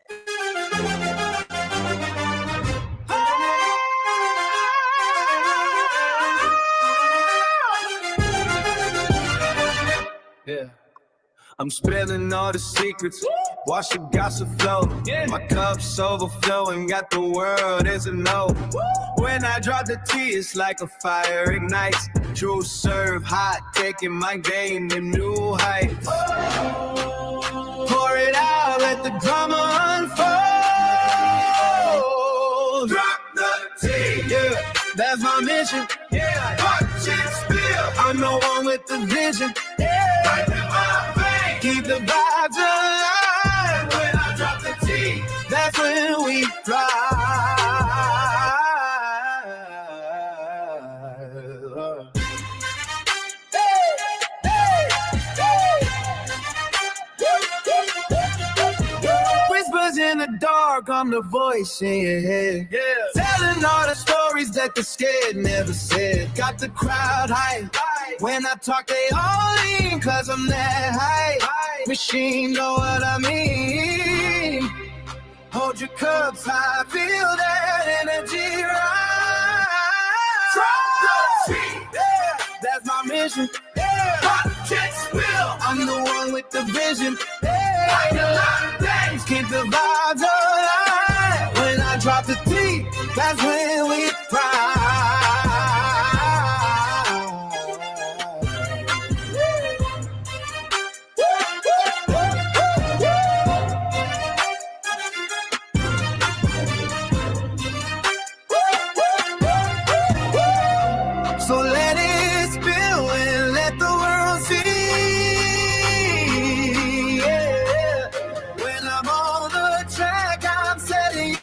Yeah. I'm spilling all the secrets. Watch the gossip flow. My cup's overflowing. Got the world as a no. When I drop the T, it's like a fire ignites. True serve hot, taking my game to new heights. Pour it out, let the drama unfold. Drop the T, yeah, that's my mission. Yeah, watch it spill. I'm the one with the vision. Yeah, right in my veins. Keep the vibes alive. When I drop the T, that's when we fly. Whispers in the dark, I'm the voice in your head. Yeah. Telling all the stories that the scared never said. Got the crowd hype. When I talk, they all lean, cause I'm that high. Machine, know what I mean. Hold your cups high, feel that energy rise. Yeah, that's my mission. Yeah. Watch it spill. I'm the one with the vision. Yeah. Like a lot of days, keep the vibes alive. When I drop the T, that's when we ride. So let it spill and let the world see. Yeah. When I'm on the track, I'm setting.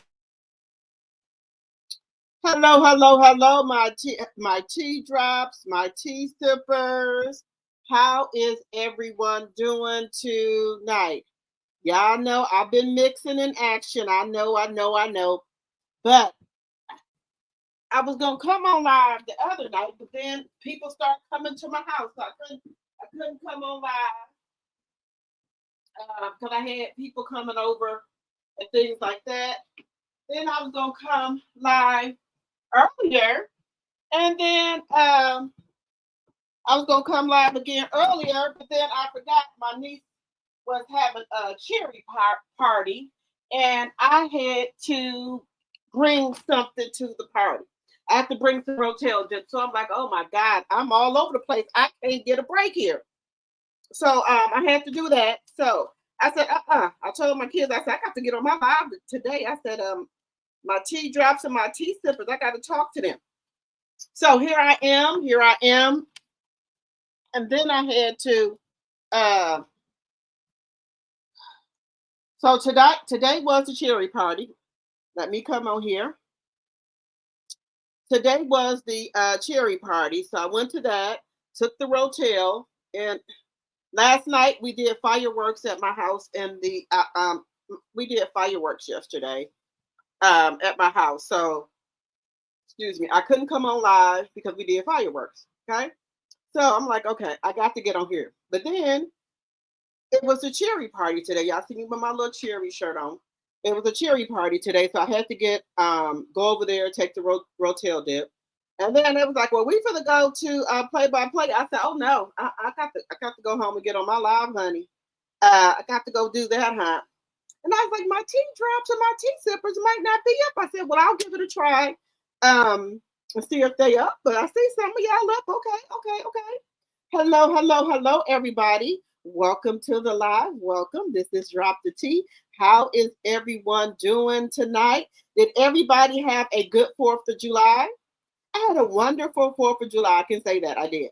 Hello, my tea drops, my tea sippers. How is everyone doing tonight? Y'all know I've been mixing in action. I know. But I was gonna come on live the other night, but then people start coming to my house. So I couldn't come on live because I had people coming over and things like that. Then I was gonna come live earlier, and then I was gonna come live again earlier, but then I forgot my niece was having a cherry party, and I had to bring something to the party. I have to bring some Rotel dip. So I'm like, oh my God, I'm all over the place. I can't get a break here. So I had to do that. So I said, I told my kids, I said, I got to get on my live today. I said, my tea drops and my tea sippers, I got to talk to them. So here I am. And then I had to, so today was the cherry party. Let me come on here. Today was the cherry party, so I went to that, took the Rotel, and last night we did fireworks at my house, and we did fireworks yesterday at my house. So, excuse me, I couldn't come on live because we did fireworks. Okay, so I'm like, okay, I got to get on here, but then it was a cherry party today. Y'all see me with my little cherry shirt on. It was a cherry party today, so I had to go over there, take the Rotel dip, and then it was like, well, we finna go to play by play. I said, oh no, I got to go home and get on my live, honey. I got to go do that, huh? And I was like, my tea drops and my tea sippers might not be up. I said, well, I'll give it a try, and see if they up. But I see some of y'all up. Okay. Hello, everybody. Welcome to the live. Welcome. This is Drop the Tea. How is everyone doing tonight? Did everybody have a good 4th of July? I had a wonderful 4th of July. I can say that I did.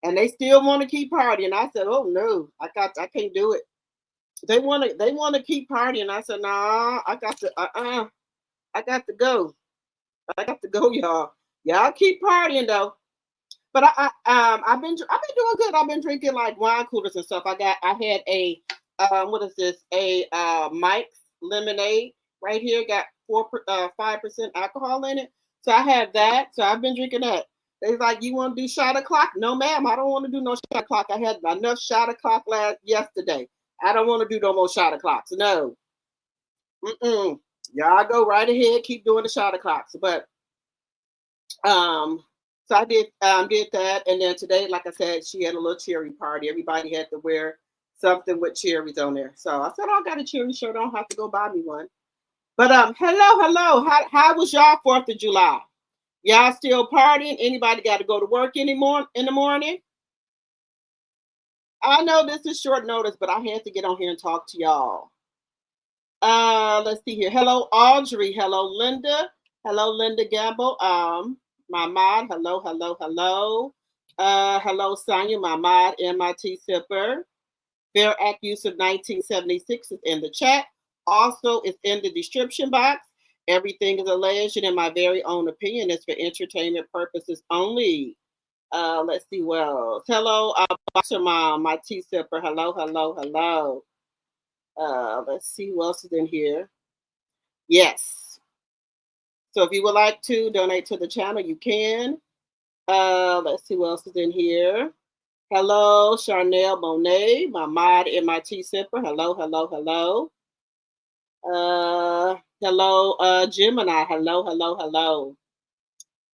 And they still want to keep partying. I said, oh no, I can't do it. They want to keep partying. I said, nah, I got to go. I got to go, y'all. Y'all keep partying though. But I've been doing good. I've been drinking like wine coolers and stuff. I had a what is this? A Mike's lemonade right here. Got 5% alcohol in it. So I have that. So I've been drinking that. They're like, you want to do shot o'clock? No, ma'am. I don't want to do no shot o'clock. I had enough shot o'clock yesterday. I don't want to do no more shot o'clocks. No. Y'all go right ahead, keep doing the shot clocks. But so I did that, and then today, like I said, she had a little cherry party. Everybody had to wear something with cherries on there. So I said, oh, I got a cherry shirt. I don't have to go buy me one. But hello. How was y'all 4th of July? Y'all still partying? Anybody got to go to work anymore in the morning? I know this is short notice, but I had to get on here and talk to y'all. Let's see here. Hello, Audrey. Hello, Linda. Hello, Linda Gamble. My mod. Hello. Hello, Sonia. My mod. MIT Sipper. Fair Act use of 1976 is in the chat. Also, it's in the description box. Everything is alleged and in my very own opinion. It's for entertainment purposes only. Let's see what else. Hello, Boxer Mom, my tea sipper. Hello. Let's see what else is in here. Yes. So if you would like to donate to the channel, you can. Let's see what else is in here. Hello, Charnel Monet, my mod and my tea sipper. Hello. Hello, Gemini. Hello.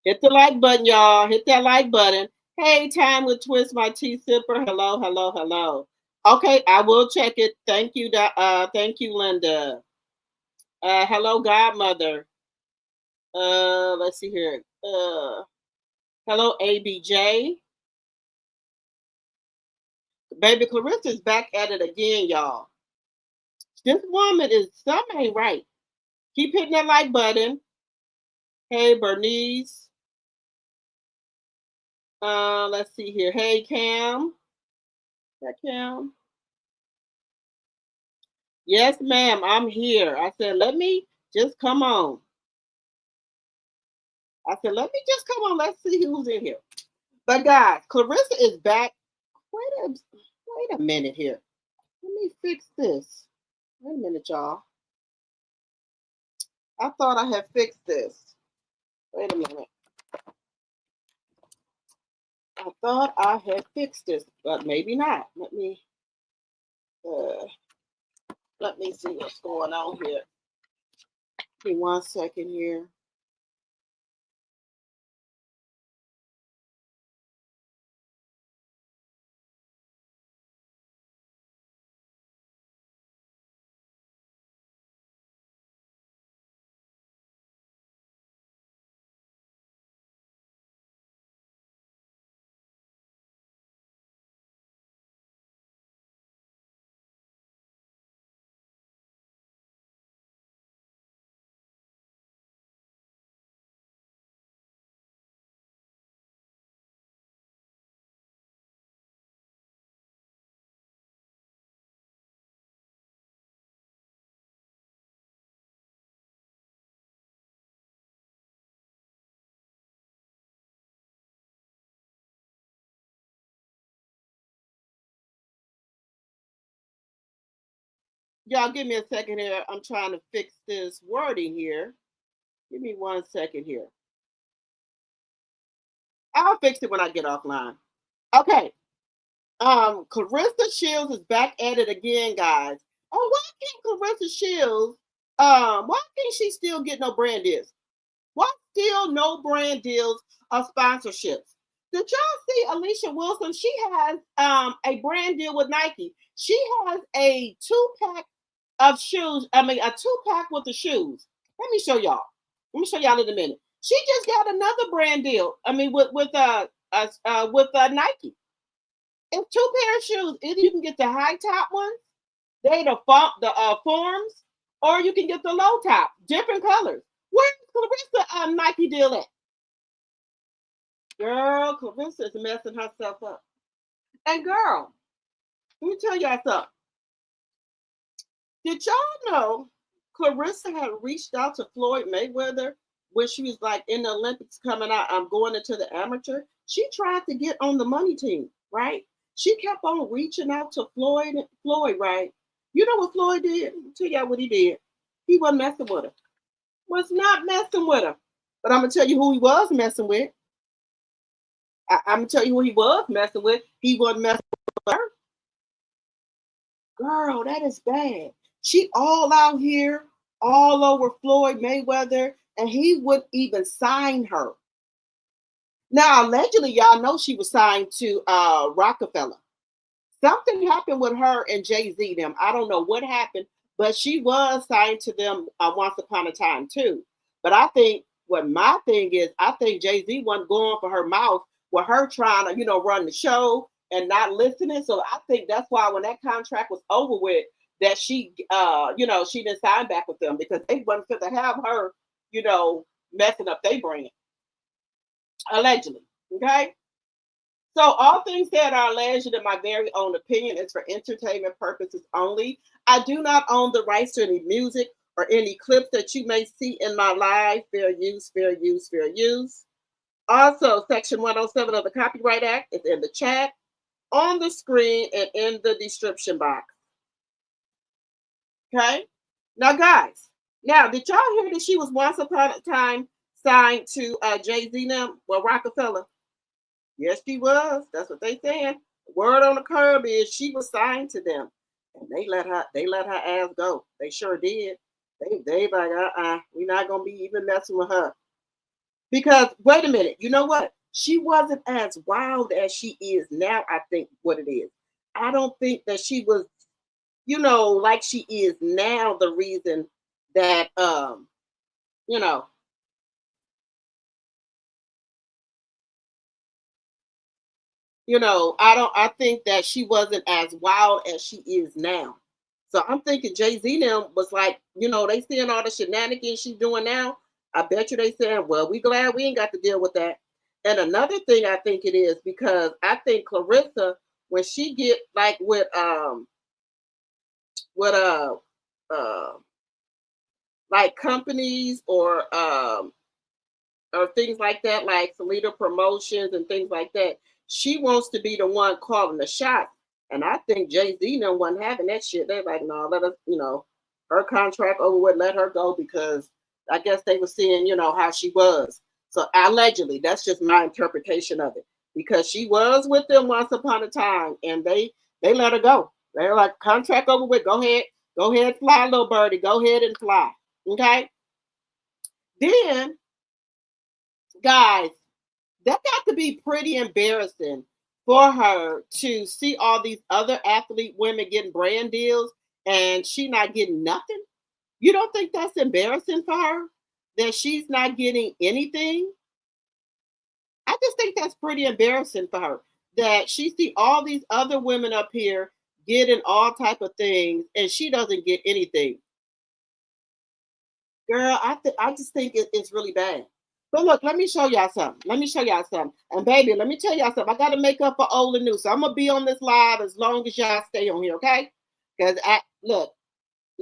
Hit the like button, y'all. Hit that like button. Hey, time with Twist, my tea sipper. Hello. Okay, I will check it. Thank you, Linda. Hello, Godmother. Let's see here. Hello, ABJ. Baby Clarissa is back at it again, y'all. This woman is something ain't right. Keep hitting that like button. Hey, Bernice. Let's see here. Hey, Cam. Is that Cam? Yes, ma'am. I'm here. I said, let me just come on. Let's see who's in here. But guys, Clarissa is back. Wait a minute here. Let me fix this. Wait a minute, y'all. I thought I had fixed this. Wait a minute. I thought I had fixed this, but maybe not. Let me see what's going on here. Give me 1 second here. Y'all give me a second here. I'm trying to fix this wording here. Give me 1 second here. I'll fix it when I get offline. Okay. Clarissa Shields is back at it again, guys. Oh, why can't Clarissa Shields, why can't she still get no brand deals? Why still no brand deals or sponsorships? Did y'all see Alicia Wilson? She has a brand deal with Nike. She has a 2-pack of shoes. I mean, a 2-pack with the shoes. Let me show y'all in a minute. She just got another brand deal. I mean, with Nike. It's 2 pair of shoes. Either you can get the high top ones, they the forms, or you can get the low top, different colors. Where's Clarissa Nike deal at? Girl, Clarissa is messing herself up. And girl, let me tell y'all something. Did y'all know Clarissa had reached out to Floyd Mayweather when she was like in the Olympics coming out? I'm going into the amateur. She tried to get on the money team, right? She kept on reaching out to Floyd, right? You know what Floyd did? I'll tell y'all what he did. He wasn't messing with her. Was not messing with her. But I'm going to tell you who he was messing with. I'm going to tell you who he was messing with. He wasn't messing with her. Girl, that is bad. She all out here all over Floyd Mayweather, and he wouldn't even sign her. Now, allegedly, y'all know she was signed to Rockefeller. Something happened with her and Jay-Z them. I don't know what happened, but she was signed to them once upon a time too. But I think what my thing is, I think Jay-Z wasn't going for her mouth with her trying to, run the show and not listening. So I think that's why when that contract was over with, that she, she didn't sign back with them because they wasn't fit to have her, messing up their brand. Allegedly. Okay. So all things said are alleged in my very own opinion. It's for entertainment purposes only. I do not own the rights to any music or any clips that you may see in my live. Fair use, fair use, fair use. Also, Section 107 of the Copyright Act is in the chat, on the screen, and in the description box. Okay? Now, guys, did y'all hear that she was once upon a time signed to Jay-Z now? Well, Rockefeller. Yes, she was. That's what they saying. Word on the curb is she was signed to them, and they let her ass go. They sure did. They like, we're not gonna be even messing with her. Because wait a minute, you know what? She wasn't as wild as she is now. I think what it is. I don't think that she was, like she is now. The reason that I think that she wasn't as wild as she is now. So I'm thinking Jay-Z now was like, they seeing all the shenanigans she's doing now. I bet you they saying, well, we glad we ain't got to deal with that. And another thing I think it is because I think Claressa, when she get like with like companies or things like that, like Salida Promotions and things like that, she wants to be the one calling the shots. And I think Jay-Z no one having that shit. They're like, no, let us, her contract over with, let her go because I guess they were seeing, how she was. So allegedly, that's just my interpretation of it. Because she was with them once upon a time and they let her go. They're like, contract over with, go ahead, fly, little birdie, go ahead and fly. Okay. Then, guys, that got to be pretty embarrassing for her to see all these other athlete women getting brand deals and she not getting nothing. You don't think that's embarrassing for her that she's not getting anything? I just think that's pretty embarrassing for her that she see all these other women up here getting all type of things and she doesn't get anything. Girl, I just think it's really bad. But look, let me show y'all something. And baby, let me tell y'all something. I got to make up for old and new. So I'm going to be on this live as long as y'all stay on here, okay? Because look,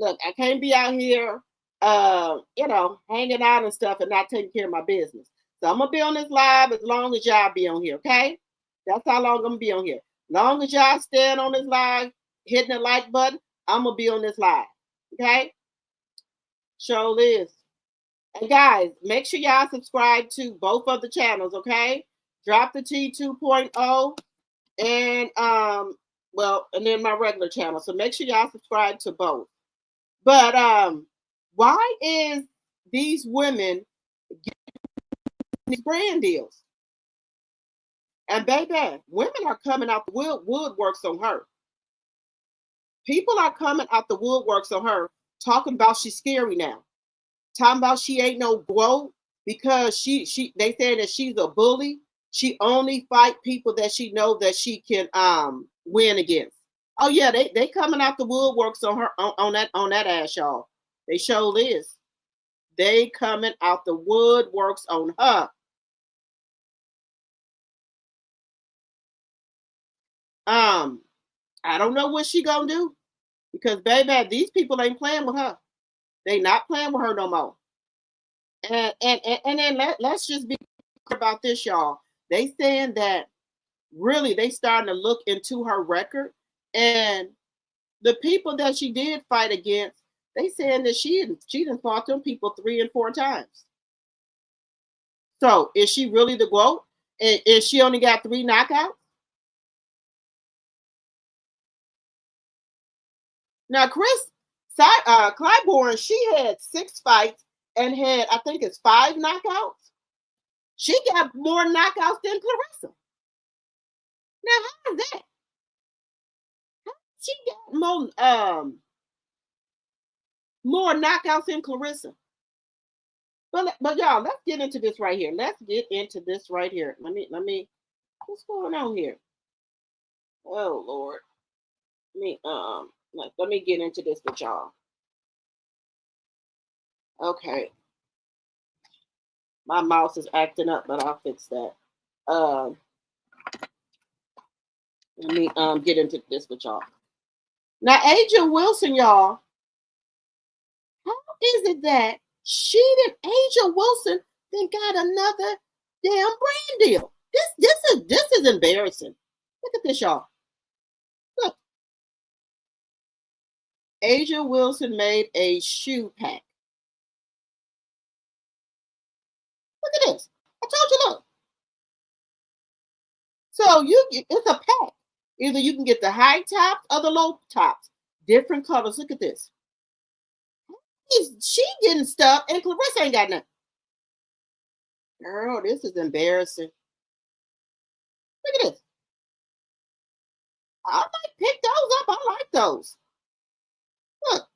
I can't be out here, hanging out and stuff and not taking care of my business. So I'm going to be on this live as long as y'all be on here, okay? That's how long I'm going to be on here. Long as y'all stand on this live, hitting the like button, I'm going to be on this live, okay? Show this. And guys, make sure y'all subscribe to both of the channels, okay? Drop the T 2.0 and and then my regular channel. So make sure y'all subscribe to both. But why is these women getting these brand deals? And baby, women are coming out the woodworks on her. People are coming out the woodworks on her, talking about she's scary now. Talking about she ain't no growth because they saying that she's a bully. She only fight people that she know that she can win against. Oh yeah, they coming out the woodworks on her on that ass, y'all. They show this. They coming out the woodworks on her. I don't know what she gonna do because baby, these people ain't playing with her. They not playing with her no more. And then let's just be clear about this, y'all. They saying that really they starting to look into her record, and the people that she did fight against, they saying that she didn't fought them people 3 and 4 times. So is she really the GOAT? And she only got 3 knockouts? Now Chris Clyburn, she had 6 fights and had, I think it's 5 knockouts. She got more knockouts than Claressa. Now, how is that? She got more knockouts than Claressa. But y'all, let's get into this right here. Let's get into this right here. Let me. What's going on here? Oh Lord. Let me get into this with y'all. Okay. My mouse is acting up, but I'll fix that. Let me get into this with y'all. Now, Aja Wilson, y'all, how is it that Aja Wilson then got another damn brand deal? This is embarrassing. Look at this, y'all. Look. Aja Wilson made a shoe pack. Look at this. I told you, look. So it's a pack. Either you can get the high tops or the low tops. Different colors. Look at this. She getting stuff and Claressa ain't got nothing. Girl, this is embarrassing. Look at this. I might pick those up. I like those. Look.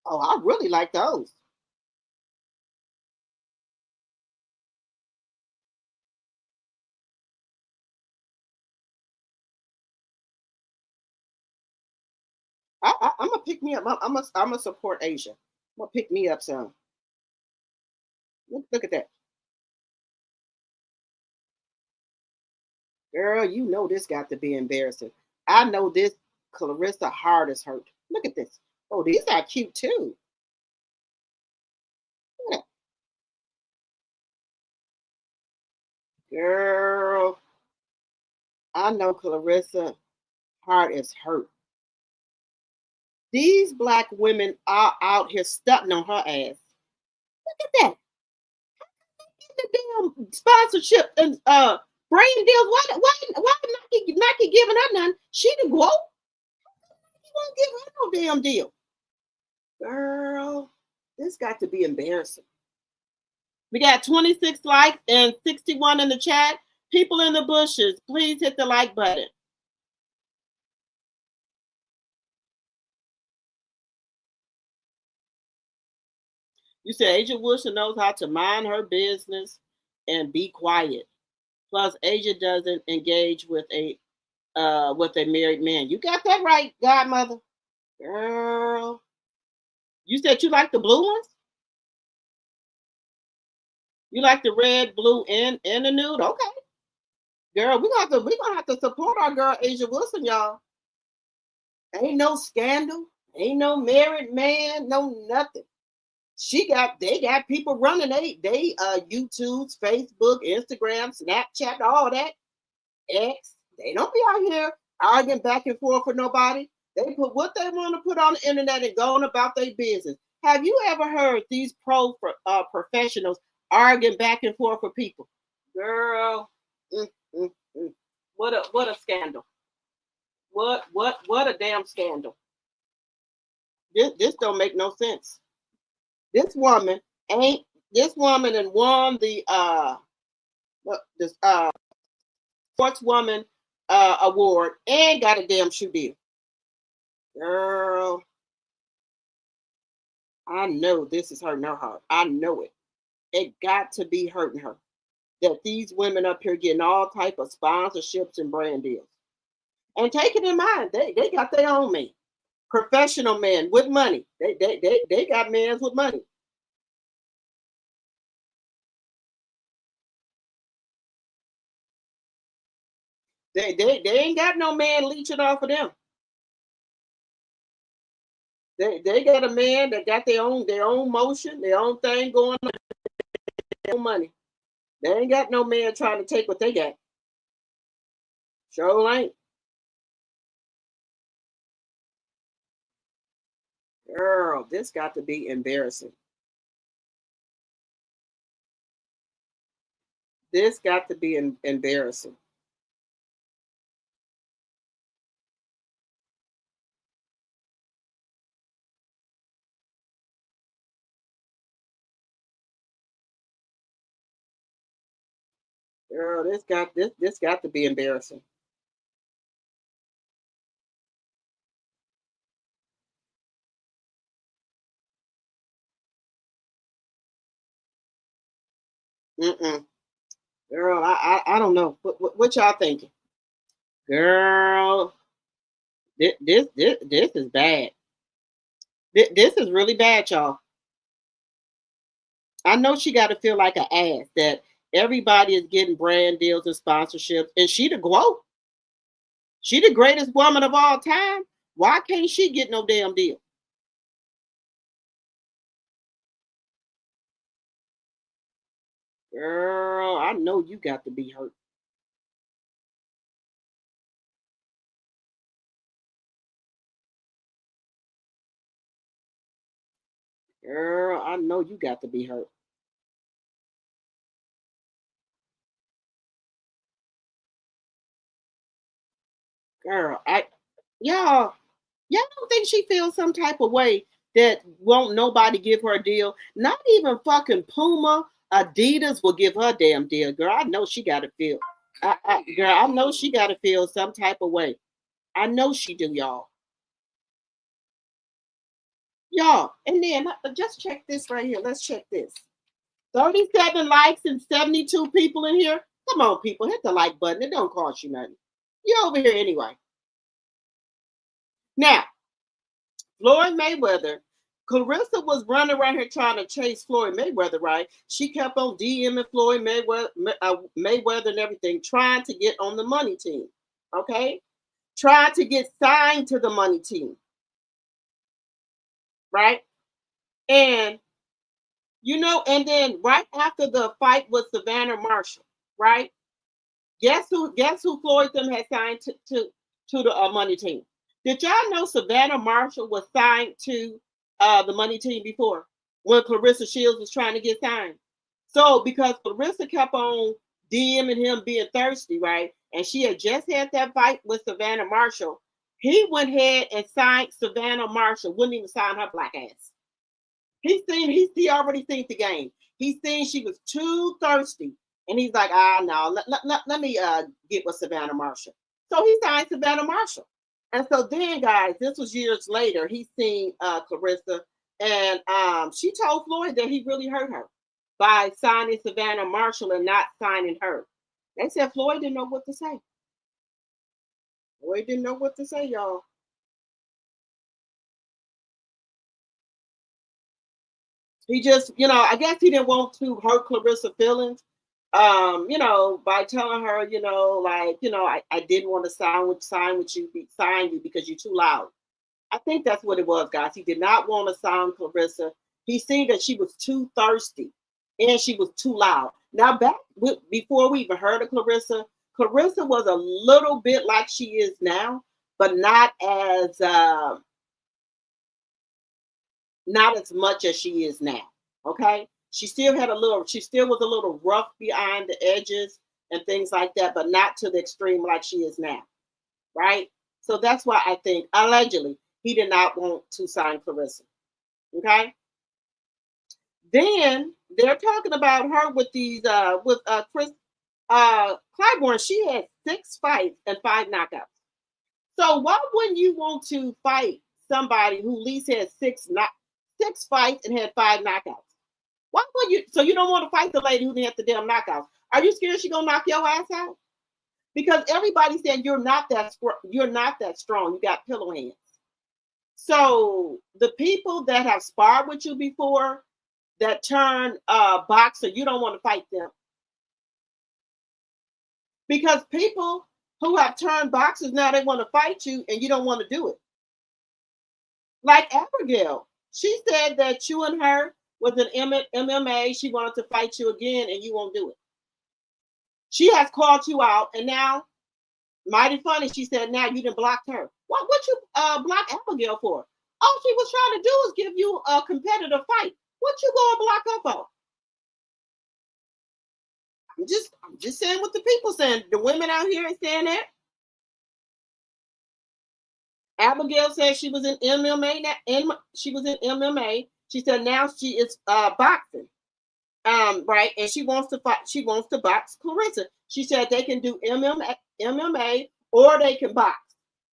Oh, I really like those. I'm gonna pick me up. I'm gonna support Asia. I'm gonna pick me up some. Look at that. Girl, you know this got to be embarrassing. I know this Claressa heart is hurt. Look at this. Oh, these are cute too. Yeah. Girl, I know Claressa heart is hurt. These black women are out here stunting on her ass. Look at that. The damn sponsorship and brand deals. Why Nike giving her none? She the GOAT. He won't give her no damn deal. Girl, this got to be embarrassing. We got 26 likes and 61 in the chat. People in the bushes, please hit the like button. You said Aja Wilson knows how to mind her business and be quiet. Plus, Aja doesn't engage with a married man. You got that right, godmother. Girl. You said you like the blue ones? You like the red, blue, and the nude? Okay. Girl, we're gonna have to support our girl Aja Wilson, y'all. Ain't no scandal, ain't no married man, no nothing. They got people running they YouTube's, Facebook, Instagram, Snapchat, all that. X. They don't be out here arguing back and forth with nobody. They put what they want to put on the internet and go on about their business. Have you ever heard these professionals arguing back and forth with people? Girl, what a scandal. What a damn scandal. This don't make no sense. This woman and won the sportswoman award and got a damn shoe deal. Girl, I know this is hurting her heart. I know it. It got to be hurting her that these women up here getting all type of sponsorships and brand deals. And take it in mind, they got their own men, professional men with money. They got men with money. They ain't got no man leeching off of them. They got a man that got their own motion, their own thing going on, their own money. They ain't got no man trying to take what they got. Sure ain't. Girl, this got to be embarrassing. This got to be embarrassing. Girl, this got to be embarrassing. Mm-mm. Girl, I don't know. What y'all thinking? Girl, this is bad. This is really bad, y'all. I know she got to feel like an ass that everybody is getting brand deals and sponsorships, and she the GOAT. She the greatest woman of all time. Why can't she get no damn deal? Girl, I know you got to be hurt. Girl, I know you got to be hurt. Girl, y'all don't think she feels some type of way that won't nobody give her a deal? Not even fucking Puma, Adidas will give her a damn deal. Girl, I know she got to feel. Girl, I know she got to feel some type of way. I know she do, y'all. Y'all, and then just check this right here. Let's check this. 37 likes and 72 people in here. Come on, people, hit the like button. It don't cost you nothing. You're over here anyway. Now, Floyd Mayweather, Claressa was running around here trying to chase Floyd Mayweather, right? She kept on DMing Floyd Mayweather and everything, trying to get on the money team. Okay? Trying to get signed to the money team. Right? And and then right after the fight with Savannah Marshall, right? Guess who Floyd them had signed to the money team? Did y'all know Savannah Marshall was signed to the money team before when Claressa Shields was trying to get signed? So because Claressa kept on DMing him being thirsty, right? And she had just had that fight with Savannah Marshall, he went ahead and signed Savannah Marshall, wouldn't even sign her black ass. He already seen the game. He seen she was too thirsty. And he's like, no, let me get with Savannah Marshall. So he signed Savannah Marshall. And so then, guys, this was years later. He seen Claressa, and she told Floyd that he really hurt her by signing Savannah Marshall and not signing her. They said Floyd didn't know what to say. Floyd didn't know what to say, y'all. He just, I guess he didn't want to hurt Claressa's feelings, by telling her, I didn't want to sign you because you're too loud. I think that's what it was, guys. He did not want to sign Claressa. He seen that she was too thirsty and she was too loud. Now, before we even heard of Claressa, Claressa was a little bit like she is now, but not as much as she is now. Okay, she still was a little rough behind the edges and things like that, but not to the extreme like she is now, right? So that's why I think allegedly he did not want to sign Claressa. Okay. Then they're talking about her with Chris Clyburn. She had 6 fights and 5 knockouts. So why wouldn't you want to fight somebody who at least had 6 fights and had 5 knockouts? Why would you? So you don't want to fight the lady who didn't have the damn knockouts? Are you scared she gonna knock your ass out? Because everybody said you're not that strong. You got pillow hands. So the people that have sparred with you before that turn boxer, you don't want to fight them. Because people who have turned boxers now they want to fight you and you don't want to do it. Like Abigail, she said that you and her was an MMA. She wanted to fight you again and you won't do it. She has called you out and now, mighty funny, she said now you done blocked her. What you block Abigail for? All she was trying to do is give you a competitive fight. What you gonna block her for? I'm just saying what the people saying. The women out here are saying that. Abigail said she was in MMA. She was in MMA. She said now she is boxing. Right, and she wants to fight. She wants to box Claressa. She said they can do MMA or they can box.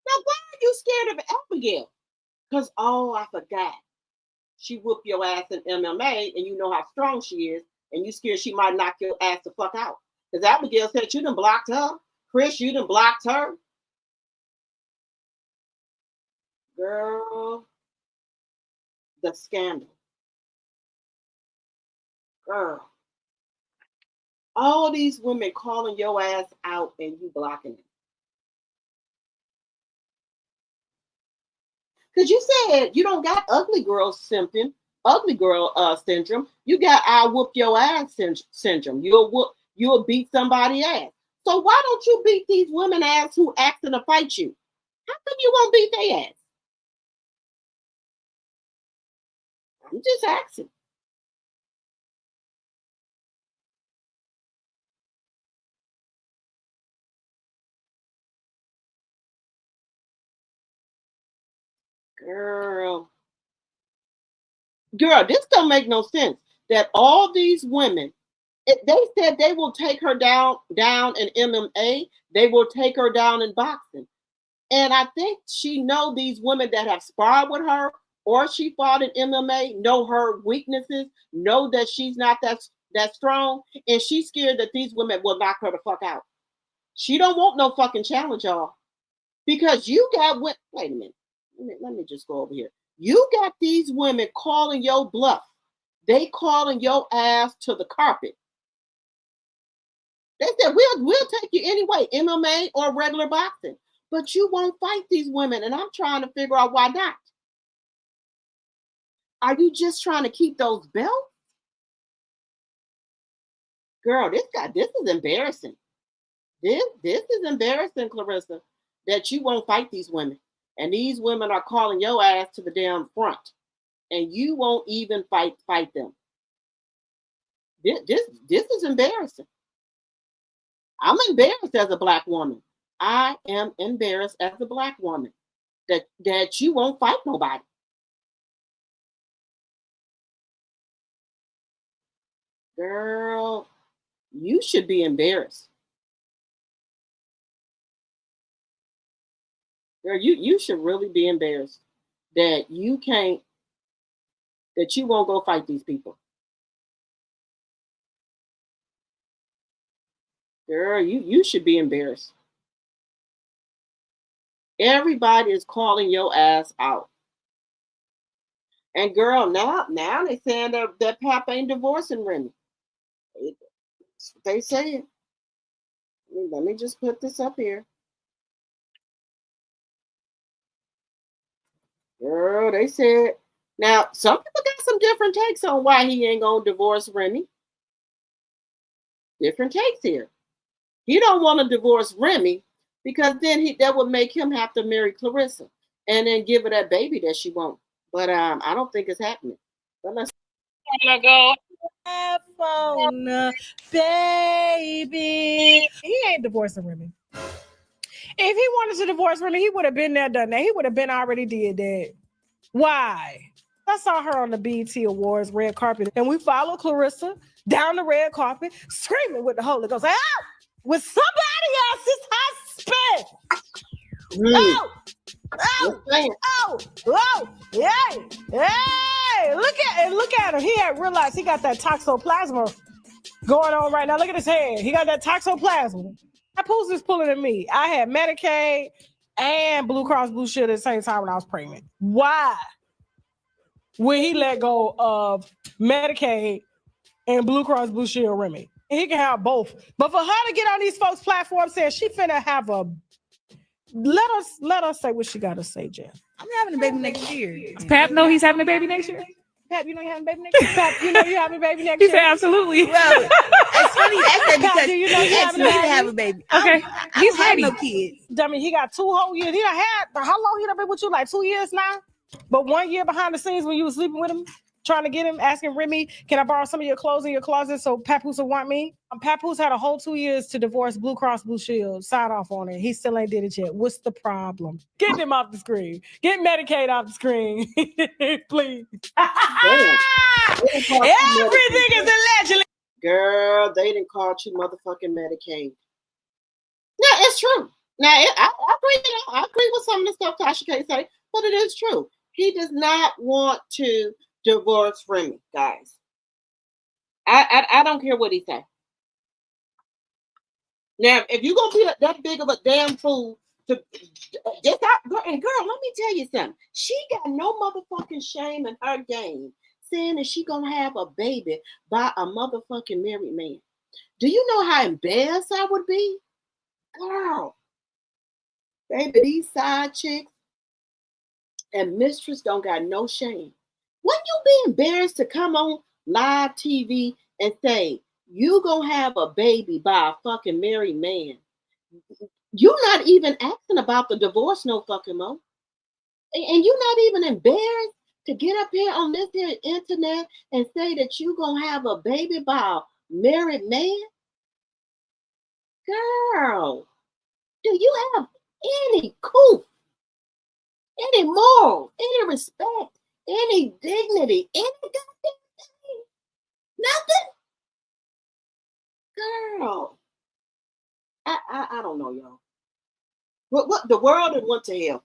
Now, why are you scared of Abigail? Because I forgot. She whoop your ass in MMA, and you know how strong she is, and you scared she might knock your ass the fuck out. Because Abigail said you done blocked her. Chris, you done blocked her. Girl, the scandal. Girl. All these women calling your ass out and you blocking it. Because you said you don't got ugly girl syndrome. You got I'll whoop your ass syndrome. You'll beat somebody ass. So why don't you beat these women ass who asking to fight you? How come you won't beat their ass? I'm just asking. Girl, this don't make no sense. That all these women, they said they will take her down in MMA. They will take her down in boxing. And I think she know these women that have sparred with her or she fought in MMA, know her weaknesses, know that she's not that strong, and she's scared that these women will knock her the fuck out. She don't want no fucking challenge, y'all. Because you got wait a minute. Let me just go over here. You got these women calling your bluff. They calling your ass to the carpet. They said, we'll take you anyway, MMA or regular boxing. But you won't fight these women, and I'm trying to figure out why not. Are you just trying to keep those belts? Girl, this is embarrassing. This is embarrassing, Claressa, that you won't fight these women. And these women are calling your ass to the damn front. And you won't even fight them. This is embarrassing. I'm embarrassed as a Black woman. I am embarrassed as a Black woman that you won't fight nobody. Girl, you should be embarrassed. Girl, you should really be embarrassed that you won't go fight these people. Girl, you should be embarrassed. Everybody is calling your ass out. And girl, now they saying that Pap ain't divorcing Remy. They say it. Let me just put this up here. Girl, they said. Now, some people got some different takes on why he ain't gonna divorce Remy. Different takes here. He don't want to divorce Remy because then that would make him have to marry Claressa and then give her that baby that she wants. But I don't think it's happening. But let's go. Phone, baby. He ain't divorcing Remy. If he wanted to divorce Remy, he would have been there, done that. He would have been already did that. Why? I saw her on the BET Awards red carpet, and we followed Claressa down the red carpet, screaming with the Holy Ghost, out with somebody else's husband. Oh, yay, hey, look at him. He had realized he got that toxoplasma going on right now. Look at his head. He got that toxoplasma. That pools is pulling at me. I had Medicaid and Blue Cross Blue Shield at the same time when I was pregnant. Why would he let go of Medicaid and Blue Cross Blue Shield Remy? He can have both. But for her to get on these folks' platforms saying she finna have a let us say what she gotta say, Jeff. I'm having a baby next year. Does Pap know he's having a baby next year? Pap, you know you're having a baby next year? Pap, you know you're having a baby next He year? said absolutely. Well, it's funny you ask that Pap, because do you know he you're asked having me a to baby? have a baby. Okay. He's had no kids. I mean, he got 2 whole years. He done had, how long he done been with you? Like 2 years now? But 1 year behind the scenes when you was sleeping with him, trying to get him, asking Remy, can I borrow some of your clothes in your closet so Papoose will want me? Papoose had a whole 2 years to divorce Blue Cross Blue Shield, sign off on it. He still ain't did it yet. What's the problem? Get him off the screen. Get Medicaid off the screen. Please. Everything is allegedly. Girl, they didn't call you motherfucking Medicaid. Yeah, it's true. Now, I agree. I agree with some of the stuff Tasha K say, but it is true. He does not want to divorce Remy, guys. I don't care what he say. Now, if you're gonna be that big of a damn fool to just out, and girl, let me tell you something. She got no motherfucking shame in her game, saying that she gonna have a baby by a motherfucking married man. Do you know how embarrassed I would be, girl? Baby, these side chicks and mistress don't got no shame. Wouldn't you be embarrassed to come on live TV and say you gonna have a baby by a fucking married man? You're not even asking about the divorce no fucking more. And you're not even embarrassed to get up here on this here internet and say that you gonna have a baby by a married man? Girl, do you have any cool, any moral, any respect, any dignity, any goddamn thing? Nothing? Girl, I don't know, y'all. What the world and went to hell.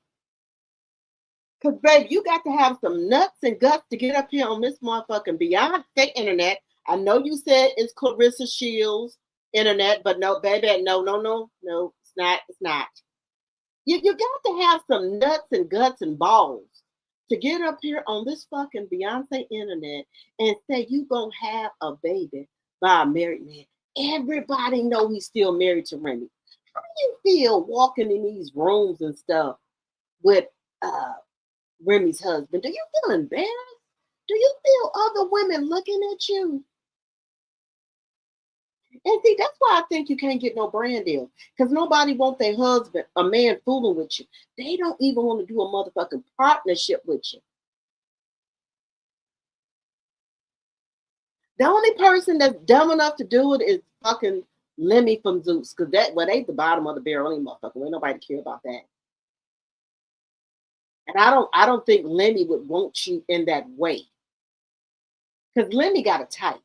Because, baby, you got to have some nuts and guts to get up here on this motherfucking Beyonce internet. I know you said it's Claressa Shields internet, but no, baby, no, it's not. You got to have some nuts and guts and balls to get up here on this fucking Beyonce internet and say you gonna have a baby by a married man. Everybody know he's still married to Remy. How do you feel walking in these rooms and stuff with Remy's husband? Do you feel embarrassed? Do you feel other women looking at you? And see, that's why I think you can't get no brand deal. Because nobody wants their husband, a man fooling with you. They don't even want to do a motherfucking partnership with you. The only person that's dumb enough to do it is fucking Lemmy from Zeus. Because they the bottom of the barrel, any motherfucker. Ain't nobody care about that. And I don't think Lemmy would want you in that way. Because Lemmy got a type.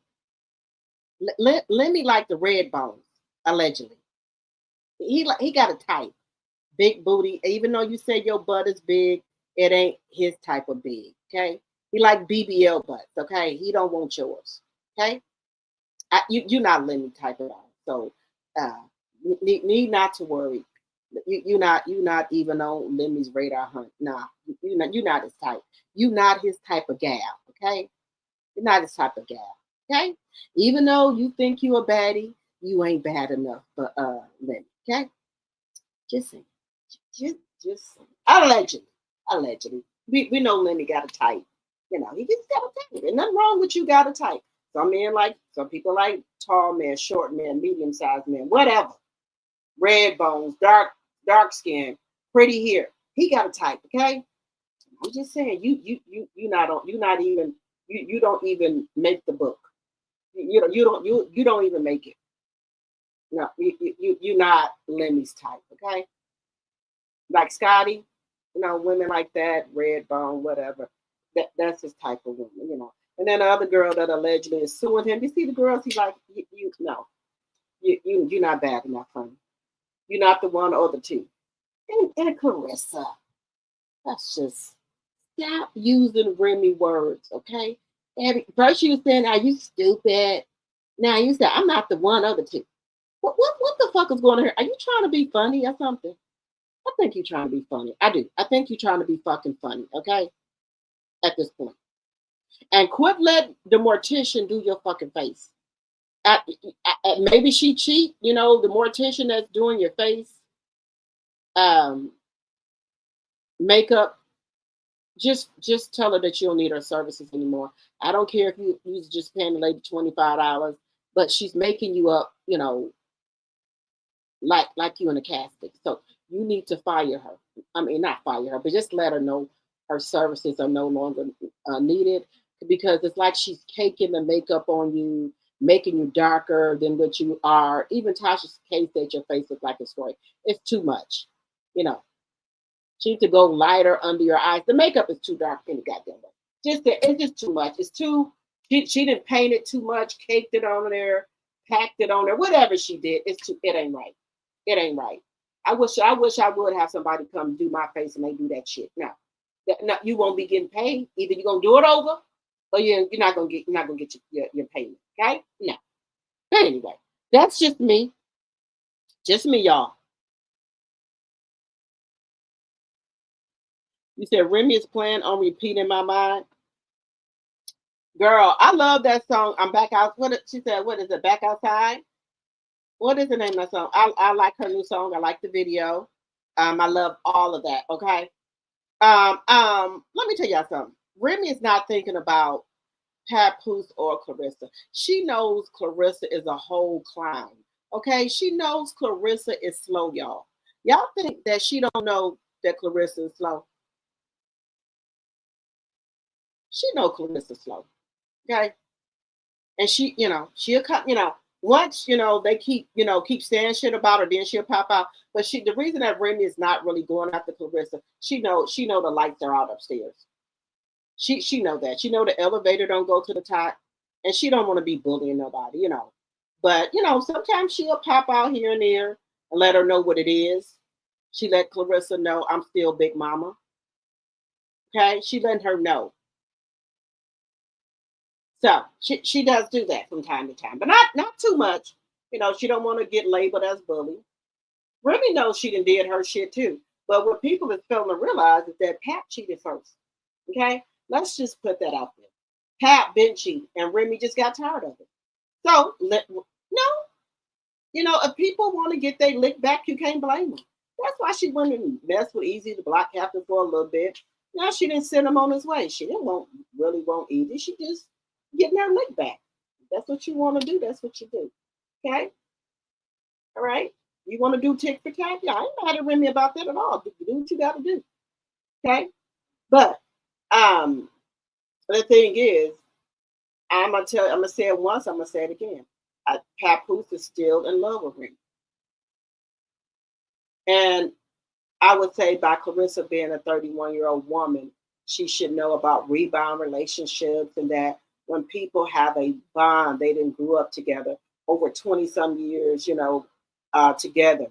Lemmy like the red bones, allegedly. He got a type. Big booty. Even though you say your butt is big, it ain't his type of big. Okay? He like BBL butts. Okay? He don't want yours. Okay? You're not Lemmy type at all. So need not to worry. You're not even on Lemmy's radar hunt. Nah, you're not his type. You're not his type of gal. Okay? You're not his type of gal. Okay? Even though you think you a baddie, you ain't bad enough for Lemmy. Okay? Just saying. Just saying. Allegedly. We know Lemmy got a type. You know, he just got a type. There's nothing wrong with you got a type. Some people like tall men, short men, medium-sized men, whatever. Red bones, dark skin, pretty hair. He got a type, okay? I'm just saying, you don't even make the book. You don't even make it. No, you're not Lemmy's type, okay? Like Scotty, women like that, red bone, whatever. That's his type of woman, And then the other girl that allegedly is suing him. You see the girls, he's like, you're not bad enough, honey. You're not the one or the two. And Claressa, that's just stop using Remy words, okay? First you saying, "Are you stupid?" Now you say, "I'm not the one or the two." What the fuck is going on here? Are you trying to be funny or something? I think you're trying to be funny. I do. I think you're trying to be fucking funny, okay? At this point. And quit letting the mortician do your fucking face. Maybe she cheat, the mortician that's doing your face, makeup. Just tell her that you don't need her services anymore. I don't care if you just paying the lady $25, but she's making you up, like you in a casket. So you need to fire her. I mean, not fire her, but just let her know her services are no longer needed, because it's like she's caking the makeup on you, making you darker than what you are. Even Tasha's case said your face looks like a story. It's too much, She needs to go lighter under your eyes. The makeup is too dark in the goddamn way. It's just too much. It's too She didn't paint it too much, caked it on there, packed it on there, whatever she did. It ain't right. It ain't right. I wish I would have somebody come do my face and they do that shit. No. No, you won't be getting paid. Either you're gonna do it over or you're not gonna get your payment. Okay? No. But anyway, that's just me. Just me, y'all. You said Remy is playing on repeat in my mind. Girl, I love that song. I'm back out. She said, what is it? Back outside? What is the name of that song? I like her new song. I like the video. I love all of that. Okay. Let me tell y'all something. Remy is not thinking about Papoose or Claressa. She knows Claressa is a whole clown. Okay, she knows Claressa is slow, y'all. Y'all think that she don't know that Claressa is slow? She know Claressa slow. Okay, and she'll come. Once they keep saying shit about her, then she'll pop out. But the reason that Remy is not really going after Claressa, she know the lights are out upstairs. She know that. She know the elevator don't go to the top, and she don't want to be bullying nobody. But sometimes she'll pop out here and there and let her know what it is. She let Claressa know I'm still Big Mama. Okay, she letting her know. So she does do that from time to time, but not too much. She don't want to get labeled as bully. Remy knows she did her shit too. But what people is failing to realize is that Pat cheated first. Okay, let's just put that out there. Pat been cheating, and Remy just got tired of it. So if people want to get their lick back, you can't blame them. That's why she went and messed with Easy, the block captain, for a little bit. Now she didn't send him on his way. She didn't really want Easy. She just getting her lick back. That's what you want to do. That's what you do. Okay? All right? You want to do tick for tack? Yeah, I ain't mad at Remy about that at all. Do what you got to do. Okay? But the thing is, I'm gonna say it once, I'm gonna say it again. Papoose is still in love with Remy. And I would say by Claressa being a 31-year-old woman, she should know about rebound relationships, and that when people have a bond, they didn't grew up together over 20-some years, together.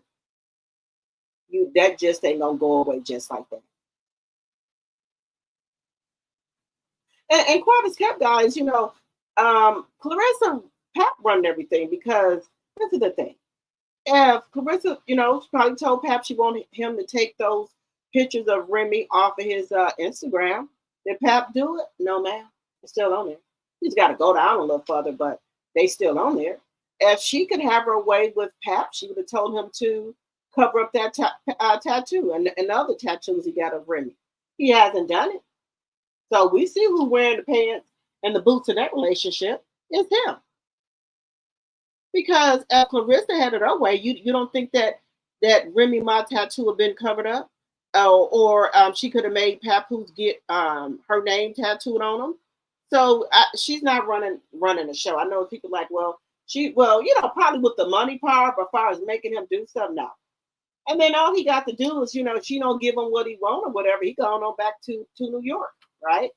That just ain't gonna go away just like that. And quite as kept, guys, Claressa, Pat run everything, because this is the thing. If Claressa, she probably told Pap she wanted him to take those pictures of Remy off of his Instagram. Did Pap do it? No, ma'am. It's still on there. He's got to go down a little further, but they still on there. If she could have her way with Pap, she would have told him to cover up that tattoo and the other tattoos he got of Remy. He hasn't done it. So we see who's wearing the pants and the boots in that relationship. It's him. Because if Claressa had it her way, you don't think that Remy Ma tattoo had been covered up? Or she could have made Papoose get her name tattooed on him. So she's not running the show. I know people like, probably with the money part, but as far as making him do something, no. And then all he got to do is, she don't give him what he want or whatever. He going on back to New York, right?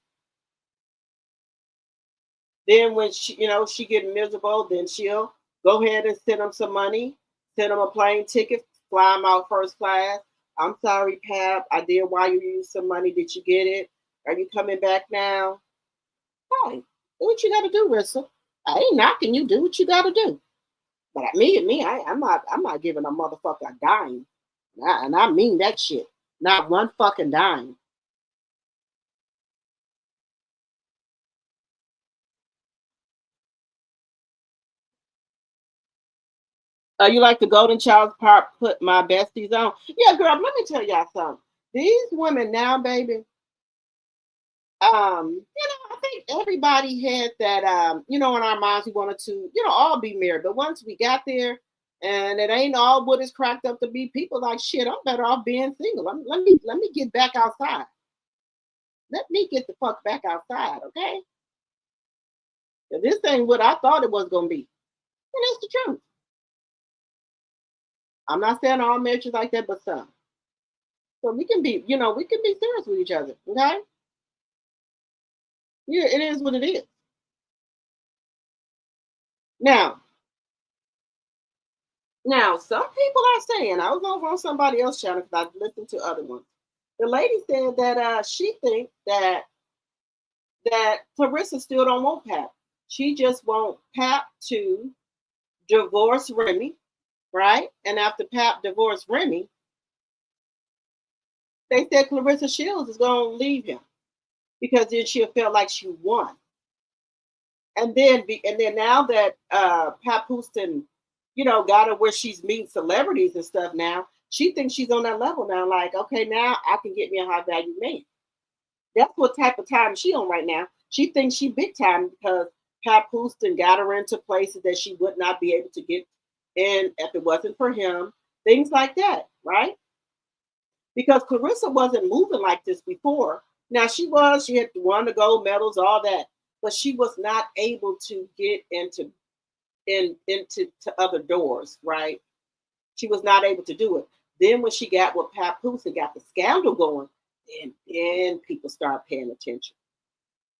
Then when she get miserable, then she'll go ahead and send him some money, send him a plane ticket, fly him out first class. I'm sorry, Pap. I did wire you some money. Did you get it? Are you coming back now? Hey, do what you got to do, Rissa. I ain't knocking you. Do what you got to do. But I'm not giving a motherfucker a dime. And I mean that shit. Not one fucking dime. You like the Golden Child's part, put my besties on? Yeah, girl, let me tell y'all something. These women now, baby, I think everybody had that, in our minds, we wanted to, all be married. But once we got there, and it ain't all what it's cracked up to be, people like, shit, I'm better off being single. Let me get back outside. Let me get the fuck back outside, okay? This ain't what I thought it was going to be. And it's the truth. I'm not saying all marriages like that, but some. So we can be serious with each other, okay? Yeah, it is what it is. Now, some people are saying, I was over on somebody else's channel because I listened to other ones. The lady said that she thinks that Claressa still don't want Pap. She just want Pap to divorce Remy, right? And after Pap divorced Remy, they said Claressa Shields is going to leave him because then she'll feel like she won. And then now that Pat Houston, got her where she's meeting celebrities and stuff now, she thinks she's on that level now. Like, okay, now I can get me a high value man. That's what type of time she on right now. She thinks she big time because Pat Houston got her into places that she would not be able to get in if it wasn't for him. Things like that, right? Because Claressa wasn't moving like this before. Now she had won the gold medals, all that, but she was not able to get into other doors, right? She was not able to do it. Then when she got with Papoose and got the scandal going, then people started paying attention.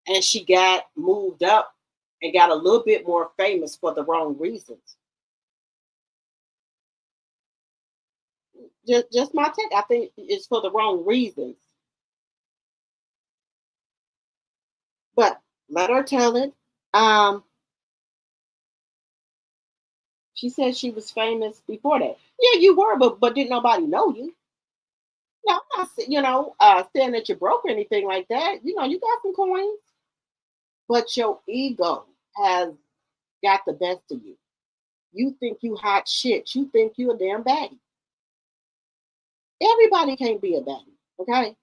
And she got moved up and got a little bit more famous for the wrong reasons. Just my take. I think it's for the wrong reasons. But let her tell it. She said she was famous before that. Yeah, you were, but didn't nobody know you. No, I'm not, saying that you're broke or anything like that. You got some coins, but your ego has got the best of you. You think you hot shit. You think you a damn baddie. Everybody can't be a baddie, okay?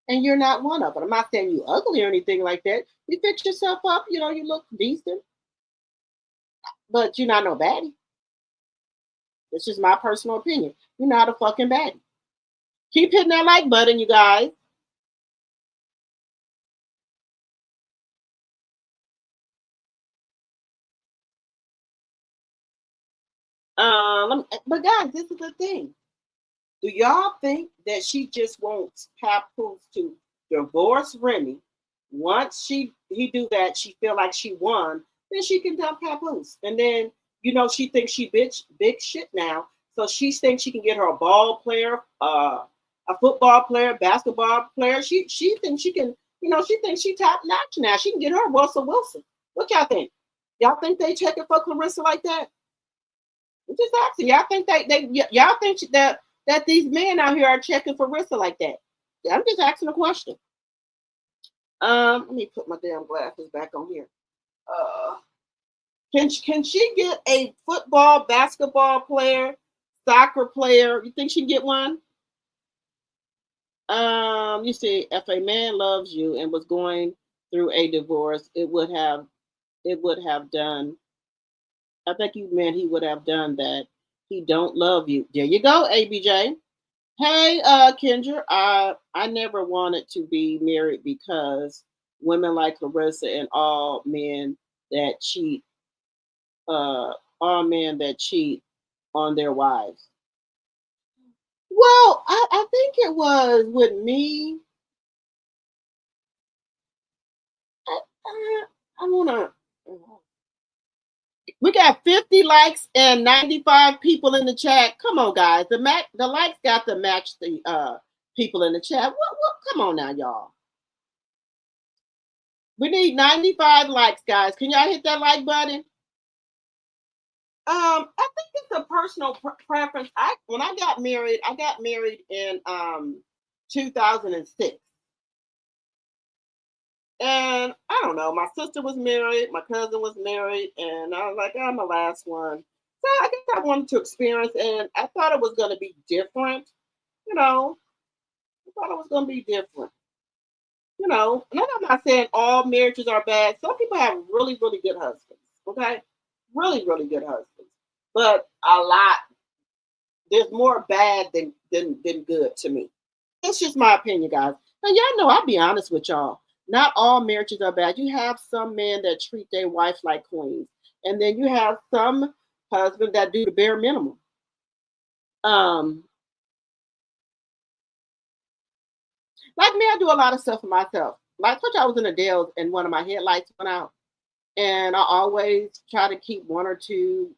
And you're not one of them. I'm not saying you ugly or anything like that. You fix yourself up, you look decent, but you're not no baddie. It's just my personal opinion. You're not a fucking baddie. Keep hitting that like button, you guys. But guys, this is the thing. Do y'all think that she just wants Papoose to divorce Remy? Once he do that, she feel like she won, then she can dump Papoose. And then, she thinks she big shit now. So she thinks she can get her a ball player, a football player, basketball player. She thinks she can, she thinks she top notch now. She can get her Russell Wilson. What y'all think? Y'all think they checking for Claressa like that? I'm just asking. Y'all think y'all think that these men out here are checking for Rissa like that? I'm just asking a question. Let me put my damn glasses back on here. Can she get a football, basketball player, soccer player? You think she can get one? You see, if a man loves you and was going through a divorce, it would have done. I think you meant he would have done that. He don't love you. There you go, ABJ. Hey, Kendra, I never wanted to be married because women like Claressa and all men that cheat on their wives. Well, I think it was with me. I wanna. We got 50 likes and 95 people in the chat. Come on, guys. The likes got to match the people in the chat. What? Come on now, y'all. We need 95 likes, guys. Can y'all hit that like button? I think it's a personal preference. When I got married in 2006. And I don't know, my sister was married, my cousin was married, and I was like, I'm the last one. So I guess I wanted to experience, and I thought it was going to be different. I thought it was going to be different. And I'm not saying all marriages are bad. Some people have really, really good husbands, okay? Really, really good husbands. But a lot, there's more bad than good to me. That's just my opinion, guys. And y'all know, I'll be honest with y'all. Not all marriages are bad. You have some men that treat their wife like queens. And then you have some husbands that do the bare minimum. Like me, I do a lot of stuff for myself. Like I told you, I was in a Dale and one of my headlights went out. and I always try to keep one or two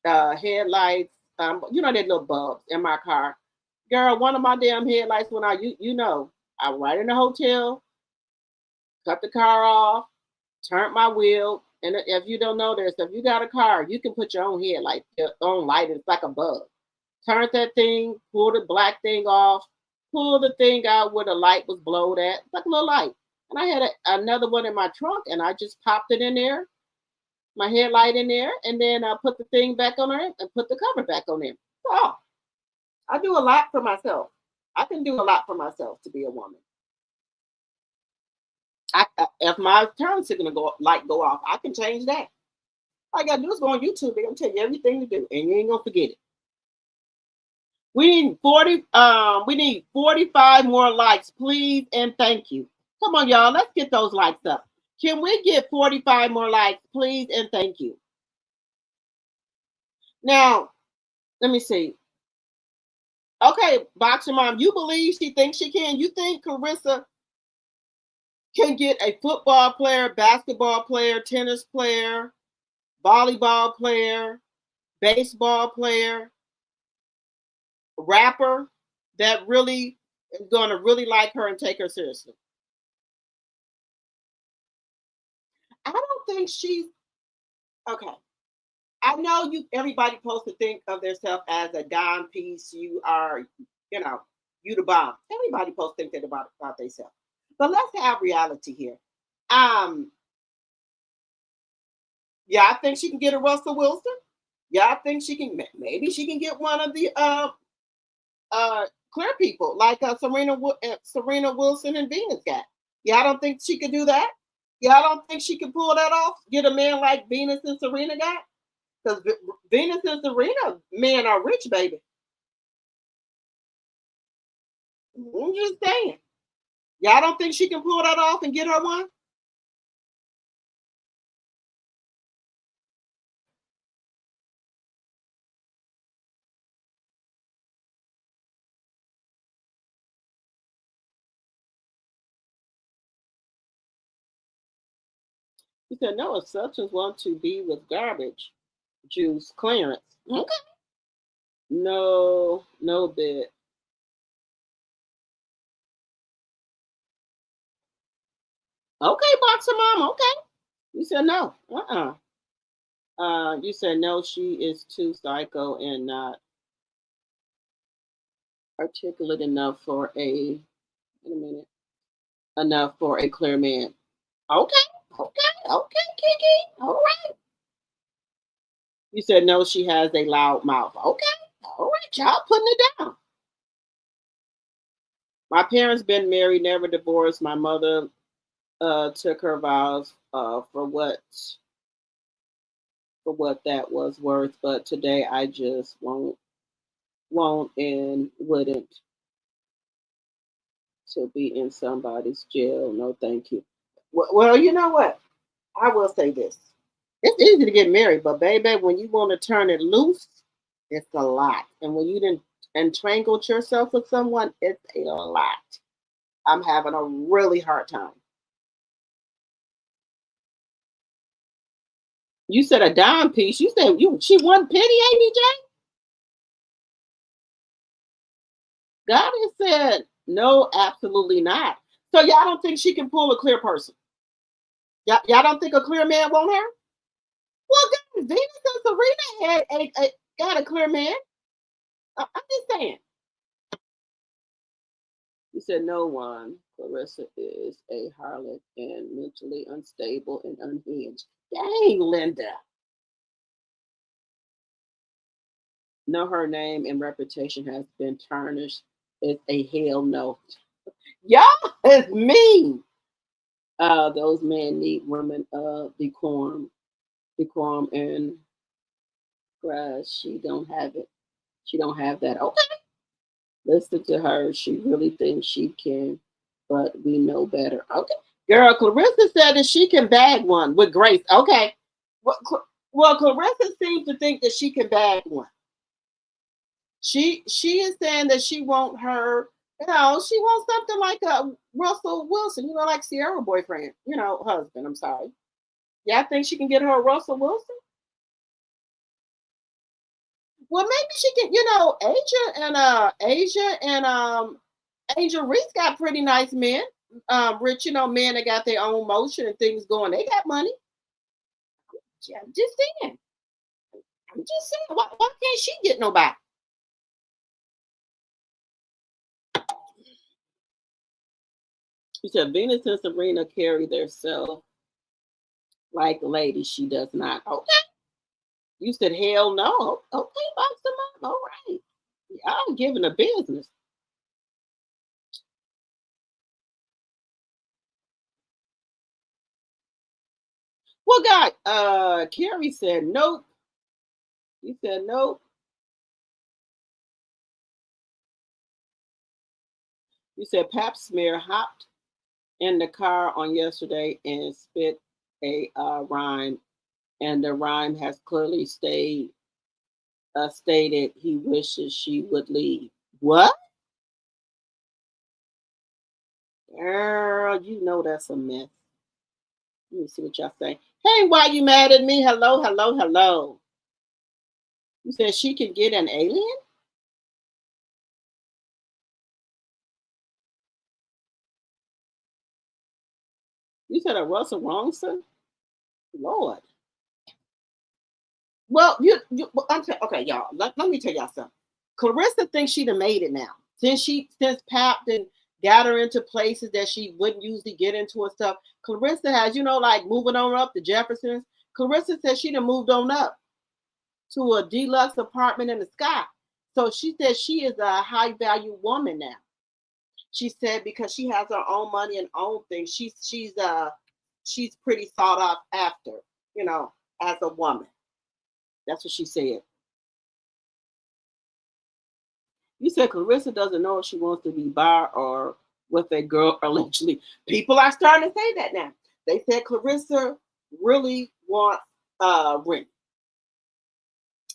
headlights. That little bulbs in my car. Girl, one of my damn headlights went out. I was right in the hotel, cut the car off, turned my wheel. And if you don't know this, if you got a car, you can put your own headlight, your own light. It's like a bulb. Turn that thing, pull the black thing off, pull the thing out where the light was blowed at. It's like a little light. And I had another one in my trunk, and I just popped it in there, my headlight in there, and then I put the thing back on there and put the cover back on there. Oh, I do a lot for myself. I can do a lot for myself to be a woman. If my turn signal go off, I can change that. All I gotta do is go on YouTube. They're gonna tell you everything to do, and you ain't gonna forget it. We need 45 more likes, please, and thank you. Come on, y'all. Let's get those likes up. Can we get 45 more likes, please, and thank you? Now, let me see. Okay, Boxer Mom, you believe she thinks she can? You think Claressa can get a football player, basketball player, tennis player, volleyball player, baseball player, rapper that really is going to really like her and take her seriously? I don't think she's okay. I know everybody's supposed to think of themselves as a dime piece. You are, you the bomb. Everybody supposed to think that about themselves. But let's have reality here. Yeah, I think she can get a Russell Wilson. Yeah, I think maybe she can get one of the clear people like Serena Wilson and Venus got. Yeah, I don't think she could do that. Yeah, I don't think she can pull that off. Get a man like Venus and Serena got. Because Venus and Serena men are rich, baby. I'm just saying. Yeah, I don't think she can pull that off and get her one. He said, no exceptions want to be with garbage juice clearance. Okay. No bid. Okay, Boxer Mom, okay. You said no. You said no, she is too psycho and not articulate enough for enough for a clear man. Okay, Kiki. All right. You said no, she has a loud mouth. Okay, all right, y'all putting it down. My parents been married, never divorced. My mother took her vows for what that was worth, but today I just won't and wouldn't to be in somebody's jail. No, thank you. Well, you know what? I will say this. It's easy to get married, but baby, when you want to turn it loose, it's a lot. And when you didn't entrangled yourself with someone, it's a lot. I'm having a really hard time. You said a dime piece. You said she one penny, ABJ? God has said no, absolutely not. So y'all don't think she can pull a clear person? Y'all don't think a clear man want her? Well, God, Venus and Serena had got a clear man. I'm just saying. You said no one. Claressa is a harlot and mentally unstable and unhinged. Dang, Linda. No, her name and reputation has been tarnished. It's a hell no. Y'all is mean. Those men need women decorum and grass. She don't have it. She don't have that. Okay. Listen to her. She really thinks she can, but we know better. Okay. Girl, Claressa said that she can bag one with grace. Okay. Well, Claressa seems to think that she can bag one. She is saying that she wants her, she wants something like a Russell Wilson, like Sierra boyfriend, husband. I'm sorry. Yeah, I think she can get her a Russell Wilson. Well, maybe she can. Asia and Angel Reese got pretty nice men. Rich, men that got their own motion and things going. They got money. Yeah, I'm just saying. I'm just saying. Why can't she get nobody? You said Venus and Serena carry their self like ladies. She does not. Okay. You said hell no. Okay, box them up. All right. Y'all giving a business. Well, God, Carrie said nope. You said nope. You said Pap Smear hopped in the car on yesterday and spit a rhyme, and the rhyme has clearly stated he wishes she would leave. What? Girl, you know that's a mess. Let me see what y'all say. Hey, why you mad at me? Hello, hello, hello. You said she can get an alien? You said a Russell Wrongson? Lord. Well, okay, y'all. Let me tell y'all something. Claressa thinks she done made it now. Since Pap then got her into places that she wouldn't usually get into and stuff. Claressa has, like moving on up to Jefferson's. Claressa said she done moved on up to a deluxe apartment in the sky. So she said she is a high value woman now. She said because she has her own money and own things, she's pretty sought after, as a woman. That's what she said. You said Claressa doesn't know if she wants to be bi or with a girl allegedly. People are starting to say that now. They said Claressa really wants Remy.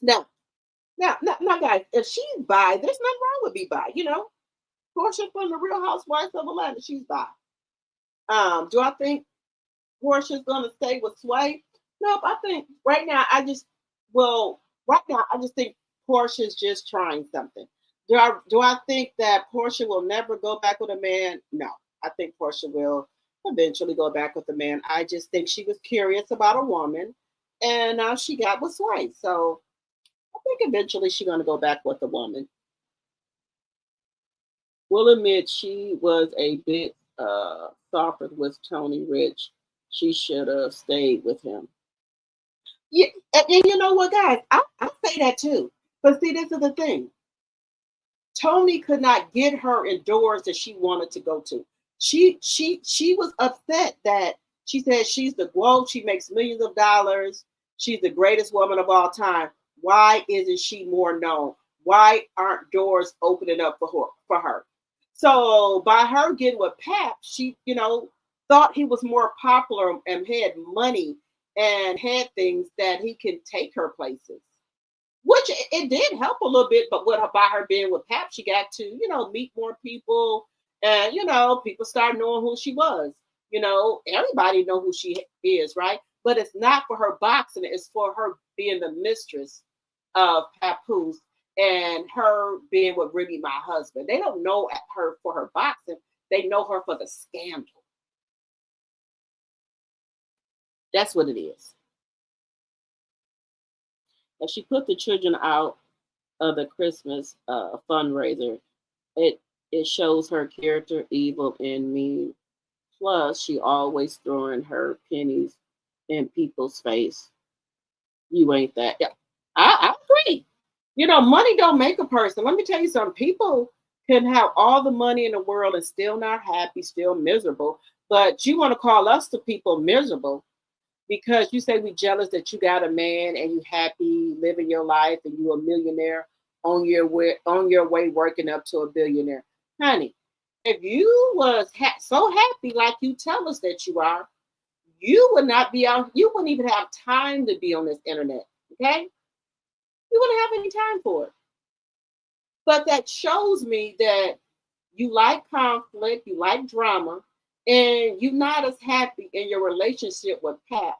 Now, guys, if she's bi, there's nothing wrong with be bi. Portia from the Real Housewives of Atlanta, she's bi. Do I think Portia's gonna stay with Sway? Nope. I think right now I just think Portia's just trying something. Do I think that Portia will never go back with a man? No. I think Portia will eventually go back with a man. I just think she was curious about a woman, and she got with Sway. So I think eventually she's gonna go back with a woman. Will admit she was a bit softer with Tony Rich. She should have stayed with him. Yeah, and you know what, guys? I say that too. But see, this is the thing. Tony could not get her indoors that she wanted to go to. She was upset that she said she's the globe. She makes millions of dollars. She's the greatest woman of all time. Why isn't she more known? Why aren't doors opening up for her? So by her getting with Pap, she, thought he was more popular and had money and had things that he can take her places. Which it did help a little bit, but by her being with Pap, she got to, meet more people, and people started knowing who she was. Everybody know who she is, right? But it's not for her boxing; it's for her being the mistress of Papoose and her being with Remy, my husband. They don't know her for her boxing; they know her for the scandal. That's what it is. And she put the children out of the Christmas fundraiser. It shows her character evil and mean. Plus, she always throwing her pennies in people's face. You ain't that. Yeah, I agree. Money don't make a person. Let me tell you something. People can have all the money in the world and still not happy, still miserable. But you want to call us the people miserable because you say we jealous that you got a man and you happy living your life and you a millionaire on your way working up to a billionaire. Honey, if you was so happy like you tell us that you are, you would not be out. You wouldn't even have time to be on this internet. Okay, you wouldn't have any time for it. But that shows me that you like conflict, you like drama, and you're not as happy in your relationship with Pat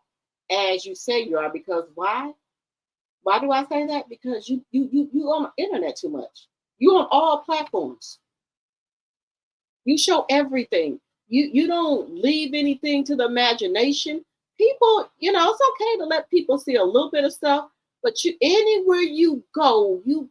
as you say you are. Because why? Why do I say that? Because you on the internet too much. You on all platforms. You show everything. You don't leave anything to the imagination. People, it's okay to let people see a little bit of stuff, but you anywhere you go, you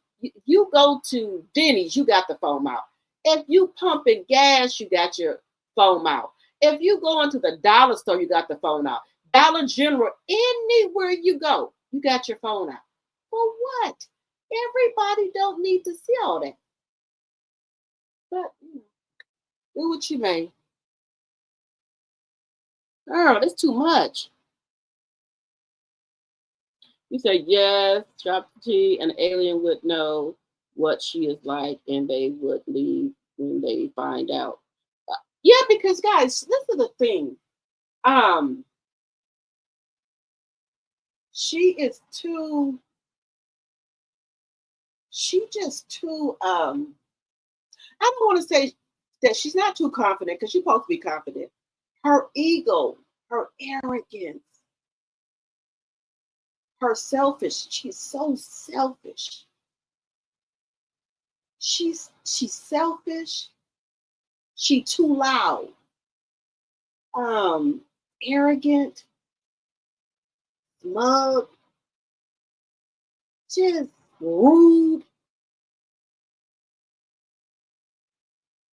go to Denny's, you got the phone out. If you pumping gas, you got your phone out. If you go into the dollar store, you got the phone out. Dollar General, anywhere you go, you got your phone out. For what? Everybody don't need to see all that. But do what you may. Girl, that's too much. You say yes, drop the G, an alien would know what she is like and they would leave when they find out. Yeah, because guys, this is the thing. She is too, she just too, I don't want to say that she's not too confident because she's supposed to be confident. Her ego, her arrogance, her selfish. She's so selfish. She's selfish. She too loud. Arrogant, smug, just rude.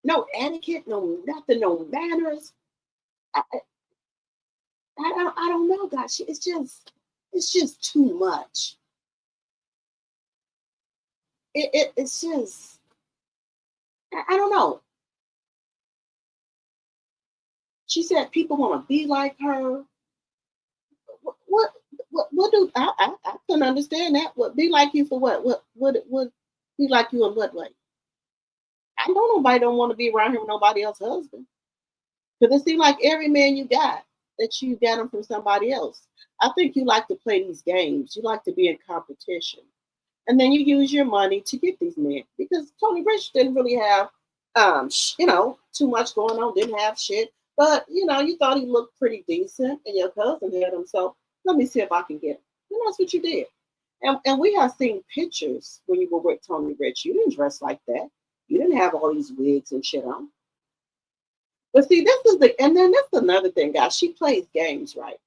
No etiquette, no nothing, no manners. I don't know, guys. It's just too much. It's just I don't know. She said people want to be like her. What do I couldn't understand that. What be like you for what? What be like you in what way? I know nobody don't want to be around here with nobody else's husband. Because it seems like every man you got that you got them from somebody else. I think you like to play these games. You like to be in competition. And then you use your money to get these men. Because Tony Rich didn't really have too much going on, didn't have shit. But you thought he looked pretty decent and your cousin had him. So let me see if I can get him. And that's what you did. And we have seen pictures when you were with Tony Rich. You didn't dress like that. You didn't have all these wigs and shit on. But see, and then that's another thing, guys. She plays games, right?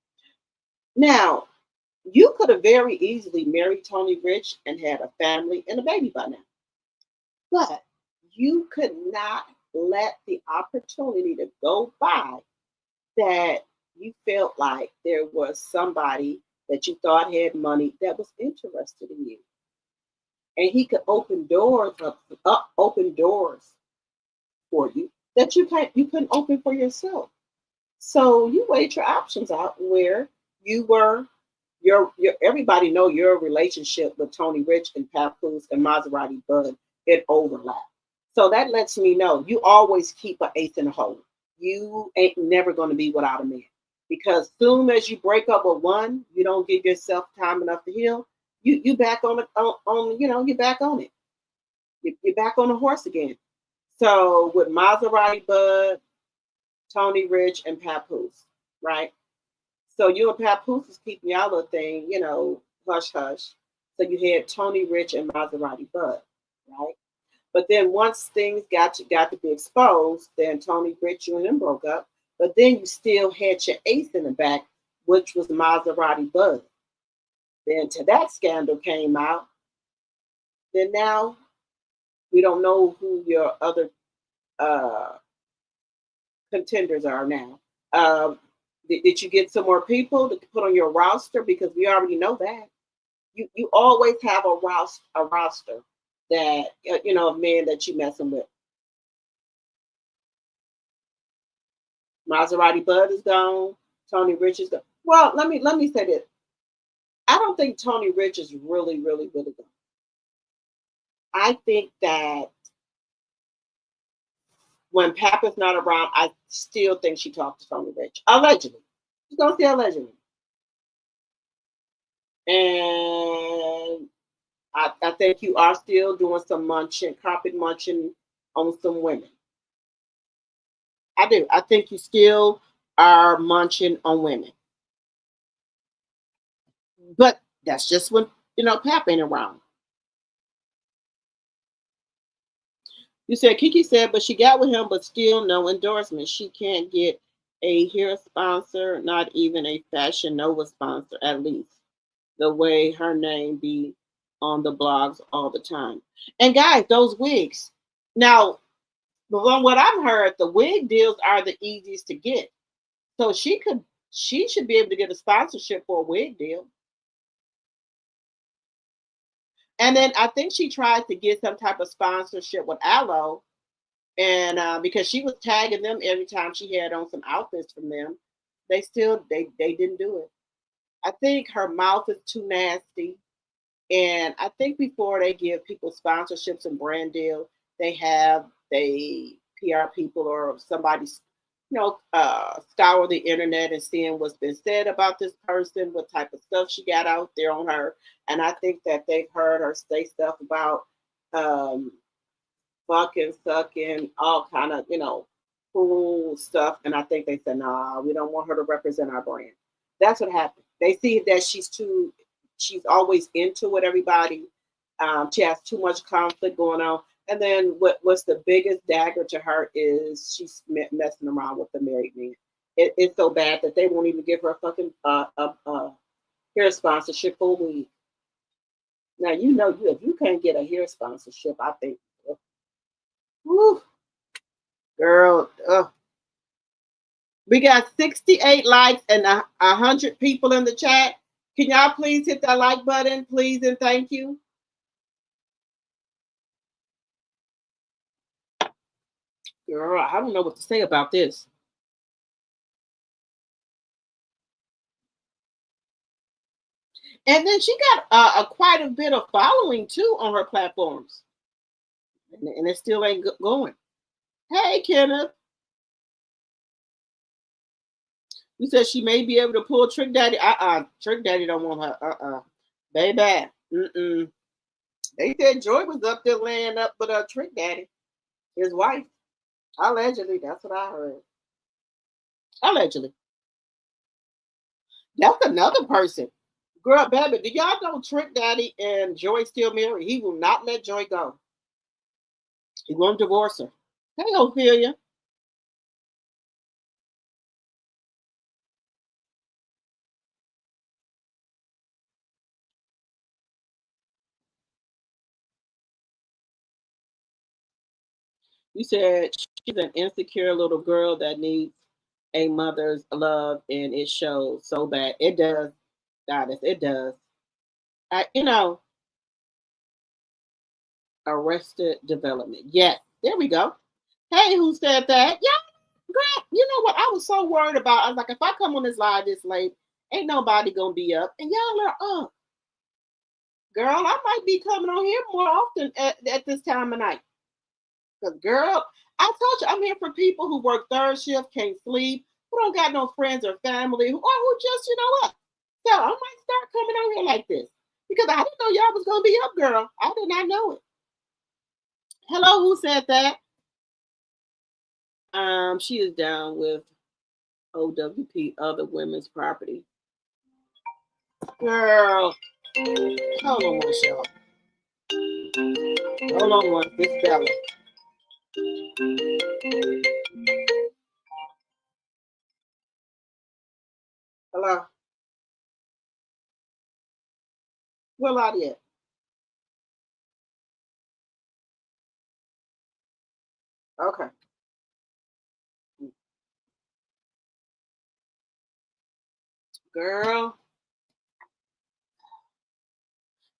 Now, you could have very easily married Tony Rich and had a family and a baby by now. But you could not let the opportunity to go by that you felt like there was somebody that you thought had money that was interested in you. And he could open doors open doors for you that you couldn't open for yourself. So you weighed your options out where you were your everybody know your relationship with Tony Rich and Papoose and Maserati Bud, it overlapped. So that lets me know you always keep an ace in the hole. You ain't never going to be without a man. Because soon as you break up with one, you don't give yourself time enough to heal. You back on you're back on it. You're back on the horse again. So with Maserati Bud, Tony Rich, and Papoose, right? So you and Papoose is keeping y'all little thing, hush hush. So you had Tony Rich and Maserati Bud, right? But then once things got to be exposed, then Tony Rich, you and him broke up. But then you still had your ace in the back, which was Maserati Bud. Then till that scandal came out, then now we don't know who your other contenders are now. Did you get some more people to put on your roster? Because we already know that. You always have a roster that of men that you messing with. Maserati Bud is gone. Tony Rich is gone. Well, let me say this. I don't think Tony Rich is really, really, really gone. I think that when Papa's not around, I still think she talked to Tony Rich. Allegedly. She's going to say allegedly. And I think you are still doing some carpet munching on some women. I do. I think you still are munching on women. But that's just when, Pap ain't around. You said Kiki said, but she got with him, but still no endorsement. She can't get a hair sponsor, not even a Fashion Nova sponsor, at least. The way her name be on the blogs all the time. And guys, those wigs. Now, from what I've heard, the wig deals are the easiest to get. So she should be able to get a sponsorship for a wig deal. And then I think she tried to get some type of sponsorship with Aloe, and because she was tagging them every time she had on some outfits from them, they didn't do it. I think her mouth is too nasty, and I think before they give people sponsorships and brand deals, they PR people or somebody, scour the internet and seeing what's been said about this person, what type of stuff she got out there on her, and I think that they've heard her say stuff about um, fucking, sucking, all kind of, cool stuff. And I think they said, nah, we don't want her to represent our brand. That's what happened. They see that she's always into with everybody. She has too much conflict going on. And then what's the biggest dagger to her is she's messing around with the married man. It's so bad that they won't even give her a fucking hair sponsorship for a week. Now, if you can't get a hair sponsorship, I think, whew, girl, we got 68 likes and 100 people in the chat. Can y'all please hit that like button, please, and thank you. Girl, I don't know what to say about this. And then she got quite a bit of following too on her platforms, and it still ain't going. Hey, Kenneth. You said she may be able to pull Trick Daddy. Trick Daddy don't want her. Baby. They said Joy was up there laying up with Trick Daddy, his wife. Allegedly, that's what I heard. Allegedly. That's another person. Girl, baby, do y'all know Trick Daddy and Joy still married? He will not let Joy go. He won't divorce her. Hey, Ophelia. You said she's an insecure little girl that needs a mother's love, and it shows so bad. It does, Goddess. It does. Arrested Development. Yes, there we go. Hey, who said that? Yeah, girl. You know what? I was so worried about. I was like, if I come on this live this late, ain't nobody gonna be up, and y'all are up. Girl, I might be coming on here more often at this time of night. Because, girl, I told you I'm here for people who work third shift, can't sleep, who don't got no friends or family, who just, what? So I might start coming on here like this. Because I didn't know y'all was going to be up, girl. I did not know it. Hello, who said that? She is down with OWP, Other Women's Property. Girl, hold on one, y'all. Hold on one, this Bella. Hello. Where Lottie at? Okay. Girl.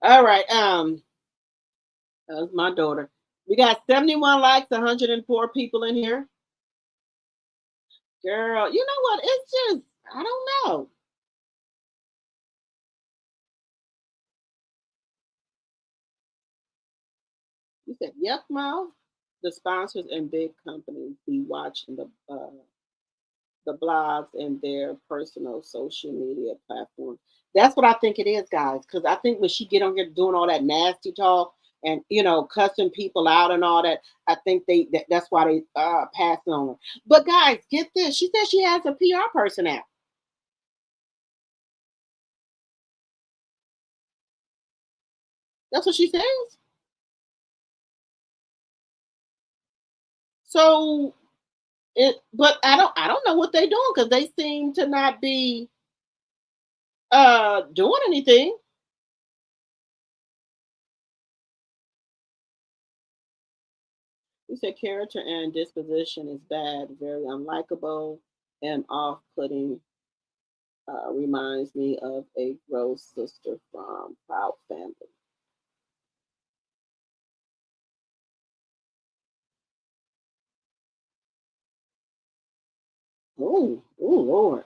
All right. That was my daughter. We got 71 likes, 104 people in here. Girl, you know what? It's just, I don't know. You said, yuck mouth. The sponsors and big companies be watching the blogs and their personal social media platforms. That's what I think it is, guys. Because I think when she get on here doing all that nasty talk and cussing people out and all that, I think that's why they pass on. But guys, get this. She said she has a PR person out. That's what she says. So but I don't know what they're doing because they seem to not be doing anything. You said character and disposition is bad, very unlikable and off-putting. Reminds me of a gross sister from Proud Family. Oh, oh Lord.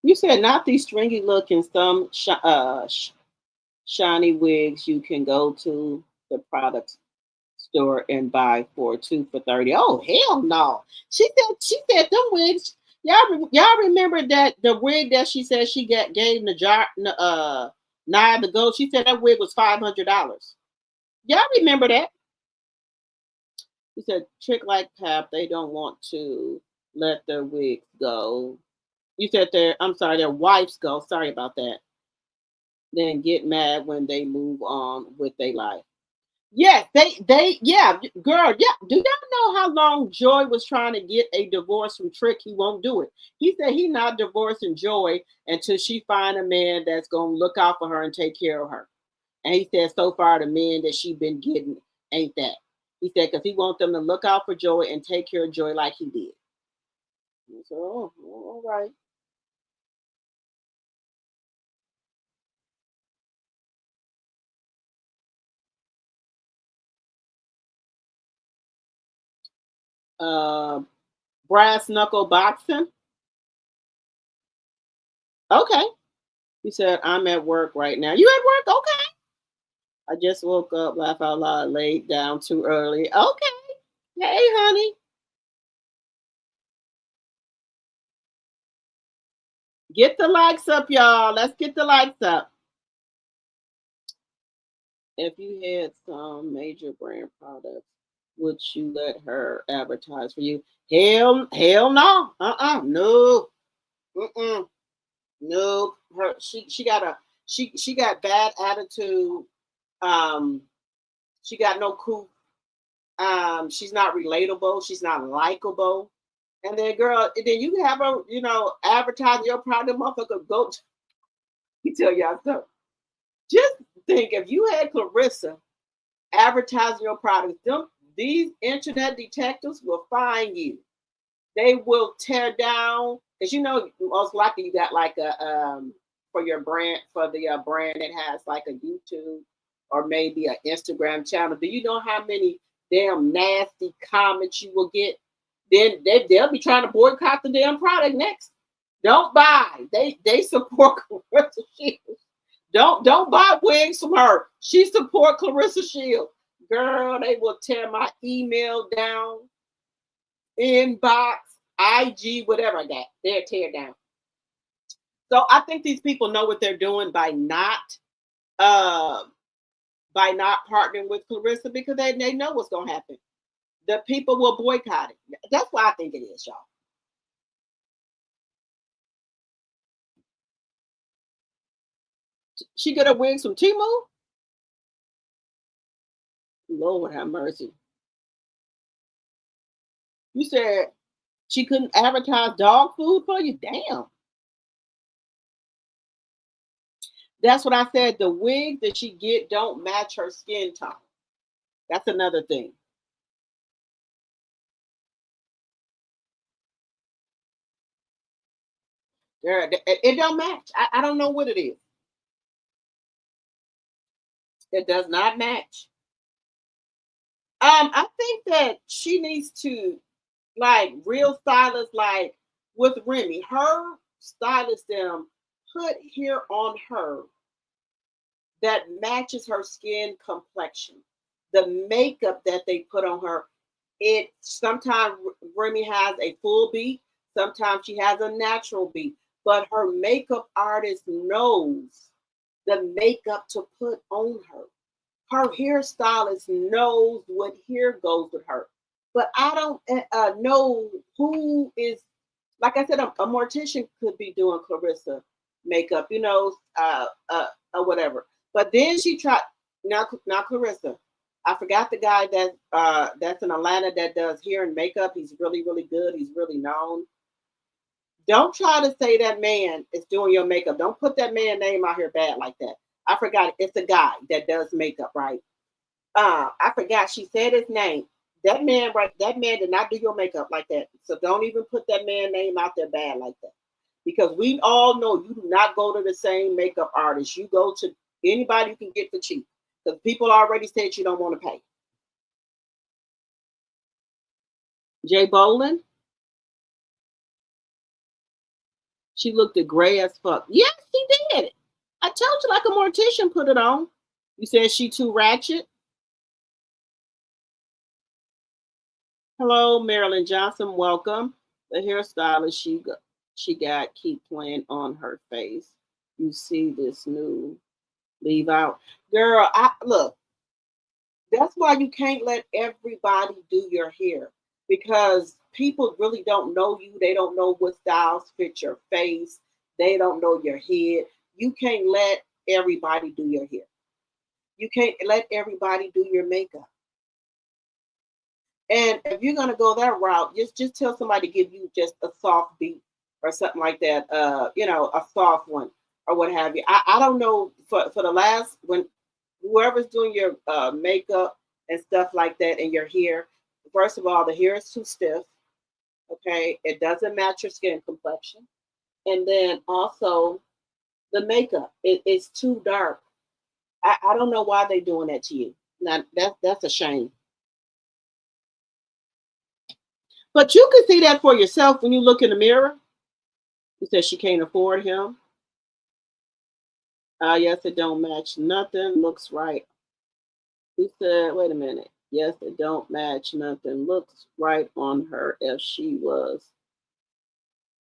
You said not these stringy looking, some shiny wigs you can go to the product store and buy for 2 for 30. Oh hell no! She said them wigs. Y'all remember that the wig that she said she gave Nia the Goat. She said that wig was $500. Y'all remember that? He said trick like Pap. They don't want to let their wigs go. You said their wives go. Sorry about that. Then get mad when they move on with their life. Yes, yeah, girl, yeah. Do y'all know how long Joy was trying to get a divorce from Trick? He won't do it. He said he not divorcing Joy until she find a man that's gonna look out for her and take care of her. And he said so far the men that she been getting ain't that. He said because he want them to look out for Joy and take care of Joy like he did. So, all right. Uh, brass knuckle boxing. Okay. He said, I'm at work right now. You at work? Okay. I just woke up, laugh out loud, laid down too early. Okay. Hey, honey. Get the likes up, y'all. Let's get the likes up. If you had some major brand products, would you let her advertise for you? Hell no. No. Mm-mm. No. She got she got bad attitude. Um, she got no cool. She's not relatable. She's not likable. And then, girl, then you can have her, advertising your product, motherfucker. Go, you tell y'all something. Just think if you had Claressa advertising your product, these internet detectives will find you. They will tear down because most likely you got like a for your brand for the brand that has like a YouTube or maybe an Instagram channel. Do you know how many damn nasty comments you will get? Then they'll be trying to boycott the damn product next. Don't buy. They support Claressa Shields. Don't buy wigs from her. She support Claressa Shields. Girl, they will tear my email down, inbox, IG, whatever I got. They'll tear down. So I think these people know what they're doing by not partnering with Claressa because they know what's gonna happen. The people will boycott it. That's why I think it is, y'all. She got her wigs from Temu. Lord have mercy. You said she couldn't advertise dog food for you? Damn. That's what I said. The wigs that she get don't match her skin tone. That's another thing. It don't match. I don't know what it is. It does not match. I think that she needs to like real stylists like with Remy, her stylist them put hair on her that matches her skin complexion. The makeup that they put on her, it sometimes Remy has a full beat, sometimes she has a natural beat, but her makeup artist knows the makeup to put on her. Her hairstylist knows what hair goes with her. But I don't know who is like I said, a mortician could be doing Claressa makeup, or whatever. But then she tried now Claressa. I forgot the guy that's in Atlanta that does hair and makeup. He's really, really good. He's really known. Don't try to say that man is doing your makeup. Don't put that man name out here bad like that. I forgot it's a guy that does makeup, right? I forgot she said his name. That man, right? That man did not do your makeup like that. So don't even put that man name out there bad like that. Because we all know you do not go to the same makeup artist. You go to anybody you can get for cheap. Because people already said you don't want to pay. Jay Bolin, she looked at gray as fuck. Yes, she did. I told you like a mortician put it on. You said she too ratchet. Hello, Marilyn Johnson. Welcome. The hairstylist she got keep playing on her face. You see this new leave out, girl. I look. That's why you can't let everybody do your hair because people really don't know you. They don't know what styles fit your face. They don't know your head. You can't let everybody do your hair. You can't let everybody do your makeup. And if you're gonna go that route, just tell somebody to give you just a soft beat or something like that. A soft one or what have you. I don't know for the last when whoever's doing your makeup and stuff like that and your hair. First of all, the hair is too stiff. Okay, it doesn't match your skin complexion, and then also the makeup it's too dark. I don't know why they're doing that to you. Now that's a shame. But you can see that for yourself when you look in the mirror. You said she can't afford him. Yes, it don't match. Nothing looks right. He said, wait a minute. Yes, it don't match. Nothing looks right on her if she was.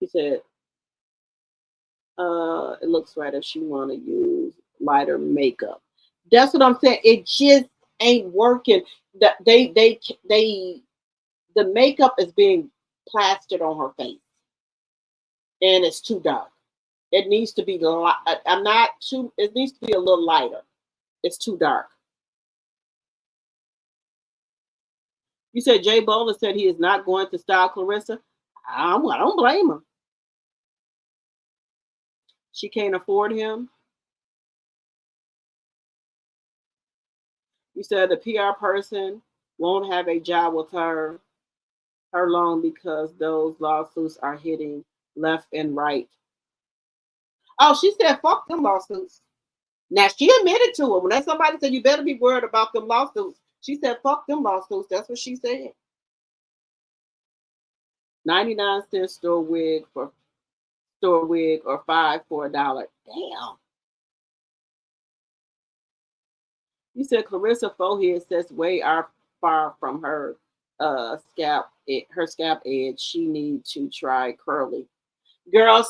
He said, it looks right if she want to use lighter makeup. That's what I'm saying. It just ain't working. That the makeup is being plastered on her face, and it's too dark. It needs to be light. I'm not too. It needs to be a little lighter. It's too dark. You said Jay Bowler said he is not going to style Claressa. I don't blame her. She can't afford him. You said the PR person won't have a job with her long because those lawsuits are hitting left and right. Oh, she said, fuck them lawsuits. Now, she admitted to it. When somebody said, you better be worried about them lawsuits, she said, fuck them lawsuits. That's what she said. 99 cent store wig or 5 for $1. Damn. You said Claressa forehead sets way far from her scalp edge. She need to try curly. Girl,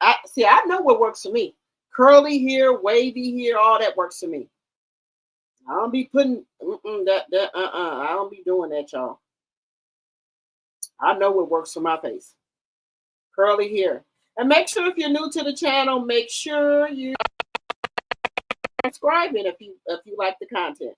I know what works for me. Curly hair, wavy hair, all that works for me. I don't be putting I don't be doing that, y'all. I know what works for my face. Curly hair. And make sure if you're new to the channel, make sure you subscribing if you like the content.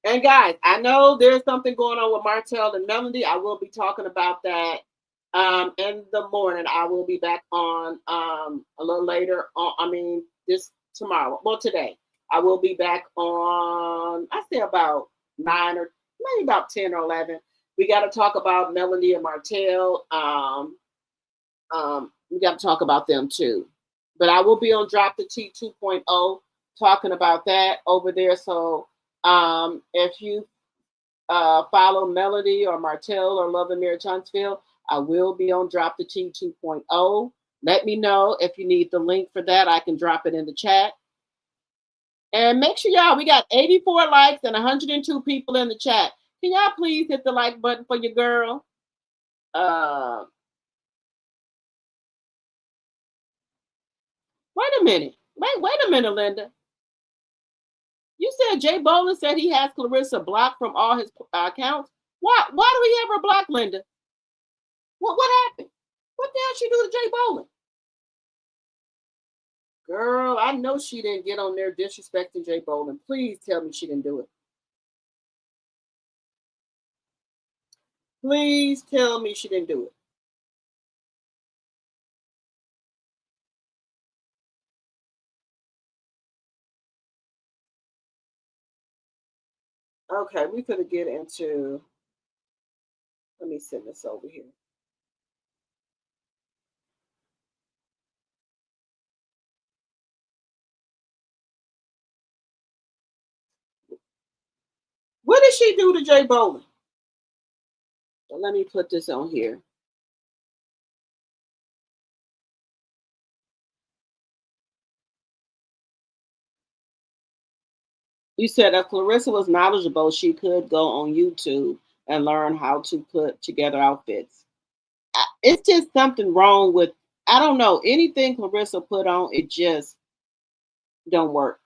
And guys, I know there's something going on with Martell and Melody. I will be talking about that in the morning. I will be back on a little later. This tomorrow. Well, today. I will be back on, I say about 9 or maybe about 10 or 11. We got to talk about Melody and Martell. We got to talk about them too. But I will be on Drop the T 2.0 talking about that over there. So if you follow Melody or Martell or Love and Mary Tunksville, I will be on Drop the T 2.0. Let me know if you need the link for that. I can drop it in the chat. And make sure y'all, we got 84 likes and 102 people in the chat. Can y'all please hit the like button for your girl? Wait a minute. Wait a minute, Linda. You said Jay Bolin said he has Claressa blocked from all his accounts. Why do he ever block Linda? What happened? What the hell she do to Jay Bolin? Girl, I know she didn't get on there disrespecting Jay Bolin. Please tell me she didn't do it. Please tell me she didn't do it. Okay, we could get into. Let me send this over here. What did she do to Jay Bolin? So let me put this on here. You said if Claressa was knowledgeable, she could go on YouTube and learn how to put together outfits. It's just something wrong with, I don't know, anything Claressa put on, it just don't work.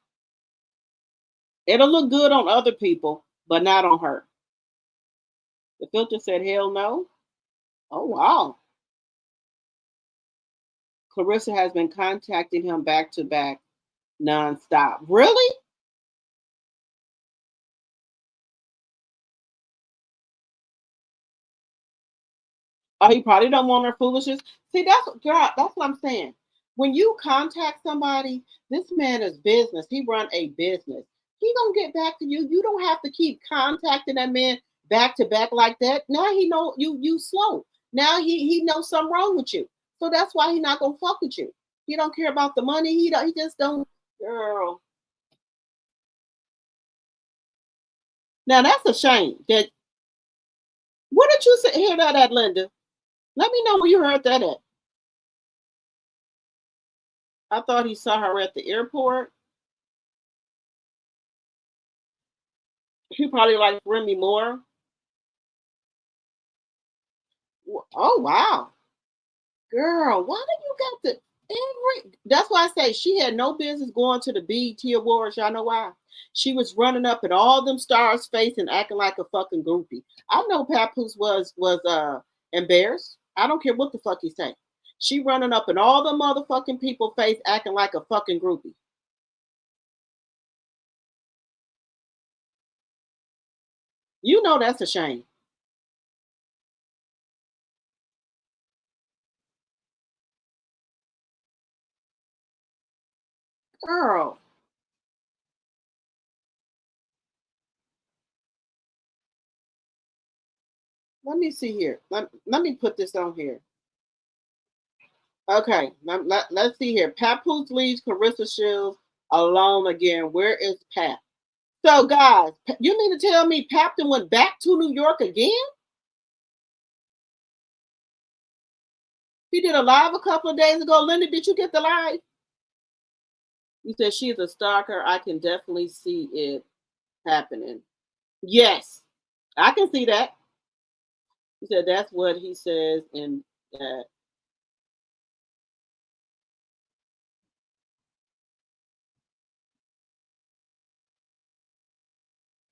It'll look good on other people, but not on her. The filter said, hell no. Oh, wow. Claressa has been contacting him back to back nonstop. Really? Oh, he probably don't want her foolishness. See, that's what I'm saying. When you contact somebody, this man is business. He run a business. He gonna get back to you. You don't have to keep contacting that man back to back like that. Now he know you slow. Now he knows something wrong with you. So that's why he not gonna fuck with you. He don't care about the money. He just don't. Girl. Now that's a shame. That. What did you hear that at, Linda? Let me know where you heard that at. I thought he saw her at the airport. He probably like Remy Moore. Oh, wow. Girl, why do you got the that's why I say she had no business going to the BET Awards. Y'all know why? She was running up at all them stars' face and acting like a fucking groupie. I know Papoose was embarrassed. I don't care what the fuck he say. She running up in all the motherfucking people face acting like a fucking groupie. You know that's a shame. Girl. Let me see here. Let me put this on here. Okay, let's see here. Papoose leaves Claressa Shields alone again. Where is Pap? So, guys, you mean to tell me Papton went back to New York again? He did a live a couple of days ago. Linda, did you get the live? You said she's a stalker. I can definitely see it happening. Yes, I can see that. He said that's what he says in that.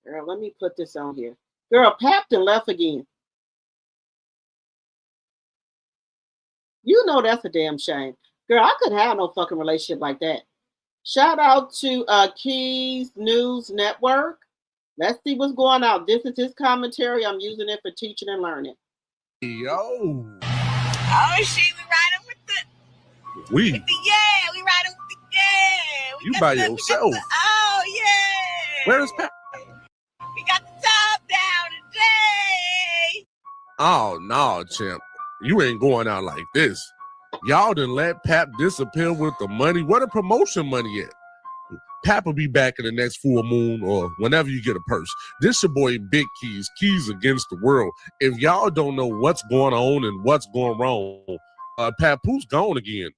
Girl, let me put this on here. Girl, Papton left again. You know that's a damn shame. Girl, I couldn't have no fucking relationship like that. Shout out to Keys News Network. Let's see what's going on. This is his commentary. I'm using it for teaching and learning. Yo. Oh shit, we riding with the We riding with the We you by yourself. Oh yeah. Where is Pat? We got the top down today. Oh no, champ. You ain't going out like this. Y'all done let Pap disappear with the money. Where the promotion money at? Pap will be back in the next full moon or whenever you get a purse. This your boy Big Keys. Keys against the world. If y'all don't know what's going on and what's going wrong, Papoose gone again.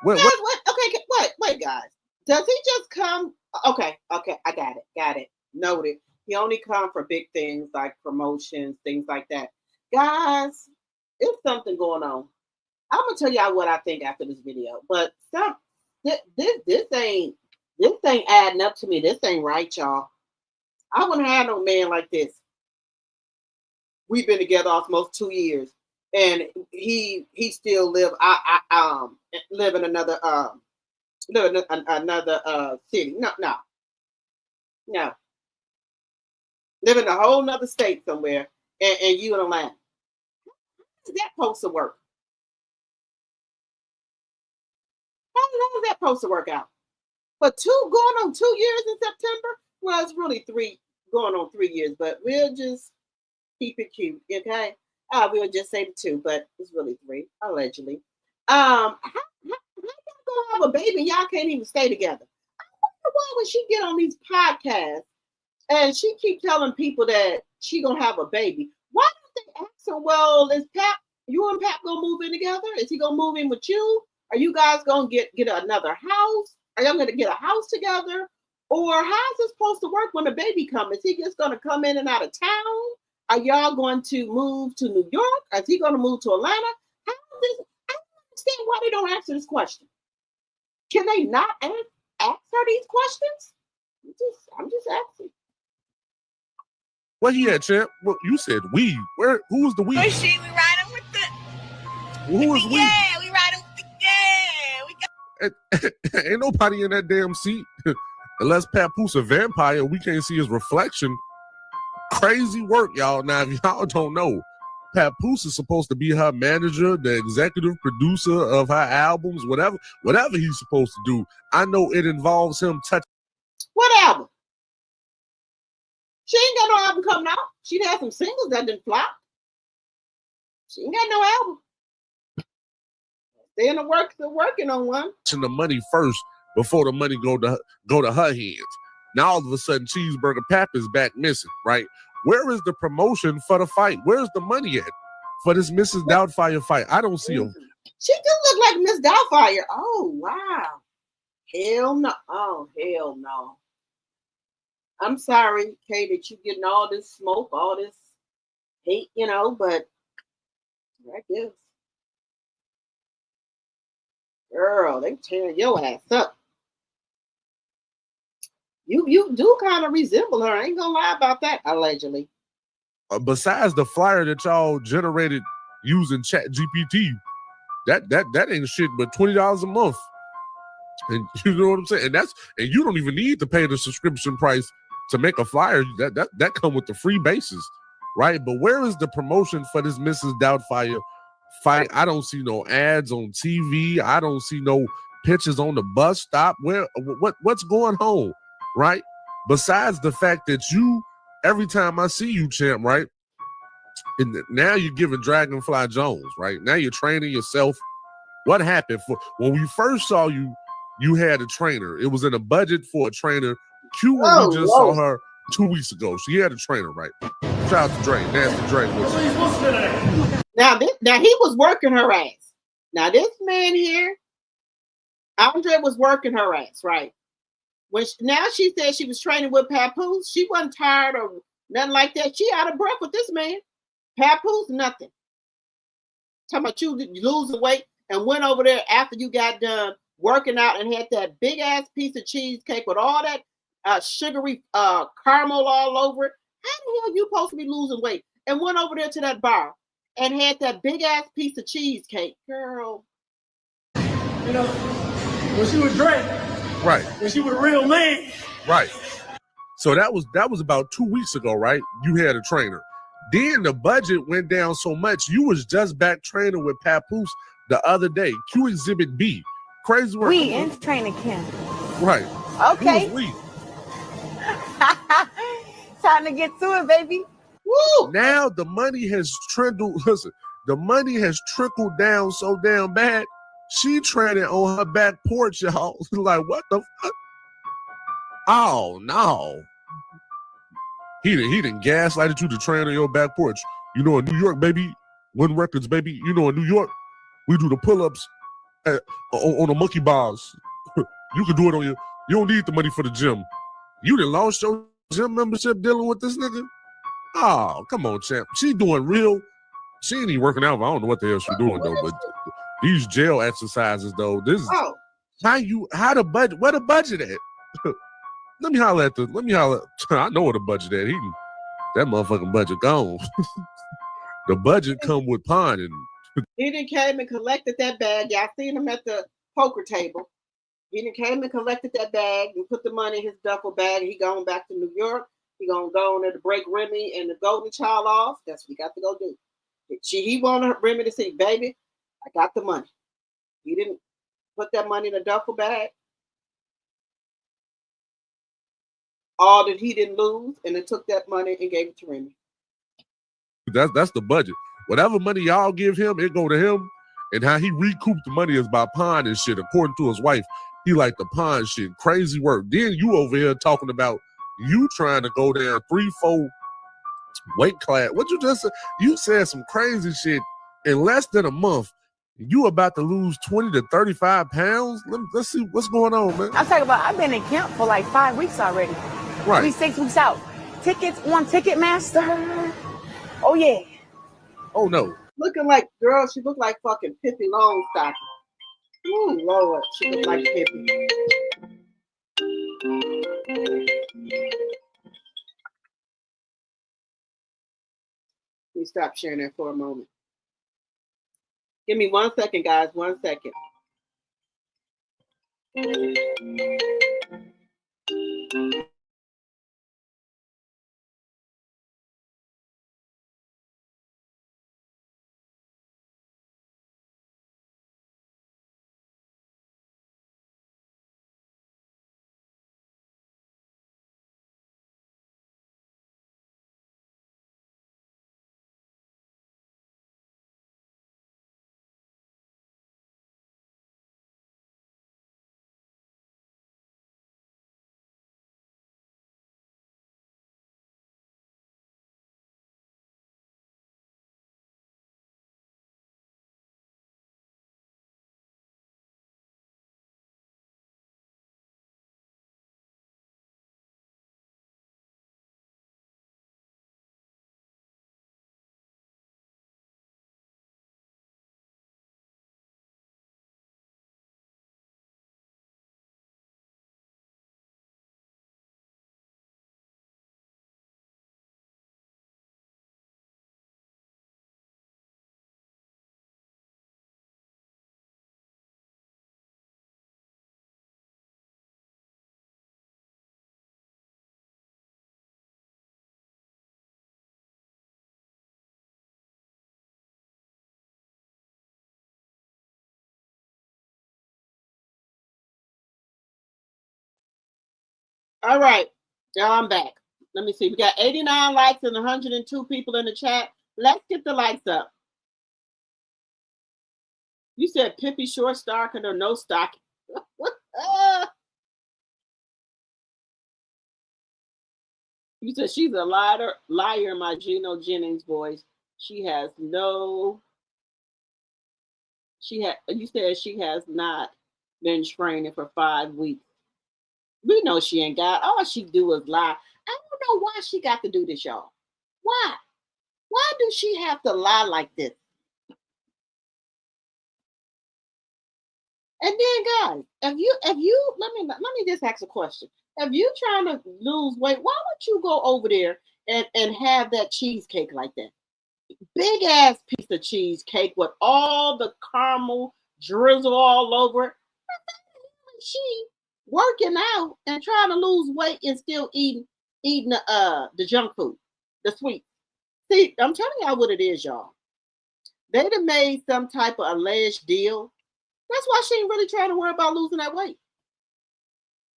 What? Okay, wait, guys. Does he just come? Okay, I got it. Noted. He only come for big things like promotions, things like that. Guys, it's something going on. I'm gonna tell y'all what I think after this video, but this ain't. This ain't adding up to me. This ain't right, y'all. I wouldn't have no man like this. We've been together almost 2 years, and he still live live in another city. No. Live in a whole nother state somewhere, and you in Atlanta. How is that supposed to work? How is that supposed to work out? But going on 2 years in September? Well, it's really 3 going on 3 years, but we'll just keep it cute, okay? We'll just say the 2, but it's really 3, allegedly. How y'all gonna have a baby and y'all can't even stay together? I wonder why when she get on these podcasts and she keep telling people that she gonna have a baby, why don't they ask her, well, is you and Pap gonna move in together? Is he gonna move in with you? Are you guys gonna get another house? Are y'all gonna get a house together? Or how is this supposed to work when the baby comes? Is he just gonna come in and out of town? Are y'all going to move to New York? Is he gonna move to Atlanta? How is this? I don't understand why they don't answer this question. Can they not ask her these questions? I'm just asking. Where he at, champ? Well, you said we. Where? Who was the we? Oh shit, we riding with the. Who was we? Yeah, we riding with the. Yeah, we got. Ain't nobody in that damn seat. Unless Papoose a vampire, we can't see his reflection. Crazy work, y'all. Now, if y'all don't know, Papoose is supposed to be her manager, the executive producer of her albums, whatever he's supposed to do. I know it involves him touching. What album? She ain't got no album coming out. She had some singles that didn't flop. She ain't got no album. They're in the works. They're working on one. The money first before the money go to her hands. Now all of a sudden, Cheeseburger Pap is back missing, right? Where is the promotion for the fight? Where's the money at for this Mrs. Doubtfire fight? I don't see him. She do look like Miss Doubtfire. Oh, wow. Hell no. Oh, hell no. I'm sorry, Kay, that you getting all this smoke, all this hate, but I guess. Girl, they tearing your ass up. You do kind of resemble her. I ain't gonna lie about that, allegedly. Besides the flyer that y'all generated using Chat GPT, that ain't shit but $20 a month. And you know what I'm saying? And you don't even need to pay the subscription price to make a flyer. That come with the free basis, right? But where is the promotion for this Mrs. Doubtfire fight? I don't see no ads on TV. I don't see no pictures on the bus stop. What's going on, right? Besides the fact that every time I see you, champ, right? And now you're giving Dragonfly Jones, right? Now you're training yourself. What happened when we first saw you? You had a trainer. It was in a budget for a trainer. We just saw her 2 weeks ago. She had a trainer, right? Shout out to Drake, Nasty Drake. Now he was working her ass. Now this man here, Andre was working her ass, right? Now she said she was training with Papoose. She wasn't tired or nothing like that. She out of breath with this man. Papoose, nothing. Talking about you losing weight and went over there after you got done working out and had that big ass piece of cheesecake with all that sugary caramel all over it. How the hell you supposed to be losing weight? And went over there to that bar and had that big ass piece of cheesecake, girl. When she was Drake, right? When she was a real man, right? So that was about 2 weeks ago, right? You had a trainer. Then the budget went down so much. You was just back training with Papoose the other day. Q Exhibit B. Crazy work. We in training camp. Right. Okay. We. Time to get to it, baby. Woo! Now the money has trickled. Listen, the money has trickled down so damn bad. She training on her back porch, y'all. Like, what the fuck? Oh no. He didn't gaslighted you to train on your back porch. In New York, baby, Win Records, baby. In New York, we do the pull-ups on the monkey bars. You can do it on you don't need the money for the gym. You done lost your gym membership dealing with this nigga? Oh, come on, champ. She doing real. She ain't even working out. I don't know what the hell she's doing though, but these jail exercises though, this is how the budget, where the budget at? Let me holler. I know what a budget at. That motherfucking budget gone. The budget come with pond and He done came and collected that bag. Y'all seen him at the poker table. He done came and collected that bag and put the money in his duffel bag. He going back to New York. He gonna go on there to break Remy and the golden child off. That's what he got to go do. He wanted Remy to see, baby, I got the money. He didn't put that money in a duffel bag. All that he didn't lose, and then took that money and gave it to Remy. that's the budget. Whatever money y'all give him, it go to him. And how he recouped the money is by pond and shit. According to his wife, he like the pond shit. Crazy work. Then you over here talking about you trying to go down 3-4 weight class. What you just said? You said some crazy shit in less than a month. You about to lose 20 to 35 pounds? Let's see what's going on, man. I'm talking about, I've been in camp for like 5 weeks already. Right. Maybe 6 weeks out. Tickets on Ticketmaster. Oh, yeah. Oh, no. Looking like, girl, she looked like fucking Pippi Longstocking. Ooh, Lord, she looked like Pippi. Let me stop sharing that for a moment. Give me 1 second, guys. 1 second. All right, now I'm back. Let me see. We got 89 likes and 102 people in the chat. Let's get the likes up. You said Pippi short stocking or no stocking. You said she's a liar, my Gino Jennings voice. She has no. You said she has not been training for 5 weeks. We know she ain't got. All she do is lie. I don't know why she got to do this, y'all. Why? Why do she have to lie like this? And then, guys, if you let me just ask a question. If you trying to lose weight, why would you go over there and have that cheesecake like that? Big ass piece of cheesecake with all the caramel drizzle all over it. She working out and trying to lose weight and still eating the junk food, the sweet. See, I'm telling y'all what it is, y'all. They'd have made some type of alleged deal. That's why she ain't really trying to worry about losing that weight.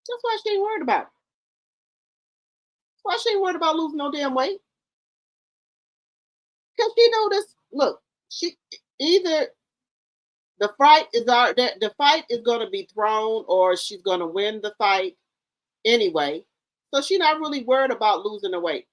That's why she ain't worried about it. That's why she ain't worried about losing no damn weight. Because she know this. Look, she either the fight is going to be thrown or she's going to win the fight anyway. So she's not really worried about losing the weight.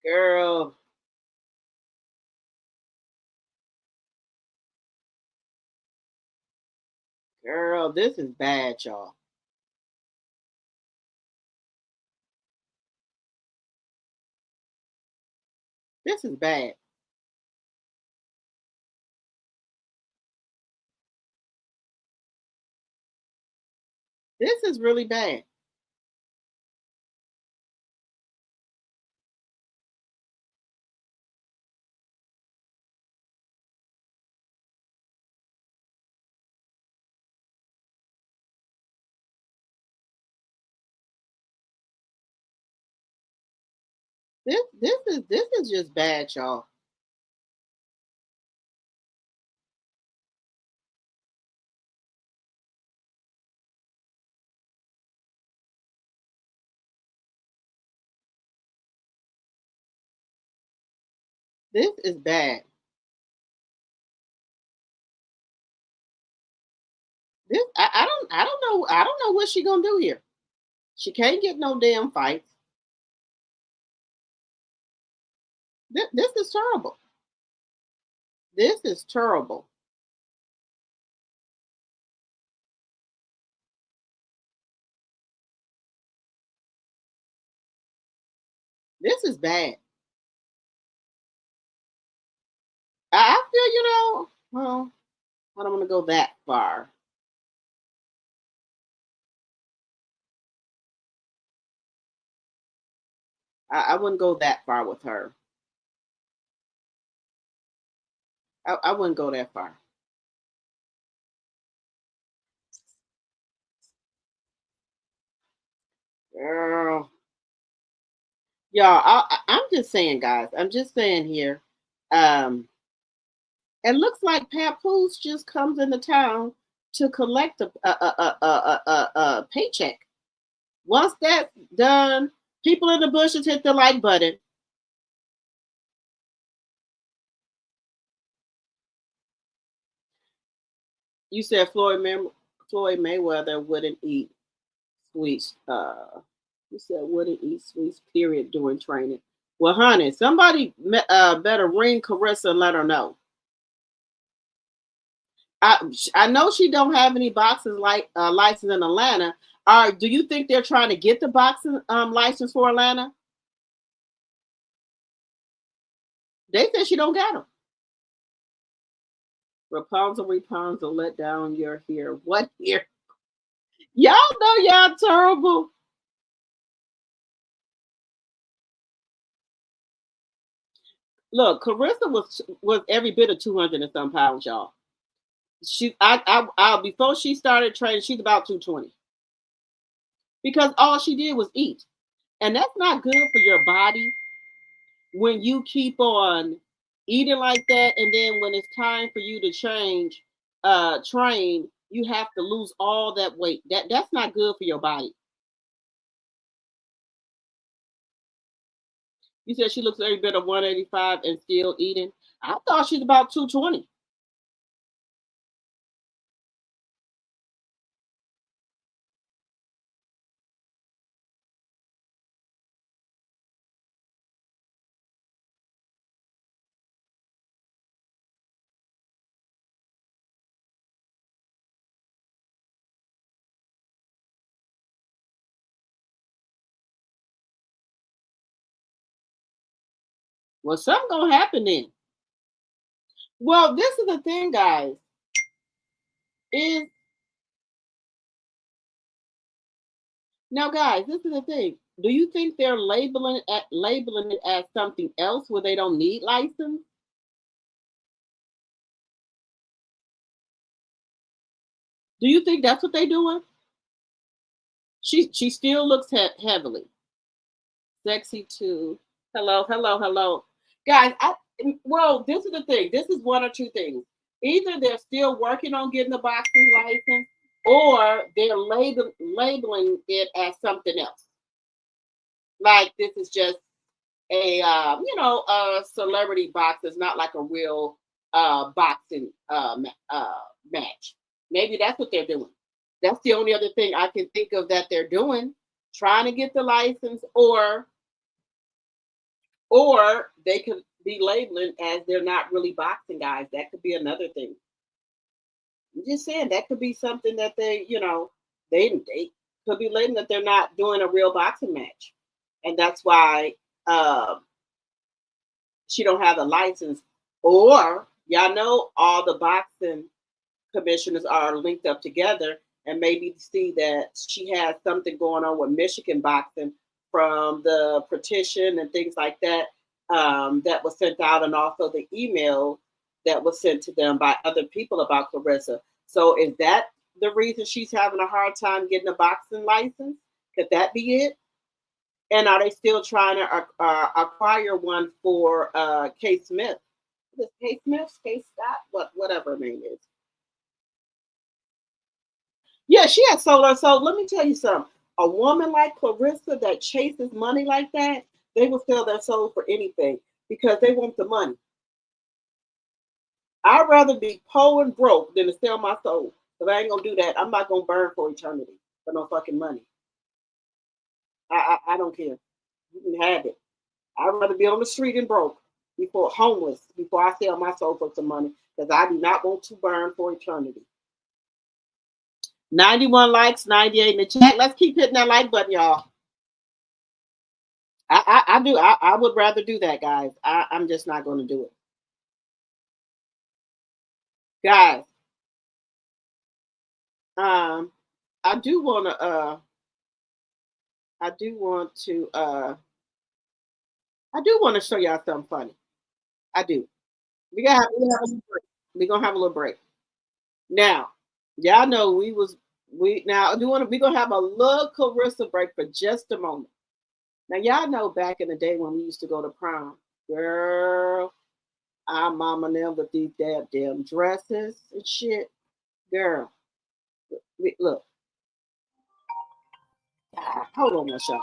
Girl. Girl, this is bad, y'all. This is bad. This is really bad. This is just bad, y'all. This is bad. I don't know what she gonna do here. She can't get no damn fights. This is terrible. This is terrible. This is bad. I feel, well, I don't want to go that far. I wouldn't go that far with her. I wouldn't go that far. Girl. Y'all, I'm just saying, guys. I'm just saying here. It looks like Papoose just comes into town to collect a paycheck. Once that's done, people in the bushes hit the like button. You said Floyd Mayweather wouldn't eat sweets. You said wouldn't eat sweets, period, during training. Well, honey, somebody better ring Claressa and let her know. I know she don't have any boxing license in Atlanta. Do you think they're trying to get the boxing license for Atlanta? They said she don't got them. Rapunzel, let down your hair. What hair? Y'all know y'all terrible. Look, Claressa was every bit of 200 and some pounds, y'all. Before she started training, she's about 220. Because all she did was eat. And that's not good for your body when you keep on eating like that, and then when it's time for you to train, you have to lose all that weight. That's not good for your body. You said she looks every bit of 185 and still eating. I thought she's about 220. Well, something gonna happen then. Well, this is the thing, guys. Is Now, guys, this is the thing. Do you think they're labeling it as something else where they don't need license? Do you think that's what they're doing? She still looks heavily sexy too. Hello, guys. Well, this is the thing. This is one or two things. Either they're still working on getting the boxing license, or they're labeling it as something else. Like this is just a celebrity box. It's not like a real boxing match. Maybe that's what they're doing. That's the only other thing I can think of that they're doing, trying to get the license, or they could be labeling as they're not really boxing guys. That could be another thing. I'm just saying that could be something that they could be letting that they're not doing a real boxing match, and that's why she don't have the license. Or y'all know all the boxing commissioners are linked up together, and maybe see that she has something going on with Michigan boxing from the petition and things like that that was sent out, and also the email that was sent to them by other people about Claressa. So is that the reason she's having a hard time getting a boxing license? Could that be it? And are they still trying to acquire one for K. Smith? Is it K. Smith, K. Scott, whatever her name is. Yeah, she has sold her soul. Let me tell you something. A woman like Claressa that chases money like that, they will sell their soul for anything because they want the money. I'd rather be poor and broke than to sell my soul. But I ain't gonna do that. I'm not gonna burn for eternity for no fucking money. I don't care. You can have it. I'd rather be on the street and broke before homeless before I sell my soul for some money because I do not want to burn for eternity. 91 likes, 98 in the chat. Let's keep hitting that like button, y'all. I do. I would rather do that, guys. I'm just not going to do it. Guys, I do want to I do want to show y'all something funny. I do. We're gonna have a little break. We're gonna have a little break. Now, y'all know we're gonna have a little Claressa break for just a moment. Now, y'all know back in the day when we used to go to prom, girl, our mama them with these damn dresses and shit. Girl, look, hold on one second.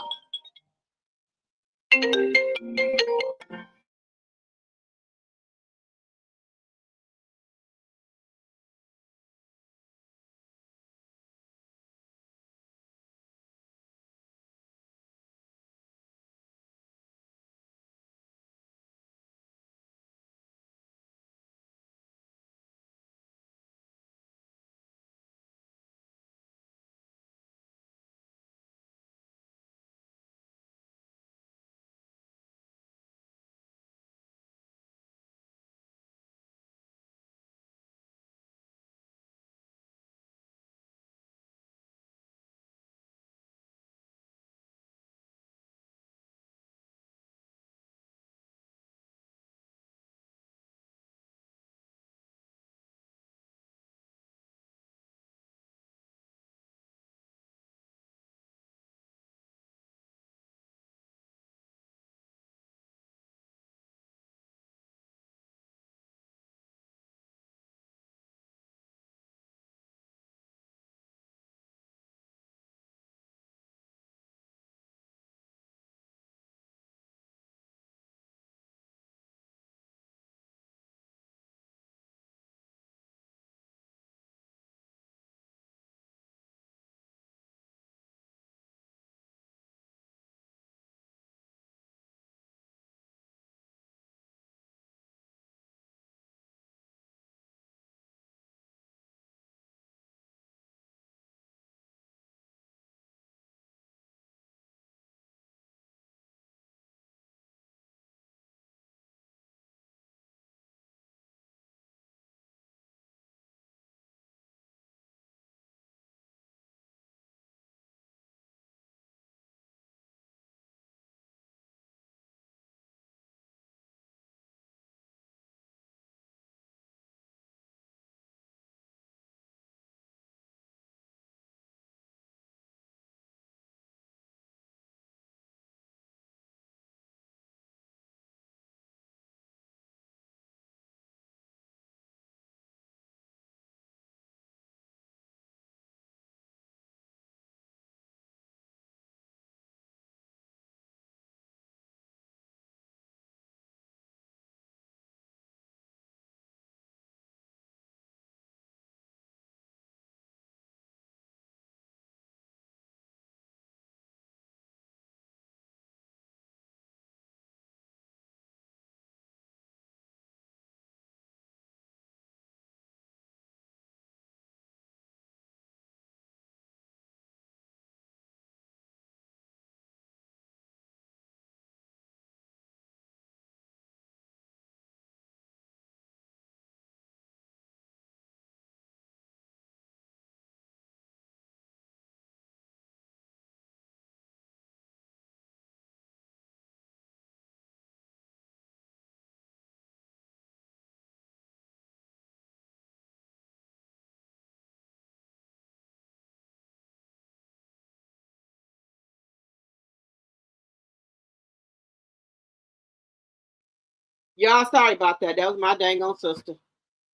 Y'all, sorry about that. That was my dang on sister.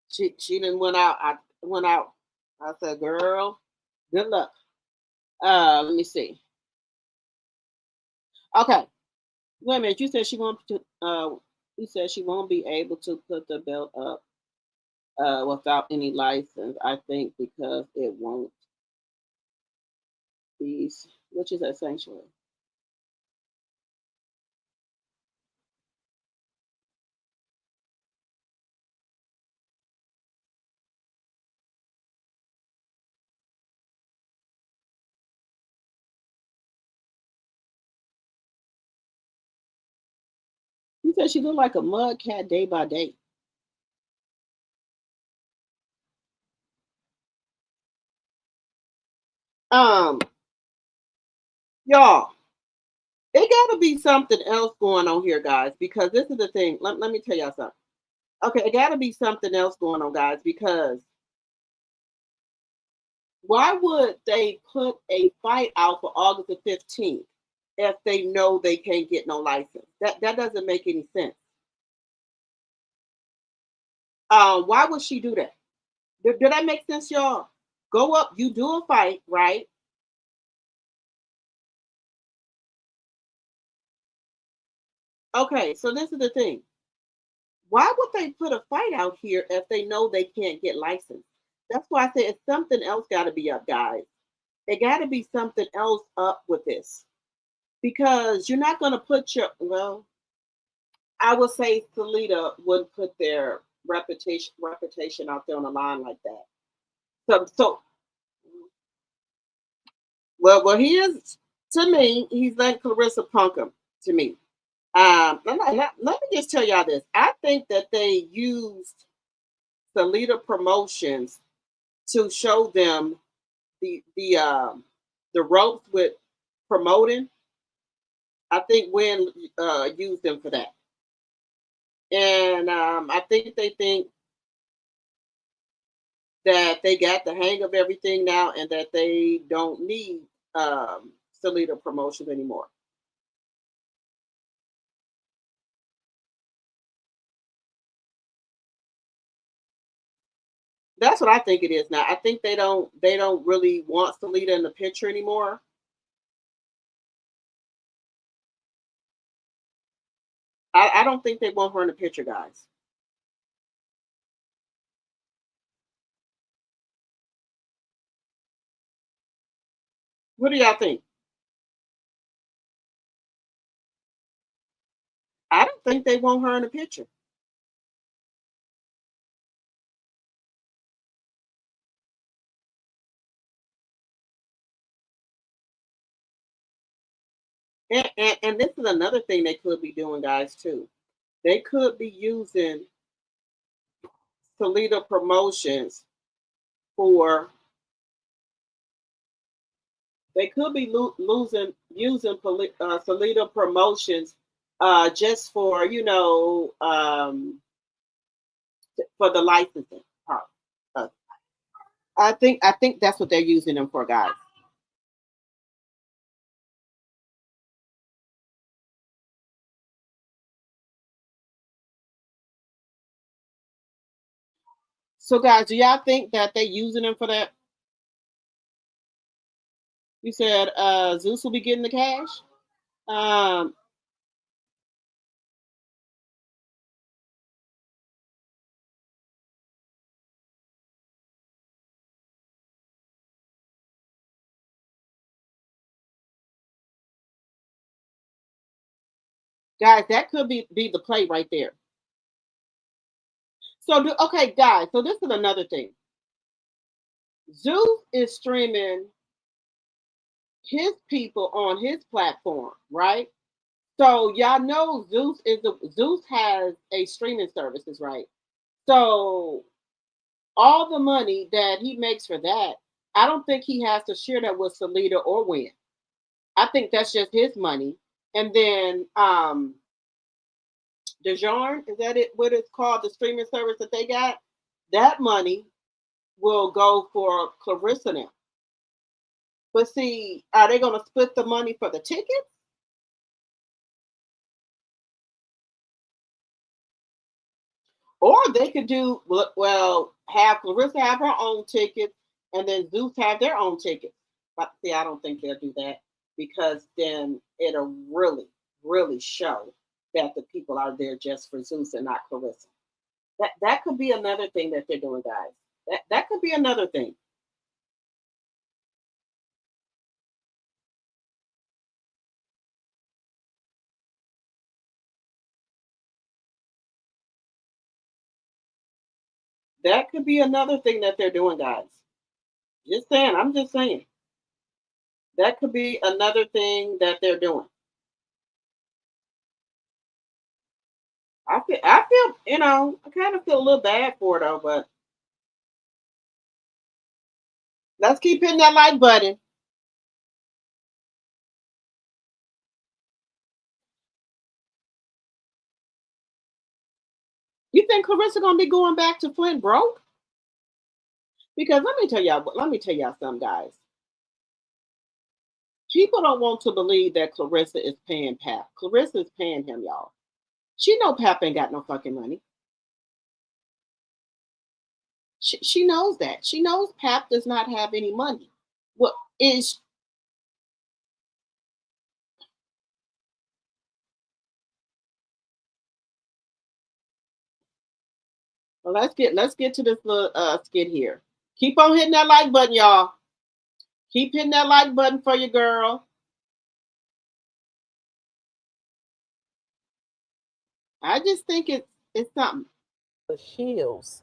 She didn't went out. I went out. I said, girl, good luck. Let me see. Okay. Wait a minute. You said she won't to you said she won't be able to put the belt up without any license. I think because it won't be, which is that sanctuary. You said she looked like a mud cat day by day. Um, y'all, it got to be something else going on here, guys, because this is the thing. Let me tell y'all something. Okay, it got to be something else going on, guys, because why would they put a fight out for August the 15th if they know they can't get no license? That doesn't make any sense. Why would she do that? Did that make sense, y'all? Go up, you do a fight, right? Okay, so this is the thing. Why would they put a fight out here if they know they can't get licensed? That's why I said it's something else got to be up, guys. It got to be something else up with this because you're not going to put your, well, I would say Salida wouldn't put their reputation out there on the line like that. So well, he is to me. He's letting Claressa punk him to me. Let me just tell y'all this. I think that they used the leader promotions to show them the ropes with promoting. I think Wynn used them for that, and I think they think that they got the hang of everything now, and that they don't need the leader promotion anymore. That's what I think it is now. I think they don't really want Salida in the picture anymore. I don't think they want her in the picture, guys. What do y'all think? I don't think they want her in the picture. And this is another thing they could be doing, guys, too. They could be using Salida promotions for they could be losing using Salida promotions just for for the licensing part. Uh, I think that's what they're using them for, guys. So, guys, do y'all think that they're using them for that? You said Zeus will be getting the cash. Um, guys, that could be the play right there. Okay, guys. So this is another thing. Zeus is streaming his people on his platform, right? So y'all know Zeus has a streaming services, right? So all the money that he makes for that, I don't think he has to share that with Salida or Win. I think that's just his money. And then DeJarn, is that it? What it's called, the streaming service that they got? That money will go for Clarissa now. But see, are they going to split the money for the tickets? Or they could do well, have Claressa have her own tickets, and then Zeus have their own tickets. But see, I don't think they'll do that because then it'll really, really show that the people are there just for Zeus and not Claressa. That could be another thing that they're doing, guys. That could be another thing. That could be another thing that they're doing, guys. Just saying. I'm just saying. That could be another thing that they're doing. I feel, I kind of feel a little bad for it though, but let's keep hitting that like button. You think Claressa gonna be going back to Flint broke? Because let me tell y'all something, guys. People don't want to believe that Claressa is paying Pap. Claressa is paying him, y'all. She know Pap ain't got no fucking money. She knows that. She knows Pap does not have any money. What is well, let's get to this little skit here. Keep on hitting that like button, y'all. Keep hitting that like button for your girl. I just think it's something. The shields.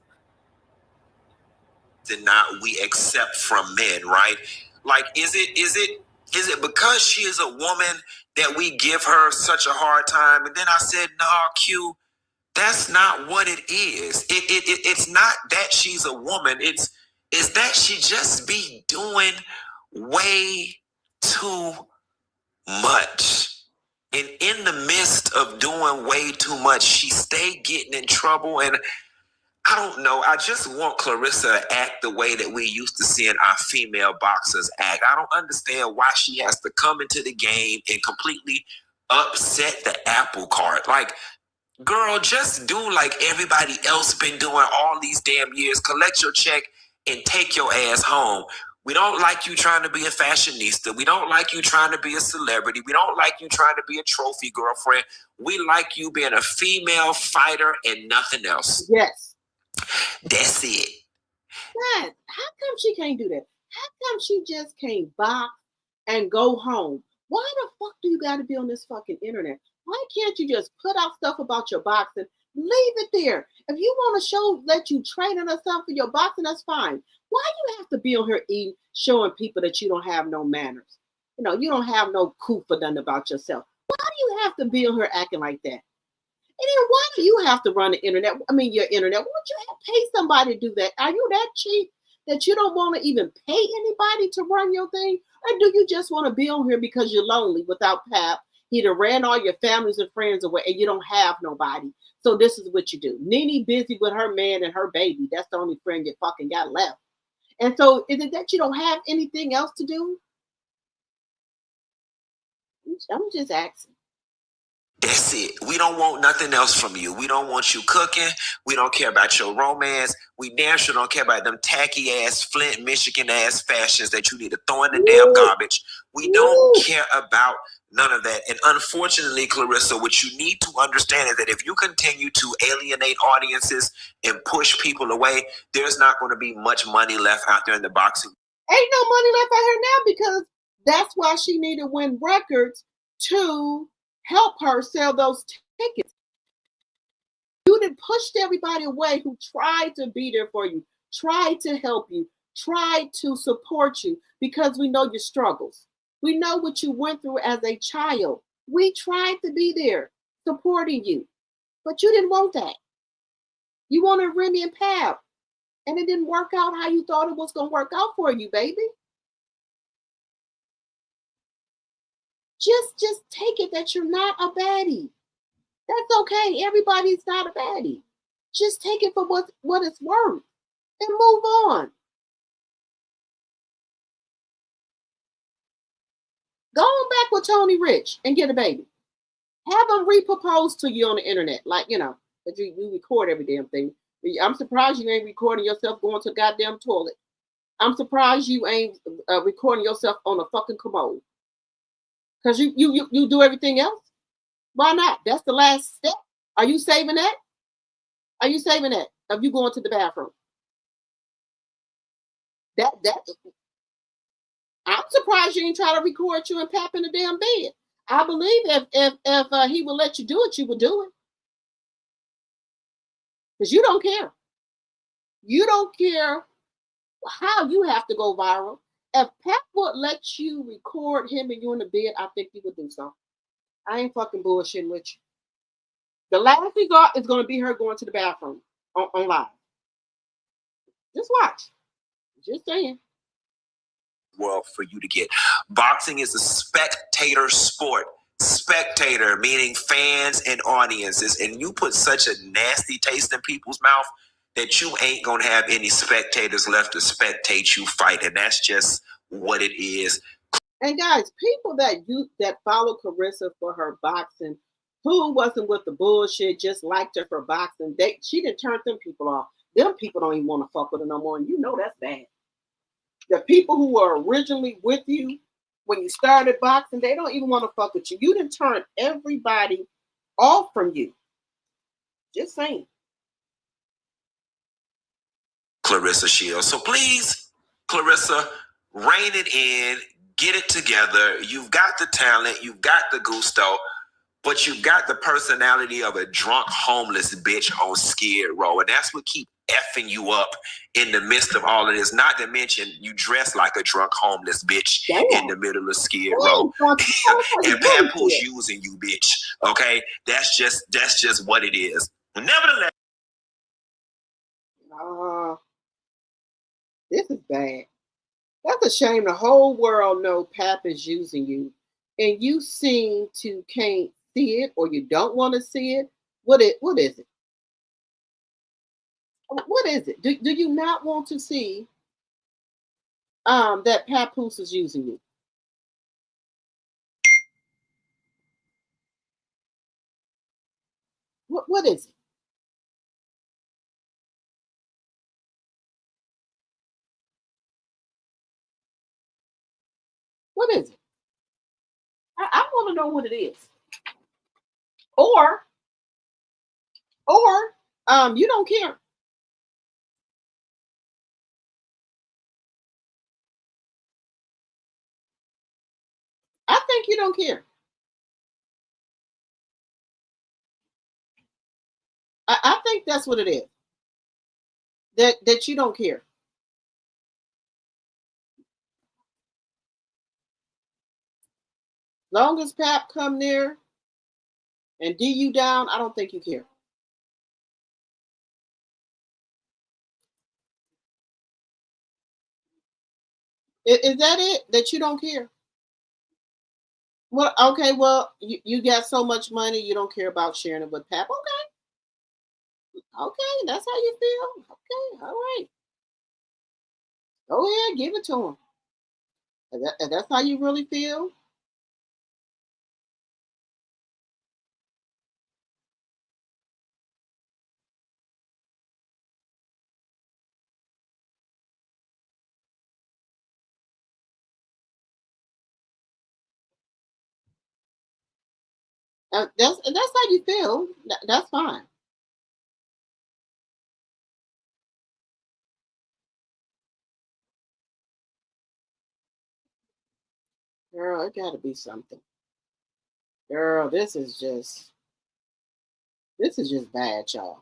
And not we accept from men, right? Like, is it because she is a woman that we give her such a hard time? And then I said, no, Q, that's not what it is. It's not that she's a woman. It's that she just be doing way too much. And in the midst of doing way too much, she stayed getting in trouble. And I don't know. I just want Claressa to act the way that we used to seeing our female boxers act. I don't understand why she has to come into the game and completely upset the apple cart. Like, girl, just do like everybody else been doing all these damn years. Collect your check and take your ass home. We don't like you trying to be a fashionista. We don't like you trying to be a celebrity. We don't like you trying to be a trophy girlfriend. We like you being a female fighter and nothing else. Yes. That's it. Dad, how come she can't do that? How come she just can't box and go home? Why the fuck do you got to be on this fucking internet? Why can't you just put out stuff about your boxing? Leave it there. If you want to let you train or something for your boxing, that's fine. Why do you have to be on here eating, showing people that you don't have no manners? You don't have no coup for nothing about yourself. Why do you have to be on here acting like that? And then why do you have to run the internet? I mean, your internet. Why would you have to pay somebody to do that? Are you that cheap that you don't want to even pay anybody to run your thing? Or do you just want to be on here because you're lonely without Pap? He done ran all your families and friends away and you don't have nobody. So this is what you do. Nene busy with her man and her baby. That's the only friend you fucking got left. And so is it that you don't have anything else to do? I'm just asking. That's it. We don't want nothing else from you. We don't want you cooking. We don't care about your romance. We damn sure don't care about them tacky ass Flint, Michigan ass fashions that you need to throw in the damn garbage. We don't care about none of that. And unfortunately, Claressa, what you need to understand is that if you continue to alienate audiences and push people away, there's not going to be much money left out there in the boxing. Ain't no money left out here now because that's why she needed to win records to help her sell those tickets. You done pushed everybody away who tried to be there for you, tried to help you, tried to support you because we know your struggles. We know what you went through as a child. We tried to be there supporting you, but you didn't want that. You wanted Remy and Pap, and it didn't work out how you thought it was going to work out for you, baby. Just take it that you're not a baddie. That's okay. Everybody's not a baddie. Just take it for what it's worth and move on. Go on back with Tony Rich and get a baby. Have him re-propose to you on the internet. Like, But you record every damn thing. I'm surprised you ain't recording yourself going to the goddamn toilet. I'm surprised you ain't recording yourself on a fucking commode. Because you do everything else. Why not? That's the last step. Are you saving that? Are you saving that of you going to the bathroom? That I'm surprised you ain't try to record you and Pap in the damn bed. I believe if he would let you do it, you would do it. Because you don't care. You don't care how you have to go viral. If Pap would let you record him and you in the bed, I think you would do so. I ain't fucking bullshitting with you. The last result is going to be her going to the bathroom on live. Just watch. Just saying. Well, for you to get. Boxing is a spectator sport. Spectator, meaning fans and audiences. And you put such a nasty taste in people's mouth that you ain't going to have any spectators left to spectate you fight. And that's just what it is. And guys, people that follow Claressa for her boxing, who wasn't with the bullshit, just liked her for boxing, she didn't turn them people off. Them people don't even want to fuck with her no more. And you know that's bad. The people who were originally with you when you started boxing, they don't even want to fuck with you. You didn't turn everybody off from you. Just saying. Claressa Shields. So please, Claressa, rein it in, get it together. You've got the talent, you've got the gusto, but you've got the personality of a drunk homeless bitch on Skid Row. And that's what keep effing you up in the midst of all of this. Not to mention you dress like a drunk homeless bitch in the middle of Skid Row. And Papoose using you, bitch. Okay? That's just what it is. Nevertheless. This is bad. That's a shame. The whole world know Pap is using you. And you seem to can't see it, or you don't want to see it. What is it? What is it? Do you not want to see that Papoose is using you? What is it? What is it? I want to know what it is. Or you don't care. I think you don't care. I think that's what it is. That you don't care. Long as Pap come near and D you down, I don't think you care. Is that it? That you don't care? Well, okay, well, you got so much money, you don't care about sharing it with Pap. Okay, that's how you feel. Okay, all right. Go ahead, give it to him. If that's how you really feel. That's how you feel. That's fine. Girl, it gotta be something. Girl, this is just bad, y'all.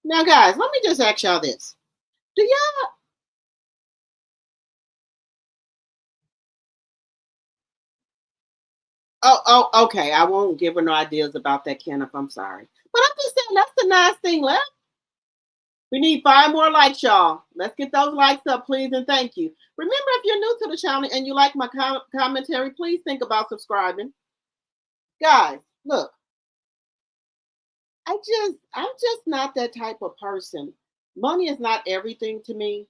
Now, guys, let me just ask y'all this. Do y'all Oh, okay. I won't give her no ideas about that, Kenneth. I'm sorry. But I'm just saying that's the nice thing left. We need 5 more likes, y'all. Let's get those likes up, please, and thank you. Remember, if you're new to the channel and you like my commentary, please think about subscribing. Guys, look. I'm just not that type of person. Money is not everything to me.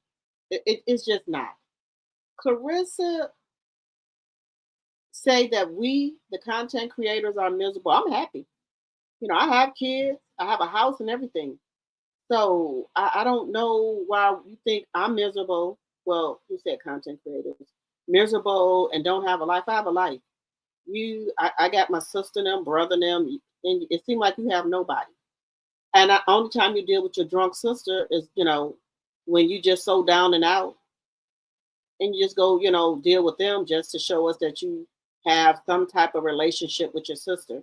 It's just not. Claressa say that we, the content creators, are miserable. I'm happy. You know, I have kids, I have a house and everything. So I don't know why you think I'm miserable. Well, who said content creators? Miserable and don't have a life. I have a life. I got my sister and them, brother and them, and it seems like you have nobody. And the only time you deal with your drunk sister is, you know, when you just so down and out, and you just go, you know, deal with them just to show us that you have some type of relationship with your sister.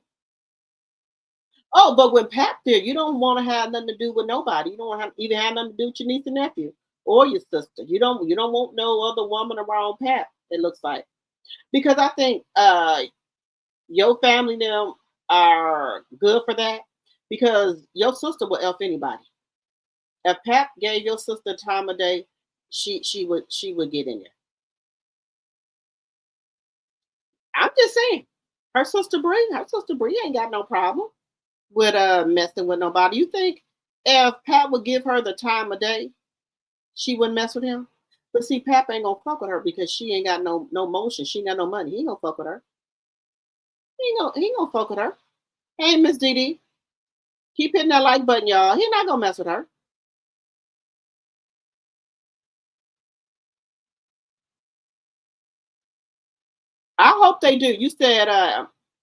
Oh, but when Pat there, you don't want to have nothing to do with nobody. You don't want to even have nothing to do with your niece and nephew or your sister. You don't want no other woman around Pat. It looks like, because I think your family now are good for that, because your sister will help anybody. If Pat gave your sister time of day, she would get in there. I'm just saying, her sister Bree ain't got no problem with messing with nobody. You think if Pat would give her the time of day, she wouldn't mess with him? But see, Pat ain't gonna fuck with her because she ain't got no motion. She ain't got no money. He ain't gonna fuck with her. He ain't gonna fuck with her. Hey, Miss Dee, keep hitting that like button, y'all. He not gonna mess with her. I hope they do. You said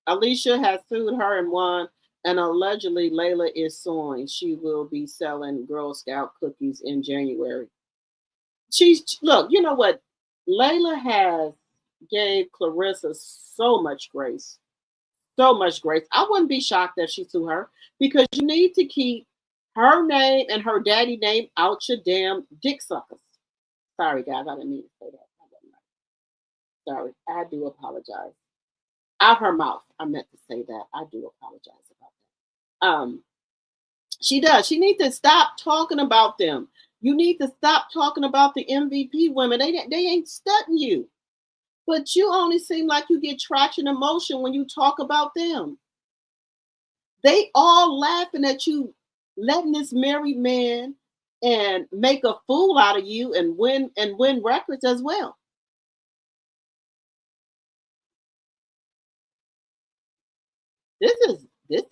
Alicia has sued her and won, and allegedly Layla is suing. She will be selling Girl Scout cookies in January. She's look. You know what? Layla has gave Clarissa so much grace, so much grace. I wouldn't be shocked if she sued her, because you need to keep her name and her daddy name out your damn dick suckers. Sorry, guys, I didn't mean to say that. Sorry, I do apologize. Out her mouth, I meant to say that. I do apologize about that. She does. She needs to stop talking about them. You need to stop talking about the MVP women. They ain't studying you. But you only seem like you get traction and motion when you talk about them. They all laughing at you letting this married man and make a fool out of you and win records as well. This.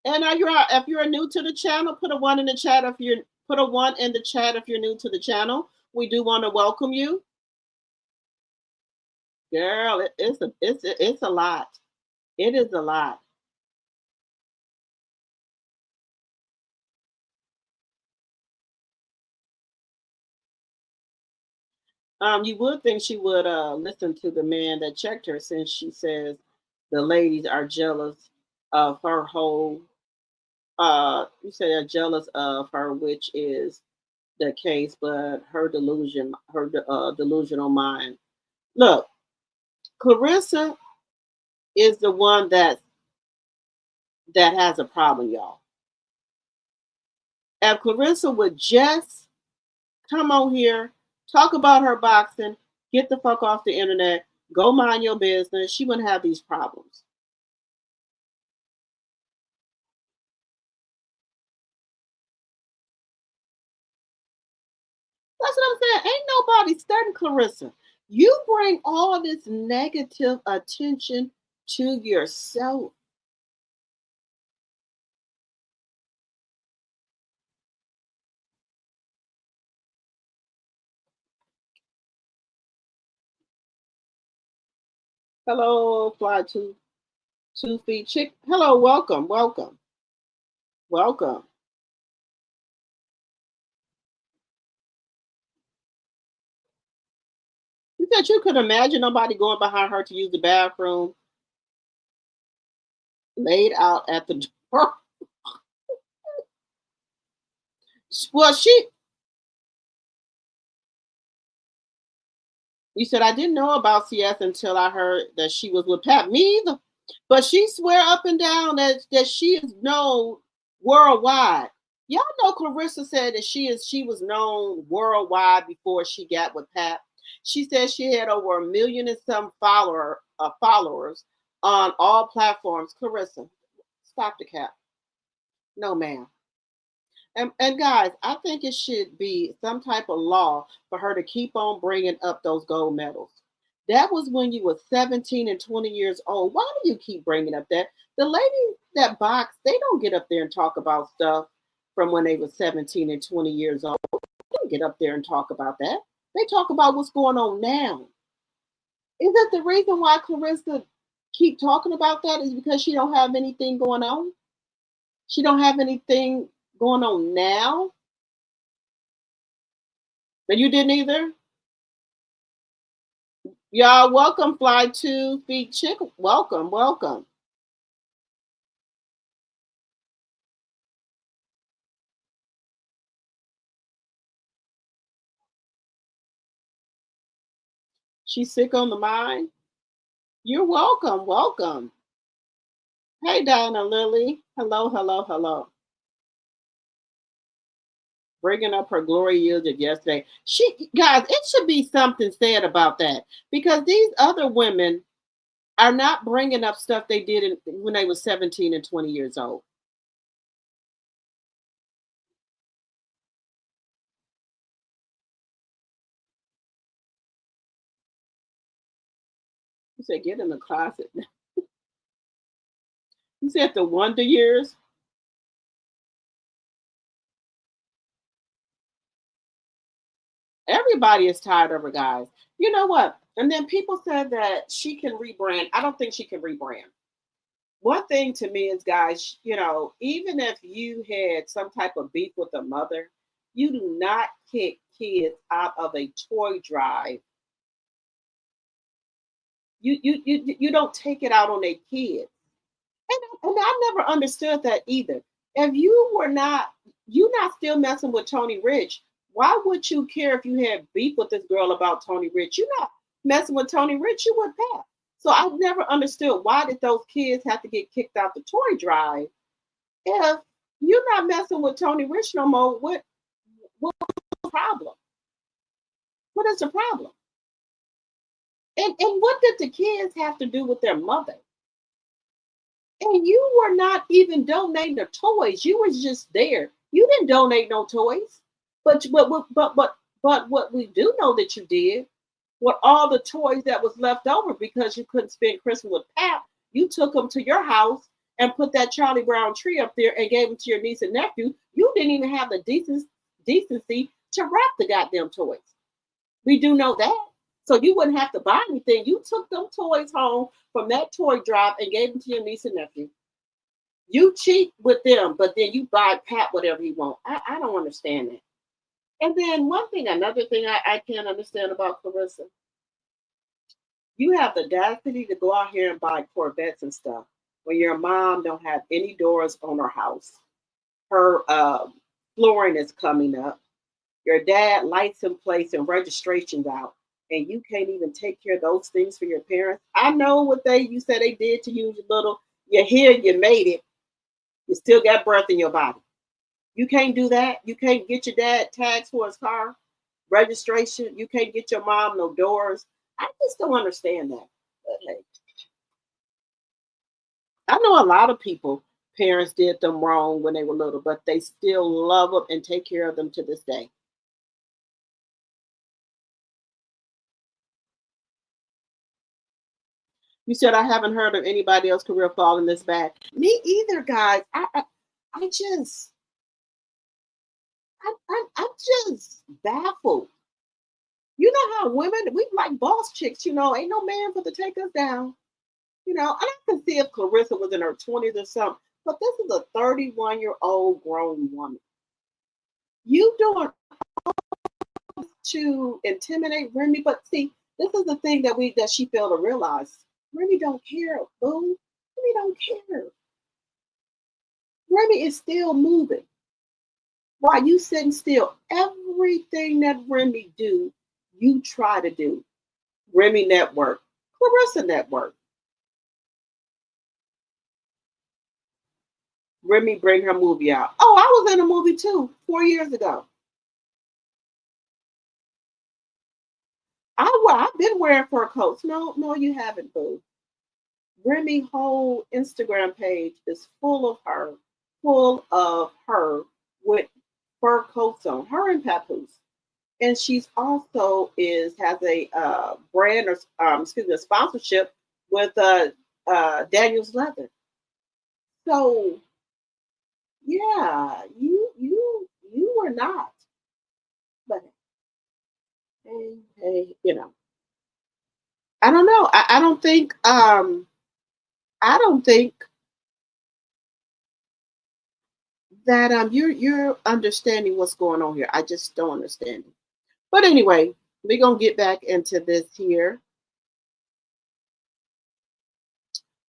And if you're new to the channel, put a one in the chat. If you're put a one in the chat if you're new to the channel. We do want to welcome you, girl. It's a lot. It is a lot. You would think she would listen to the man that checked her, since she says the ladies are jealous of her whole. You say they're jealous of her, which is the case, but her delusional mind. Look, Clarissa is the one that has a problem, y'all. If Clarissa would just come on here, talk about her boxing, get the fuck off the internet, go mind your business, she wouldn't have these problems. That's what I'm saying. Ain't nobody studying Clarissa. You bring all this negative attention to yourself. Hello, fly 2 feet chick. Hello, welcome. You said you could imagine nobody going behind her to use the bathroom, laid out at the door. Well, you said, I didn't know about CS until I heard that she was with Pat. Me either. But she swear up and down that she is known worldwide. Y'all know Clarissa said that she was known worldwide before she got with Pat. She said she had over 1 million and some followers on all platforms. Clarissa, stop the cap. No, ma'am. And guys, I think it should be some type of law for her to keep on bringing up those gold medals. That was when you were 17 and 20 years old. Why do you keep bringing up that? The ladies that box, they don't get up there and talk about stuff from when they were 17 and 20 years old. They don't get up there and talk about that. They talk about what's going on now. Is that the reason why Claressa keep talking about that? Is because she don't have anything going on? She don't have anything going on now? But you didn't either? Y'all, welcome, Fly 2 Feet Chick. Welcome, welcome. She's sick on the mind. You're welcome, welcome. Hey, Diana Lily. Hello, hello, hello. Bringing up her glory years of yesterday. Guys, it should be something said about that, because these other women are not bringing up stuff they did when they were 17 and 20 years old. You said get in the closet. You said the wonder years. Everybody is tired of her, guys. You know what? And then people said that she can rebrand. I don't think she can rebrand. One thing to me is, guys, even if you had some type of beef with a mother, you do not kick kids out of a toy drive. You don't take it out on a kid. And I never understood that either. If you're not still messing with Tony Rich, why would you care if you had beef with this girl about Tony Rich? You're not messing with Tony Rich, you would Pat. So I've never understood, why did those kids have to get kicked out the toy drive? If you're not messing with Tony Rich no more, what's the problem? What is the problem? And what did the kids have to do with their mother? And you were not even donating the toys. You was just there. You didn't donate no toys. But what we do know that you did, what all the toys that was left over because you couldn't spend Christmas with Pap, you took them to your house and put that Charlie Brown tree up there and gave them to your niece and nephew. You didn't even have the decency to wrap the goddamn toys. We do know that. So you wouldn't have to buy anything. You took them toys home from that toy drive and gave them to your niece and nephew. You cheat with them, but then you buy Pat whatever you want. I don't understand that. And then another thing I can't understand about Claressa. You have the audacity to go out here and buy Corvettes and stuff when your mom don't have any doors on her house. Her flooring is coming up. Your dad lights in place and registration's out. And you can't even take care of those things for your parents. I know what you said they did to you, little. You're here, you made it. You still got breath in your body. You can't do that. You can't get your dad tags for his car, registration. You can't get your mom no doors. I just don't understand that. But, hey, I know a lot of people, parents did them wrong when they were little, but they still love them and take care of them to this day. You said I haven't heard of anybody else career falling this bad. Me either, guys. I'm just baffled. You know how women, we like boss chicks, ain't no man for to take us down. And I can see if Claressa was in her 20s or something, but this is a 31-year-old grown woman. You doing to intimidate Remy, but see, this is the thing that she failed to realize. Remy don't care, boo. Remy don't care. Remy is still moving. While you sitting still, everything that Remy do, you try to do. Remy Network, Claressa Network. Remy bring her movie out. Oh, I was in a movie too 4 years ago. I've been wearing fur coats. No, you haven't, boo. Remy whole Instagram page is full of her with fur coats on. Her and Papoose. And she's also has a brand or a sponsorship with Daniel's Leather. So yeah, you were not, but hey, I don't know. I don't think that you're understanding what's going on here. I just don't understand it. But anyway, we're gonna get back into this here.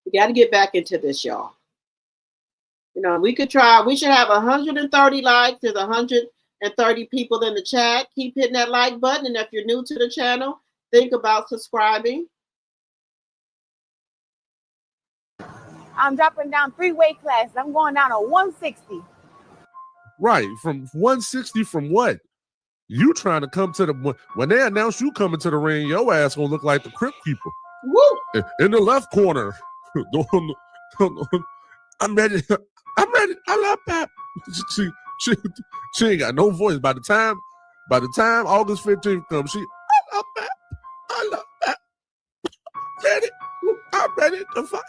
We got to get back into this, y'all. We could try. We should have 130 likes. There's 130 people in the chat. Keep hitting that like button. And if you're new to the channel, think about subscribing. I'm dropping down 3 weight classes. I'm going down to 160. Right. From 160 from what? You trying to come to when they announce you coming to the ring, your ass gonna look like the Crypt Keeper. Woo! In the left corner. I'm ready. I'm ready. I love Pap. She ain't got no voice. By the time August 15th comes, I love Pap. I love Pap. Ready. I'm ready to fight.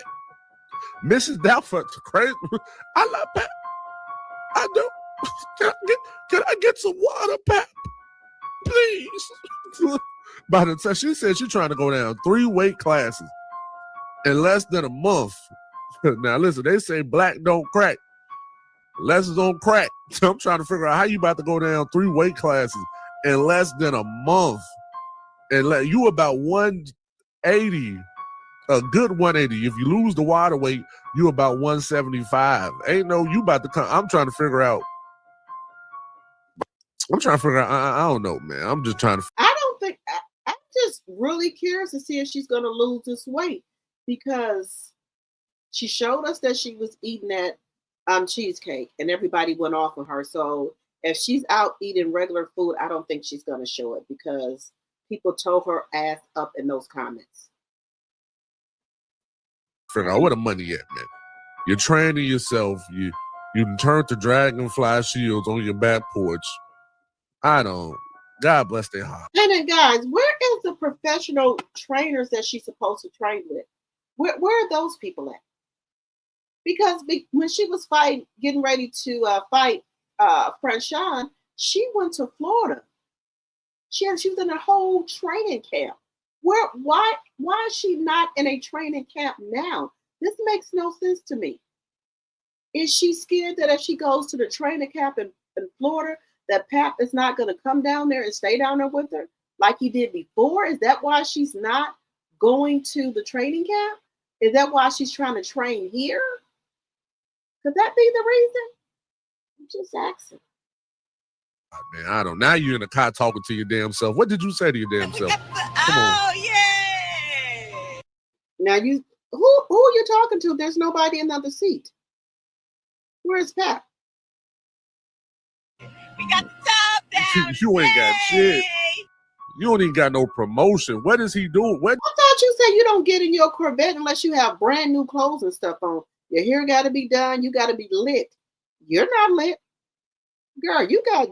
Mrs. Doubtford's crazy. I love Pap. I do. Can I get some water, Pap? Please. By the time she said she's trying to go down 3 weight classes in less than a month. Now listen, they say black don't crack. Lessons on crack. So I'm trying to figure out how you about to go down 3 weight classes in less than a month. And you about 180, a good 180. If you lose the water weight, you about 175. Ain't no you about to come. I'm trying to figure out. I don't know, man. I'm just trying to. I don't think. I'm just really curious to see if she's going to lose this weight because she showed us that she was eating that cheesecake and everybody went off with her. So if she's out eating regular food, I don't think she's going to show it because people tore her ass up in those comments. Figure out where the money at, man. You're training yourself. You turn to dragonfly shields on your back porch. God bless their heart. And then guys, where is the professional trainers that she's supposed to train with? Where are those people at? Because when she was getting ready to fight Franchon, she went to Florida. She was in a whole training camp. Why is she not in a training camp now? This makes no sense to me. Is she scared that if she goes to the training camp in Florida, that Pap is not going to come down there and stay down there with her like he did before? Is that why she's not going to the training camp? Is that why she's trying to train here? Could that be the reason? I'm just asking. Man, I don't. Now you're in the car talking to your damn self. What did you say to your damn self? Come on. Oh yeah. Now who are you talking to? There's nobody in the other seat. Where's Pap? We got the top down. You ain't got shit. You don't even got no promotion. What is he doing? I thought you said you don't get in your Corvette unless you have brand new clothes and stuff on. Your hair got to be done. You got to be lit. You're not lit, girl. You got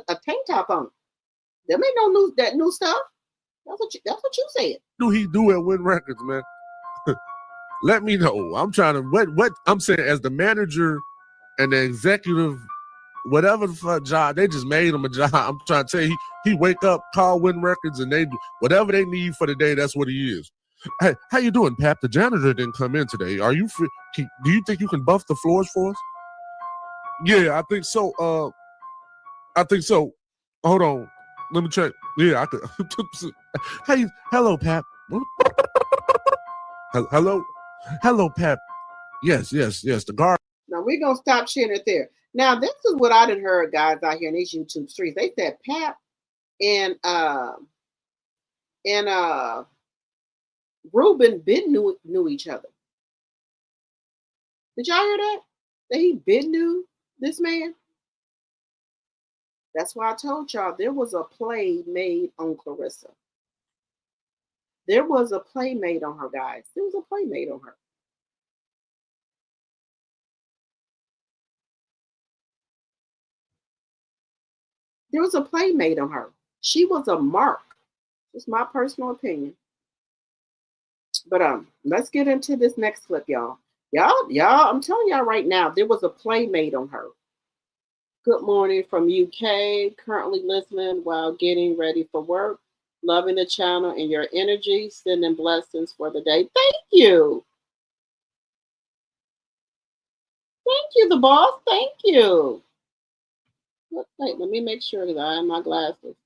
a tank top on. There ain't no new stuff. That's what you said. What do he do at Win Records, man? Let me know. I'm trying to what I'm saying as the manager and the executive, whatever the fuck job, they just made him a job. I'm trying to tell you, he wake up, call Win Records, and they do whatever they need for the day. That's what he is. Hey, how you doing, Pap? The janitor didn't come in today. Are you free? Do you think you can buff the floors for us? Yeah, I think so. Hold on. Let me check. Yeah, I could. Hey, hello, Pap. Hello, Pap. Yes. The guard. Now we're gonna stop sharing it there. Now this is what I done heard, guys, out here in these YouTube streets. They said Pap and Ruben knew each other. Did y'all hear that? That he knew this man? That's why I told y'all there was a play made on Claressa. There was a play made on her, guys. There was a play made on her. There was a playmate on her. She was a mark. It's my personal opinion. But let's get into this next clip, y'all. Y'all, I'm telling y'all right now, there was a playmate on her. Good morning from UK. Currently listening while getting ready for work. Loving the channel and your energy. Sending blessings for the day. Thank you. Thank you, the boss. Thank you. Wait, let me make sure that I have my glasses.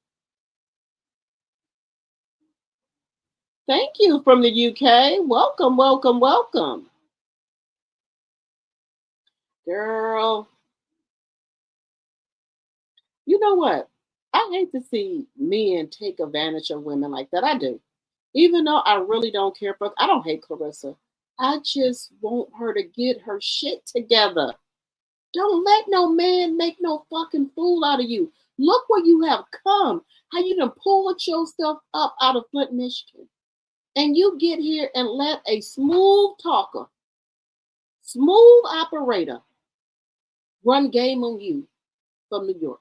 Thank you from the UK. Welcome, welcome, welcome. Girl, you know what? I hate to see men take advantage of women like that. I do. Even though I really don't care for, I don't hate Claressa. I just want her to get her shit together. Don't let no man make no fucking fool out of you. Look where you have come. How you done pulled yourself up out of Flint, Michigan. And you get here and let a smooth talker, smooth operator run game on you from New York.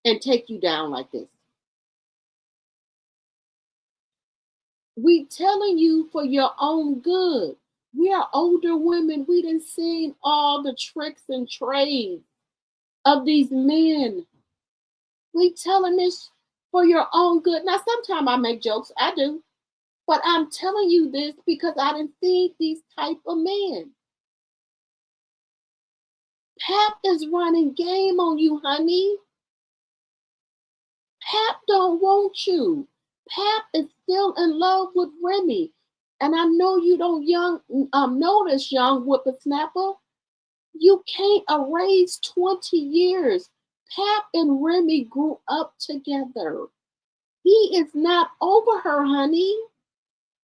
And take you down like this. We telling you for your own good. We are older women. We done seen all the tricks and trades of these men. We telling this for your own good. Now, sometimes I make jokes. I do. But I'm telling you this because I done seen these type of men. Pap is running game on you, honey. Pap don't want you. Pap is still in love with Remy. And I know you don't know this, young whippersnapper. You can't erase 20 years. Pap and Remy grew up together. He is not over her, honey.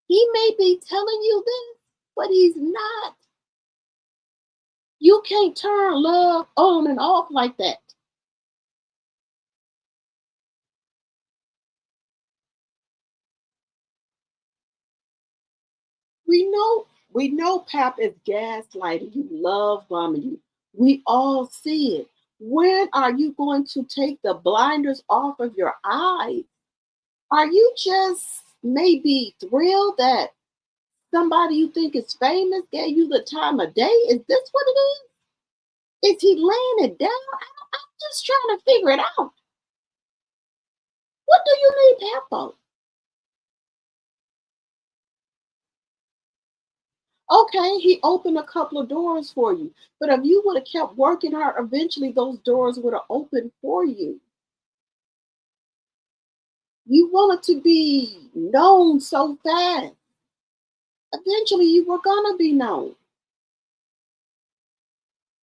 He may be telling you this, but he's not. You can't turn love on and off like that. We know Pap is gaslighting you, love bombing you. We all see it. When are you going to take the blinders off of your eyes? Are you just maybe thrilled that somebody you think is famous gave you the time of day? Is this what it is? Is he laying it down? I'm just trying to figure it out. What do you need Pap for? Okay, he opened a couple of doors for you. But if you would have kept working hard, eventually those doors would have opened for you. You wanted to be known so fast. Eventually you were going to be known.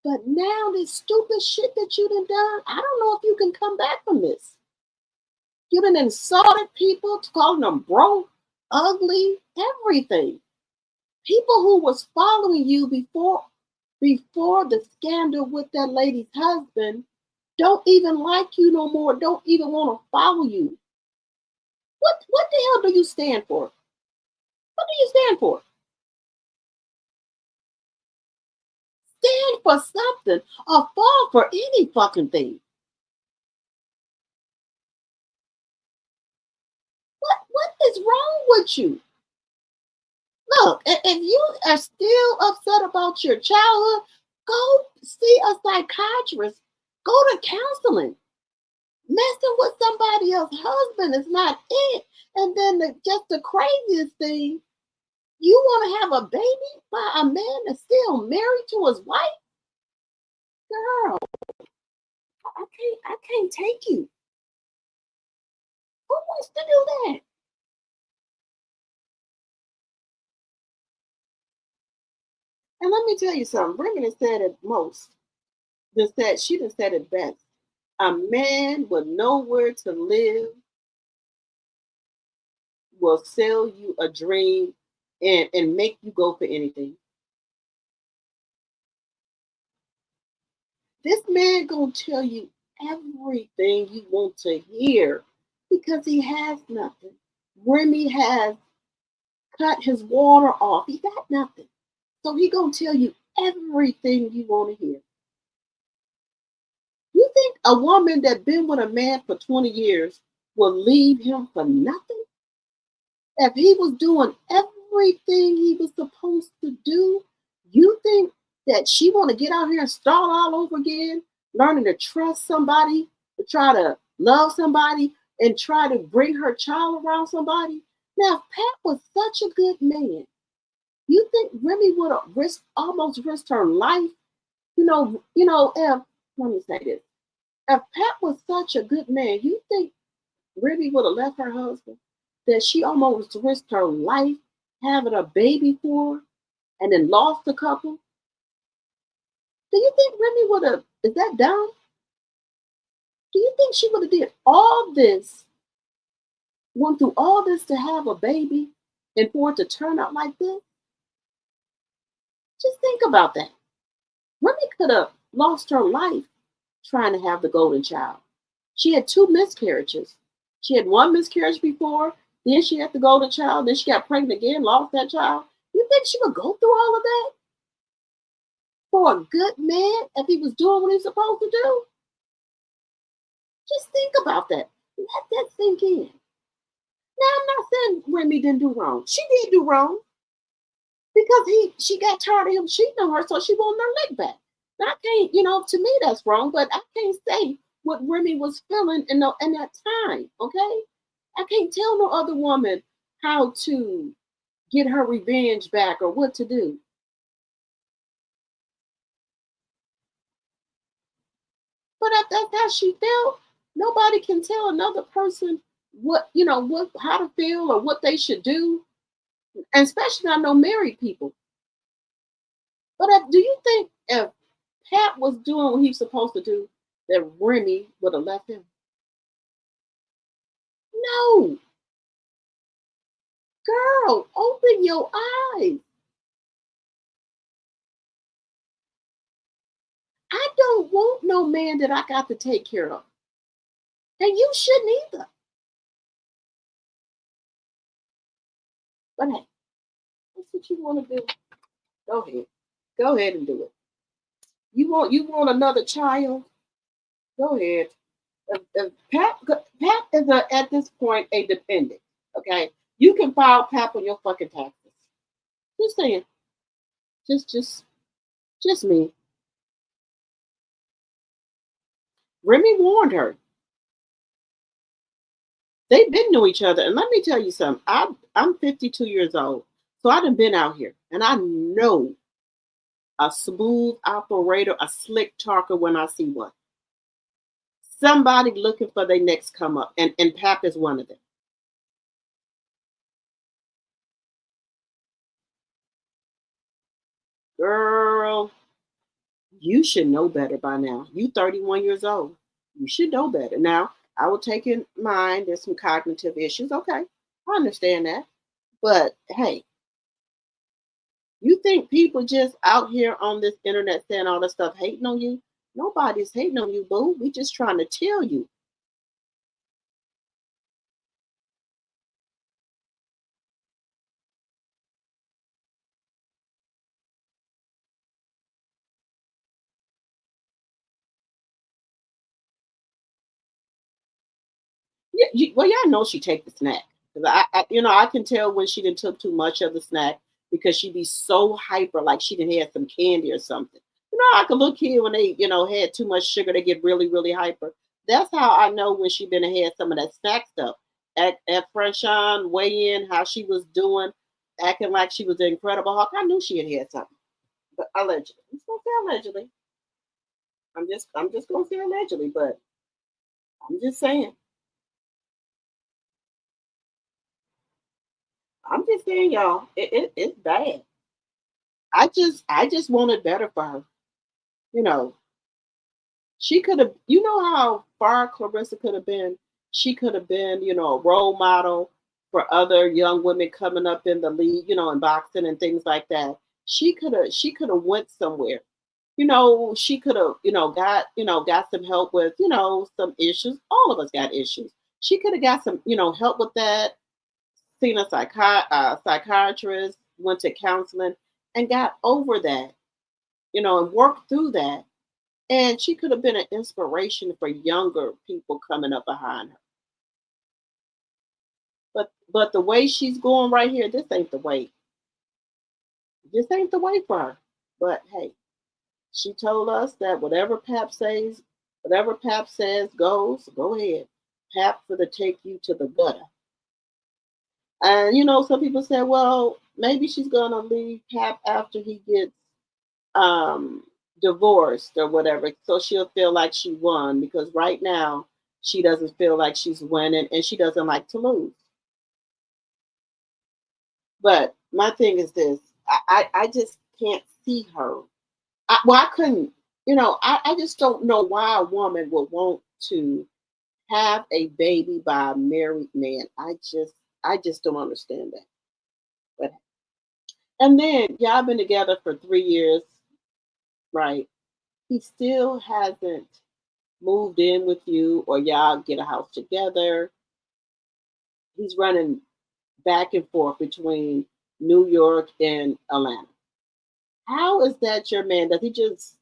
But now this stupid shit that you done, I don't know if you can come back from this. You done insulted people, calling them broke, ugly, everything. People who was following you before the scandal with that lady's husband don't even like you no more, don't even want to follow you. What the hell do you stand for? What do you stand for? Stand for something or fall for any fucking thing. What is wrong with you? Look, if you are still upset about your childhood, go see a psychiatrist. Go to counseling. Messing with somebody else's husband is not it. And then the craziest thing, you want to have a baby by a man that's still married to his wife? Girl, I can't take you. Who wants to do that? And let me tell you something. Remy said it most. She done said it best. A man with nowhere to live will sell you a dream and make you go for anything. This man gonna tell you everything you want to hear because he has nothing. Remy has cut his water off. He got nothing. So he gonna tell you everything you want to hear. think a woman that been with a man for 20 years will leave him for nothing? If he was doing everything he was supposed to do, you think that she want to get out here and start all over again, learning to trust somebody, to try to love somebody, and try to bring her child around somebody? Now, if Pat was such a good man, you think Remy would have almost risked her life? If let me say this. If Pat was such a good man, you think Remy would have left her husband that she almost risked her life having a baby for and then lost the couple? Do you think Remy would have, is that dumb? Do you think she would have did all this, went through all this to have a baby and for it to turn out like this? Just think about that. Remy could have lost her life trying to have the golden child. She had 2 miscarriages. She had 1 miscarriage before, then she had the golden child, then she got pregnant again, lost that child. You think she would go through all of that for a good man if he was doing what he's supposed to do? Just think about that. Let that sink in. Now, I'm not saying Remy didn't do wrong. She did do wrong because she got tired of him cheating on her, so she wanted her lick back. Now, I can't, to me that's wrong, but I can't say what Remy was feeling in that time, okay? I can't tell no other woman how to get her revenge back or what to do. But if that's how she felt, nobody can tell another person how to feel or what they should do, and especially not no married people. But do you think if Pat was doing what he was supposed to do, that Remy would have left him? No. Girl, open your eyes. I don't want no man that I got to take care of. And you shouldn't either. But hey, that's what you want to do. Go ahead. Go ahead and do it. You want another child? Go ahead. Pat is at this point a dependent. Okay, you can file Pat on your fucking taxes. Just saying. Just me. Remy warned her. They've been to each other, and let me tell you something. I'm 52 years old, so I done been out here, and I know a smooth operator, a slick talker when I see one. Somebody looking for their next come up, and Pap is one of them. Girl, you should know better by now. You 31 years old. You should know better. Now, I will take in mind there's some cognitive issues. Okay, I understand that. But hey, you think people just out here on this internet saying all this stuff hating on you? Nobody's hating on you, boo. We just trying to tell you. Yeah, well, y'all know she take the snack. I can tell when she didn't took too much of the snack because she be so hyper, like she didn't have some candy or something. Like a little kid when they, had too much sugar, they get really, really hyper. That's how I know when she been and had some of that snack stuff. At Freshan weigh in, how she was doing, acting like she was the Incredible Hulk. I knew she had something, but allegedly, I'm just gonna say allegedly. I'm just gonna say allegedly, but I'm just saying. I'm just saying, y'all, it's bad. I just wanted better for her. She could have, how far Claressa could have been. She could have been, a role model for other young women coming up in the league, in boxing and things like that. She could have went somewhere. She could have, got some help with, some issues. All of us got issues. She could have got some, help with that. Seen a psychiatrist, went to counseling, and got over that, and worked through that. And she could have been an inspiration for younger people coming up behind her. But the way she's going right here, this ain't the way. This ain't the way for her. But hey, she told us that whatever Pap says goes. Go ahead. Pap for the take you to the gutter. And some people say, well, maybe she's gonna leave Pap after he gets um divorced or whatever, so she'll feel like she won because right now she doesn't feel like she's winning and she doesn't like to lose. But my thing is this: I just can't see her. I couldn't. I just don't know why a woman would want to have a baby by a married man. I just don't understand that. But and then y'all been together for 3 years, right? He still hasn't moved in with you, or y'all get a house together. He's running back and forth between New York and Atlanta. How is that your man? Does he just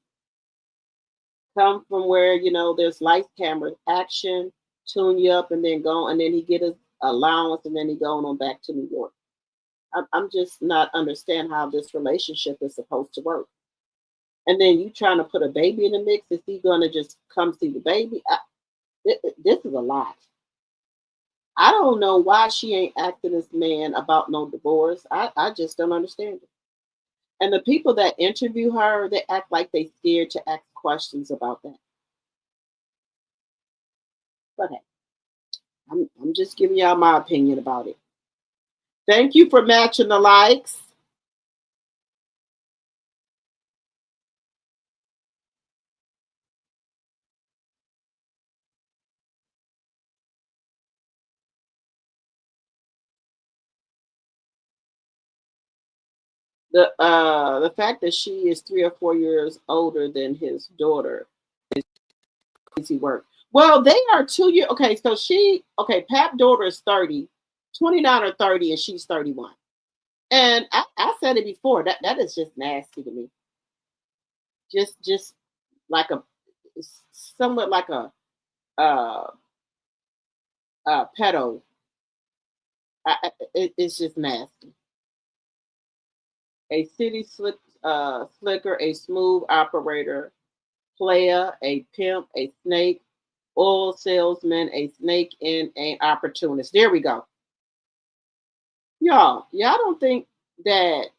come from where there's lights, camera, action, tune you up, and then go, and then he get his allowance, and then he going on back to New York? I'm just not understand how this relationship is supposed to work. And then you trying to put a baby in the mix? Is he gonna just come see the baby? This is a lot. I don't know why she ain't asking this man about no divorce. I just don't understand it. And the people that interview her, they act like they scared to ask questions about that. But hey, I'm just giving y'all my opinion about it. Thank you for matching the likes. The fact that she is 3 or 4 years older than his daughter is crazy work. Well, they are 2 years. Okay, so Pap's daughter is 30, 29 or 30, and she's 31. And I said it before, that is just nasty to me. Just like somewhat like uh, a pedo. It's just nasty. A slicker, a smooth operator, player, a pimp, a snake, oil salesman, a snake, and an opportunist. There we go. Y'all don't think that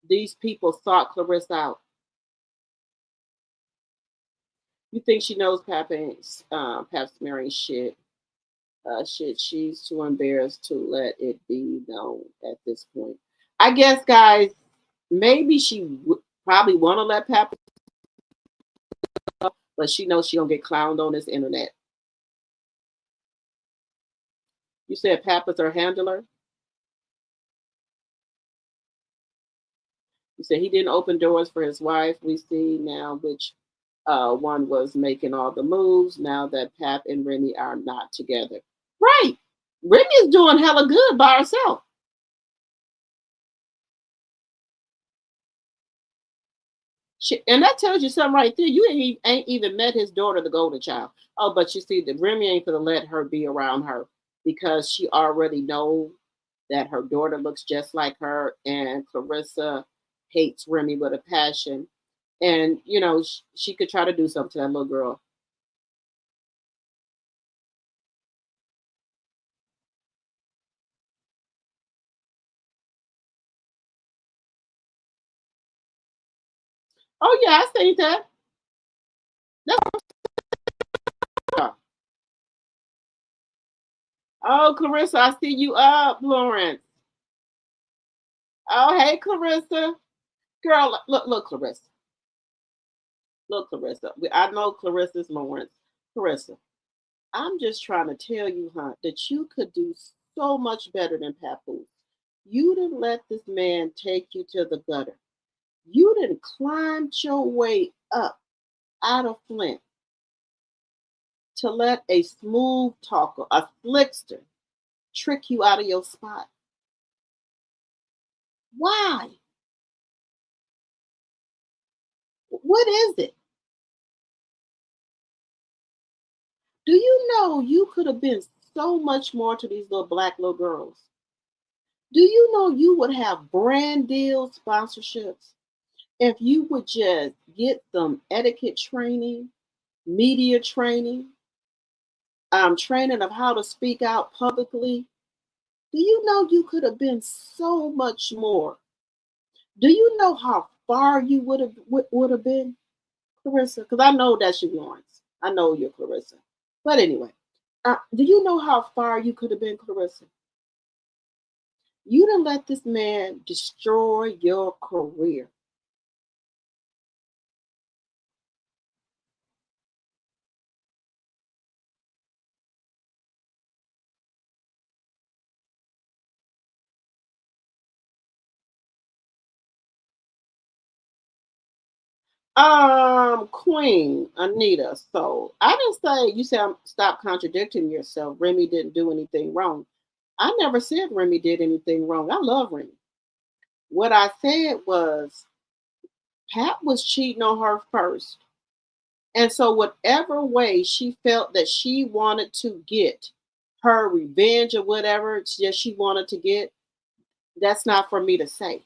these people sought Claressa out? You think she knows Pap's marrying shit? Shit, she's too embarrassed to let it be known at this point. I guess, guys, maybe she probably want to let Pap, but she knows she gonna get clowned on this internet. You said Papa's her handler. You said he didn't open doors for his wife. We see now which one was making all the moves now that Pap and Remy are not together. Right. Remy is doing hella good by herself. And that tells you something right there. You ain't even met his daughter, the golden child. Oh, but you see, the Remy ain't gonna let her be around her because she already knows that her daughter looks just like her, and Claressa hates Remy with a passion. And she could try to do something to that little girl. Oh yeah, I seen that. Oh, Claressa, I see you up, Lawrence. Oh, hey, Claressa. Girl, look, Claressa. Look, Claressa. I know Claressa's Lawrence. Claressa, I'm just trying to tell you, that you could do so much better than Papoose. You didn't let this man take you to the gutter. You didn't climb your way up out of Flint to let a smooth talker, a slickster, trick you out of your spot. Why? What is it? Do you know you could have been so much more to these little black little girls? Do you know you would have brand deal sponsorships if you would just get some etiquette training, media training, training of how to speak out publicly? Do you know you could have been so much more? Do you know how far you would have been, Claressa? Because I know that's you, Lawrence. I know you're Claressa. But anyway, do you know how far you could have been, Claressa? You done let this man destroy your career. Queen Anita. So I didn't say you said stop contradicting yourself. Remy didn't do anything wrong. I never said Remy did anything wrong. I love Remy. What I said was Pat was cheating on her first. And so whatever way she felt that she wanted to get her revenge or whatever that she wanted to get, that's not for me to say.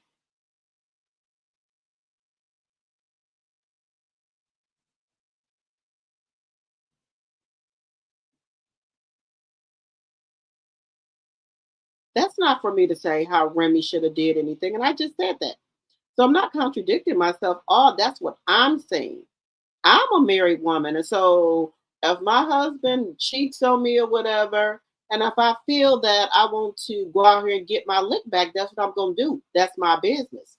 That's not for me to say how Remy should have did anything. And I just said that. So I'm not contradicting myself. All that's what I'm saying. I'm a married woman. And so if my husband cheats on me or whatever, and if I feel that I want to go out here and get my lick back, that's what I'm going to do. That's my business.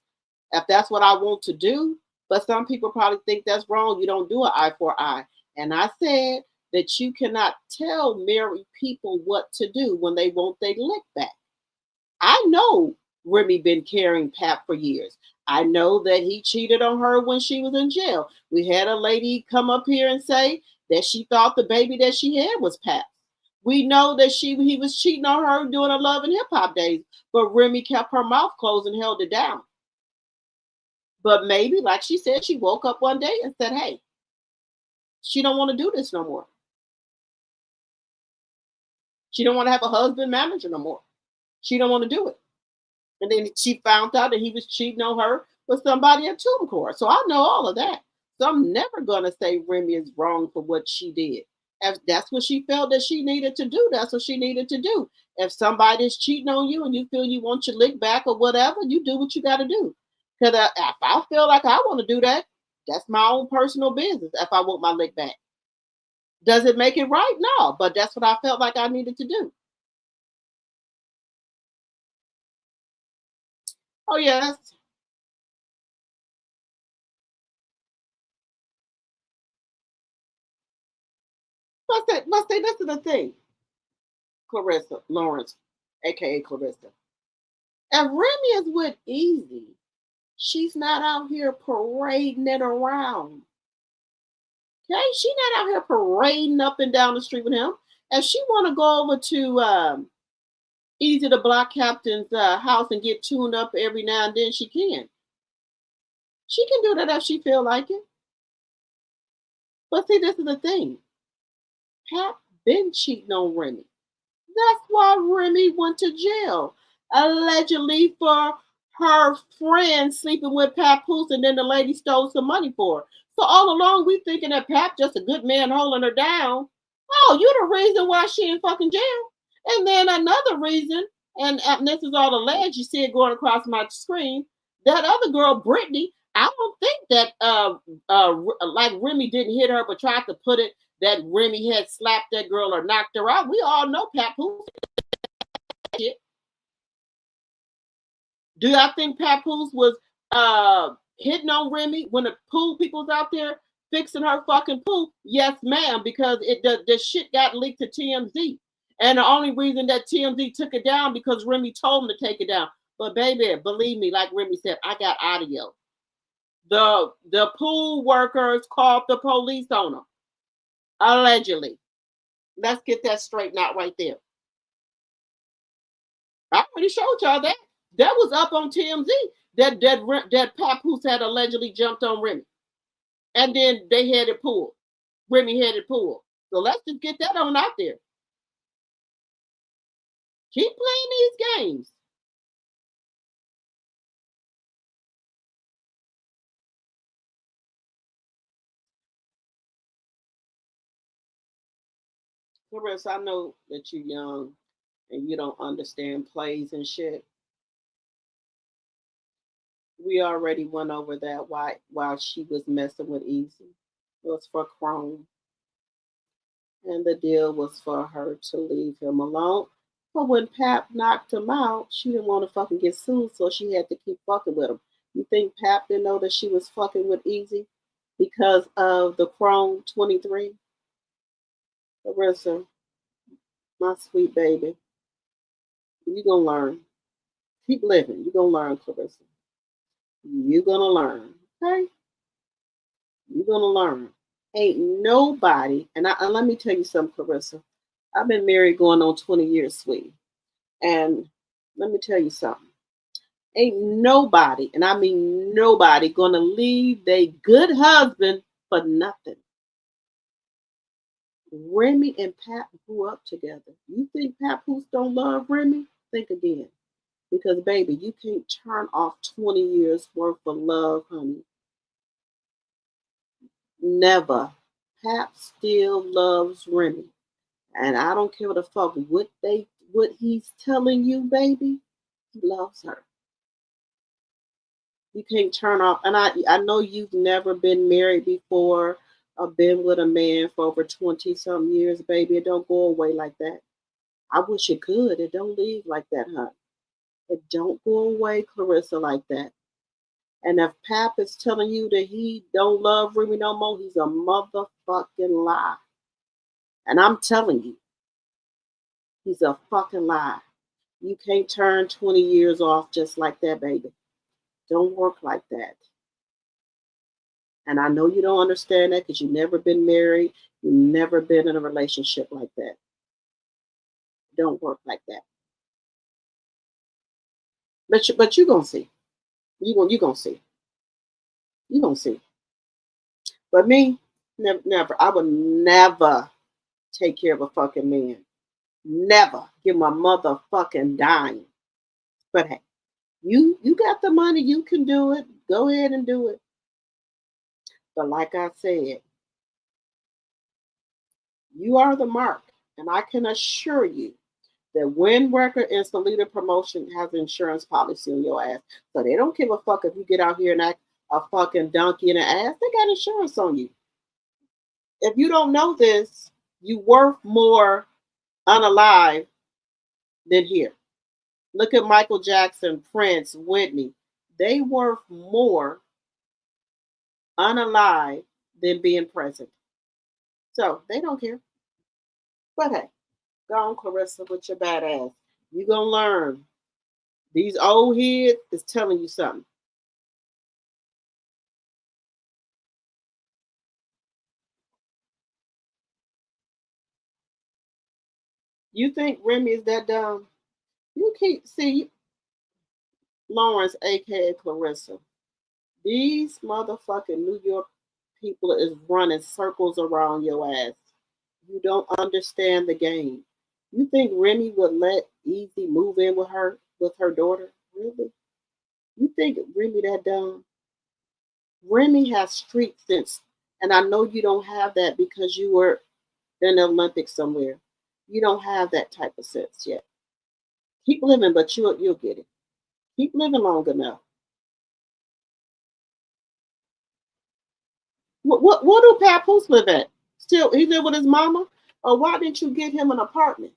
If that's what I want to do, but some people probably think that's wrong. You don't do an eye for eye. And I said that you cannot tell married people what to do when they want their lick back. I know Remy been carrying Pat for years. I know that he cheated on her when she was in jail. We had a lady come up here and say that she thought the baby that she had was Pat. We know that he was cheating on her during her Love and Hip Hop days, but Remy kept her mouth closed and held it down. But maybe, like she said, she woke up one day and said, hey, she don't want to do this no more. She don't want to have a husband manager no more. She don't want to do it. And then she found out that he was cheating on her with somebody at TuneCore. So I know all of that. So I'm never going to say Remy is wrong for what she did. If that's what she felt that she needed to do, that's what she needed to do. If somebody's cheating on you and you feel you want your lick back or whatever, you do what you got to do. Because if I feel like I want to do that, that's my own personal business if I want my lick back. Does it make it right? No, but that's what I felt like I needed to do. Oh, yes. Let's say this is the thing, Claressa, Lawrence, aka Claressa. If Remy is with Easy, she's not out here parading it around. Okay, she's not out here parading up and down the street with him. If she want to go over to Easy the Block Captain's house and get tuned up every now and then, she can. She can do that if she feel like it. But see, this is the thing. Pat been cheating on Remy. That's why Remy went to jail. Allegedly for her friend sleeping with Papoose, and then the lady stole some money for her. So all along we thinking that Pap just a good man holding her down. Oh, you the reason why she in fucking jail. And then another reason, and this is all alleged, you see it going across my screen, that other girl, Brittany, I don't think that like Remy didn't hit her, but tried to put it that Remy had slapped that girl or knocked her out. We all know Papoose. Do I think Papoose was hitting on Remy when the pool people's out there fixing her fucking pool? Yes, ma'am, because the shit got leaked to TMZ. And the only reason that TMZ took it down because Remy told them to take it down. But baby, believe me, like Remy said, I got audio. The pool workers called the police on them. Allegedly. Let's get that straightened out right there. I already showed y'all that. That was up on TMZ. That Papoose had allegedly jumped on Remy. And then they had it pulled. Remy had it pulled. So let's just get that on out there. Keep playing these games. Claressa, I know that you're young and you don't understand plays and shit. We already went over that while she was messing with Easy. It was for Chrome. And the deal was for her to leave him alone. But when Pap knocked him out, she didn't want to fucking get sued, so she had to keep fucking with him. You think Pap didn't know that she was fucking with Easy because of the Chrome 23? Claressa, my sweet baby, you gonna learn. Keep living. You gonna learn, Claressa. You gonna learn, okay? You gonna learn. Ain't nobody, and let me tell you something, Claressa. I've been married going on 20 years, sweetie. And let me tell you something. Ain't nobody, and I mean nobody, gonna leave their good husband for nothing. Remy and Pat grew up together. You think Papoose don't love Remy? Think again. Because, baby, you can't turn off 20 years worth of love, honey. Never. Pap still loves Remy. And I don't care what the fuck what he's telling you, baby. He loves her. You can't turn off. And I know you've never been married before or been with a man for over 20 some years, baby. It don't go away like that. I wish it could. It don't leave like that, huh? It don't go away, Claressa, like that. And if Pap is telling you that he don't love Remy no more, he's a motherfucking lie. And I'm telling you, he's a fucking lie. You can't turn 20 years off just like that, baby. Don't work like that. And I know you don't understand that because you've never been married. You've never been in a relationship like that. Don't work like that. But you're going to see. You're going to see. You're going to see. But me, never. I would never take care of a fucking man. Never give my motherfucking dime. But hey, you got the money. You can do it. Go ahead and do it. But like I said, you are the mark. And I can assure you that Wind Record Instant Leader Promotion has an insurance policy on your ass. So they don't give a fuck if you get out here and act a fucking donkey in the ass. They got insurance on you. If you don't know this, you worth more unalive than here. Look at Michael Jackson, Prince, Whitney. They worth more unalive than being present. So they don't care. But hey, go on, Claressa, with your bad ass. You gonna learn. These old heads is telling you something. You think Remy is that dumb? You can't see Lawrence, aka Claressa. These motherfucking New York people is running circles around your ass. You don't understand the game. You think Remy would let Easy move in with her daughter? Really? You think Remy that dumb? Remy has street sense, and I know you don't have that because you were in the Olympics somewhere. You don't have that type of sense yet. Keep living, but you'll get it. Keep living long enough. What do Papoose live at? Still, he live with his mama? Or why didn't you get him an apartment?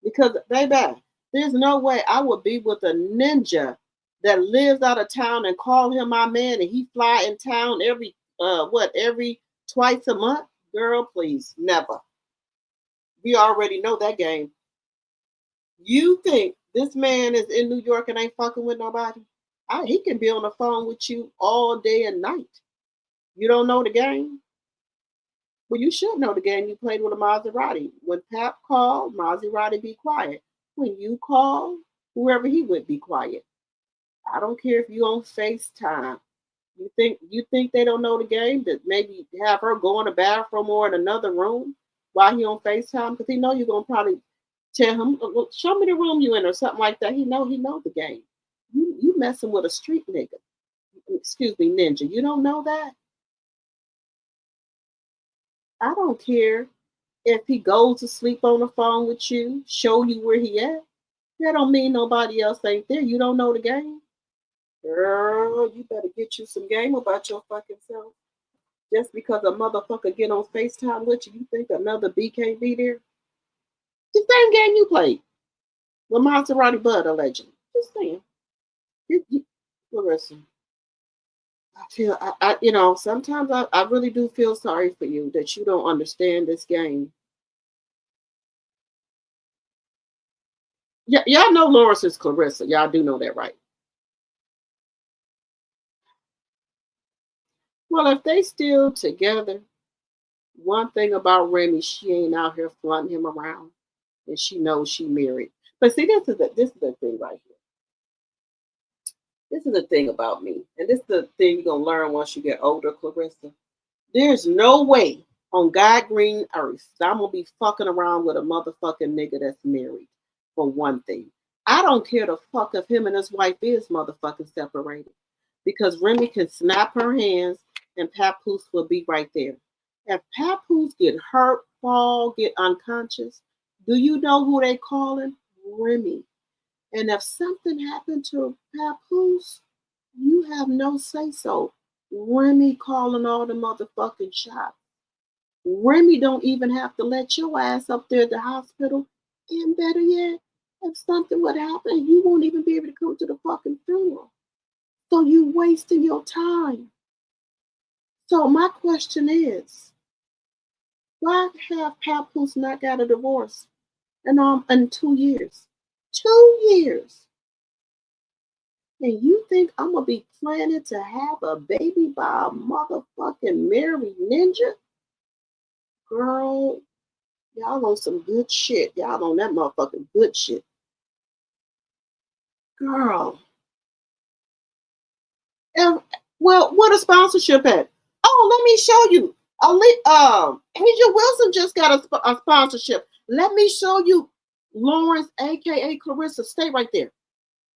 Because, baby, there's no way I would be with a ninja that lives out of town and call him my man and he fly in town every twice a month? Girl, please, never. We already know that game. You think this man is in New York and ain't fucking with nobody? He can be on the phone with you all day and night. You don't know the game? Well, you should know the game. You played with a Maserati. When Pap called, Maserati be quiet. When you call, whoever he would be quiet. I don't care if you on FaceTime. You think they don't know the game? That maybe have her go in the bathroom or in another room while he on FaceTime because he know you're gonna probably tell him, well, show me the room you in or something like that. He know the game. You messing with a street nigga. Excuse me, ninja. You don't know that? I don't care if he goes to sleep on the phone with you, show you where he at. That don't mean nobody else ain't there. You don't know the game. Girl, you better get you some game about your fucking self. Just because a motherfucker get on FaceTime with you, you think another B can't be there? The same game you played with Maserati Bud allegedly. Just saying. Claressa, I feel, sometimes I really do feel sorry for you that you don't understand this game. Yeah, y'all know Lawrence is Claressa. Y'all do know that, right? Well, if they still together, one thing about Remy, she ain't out here flaunting him around, and she knows she married. But see, this is the thing right here. This is the thing about me, and this is the thing you're gonna learn once you get older, Claressa. There's no way on God green earth that I'm gonna be fucking around with a motherfucking nigga that's married. For one thing, I don't care the fuck if him and his wife is motherfucking separated, because Remy can snap her hands and Papoose will be right there. If Papoose get hurt, fall, get unconscious, do you know who they calling? Remy. And if something happened to Papoose, you have no say so. Remy calling all the motherfucking shots. Remy don't even have to let your ass up there at the hospital. And better yet, if something would happen, you won't even be able to come to the fucking funeral. So you wasting your time. So my question is, why have Papoose not got a divorce in 2 years? 2 years. And you think I'm gonna be planning to have a baby by a motherfucking married ninja? Girl, y'all on some good shit. Y'all on that motherfucking good shit. Girl. And, well, what a sponsorship at? Oh, let me show you. Angel Wilson just got a sponsorship. Let me show you. Lawrence, aka Claressa, stay right there.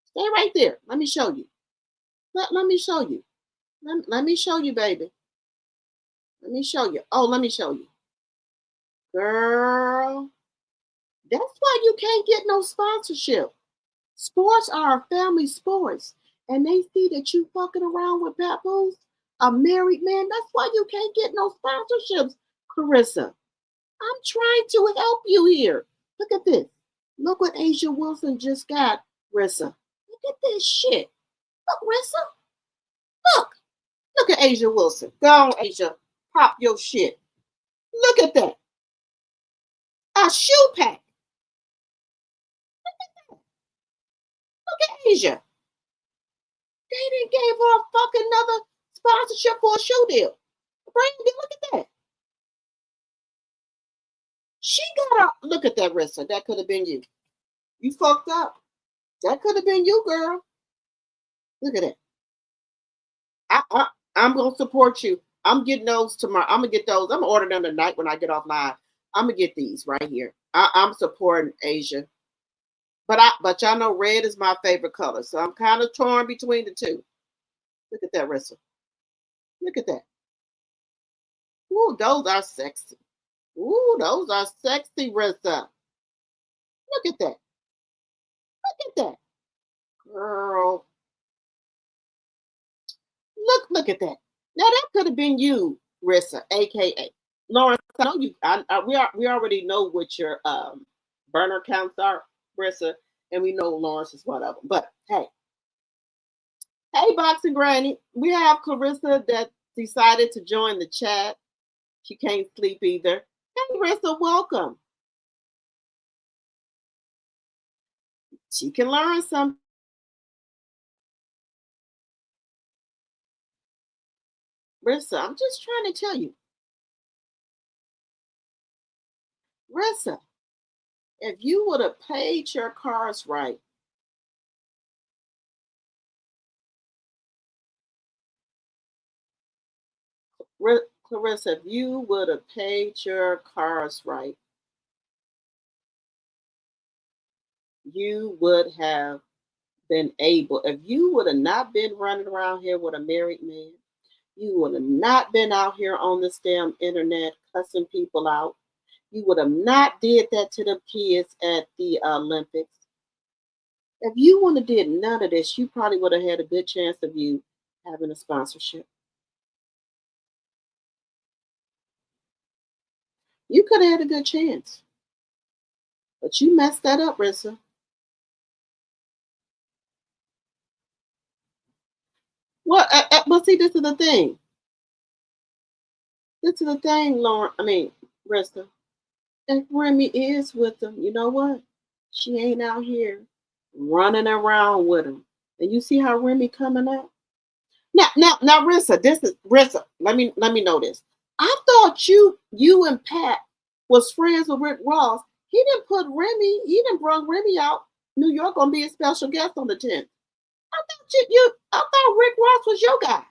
Stay right there. Let me show you. Let me show you. Let me show you, baby. Let me show you. Oh, let me show you. Girl, that's why you can't get no sponsorship. Sports are family sports. And they see that you fucking around with Papoose, a married man. That's why you can't get no sponsorships, Claressa. I'm trying to help you here. Look at this. Look what Asia Wilson just got, Rissa. Look at this shit. Look, Rissa. Look. Look at Asia Wilson. Go on, Asia. Pop your shit. Look at that. A shoe pack. Look at Asia. They didn't give her a fucking another sponsorship for a shoe deal. Brandy, look at that. She got a look at that, Rissa. That could have been you. You fucked up. That could have been you, girl. Look at that. I'm gonna support you. I'm getting those tomorrow. I'm gonna get those. I'm gonna order them tonight when I get off live. I'm gonna get these right here. I'm supporting Asia. But y'all know red is my favorite color, so I'm kind of torn between the two. Look at that, Rissa. Look at that. Ooh, those are sexy. Ooh, those are sexy, Rissa. Look at that. Look at that. Girl. Look at that. Now that could have been you, Rissa, aka Lawrence. I know you. We already know what your burner counts are, Rissa, and we know Lawrence is one of them. But hey, Boxing Granny, we have Claressa that decided to join the chat. She can't sleep either. Hey, Rissa, welcome. She can learn something. Rissa, I'm just trying to tell you. Rissa, if you would have paid your cars right, Claressa, if you would have paid your cars right, you would have been able, if you would have not been running around here with a married man, you would have not been out here on this damn internet cussing people out. You would have not did that to the kids at the Olympics. If you wouldn't have did none of this, you probably would have had a good chance of you having a sponsorship. You could have had a good chance. But you messed that up, Rissa. Well, but see, this is the thing. This is the thing, Lauren. Rissa. If Remy is with him, you know what? She ain't out here running around with him. And you see how Remy coming up? Now, Rissa. This is Rissa. Let me know this. I thought you and Pat was friends with Rick Ross. He didn't bring Remy out. New York gonna be a special guest on the 10th. I thought Rick Ross was your guy.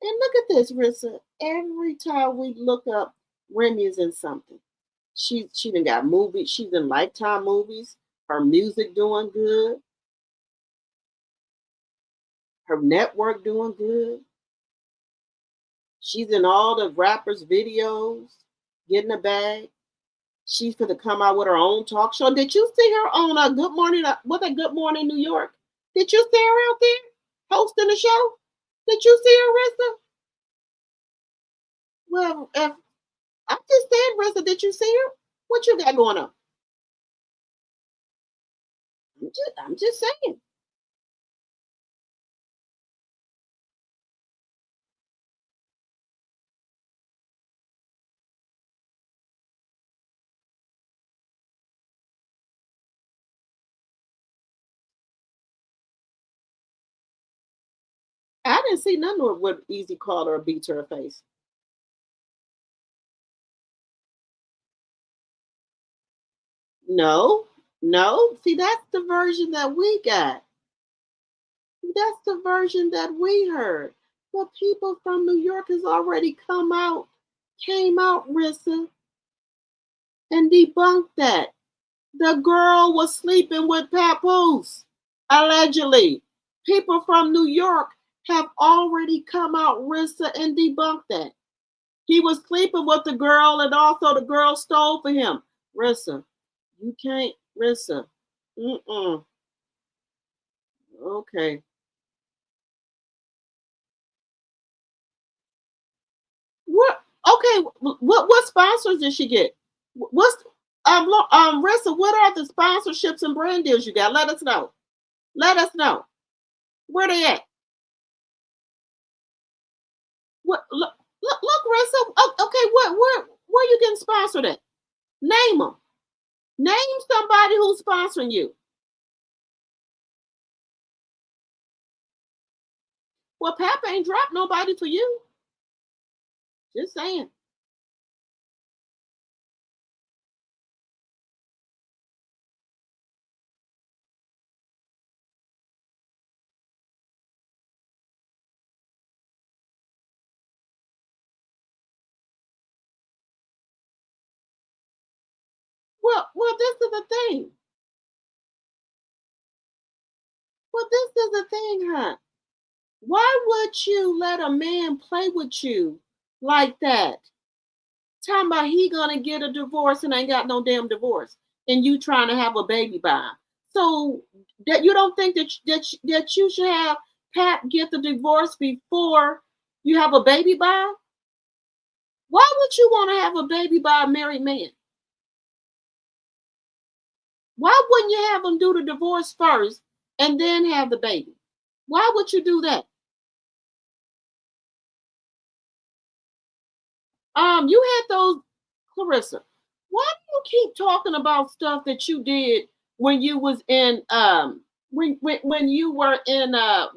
And look at this, Rissa. Every time we look up, Remy is in something. She done got movies. She's in Lifetime movies. Her music doing good. Her network doing good. She's in all the rappers' videos, getting a bag. She's gonna come out with her own talk show. Did you see her on Good Morning New York? Did you see her out there hosting the show? Did you see her, Rissa? Well, I just said, Rissa, did you see her? What you got going on? I'm just saying. I didn't see none of what Easy called her or beat to her face. No. See, that's the version that we got. That's the version that we heard. But people from New York has already came out, Rissa, and debunked that. The girl was sleeping with Papoose, allegedly. People from New York have already come out, Rissa, and debunked that. He was sleeping with the girl, and also the girl stole for him. Rissa, you can't, Rissa. Okay. What? Okay. What sponsors did she get? What's Rissa? What are the sponsorships and brand deals you got? Let us know. Let us know. Where they at? What? Look, Rissa. Okay. Where you getting sponsored at? Name them. Name somebody who's sponsoring you. Well, Papa ain't dropped nobody for you. Just saying. Well, this is the thing. Well, this is the thing, huh? Why would you let a man play with you like that? Talking about he gonna get a divorce and ain't got no damn divorce, and you trying to have a baby by him. So that you don't think that you should have Pat get the divorce before you have a baby by him? Why would you want to have a baby by a married man? Why wouldn't you have him do the divorce first and then have the baby? Why would you do that? You had those, Claressa. Why do you keep talking about stuff that you did when you was in when you were in the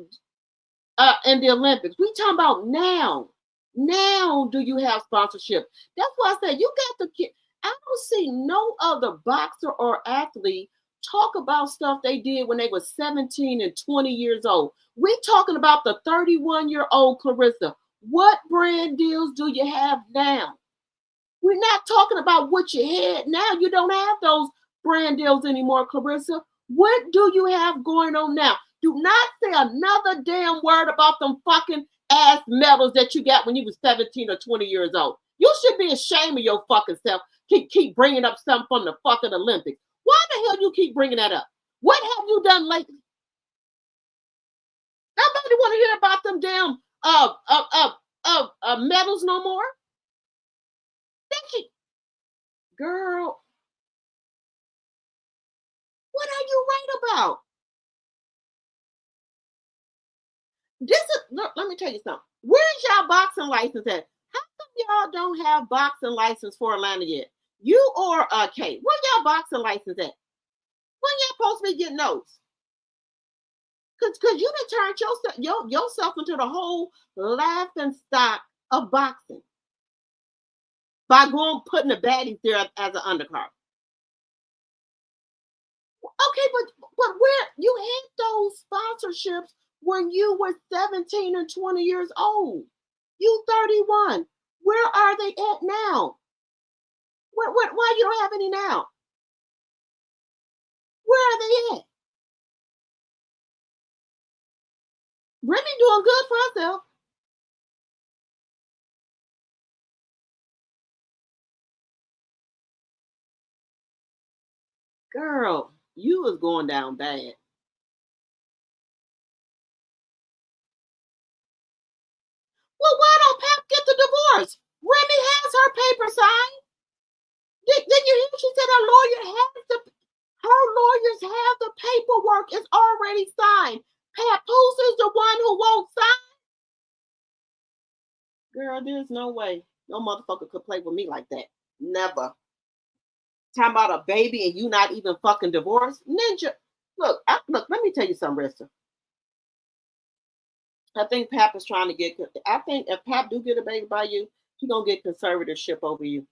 Olympics? We talking about now. Now do you have sponsorship? That's why I said you got the. I don't see no other boxer or athlete talk about stuff they did when they were 17 and 20 years old. We talking about the 31-year-old Claressa. What brand deals do you have now? We're not talking about what you had now. You don't have those brand deals anymore, Claressa. What do you have going on now? Do not say another damn word about them fucking ass medals that you got when you was 17 or 20 years old. You should be ashamed of your fucking self. Keep bringing up something from the fucking Olympics. Why the hell you keep bringing that up? What have you done lately? Nobody want to hear about them damn medals no more. Girl, what are you right about? This is, look, let me tell you something. Where's y'all boxing license at? How come y'all don't have boxing license for Atlanta yet? You or Kate, where y'all boxing license at? When y'all supposed to be getting those? Cause you done turned yourself into the whole laughing stock of boxing by putting the baddies there as an undercard. Okay, but where you had those sponsorships when you were 17 and 20 years old? You 31. Where are they at now? Why you don't have any now? Where are they at? Remy doing good for herself. Girl, you was going down bad. Well, why don't Pap get the divorce? Remy has her paper signed. Did you hear? She said her lawyers have the paperwork. It's already signed. Papoose is the one who won't sign. Girl, there's no way no motherfucker could play with me like that. Never. Talking about a baby and you not even fucking divorced? Ninja, look, let me tell you something, Rissa. I think Pap is trying to I think if Pap do get a baby by you, he's going to get conservatorship over you.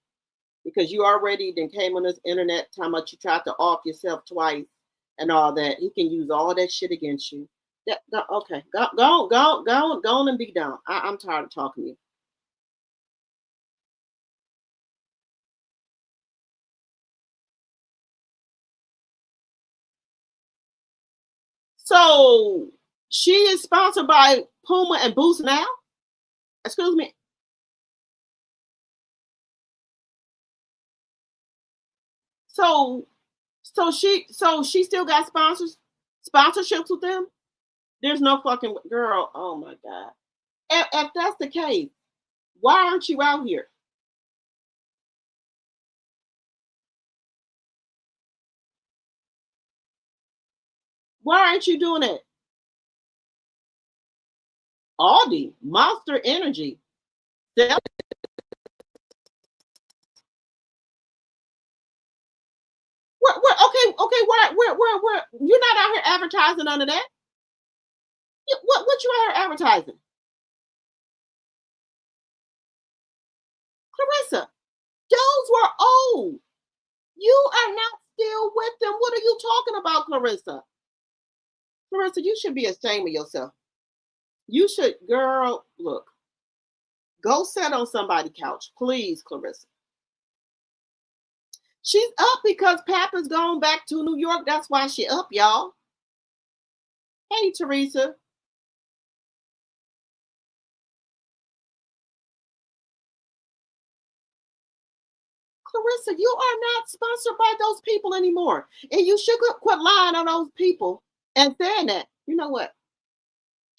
Because you already then came on this internet talking about you tried to off yourself twice and all that. He can use all that shit against you. Okay, go on and be done. I'm tired of talking to you. So she is sponsored by Puma and Boost now? Excuse me. So she still got sponsorships with them? There's no fucking girl. Oh my God. If that's the case, why aren't you out here? Why aren't you doing it? Aldi, Monster Energy. Okay, where you're not out here advertising under that? What you out here advertising? Claressa, those were old. You are not still with them. What are you talking about, Claressa? Claressa, you should be ashamed of yourself. You should, girl, look. Go sit on somebody's couch, please, Claressa. She's up because Papa's gone back to New York. That's why she up, y'all. Hey, Teresa. Claressa, you are not sponsored by those people anymore. And you should quit lying on those people and saying that. You know what?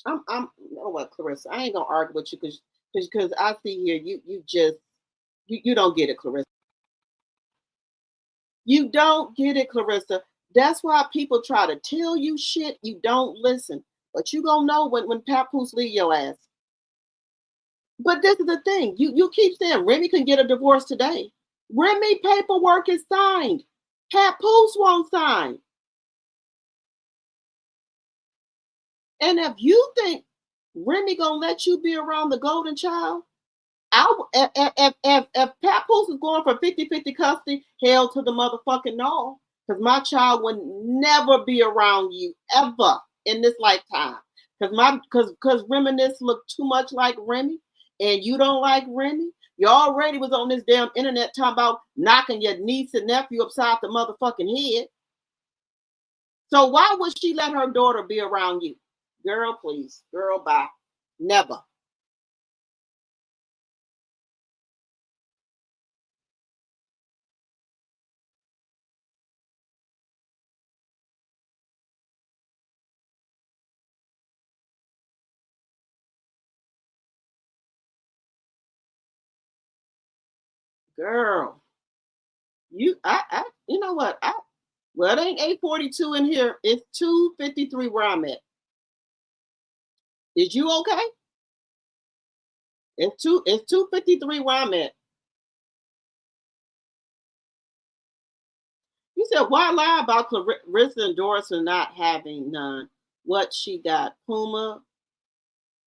You know what, Claressa? I ain't gonna argue with you because I see here you don't get it, Claressa. You don't get it, Claressa. That's why people try to tell you shit. You don't listen. But you gonna know when Papoose leave your ass. But this is the thing. You keep saying Remy can get a divorce today. Remy paperwork is signed. Papoose won't sign. And if you think Remy gonna let you be around the golden child, if Papoose is going for 50-50 custody, hell to the motherfucking no. Because my child would never be around you ever in this lifetime. Because Reminisce look too much like Remy. and you don't like Remy? You already was on this damn internet talking about knocking your niece and nephew upside the motherfucking head. So why would she let her daughter be around you? Girl, please. Girl, bye. Never. Girl. You know what? Well, it ain't 842 in here. It's 253 where I'm at. Is you okay? It's 253 where I'm at. You said, why lie about Claressa and Doris and not having none? What she got? Puma?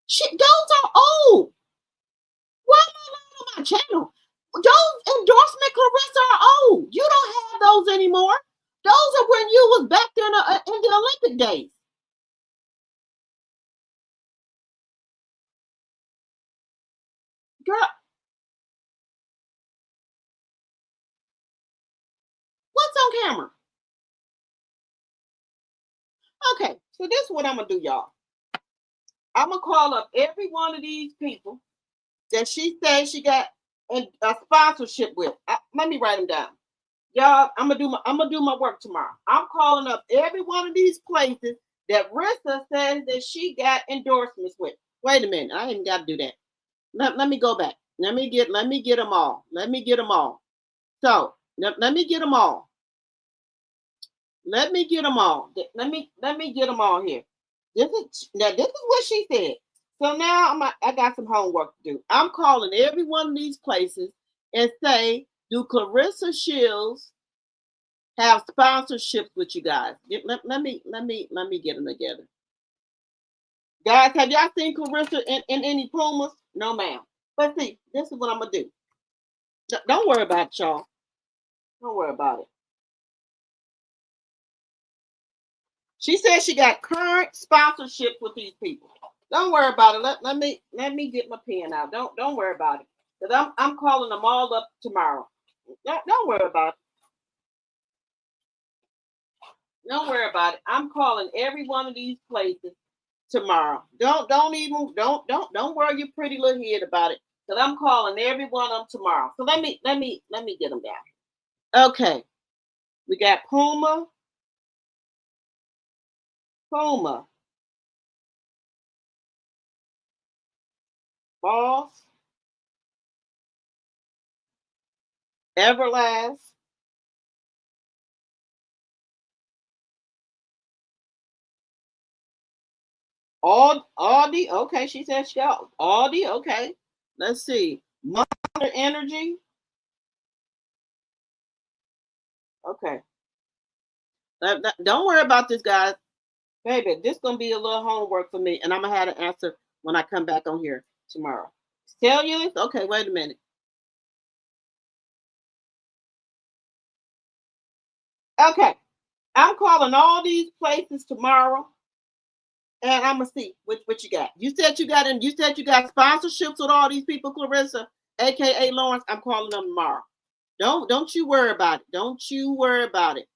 Those are old. Why am I lying on my channel? Those endorsement Claressa are old. You don't have those anymore. Those are when you was back there in the Olympic days. Girl, what's on camera? Okay, so this is what I'm gonna do, y'all. I'm gonna call up every one of these people that she says she got a sponsorship with. Let me write them down, y'all. I'm gonna do my work tomorrow. I'm calling up every one of these places that Rissa says that she got endorsements with. Wait a minute, I ain't got to do that. Let me go back. Let me get them all. Let me get them all. So let me get them all. Let me get them all. Let me get them all here. This is what she said. So now I got some homework to do. I'm calling every one of these places and say, do Claressa Shields have sponsorships with you guys? Let me get them together. Guys, have y'all seen Claressa in any Pumas? No, ma'am. But see, this is what I'm gonna do. Don't worry about it, y'all. Don't worry about it. She said she got current sponsorship with these people. Don't worry about it. Let me get my pen out. Don't worry about it. Because I'm calling them all up tomorrow. Don't worry about it. Don't worry about it. I'm calling every one of these places tomorrow. Don't worry your pretty little head about it. Because I'm calling every one of them tomorrow. So let me get them down. Okay. We got Puma. Boss. Everlast. Aldi. Okay, she said she got Aldi. Okay. Let's see. Monster Energy. Okay. Don't worry about this, guys. Baby, this is going to be a little homework for me, and I'm going to have an answer when I come back on here tomorrow. Cellulose? Okay, wait a minute. Okay. I'm calling all these places tomorrow, and I'm going to see what you got. You said you got sponsorships with all these people, Claressa, a.k.a. Lawrence. I'm calling them tomorrow. Don't you worry about it. Don't you worry about it.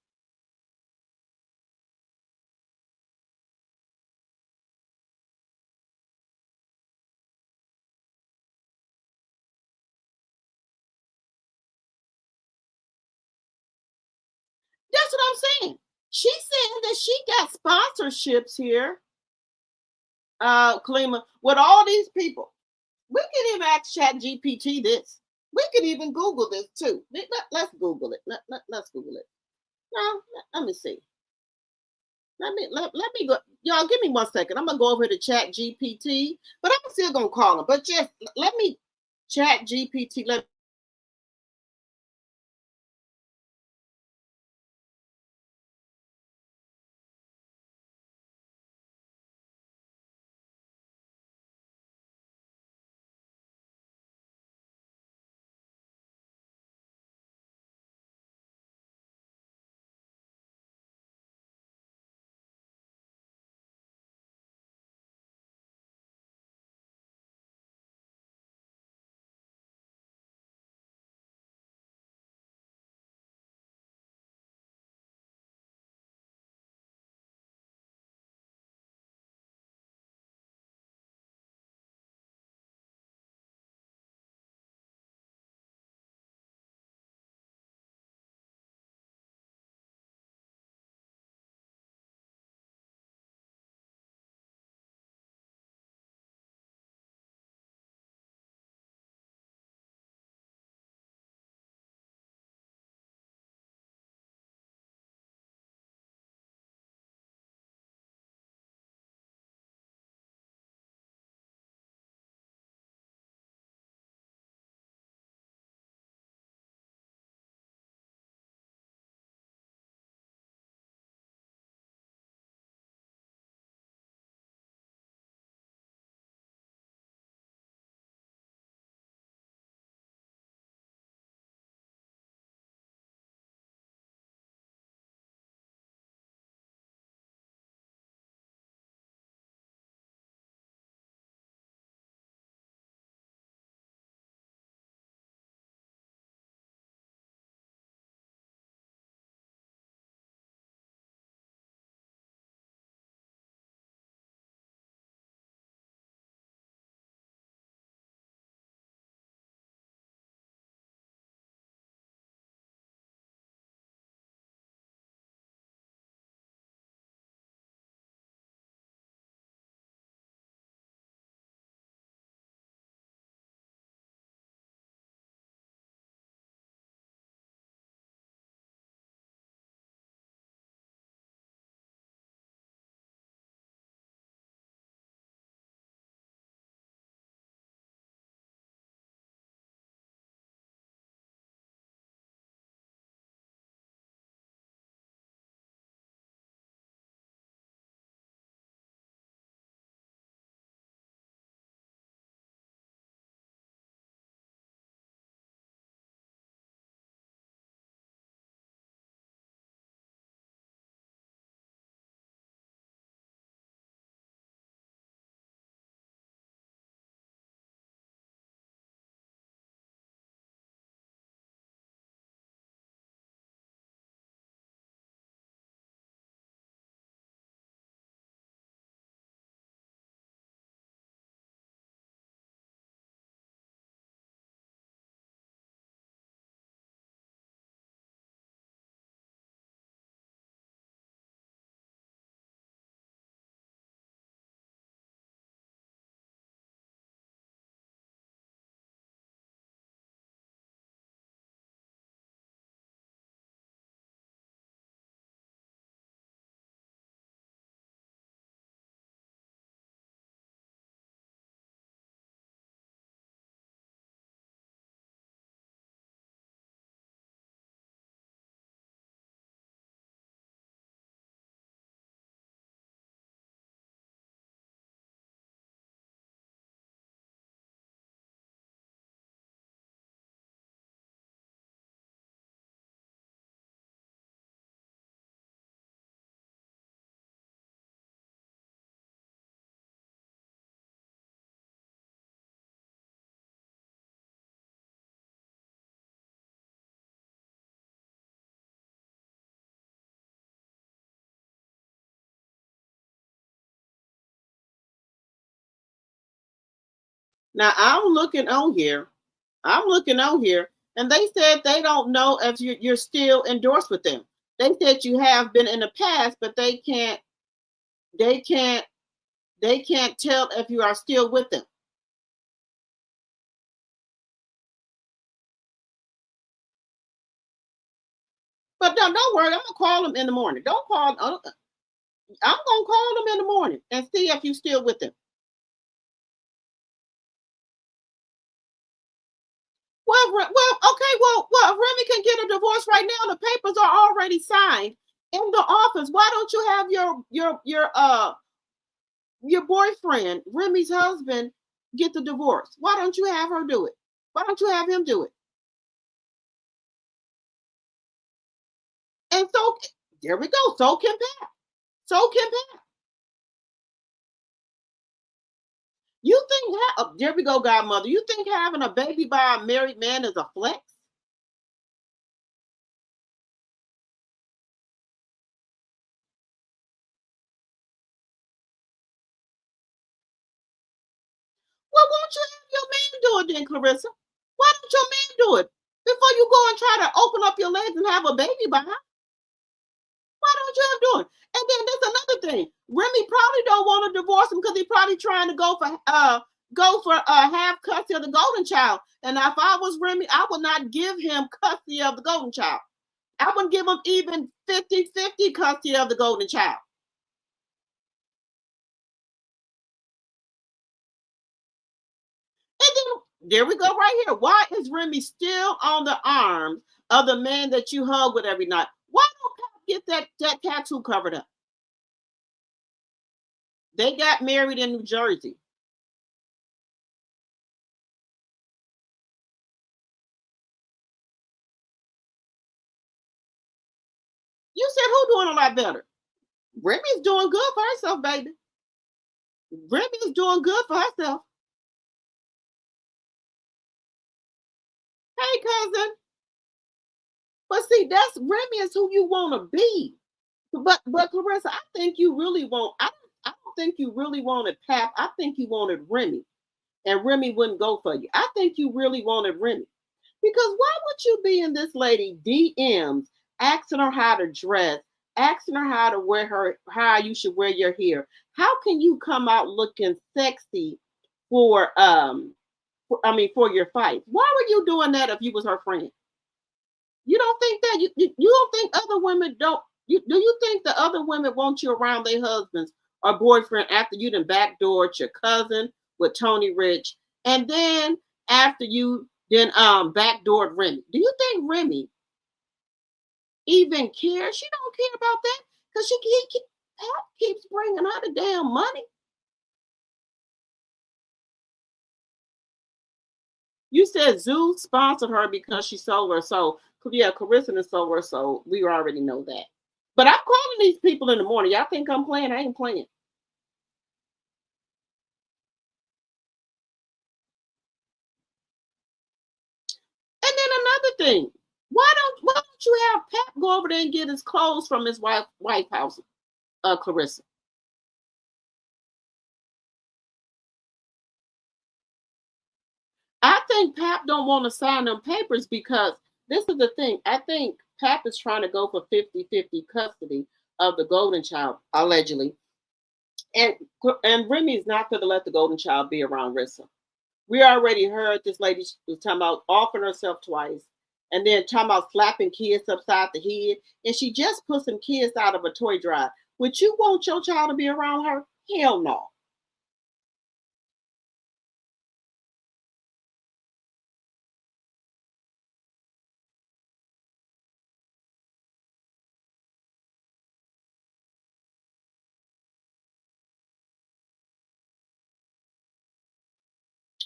That's what I'm saying. She said that she got sponsorships here, Kalima, with all these people. We can even ask Chat GPT this. We can even Google this too. Let's Google it. Let's Google it. No, let me see. Let me go. Y'all, give me 1 second. I'm gonna go over to Chat GPT, but I'm still gonna call him. But just let me Chat GPT. Let Now I'm looking on here. And they said they don't know if you're still endorsed with them. They said you have been in the past, but they can't tell if you are still with them. But don't worry, I'm gonna call them in the morning. I'm gonna call them in the morning and see if you're still with them. Well, Remy can get a divorce right now. The papers are already signed in the office. Why don't you have your boyfriend, Remy's husband, get the divorce? Why don't you have her do it? Why don't you have him do it? And so there we go. So can Pat. You think there we go, godmother. You think having a baby by a married man is a flex? Well, won't you have your man do it then, Claressa? Why don't your man do it before you go and try to open up your legs and have a baby by him? Why don't you have do it? And then there's another thing. Remy probably don't want to divorce him because he's probably trying to go for half custody of the golden child. And if I was Remy, I would not give him custody of the golden child. I wouldn't give him even 50-50 custody of the golden child. And then there we go right here. Why is Remy still on the arms of the man that you hug with every night? Why don't Pat get that tattoo covered up? They got married in New Jersey. You said who doing a lot better? Remy's doing good for herself, baby. Remy's doing good for herself. Hey, cousin. But see, that's Remy is who you want to be. But Claressa, I think you really want. I don't think you really wanted Pap. I think you wanted Remy, and Remy wouldn't go for you. I think you really wanted Remy, because why would you be in this lady DMs asking her how to dress, asking her how to wear how you should wear your hair? How can you come out looking sexy for your fight? Why were you doing that if you was her friend? You don't think that you don't think other women don't? Do you think the other women want you around their husbands or boyfriend after you done backdoored your cousin with Tony Rich, and then after you then backdoored Remy? Do you think Remy even cares? She don't care about that because Pat keeps bringing her the damn money. You said Zeus sponsored her because she sold her soul. Yeah, Claressa sold her soul. We already know that. But I'm calling these people in the morning. Y'all think I'm playing? I ain't playing. And then another thing, why don't you have Pat go over there and get his clothes from his White House, Claressa? I think Pap don't want to sign them papers because this is the thing. I think Pap is trying to go for 50-50 custody of the golden child, allegedly. And Remy is not going to let the golden child be around Rissa. We already heard this lady was talking about offering herself twice and then talking about slapping kids upside the head. And she just put some kids out of a toy drive. Would you want your child to be around her? Hell no.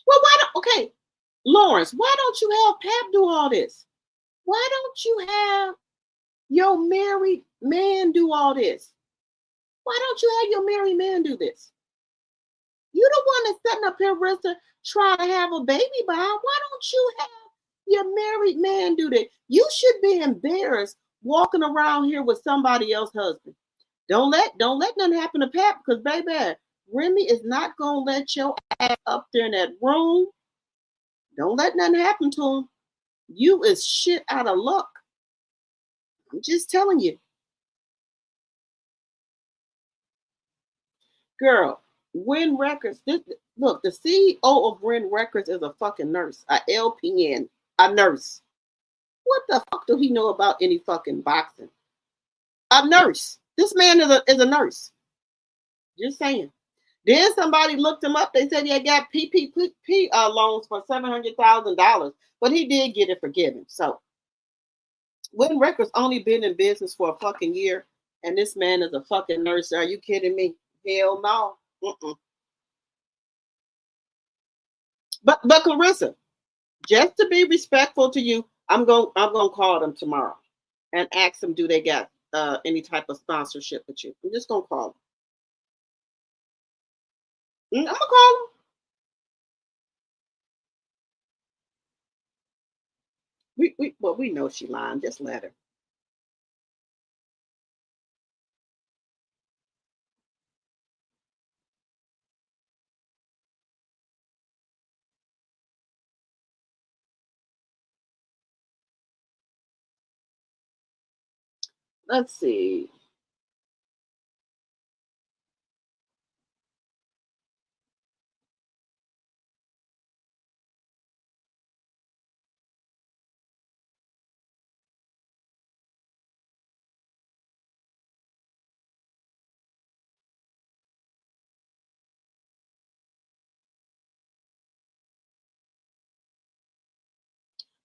Well, okay, Lawrence, why don't you have Pap do all this? Why don't you have your married man do all this? Why don't you have your married man do this? You the one that's setting up here, Rissa, trying to have a baby by. Why don't you have your married man do that? You should be embarrassed walking around here with somebody else's husband. Don't let nothing happen to Pap, because baby, Remy is not gonna let your ass up there in that room. Don't let nothing happen to him. You is shit out of luck. I'm just telling you. Girl, Win Records. Look, the CEO of Win Records is a fucking nurse, a LPN, a nurse. What the fuck do he know about any fucking boxing? A nurse. This man is a nurse. Just saying. Then somebody looked him up. They said he had got PPP loans for $700,000, but he did get it forgiven. So, Win Records only been in business for a fucking year, and this man is a fucking nurse. Are you kidding me? Hell no. But Claressa, just to be respectful to you, I'm gonna call them tomorrow and ask them, do they got any type of sponsorship with you? I'm just gonna call them. I'm gonna call them. We know she lying. Just let her. Let's see.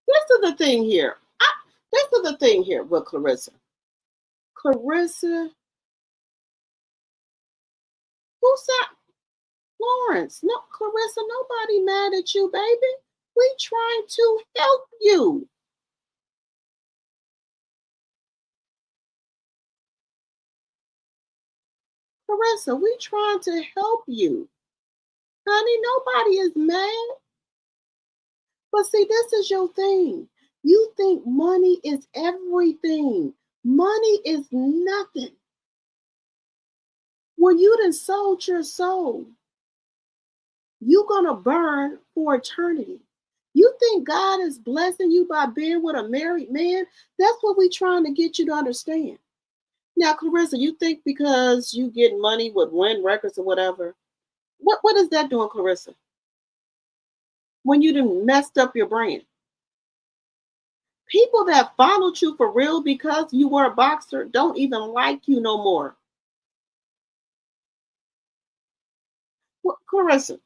This is the thing here. This is the thing here with Claressa. Claressa, who said Lawrence? No, Claressa, nobody mad at you, baby. We trying to help you. Claressa, we trying to help you. Honey, nobody is mad. But see, this is your thing. You think money is everything. Money is nothing. When you done sold your soul, you're going to burn for eternity. You think God is blessing you by being with a married man? That's what we're trying to get you to understand. Now, Claressa, you think because you get money with Win Records or whatever, what is that doing, Claressa? When you done messed up your brand. People that followed you for real because you were a boxer don't even like you no more. Well, Claressa,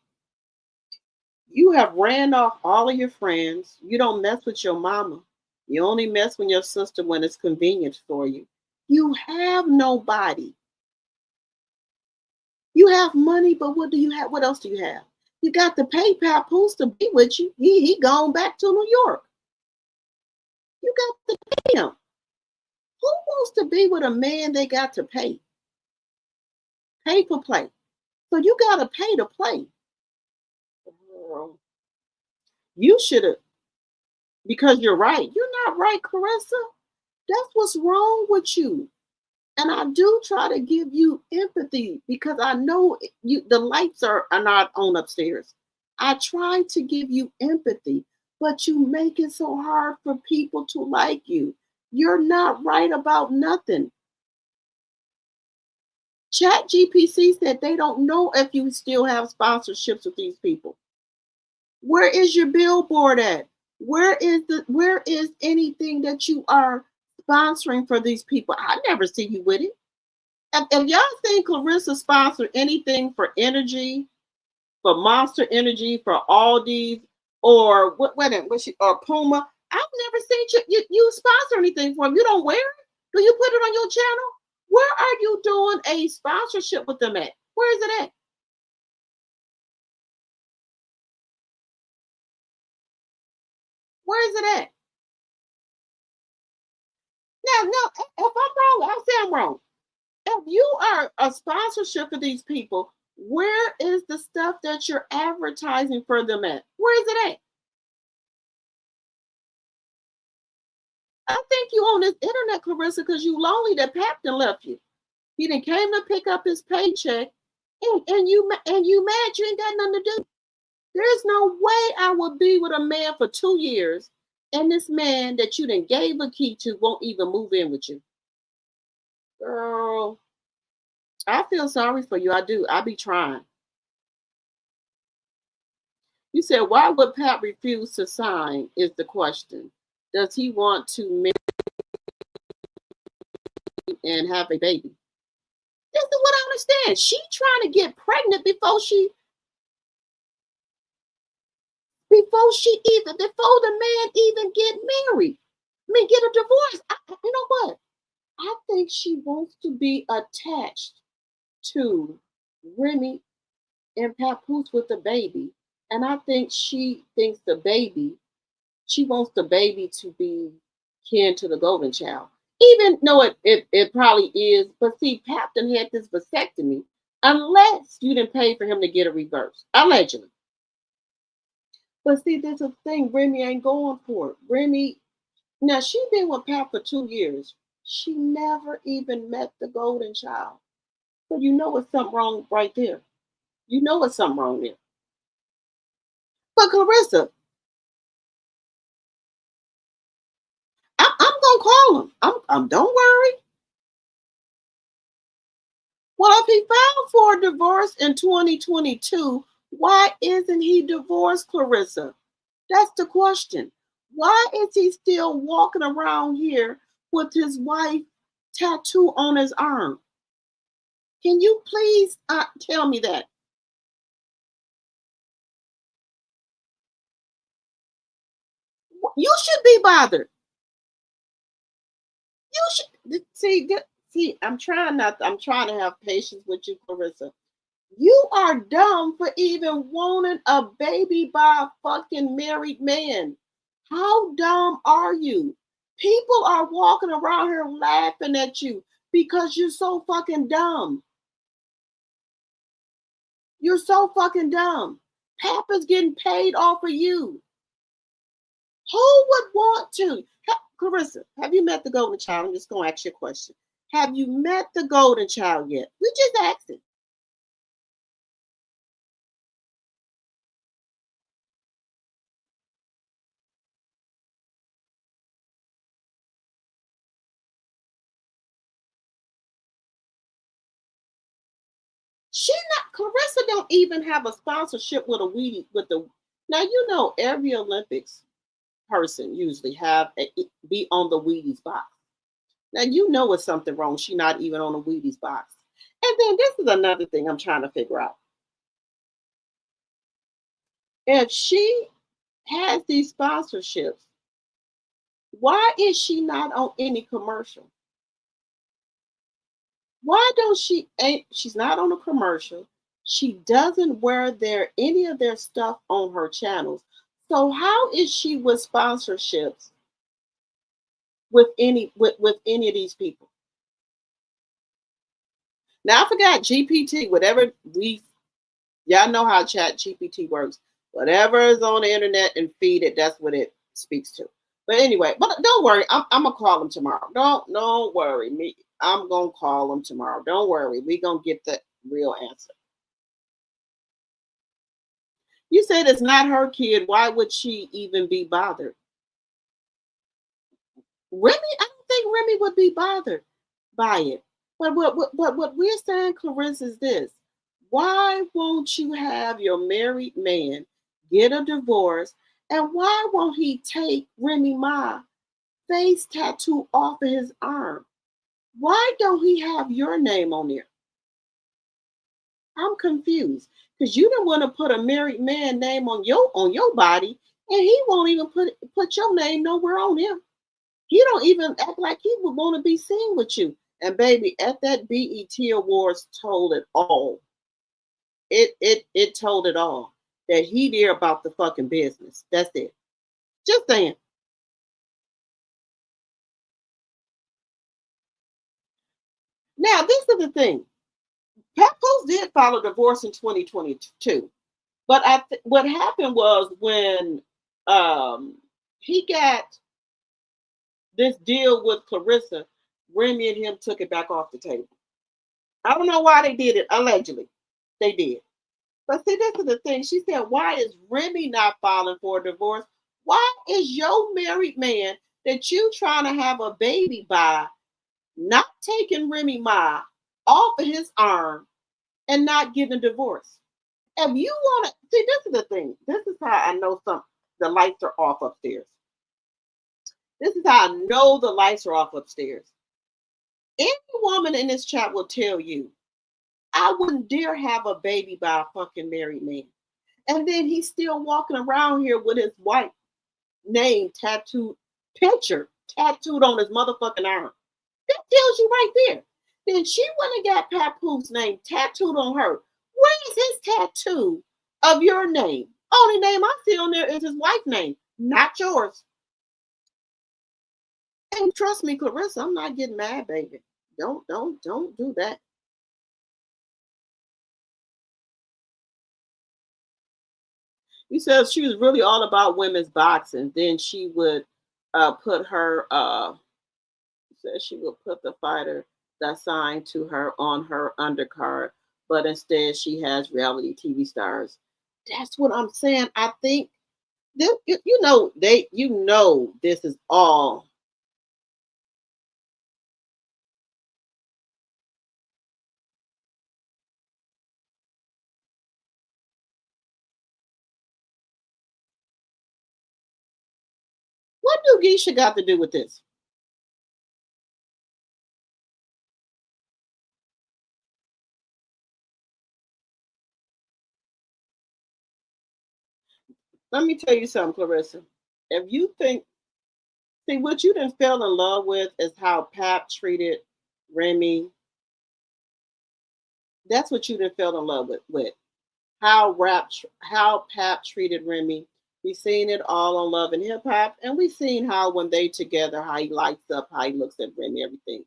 you have ran off all of your friends. You don't mess with your mama. You only mess with your sister when it's convenient for you. You have nobody. You have money, but what do you have? What else do you have? You got the PayPal Pools to be with you. He gone back to New York. You got to pay him. Who wants to be with a man they got to pay? Pay for play. So you got to pay to play. You should have, because you're right. You're not right, Claressa. That's what's wrong with you. And I do try to give you empathy because I know the lights are not on upstairs. I try to give you empathy, but you make it so hard for people to like you. You're not right about nothing. ChatGPT said they don't know if you still have sponsorships with these people. Where is your billboard at? Where is anything that you are sponsoring for these people? I never see you with it. If y'all think Claressa sponsored anything for energy, for Monster Energy, for Aldi's, or or Puma, I've never seen you sponsor anything for them. You don't wear it? Do you put it on your channel? Where are you doing a sponsorship with them at? Where is it at? Where is it at? Now, if I'm wrong, I'll say I'm wrong. If you are a sponsorship for these people, where is the stuff that you're advertising for them at? Where is it at? I think you on this internet, Claressa, because you lonely that Pap done left you. He done came to pick up his paycheck and you mad you ain't got nothing to do. There's no way I would be with a man for 2 years and this man that you done gave a key to won't even move in with you. Girl, I feel sorry for you. I do. I be trying. You said, why would Pat refuse to sign is the question. Does he want to marry and have a baby? This is what I understand. She trying to get pregnant before the man even get married. I mean, get a divorce. You know what? I think she wants to be attached to Remy and Papoose with the baby. And I think she thinks she wants the baby to be kin to the golden child. Even though it probably is, but see, Papton had this vasectomy unless you didn't pay for him to get a reverse, allegedly. But see, there's a thing, Remy ain't going for it. Remy, now she been with Pap for 2 years. She never even met the golden child. So you know it's something wrong right there. You know it's something wrong there. But Claressa, I'm gonna call him. I'm don't worry. Well, if he filed for a divorce in 2022, why isn't he divorced, Claressa? That's the question. Why is he still walking around here with his wife tattoo on his arm? Can you please tell me that? You should be bothered. You should see. I'm trying to have patience with you, Claressa. You are dumb for even wanting a baby by a fucking married man. How dumb are you? People are walking around here laughing at you because you're so fucking dumb. You're so fucking dumb. Papa's getting paid off of you. Who would want to? Claressa, have you met the golden child? I'm just going to ask you a question. Have you met the golden child yet? We just asked it. Claressa don't even have a sponsorship with now you know every Olympics person usually be on the Wheaties box. Now you know it's something wrong. She's not even on the Wheaties box. And then this is another thing I'm trying to figure out. If she has these sponsorships, why is she not on any commercial? Why don't she's not on a commercial. She doesn't wear any of their stuff on her channels. So how is she with sponsorships with any of these people? Now I forgot GPT, y'all know how Chat GPT works. Whatever is on the internet and feed it, that's what it speaks to. But anyway, but don't worry, I'm gonna call him tomorrow. Don't worry, I'm gonna call him tomorrow. Don't worry, we're gonna get the real answer. You said it's not her kid. Why would she even be bothered? Remy, I don't think Remy would be bothered by it. But what we're saying, Claressa, is this. Why won't you have your married man get a divorce? And why won't he take Remy Ma face tattoo off of his arm? Why don't he have your name on there? I'm confused because you don't want to put a married man name on your body, and he won't even put your name nowhere on him. He don't even act like he would want to be seen with you. And baby, at that BET Awards told it all. It told it all. That he there about the fucking business. That's it. Just saying. Now, this is the thing. Papoose did file a divorce in 2022. But what happened was when he got this deal with Claressa, Remy and him took it back off the table. I don't know why they did it, allegedly. They did. But see, this is the thing. She said, why is Remy not filing for a divorce? Why is your married man that you trying to have a baby by not taking Remy Ma off of his arm and not getting a divorce? If you want to see, this is the thing. This is how I know the lights are off upstairs. This is how I know the lights are off upstairs. Any woman in this chat will tell you, I wouldn't dare have a baby by a fucking married man. And then he's still walking around here with his wife name picture tattooed on his motherfucking arm. That tells you right there. Then she went and got Papoose name tattooed on her. Where is his tattoo of your name? Only name I see on there is his wife's name, not yours. And trust me, Claressa, I'm not getting mad, baby. Don't do that. He says she was really all about women's boxing. Then she would put her, says she would put the fighter that's signed to her on her undercard, but instead she has reality TV stars. That's what I'm saying. I think this, you know this is all. What do Geisha got to do with this? Let me tell you something, Claressa. If you think, see, what you done fell in love with is how Pap treated Remy. That's what you done fell in love with. How Pap treated Remy. We seen it all on Love and Hip Hop, and we seen how when they together, how he lights up, how he looks at Remy, everything.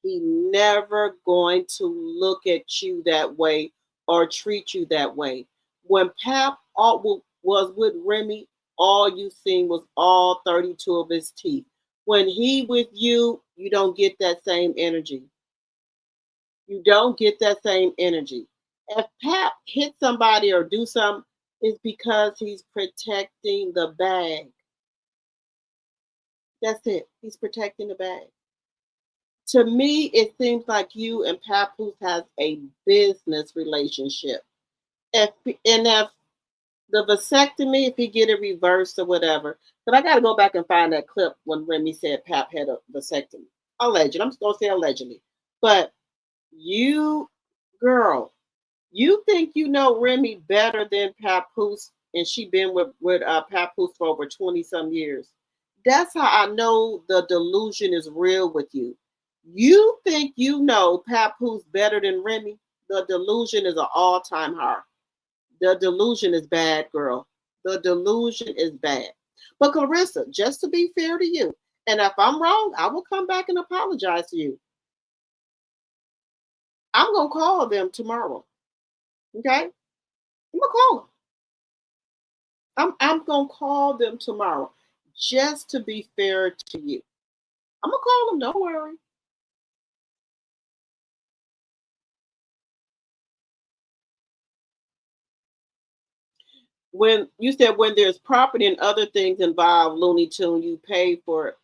He never going to look at you that way or treat you that way. When Pap was with Remy, all you seen was all 32 of his teeth. When he with you, you don't get that same energy. You don't get that same energy. If Pap hit somebody or do something, it's because he's protecting the bag. That's it. He's protecting the bag. To me, it seems like you and Papoose has a business relationship. If the vasectomy, if he get it reversed or whatever, but I got to go back and find that clip when Remy said Pap had a vasectomy. Allegedly, I'm just gonna say allegedly. But you, girl, you think you know Remy better than Papoose, and she been with Papoose for over 20 some years. That's how I know the delusion is real with you. You think you know Papoose better than Remy? The delusion is an all-time high. The delusion is bad, girl. The delusion is bad. But Claressa, just to be fair to you, and if I'm wrong, I will come back and apologize to you. I'm going to call them tomorrow. Okay? I'm going to call them. I'm going to call them tomorrow just to be fair to you. I'm going to call them. Don't worry. When you said when there's property and other things involved, Looney Tune, you pay for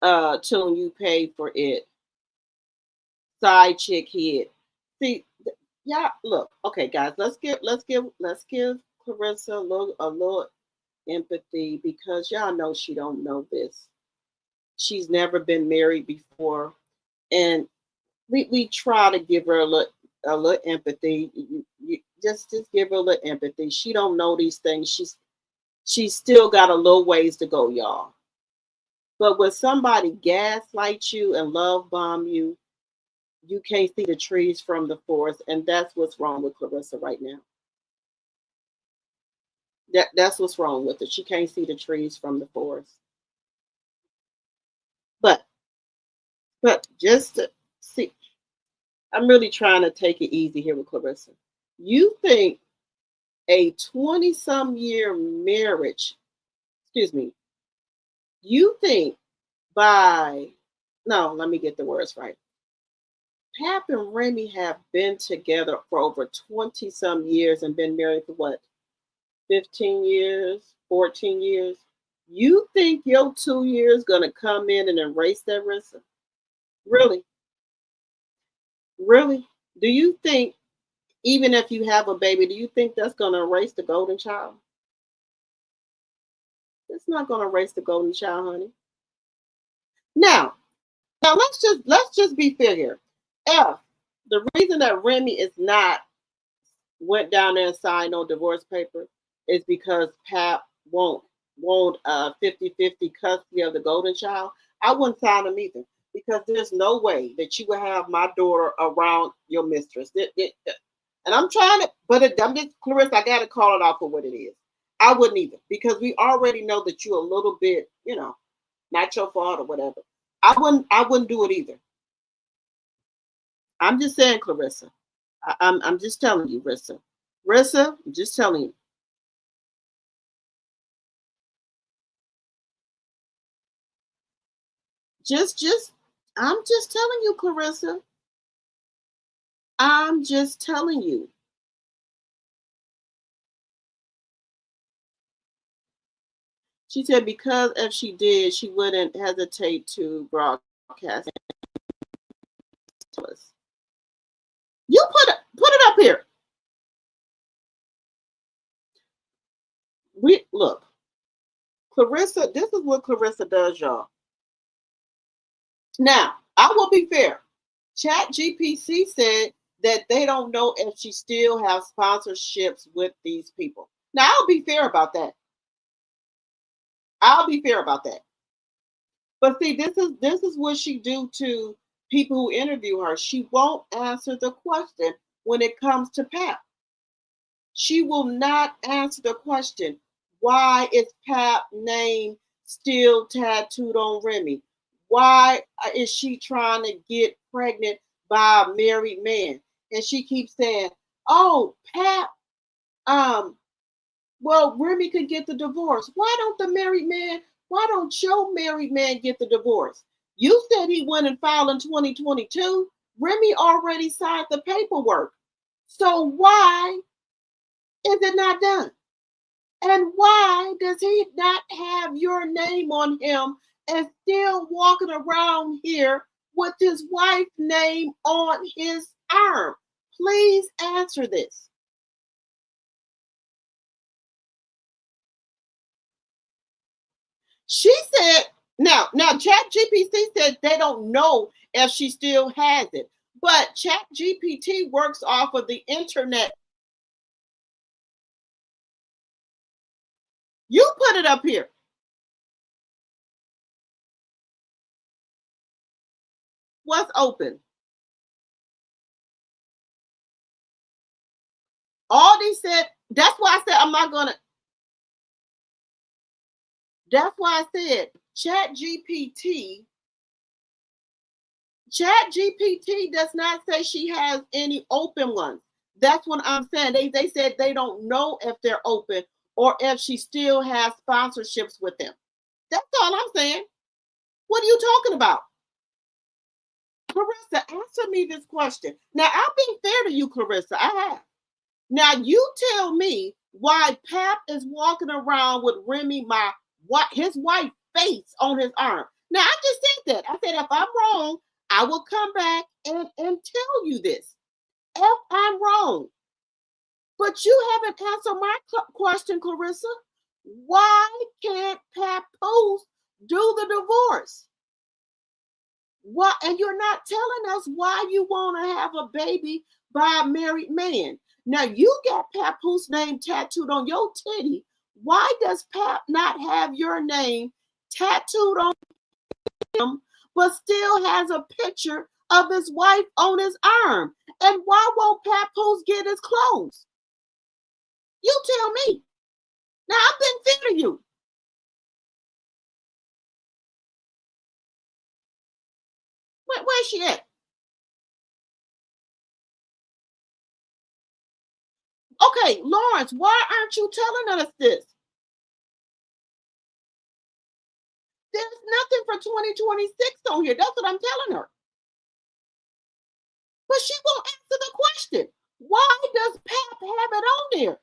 it. Side chick hit. See, yeah, look, okay, guys, let's give Claressa a little empathy because y'all know she don't know this. She's never been married before, and we try to give her a little empathy. You just give her a little empathy. She don't know these things. She's still got a little ways to go, y'all. But when somebody gaslights you and love bomb you, you can't see the trees from the forest, and that's what's wrong with Claressa right now. That's what's wrong with her. She can't see the trees from the forest. But just to see, I'm really trying to take it easy here with Claressa. You think a 20-some year marriage, you think let me get the words right. Pap and Remy have been together for over 20 some years and been married for what, 15 years, 14 years? You think your 2 years gonna come in and erase that, Rissa? Really? Really? Do you think, even if you have a baby, do you think that's gonna erase the golden child? It's not gonna erase the golden child, honey. Now, let's just be fair here. If the reason that Remy is not went down there and signed no divorce paper is because Pap won't 50-50 custody of the golden child, I wouldn't sign them either, because there's no way that you would have my daughter around your mistress. And I'm trying to, but I'm just, Claressa, I got to call it out for what it is. I wouldn't either, because we already know that you're a little bit, not your fault or whatever. I wouldn't do it either. I'm just saying, Claressa. I'm just telling you, Rissa. Rissa, I'm just telling you. I'm just telling you, Claressa. I'm just telling you. She said because if she did, she wouldn't hesitate to broadcast to us. You put it up here. Look, Claressa, this is what Claressa does, y'all. Now, I will be fair. ChatGPT said that they don't know if she still has sponsorships with these people. Now, I'll be fair about that. But see, this is what she do to people who interview her. She won't answer the question when it comes to Pap. She will not answer the question. Why is Pap name still tattooed on Remy? Why is she trying to get pregnant by a married man? And she keeps saying, oh, Pap, well, Remy could get the divorce. Why don't your married man get the divorce? You said he went and filed in 2022. Remy already signed the paperwork. So why is it not done? And why does he not have your name on him and still walking around here with his wife's name on his arm? Please answer this. She said, now ChatGPT said they don't know if she still has it, but ChatGPT works off of the internet. You put it up here. What's open? Aldi said, that's why I said I'm not gonna. That's why I said ChatGPT does not say she has any open ones. That's what I'm saying. They said they don't know if they're open or if she still has sponsorships with them. That's all I'm saying. What are you talking about? Claressa, answer me this question. Now, I've been fair to you, Claressa. I have. Now, you tell me why Pap is walking around with Remy, his wife's face on his arm. Now, I just said that. I said, if I'm wrong, I will come back and tell you this. If I'm wrong. But you haven't answered my question, Claressa. Why can't Papoose do the divorce? Why? And you're not telling us why you want to have a baby by a married man. Now, you got Papoose name tattooed on your titty. Why does Pap not have your name tattooed on him, but still has a picture of his wife on his arm? And why won't Papoose get his clothes? You tell me. Now, I've been fair to you. Where's she at? Okay, Lawrence, why aren't you telling us this? There's nothing for 2026 on here. That's what I'm telling her. But she won't answer the question. Why does Pap have it on there?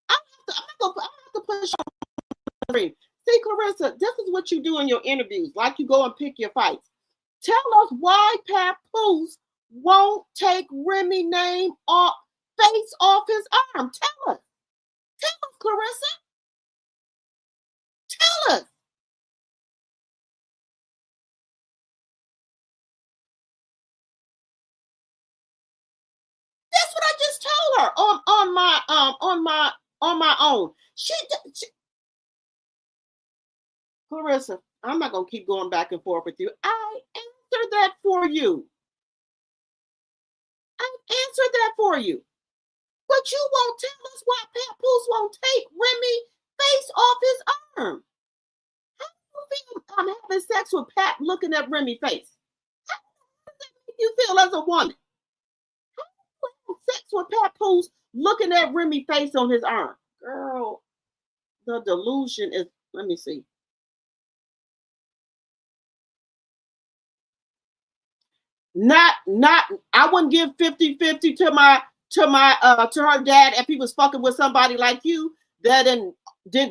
I'm not gonna push on the screen. See, Claressa, this is what you do in your interviews. Like you go and pick your fights. Tell us why Papoose won't take Remy name off face off his arm. Tell us. Tell us, Claressa. Tell us. That's what I just told her on my own. She Claressa, I'm not gonna keep going back and forth with you. I answered that for you. I answered that for you. But you won't tell us why Papoose won't take Remy face off his arm. How do you feel I'm having sex with Pat looking at Remy face? How does that make you feel as a woman? How do you have sex with Papoose looking at Remy face on his arm? Girl, the delusion is, let me see. Not I wouldn't give 50-50 to her dad if he was fucking with somebody like you that then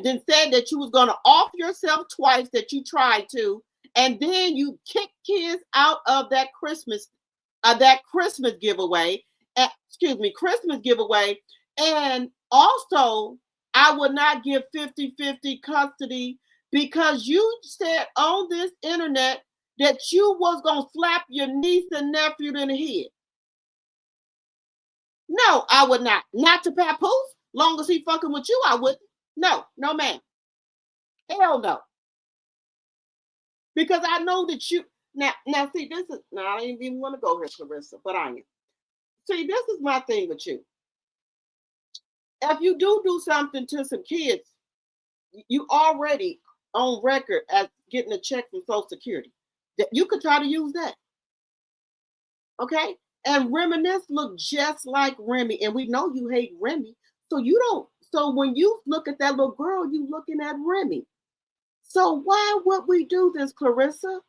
said that you was gonna off yourself twice, that you tried to, and then you kick kids out of that Christmas giveaway. Christmas giveaway. And also, I would not give 50-50 custody because you said on this internet that you was gonna slap your niece and nephew in the head. No, I would not. Not to Papoose. Long as he fucking with you, I wouldn't. No, ma'am. Hell no. Because I know that you now see, this is now I didn't even want to go here, Claressa, but I am. See, this is my thing with you. If you do something to some kids, you already on record as getting a check from Social Security. That you could try to use that. Okay? And Reminisce look just like Remy. And we know you hate Remy. So when you look at that little girl, you looking at Remy. So why would we do this, Claressa?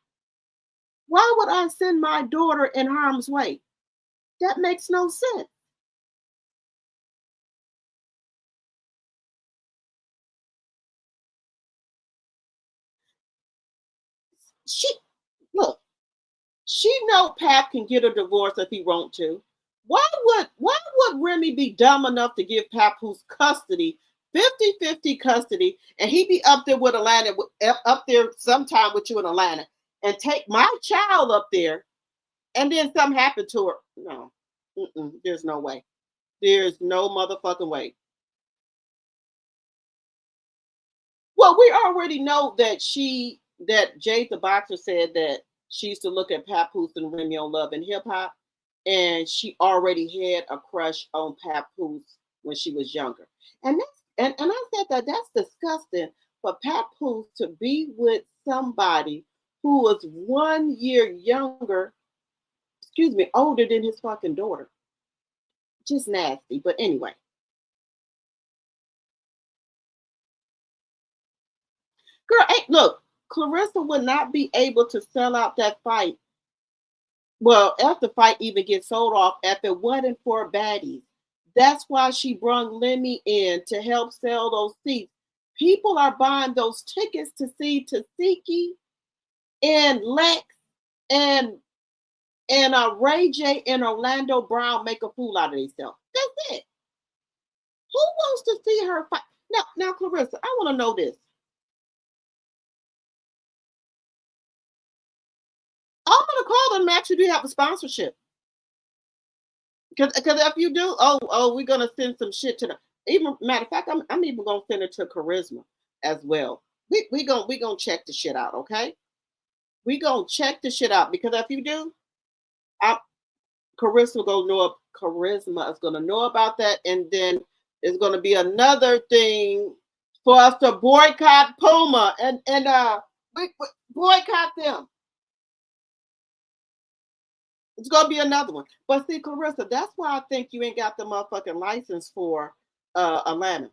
Why would I send my daughter in harm's way? That makes no sense. She know Pap can get a divorce if he want to. Why would Remy be dumb enough to give Papoose custody, 50-50 custody, and he be up there with Atlanta, up there sometime with you in Atlanta, and take my child up there, and then something happened to her? No, there's no way. There's no motherfucking way. Well, we already know that Jade the Boxer said that she used to look at Papoose and Remy on Love and Hip Hop, and she already had a crush on Papoose when she was younger. And I said that's disgusting for Papoose to be with somebody who was 1 year older than his fucking daughter. Just nasty. But anyway. Girl, hey, look, Claressa would not be able to sell out that fight. Well, if the fight even gets sold off, if it wasn't for baddies. That's why she brought Lemmy in to help sell those seats. People are buying those tickets to see Tasiki and Lex and Ray J and Orlando Brown make a fool out of themselves. That's it. Who wants to see her fight? Now, Claressa, I want to know this. I'm gonna call them and actually do have a sponsorship. Because if you do, we're gonna send some shit to them. Even matter of fact, I'm even gonna send it to Charisma as well. We gonna check the shit out, okay? We gonna check the shit out because if you do, Charisma is gonna know about that, and then it's gonna be another thing for us to boycott Puma and we boycott them. It's gonna be another one. But see, Claressa, that's why I think you ain't got the motherfucking license for Atlanta.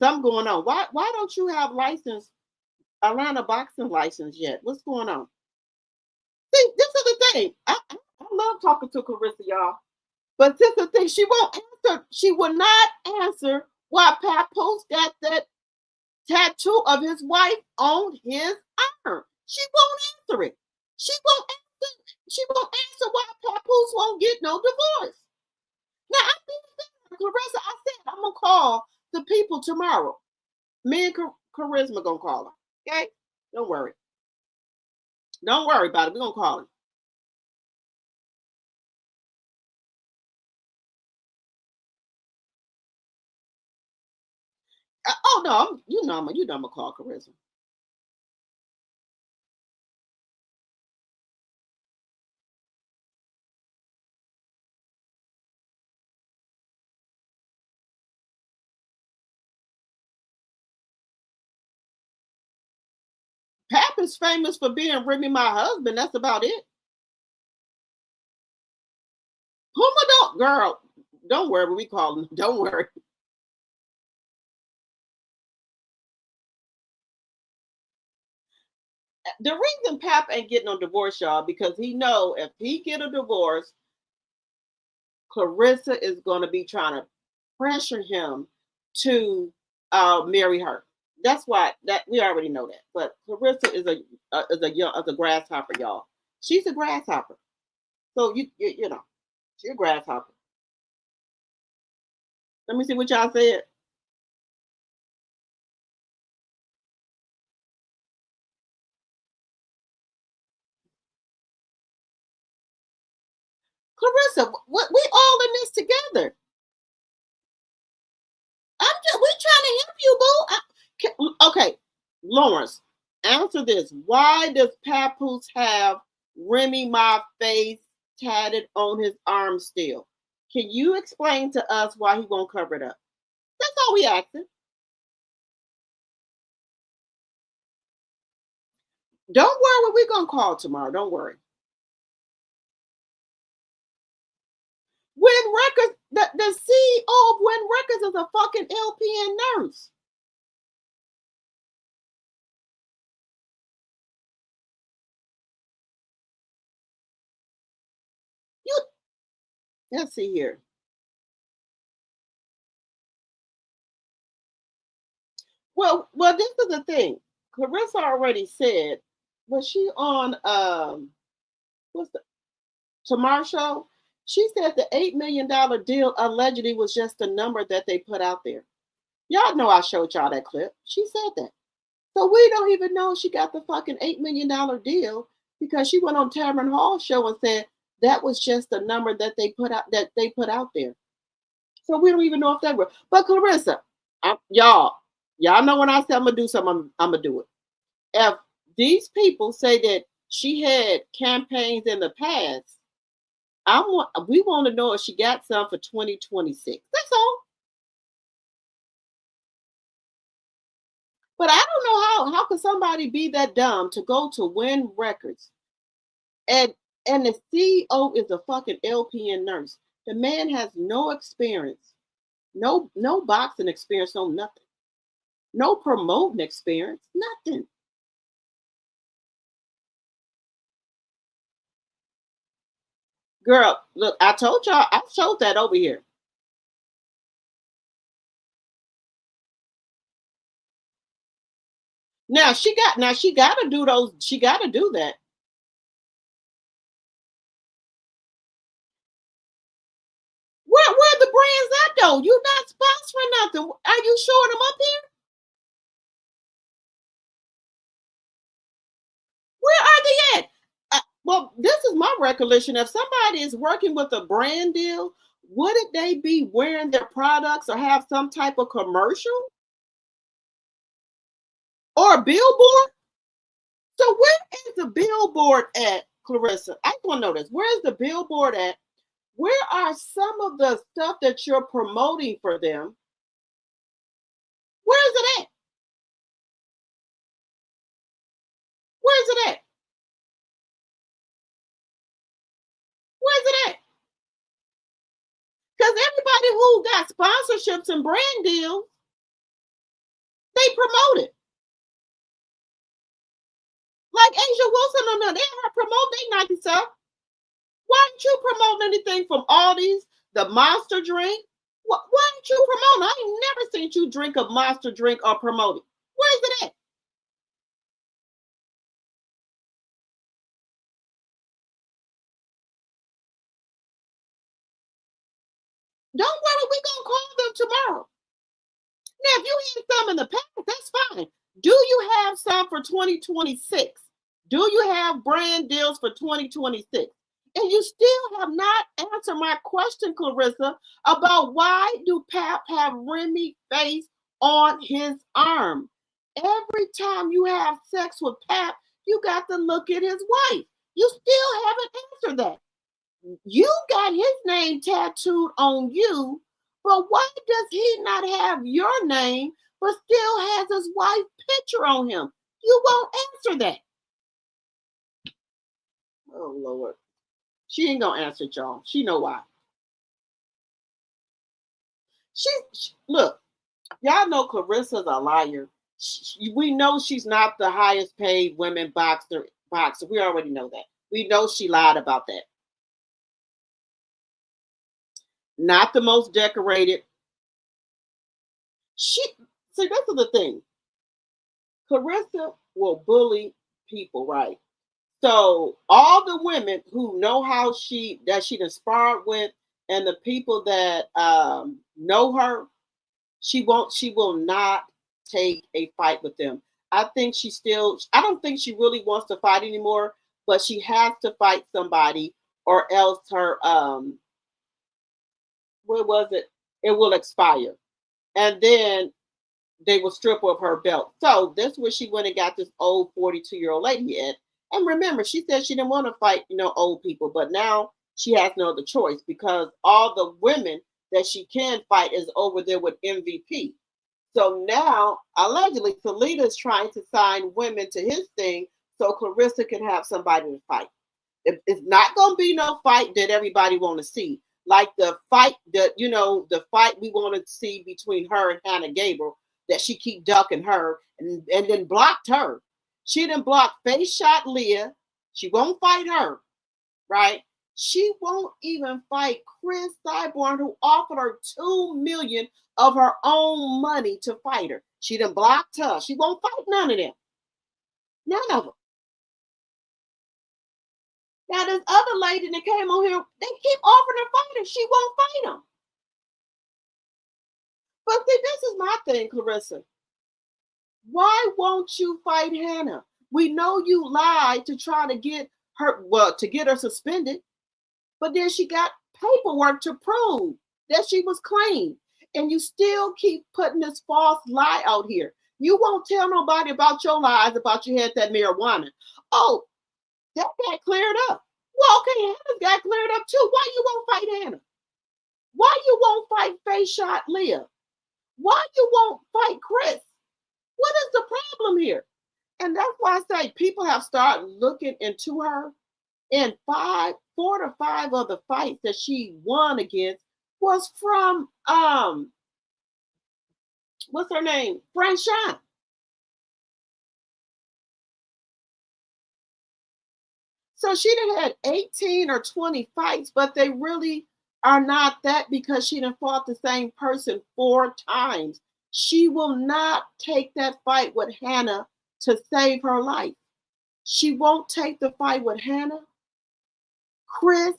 Something going on. Why don't you have Atlanta boxing license yet? What's going on? See, this is the thing. I love talking to Claressa, y'all. But this is the thing, she won't answer. She will not answer why Papoose got that tattoo of his wife on his arm. She won't answer it. She won't answer why Papoose won't get no divorce. Now, I think Claressa, I said I'm gonna call the people tomorrow. Me and Charisma gonna call her. Okay? Don't worry. Don't worry about it. We're gonna call her. Oh no, you know I'm gonna call Charisma. Pap is famous for being Remy my husband. That's about it. Puma don't, girl. Don't worry, we call him. Don't worry. The reason Pap ain't getting no divorce, y'all, because he know if he get a divorce, Claressa is gonna be trying to pressure him to marry her. That's why that we already know that. But Claressa is a grasshopper, y'all. She's a grasshopper. So you know, she's a grasshopper. Let me see what y'all said. Claressa, we all in this together. We trying to help you, boo. Okay, Lawrence, answer this. Why does Papoose have Remy my face tatted on his arm still? Can you explain to us why he won't cover it up? That's all we asking. Don't worry, we're gonna call tomorrow. Don't worry. Win Records, the CEO of Win Records is a fucking LPN nurse. Let's see here. Well, this is the thing. Claressa already said, was she on what's the Tamar show? She said the $8 million deal allegedly was just a number that they put out there. Y'all know I showed y'all that clip. She said that. So we don't even know she got the fucking $8 million deal because she went on Tamron Hall's show and said that was just a number that they put out there. So we don't even know if that were. But Claressa, y'all know when I say I'm gonna do something, I'm gonna do it. If these people say that she had campaigns in the past, we want to know if she got some for 2026. That's all. But I don't know how could somebody be that dumb to go to Win Records and the CEO is a fucking LPN nurse. The man has no experience, no boxing experience, no nothing, no promoting experience, nothing. Girl, look, I told y'all, I showed that over here. Now she got to do those. She got to do that. Where the brands at though? You're not sponsoring nothing. Are you showing them up here? Where are they at? Well, this is my recollection. If somebody is working with a brand deal, wouldn't they be wearing their products or have some type of commercial or a billboard? So where is the billboard at, Claressa? I want to know this. Where is the billboard at? Where are some of the stuff that you're promoting for them? Where is it at? Where is it at? Where is it at? Because everybody who got sponsorships and brand deals, they promote it. Like Asia Wilson on there, they have her promote their Nike stuff. Why don't you promote anything from Aldi's, the Monster drink? Why don't you promote? I ain't never seen you drink a Monster drink or promote it. Where is it at? Don't worry, we gonna call them tomorrow. Now, if you had some in the past, that's fine. Do you have some for 2026? Do you have brand deals for 2026? And you still have not answered my question, Claressa, about why do Pap have Remy face on his arm? Every time you have sex with Pap, you got to look at his wife. You still haven't answered that. You got his name tattooed on you, but why does he not have your name but still has his wife's picture on him? You won't answer that. Oh Lord. She ain't gonna answer it, y'all. She know why. Look, y'all know Claressa's a liar. We know she's not the highest paid women boxer. We already know that. We know she lied about that. Not the most decorated. See, this is the thing. Claressa will bully people, right? So all the women who know how she inspired with, and the people that know her, she will not take a fight with them. I don't think she really wants to fight anymore, but she has to fight somebody or else her what was it? It will expire. And then they will strip her of her belt. So that's where she went and got this old 42-year-old lady at. And remember, she said she didn't want to fight, old people, but now she has no other choice because all the women that she can fight is over there with MVP. So now, allegedly, Salida is trying to sign women to his thing so Claressa can have somebody to fight. It's not going to be no fight that everybody want to see. Like the fight the fight we want to see between her and Hannah Gabriel, that she keep ducking her and then blocked her. She didn't block Face Shot Leah. She won't fight her, right? She won't even fight Chris Cyborn, who offered her $2 million of her own money to fight her. She done blocked her. She won't fight none of them. None of them. Now, this other lady that came on here, they keep offering her fight her. She won't fight them. But see, this is my thing, Claressa. Why won't you fight Hannah? We know you lied to try to get her suspended, but then she got paperwork to prove that she was clean. And you still keep putting this false lie out here. You won't tell nobody about your lies about you had that marijuana. Oh, that got cleared up. Well, okay, Hannah got cleared up too. Why you won't fight Hannah? Why you won't fight Face Shot Leah? Why you won't fight Chris? What is the problem here? And that's why I say people have started looking into her. And 4 to 5 of the fights that she won against was from what's her name? Franchon. So she done had 18 or 20 fights, but they really are not that because she done fought the same person 4 times. She will not take that fight with Hannah to save her life. She won't take the fight with Hannah, Chris,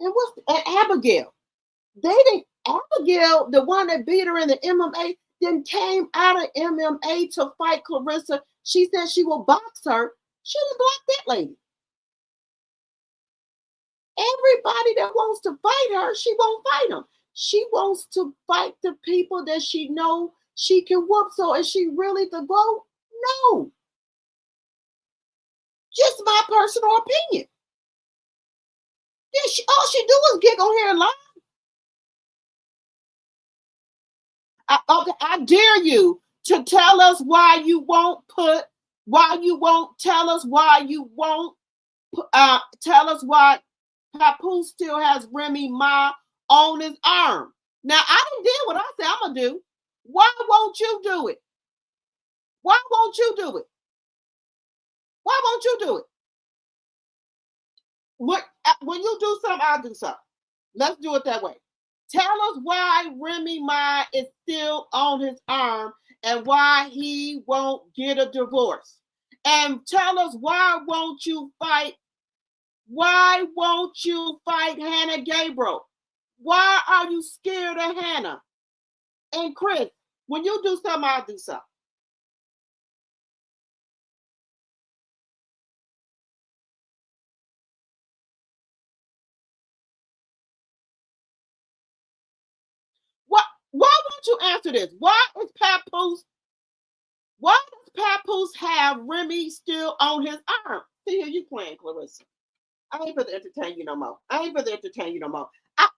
and Abigail. Abigail, the one that beat her in the MMA, then came out of MMA to fight Claressa. She said she will box her. She didn't block that lady. Everybody that wants to fight her, she won't fight them. She wants to fight the people that she know she can whoop. So is she really the GOAT? No. Just my personal opinion. All she do is get on here and lie. I dare you to tell us why you won't tell us why Papoose still has Remy Ma on his arm. Now, I didn't do what I said I'm going to do. Why won't you do it? Why won't you do it? Why won't you do it? when you do something, I'll do something. Let's do it that way. Tell us why Remy Ma is still on his arm and why he won't get a divorce. And tell us why won't you fight? Why won't you fight Hannah Gabriel? Why are you scared of Hannah? And Chris, when you do something, I'll do something. Why won't you answer this? Why does Papoose have Remy still on his arm? See, here you playing, Claressa. I ain't for to entertain you no more.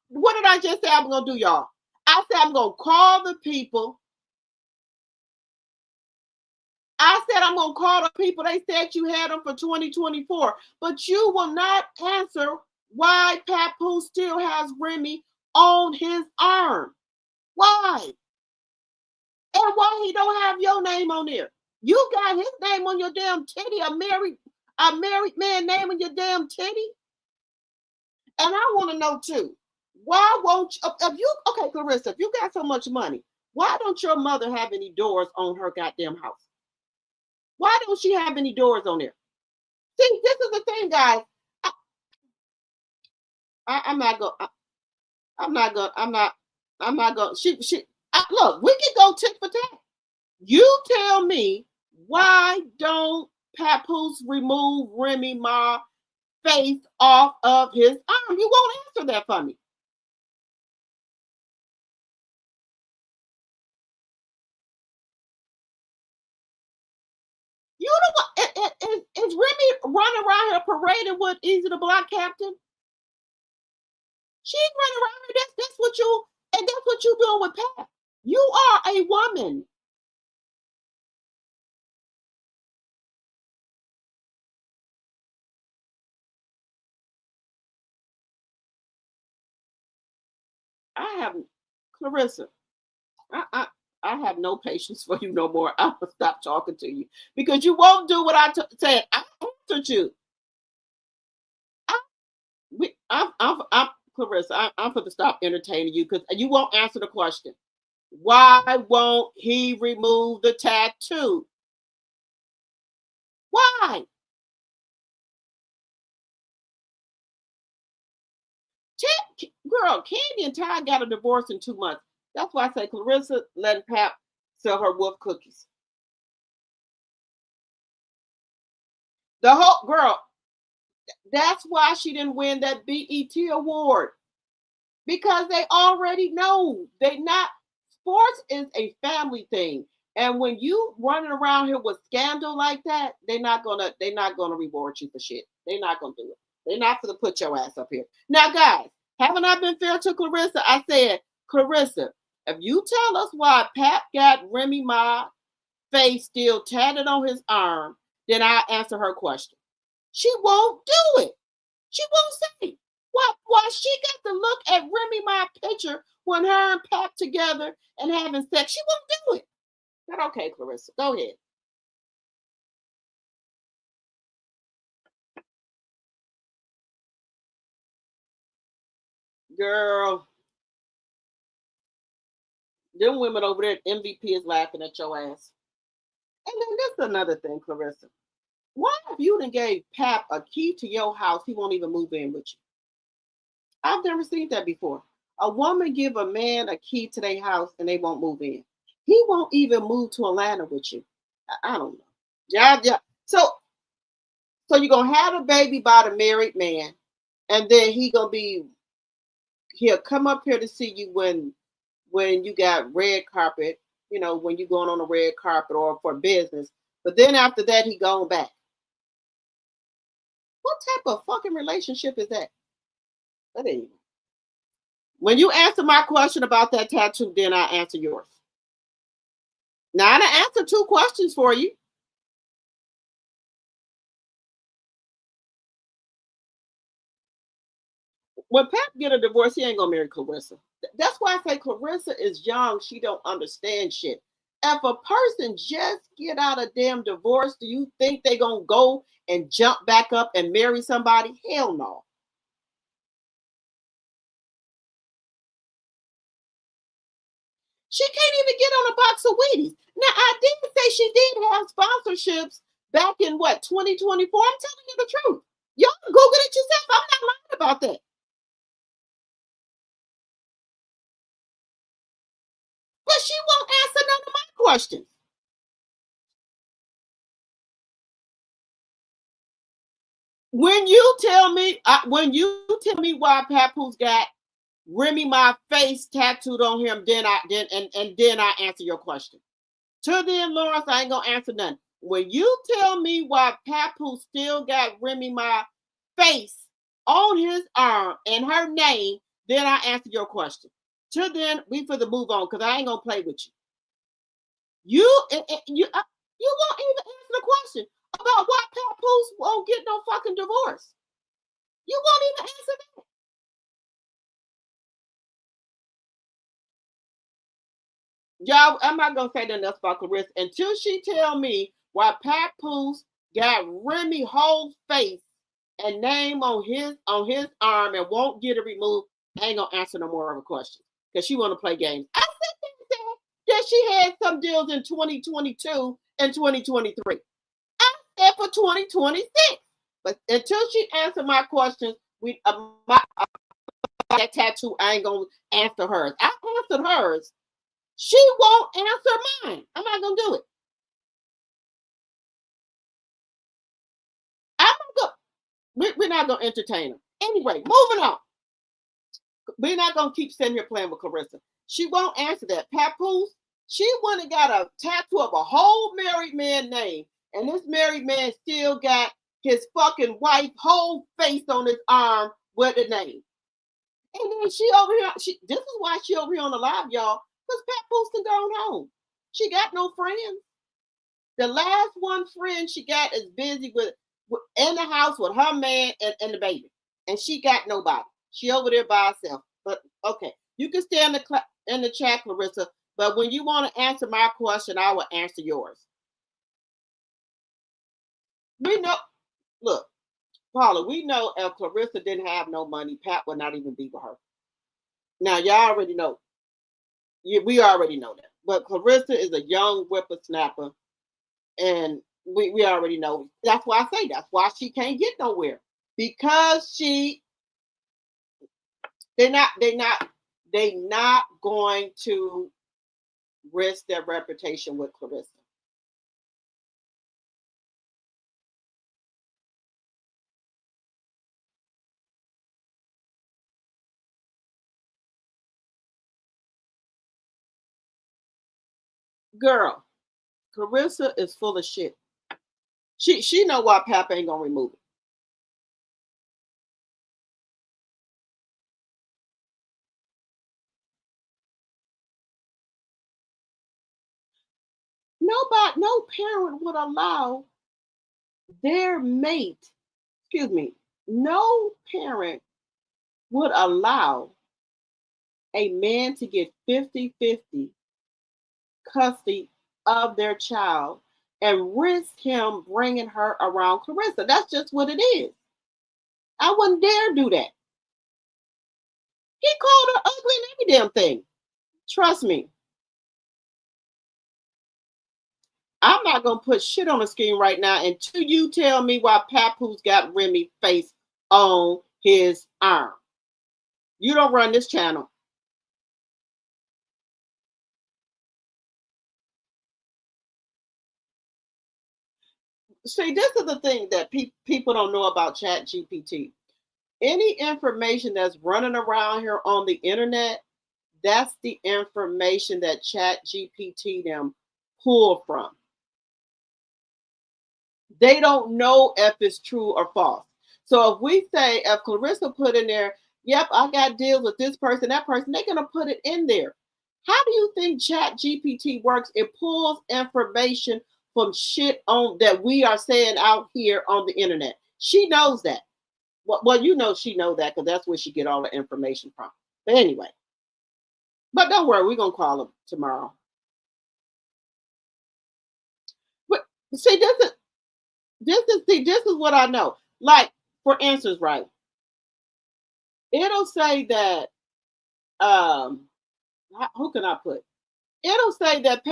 What did I just say I'm going to do, y'all? I said I'm going to call the people. They said you had them for 2024. But you will not answer why Papoose still has Remy on his arm. Why? And why he don't have your name on there? You got his name on your damn titty, a married man name on your damn titty. And I want to know too, why won't you, okay, Claressa, if you got so much money, why don't your mother have any doors on her goddamn house? Why don't she have any doors on there? See, this is the thing, guys. I'm not going. Look, we can go tit for tat. You tell me, why don't Papoose remove Remy Ma face off of his arm? You won't answer that for me. You know what? Is Remy running around here parading with Easy the Block Captain? She's running around here. That's what you doing with Pat. You are a woman. Claressa, I have no patience for you no more. I'm gonna stop talking to you because you won't do what I said. I answered you. Claressa, I'm going to stop entertaining you because you won't answer the question. Why won't he remove the tattoo? Why? Girl, Candy and Ty got a divorce in 2 months. That's why I say Claressa let Pap sell her wolf cookies. The whole girl, that's why she didn't win that BET award. Because they already know sports is a family thing. And when you running around here with scandal like that, they're not gonna reward you for shit. They're not gonna do it. They're not gonna put your ass up here. Now, guys, haven't I been fair to Claressa? I said, Claressa, if you tell us why Pap got Remy Ma face still tatted on his arm, then I answer her question. She won't do it. She won't say. Why she got to look at Remy Ma picture when her and Pap together and having sex? She won't do it. But okay, Claressa, go ahead. Girl, them women over there at MVP is laughing at your ass. And then this is another thing, Claressa. Why if you done gave Pap a key to your house, he won't even move in with you? I've never seen that before. A woman give a man a key to their house and they won't move in. He won't even move to Atlanta with you. I don't know. Yeah. So you're gonna have a baby by the married man, and then he'll come up here to see you when you got red carpet, when you're going on a red carpet or for business. But then after that, he gone back. What type of fucking relationship is that? But anyway, when you answer my question about that tattoo, then I answer yours. Now I answered 2 questions for you. When Pap get a divorce, he ain't gonna marry Claressa. That's why I say Claressa is young. She don't understand shit. If a person just get out a damn divorce, do you think they gonna go and jump back up and marry somebody? Hell no. She can't even get on a box of Wheaties. Now, I did say she did have sponsorships back in what, 2024? I'm telling you the truth. Y'all Google it yourself. I'm not lying about that. But she won't answer none of my questions. When you tell me why Papoose got Remy my face tattooed on him, then I answer your question. Till then, Lawrence, I ain't gonna answer nothing. When you tell me why Papoose still got Remy my face on his arm and her name, then I answer your question. Till then, we for the move on because I ain't gonna play with you. You won't even answer the question about why Papoose won't get no fucking divorce. You won't even answer that. Y'all, I'm not gonna say nothing else about Claressa until she tell me why Papoose got Remy whole face and name on his arm and won't get it removed. I ain't gonna answer no more of a question because she want to play games. I said that she had some deals in 2022 and 2023. I said for 2026, but until she answer my questions, that tattoo, I ain't gonna answer hers. I answered hers. She won't answer mine. I'm not gonna do it. We're not gonna entertain her. Anyway, moving on. We're not gonna keep sitting here playing with Claressa. She won't answer that. Papoose, she went and got a tattoo of a whole married man name, and this married man still got his fucking wife whole face on his arm with the name. And then she over here, this is why she over here on the live, y'all, because Papoose done gone home. She got no friends. The last one friend she got is busy with in the house with her man and the baby. And she got nobody. She over there by herself. But okay, you can stay in the chat, Claressa. But when you want to answer my question, I will answer yours. We know, look, Paula, we know if Claressa didn't have no money, Pat would not even be with her. Now, y'all already know. We already know that. But Claressa is a young whippersnapper. And we already know. That's why I say that's why she can't get nowhere. Because they're not going to risk their reputation with Claressa. Girl, Claressa is full of shit. She know why Pap ain't gonna remove it. No parent would allow their mate, no parent would allow a man to get 50-50 custody of their child and risk him bringing her around Claressa. That's just what it is. I wouldn't dare do that. He called her ugly and every damn thing. Trust me. I'm not going to put shit on the screen right now until you tell me why Papoose got Remy face on his arm. You don't run this channel. See, this is the thing that people don't know about ChatGPT. Any information that's running around here on the internet, that's the information that ChatGPT them pull from. They don't know if it's true or false. So if we say, if Claressa put in there, yep, I got deals with this person, that person, they're going to put it in there. How do you think ChatGPT works? It pulls information from shit on that we are saying out here on the internet. She knows that. Well, you know she knows that because that's where she get all the information from. But anyway. But don't worry, we're going to call him tomorrow. But see, this is what I know. Like, for answers right, it'll say that, who can I put? It'll say that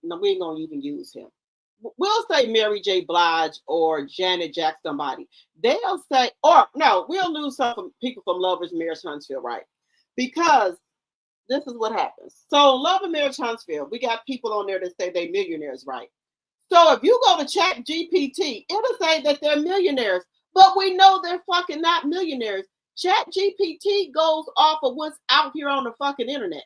no, we ain't gonna even use him. We'll say Mary J. Blige or Janet Jackson, somebody. They'll say, or no, we'll lose some people from Lovers Marriage Huntsville, right? Because this is what happens. So Love and Marriage Huntsville, we got people on there that say they millionaires, right? So if you go to Chat GPT, it'll say that they're millionaires, but we know they're fucking not millionaires. Chat GPT goes off of what's out here on the fucking internet.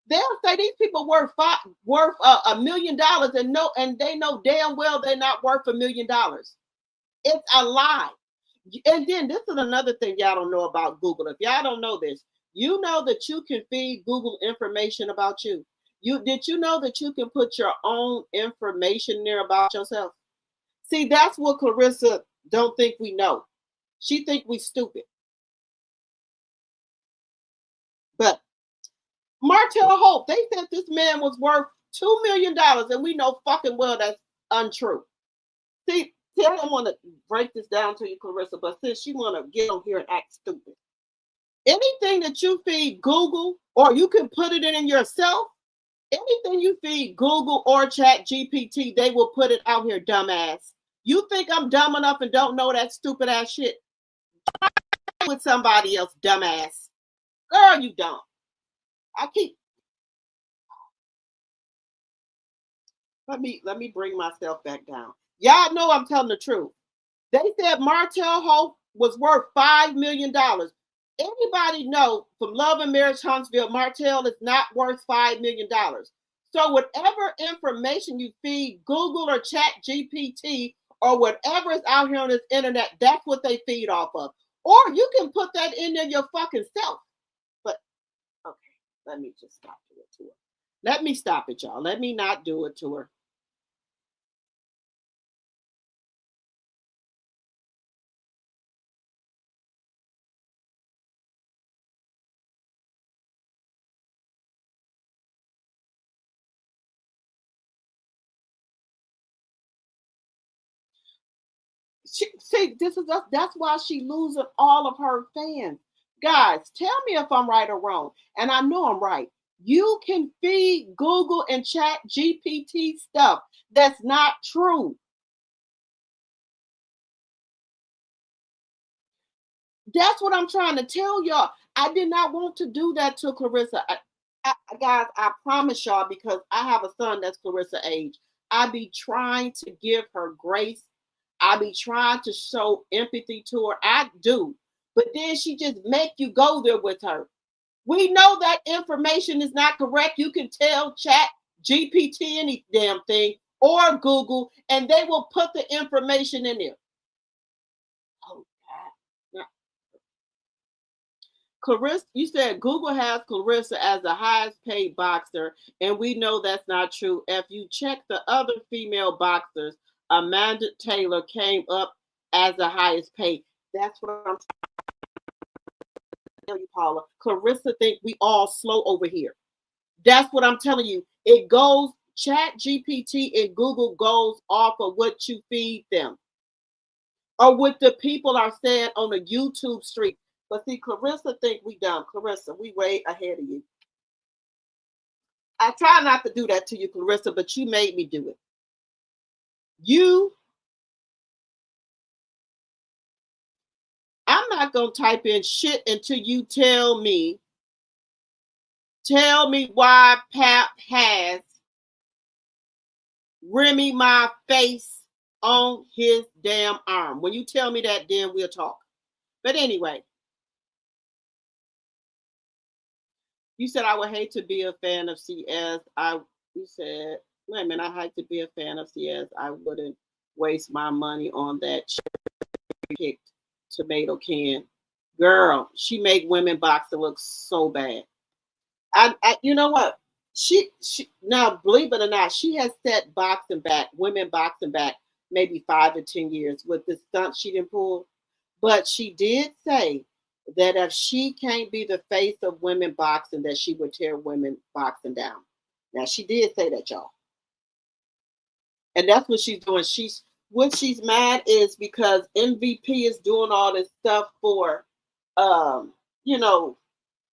They'll say these people worth $1 million and they know damn well they're not worth $1 million. It's a lie. And then this is another thing y'all don't know about Google. If y'all don't know this, you know that you can feed Google information about you. Did you know that you can put your own information there about yourself? See, that's what Claressa don't think we know. She think we stupid. But Martell Hope, they said this man was worth $2 million, and we know fucking well that's untrue. See, I don't want to break this down to you, Claressa, but since you want to get on here and act stupid, anything that you feed Google, or you can put it in yourself, anything you feed Google or Chat GPT, they will put it out here, dumbass. You think I'm dumb enough and don't know that stupid ass shit? With somebody else, dumbass. Girl, you dumb. Let me bring myself back down. Y'all know I'm telling the truth. They said Martell Hope was worth $5 million. Anybody know from Love and Marriage Huntsville, Martell is not worth $5 million. So whatever information you feed Google or Chat GPT or whatever is out here on this internet, that's what they feed off of. Or you can put that in there your fucking self. But okay, let me just stop it to her. Let me stop it, y'all. Let me not do it to her. See, that's why she losing all of her fans. Guys, tell me if I'm right or wrong. And I know I'm right. You can feed Google and Chat GPT stuff that's not true. That's what I'm trying to tell y'all. I did not want to do that to Claressa. Guys, I promise y'all, because I have a son that's Claressa age, I be trying to give her grace. I be trying to show empathy to her. I do. But then she just make you go there with her. We know that information is not correct. You can tell Chat GPT any damn thing or Google, and they will put the information in there. Oh, God. Claressa, you said Google has Claressa as the highest paid boxer, and we know that's not true. If you check the other female boxers, Amanda Taylor came up as the highest paid. That's what I'm trying to tell you, Paula. Claressa think we all slow over here. That's what I'm telling you. It goes, Chat GPT and Google goes off of what you feed them or what the people are saying on the YouTube street. But see, Claressa think we dumb. Claressa, we way ahead of you. I try not to do that to you, Claressa, but you made me do it. I'm not going to type in shit until you tell me why Pap has Remy my face on his damn arm. When you tell me that, then we'll talk. But anyway, you said I would hate to be a fan of CS. You said, wait a minute, I hate to be a fan of CS. I wouldn't waste my money on that picked tomato can. Girl, she make women boxing look so bad. You know what? She now, believe it or not, she has set boxing back, women boxing back, maybe 5 to 10 years with the stunt she didn't pull. But she did say that if she can't be the face of women boxing, that she would tear women boxing down. Now, she did say that, y'all. And that's what she's doing. What she's mad is because MVP is doing all this stuff for,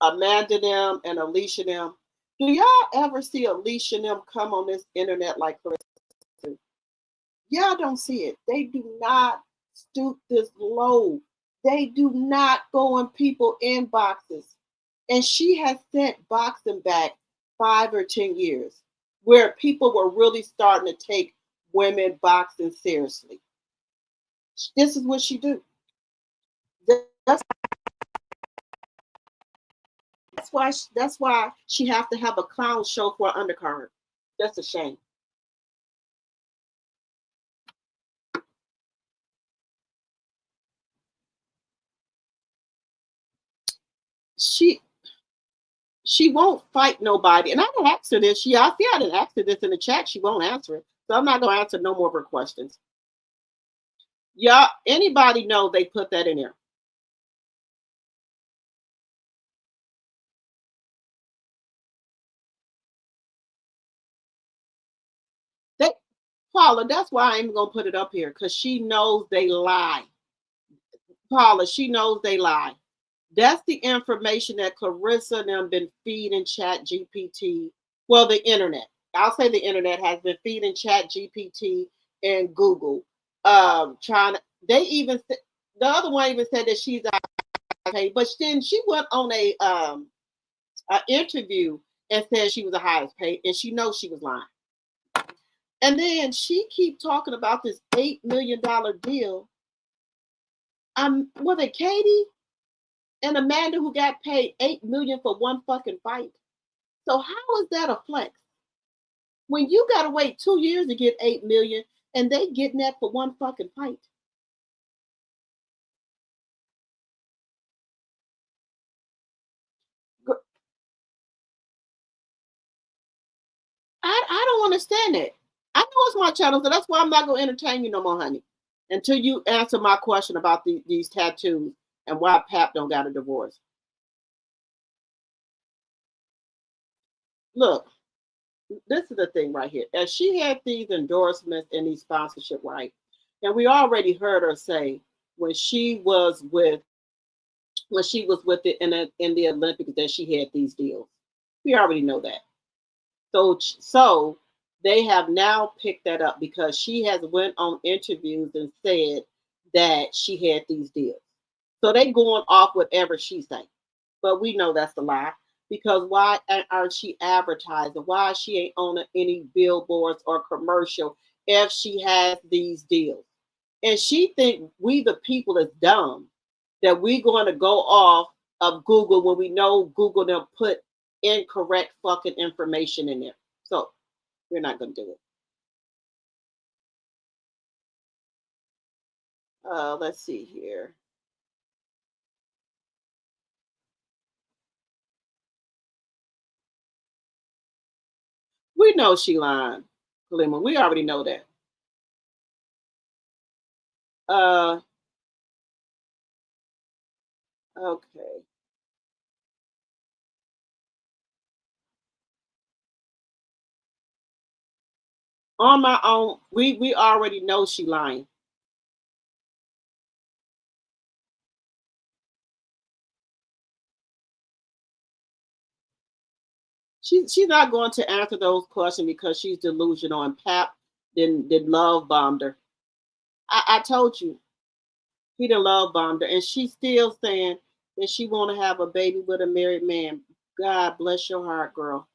Amanda them and Alicia them. Do y'all ever see Alicia and them come on this internet like Claressa? Y'all don't see it. They do not stoop this low. They do not go in people inboxes. And she has sent boxing back 5 or 10 years where people were really starting to take women boxing seriously. This is what she do. That's why she have to have a clown show for an undercard. That's a shame. She won't fight nobody. And I didn't ask her this. I didn't ask her this in the chat. She won't answer it. So I'm not gonna answer no more of her questions. Y'all, anybody know they put that in there? Paula, that's why I ain't gonna put it up here, because she knows they lie. Paula, she knows they lie. That's the information that Claressa and them been feeding Chat GPT. Well, the internet. I'll say the internet has been feeding Chat GPT and Google. They even the other one even said that she's paid, but then she went on a interview and said she was the highest paid, and she knows she was lying. And then she keep talking about this $8 million deal. Was it Katie and Amanda who got paid $8 million for one fucking fight? So how is that a flex? When you gotta wait 2 years to get $8 million and they getting that for one fucking fight. I don't understand it. I know it's my channel, so that's why I'm not gonna entertain you no more, honey, until you answer my question about these tattoos and why Pap don't got a divorce. Look, this is the thing right here. As she had these endorsements and these sponsorship, right? And we already heard her say when she was with it in the Olympics that she had these deals. We already know that. So they have now picked that up because she has went on interviews and said that she had these deals. So they going off whatever she say. But we know that's a lie, because why aren't she advertising? Why she ain't on any billboards or commercial if she has these deals? And she think we the people is dumb that we going to go off of Google when we know Google them put incorrect fucking information in there. So we're not going to do it. Let's see here. We know she lying, Kalima. We already know that. Okay. On my own, we already know she lying. She's not going to answer those questions because she's delusional, and Pap did love bombed her. I told you he done love bombed her, and she's still saying that she want to have a baby with a married man. God bless your heart, girl.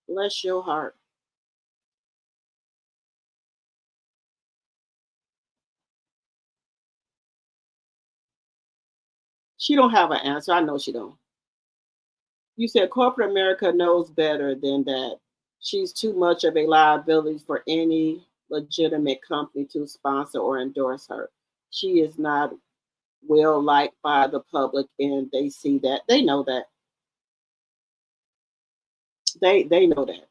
Bless your heart. She don't have an answer. I know she don't. You said corporate America knows better than that. She's too much of a liability for any legitimate company to sponsor or endorse her. She is not well liked by the public, and they see that. They know that. They know that.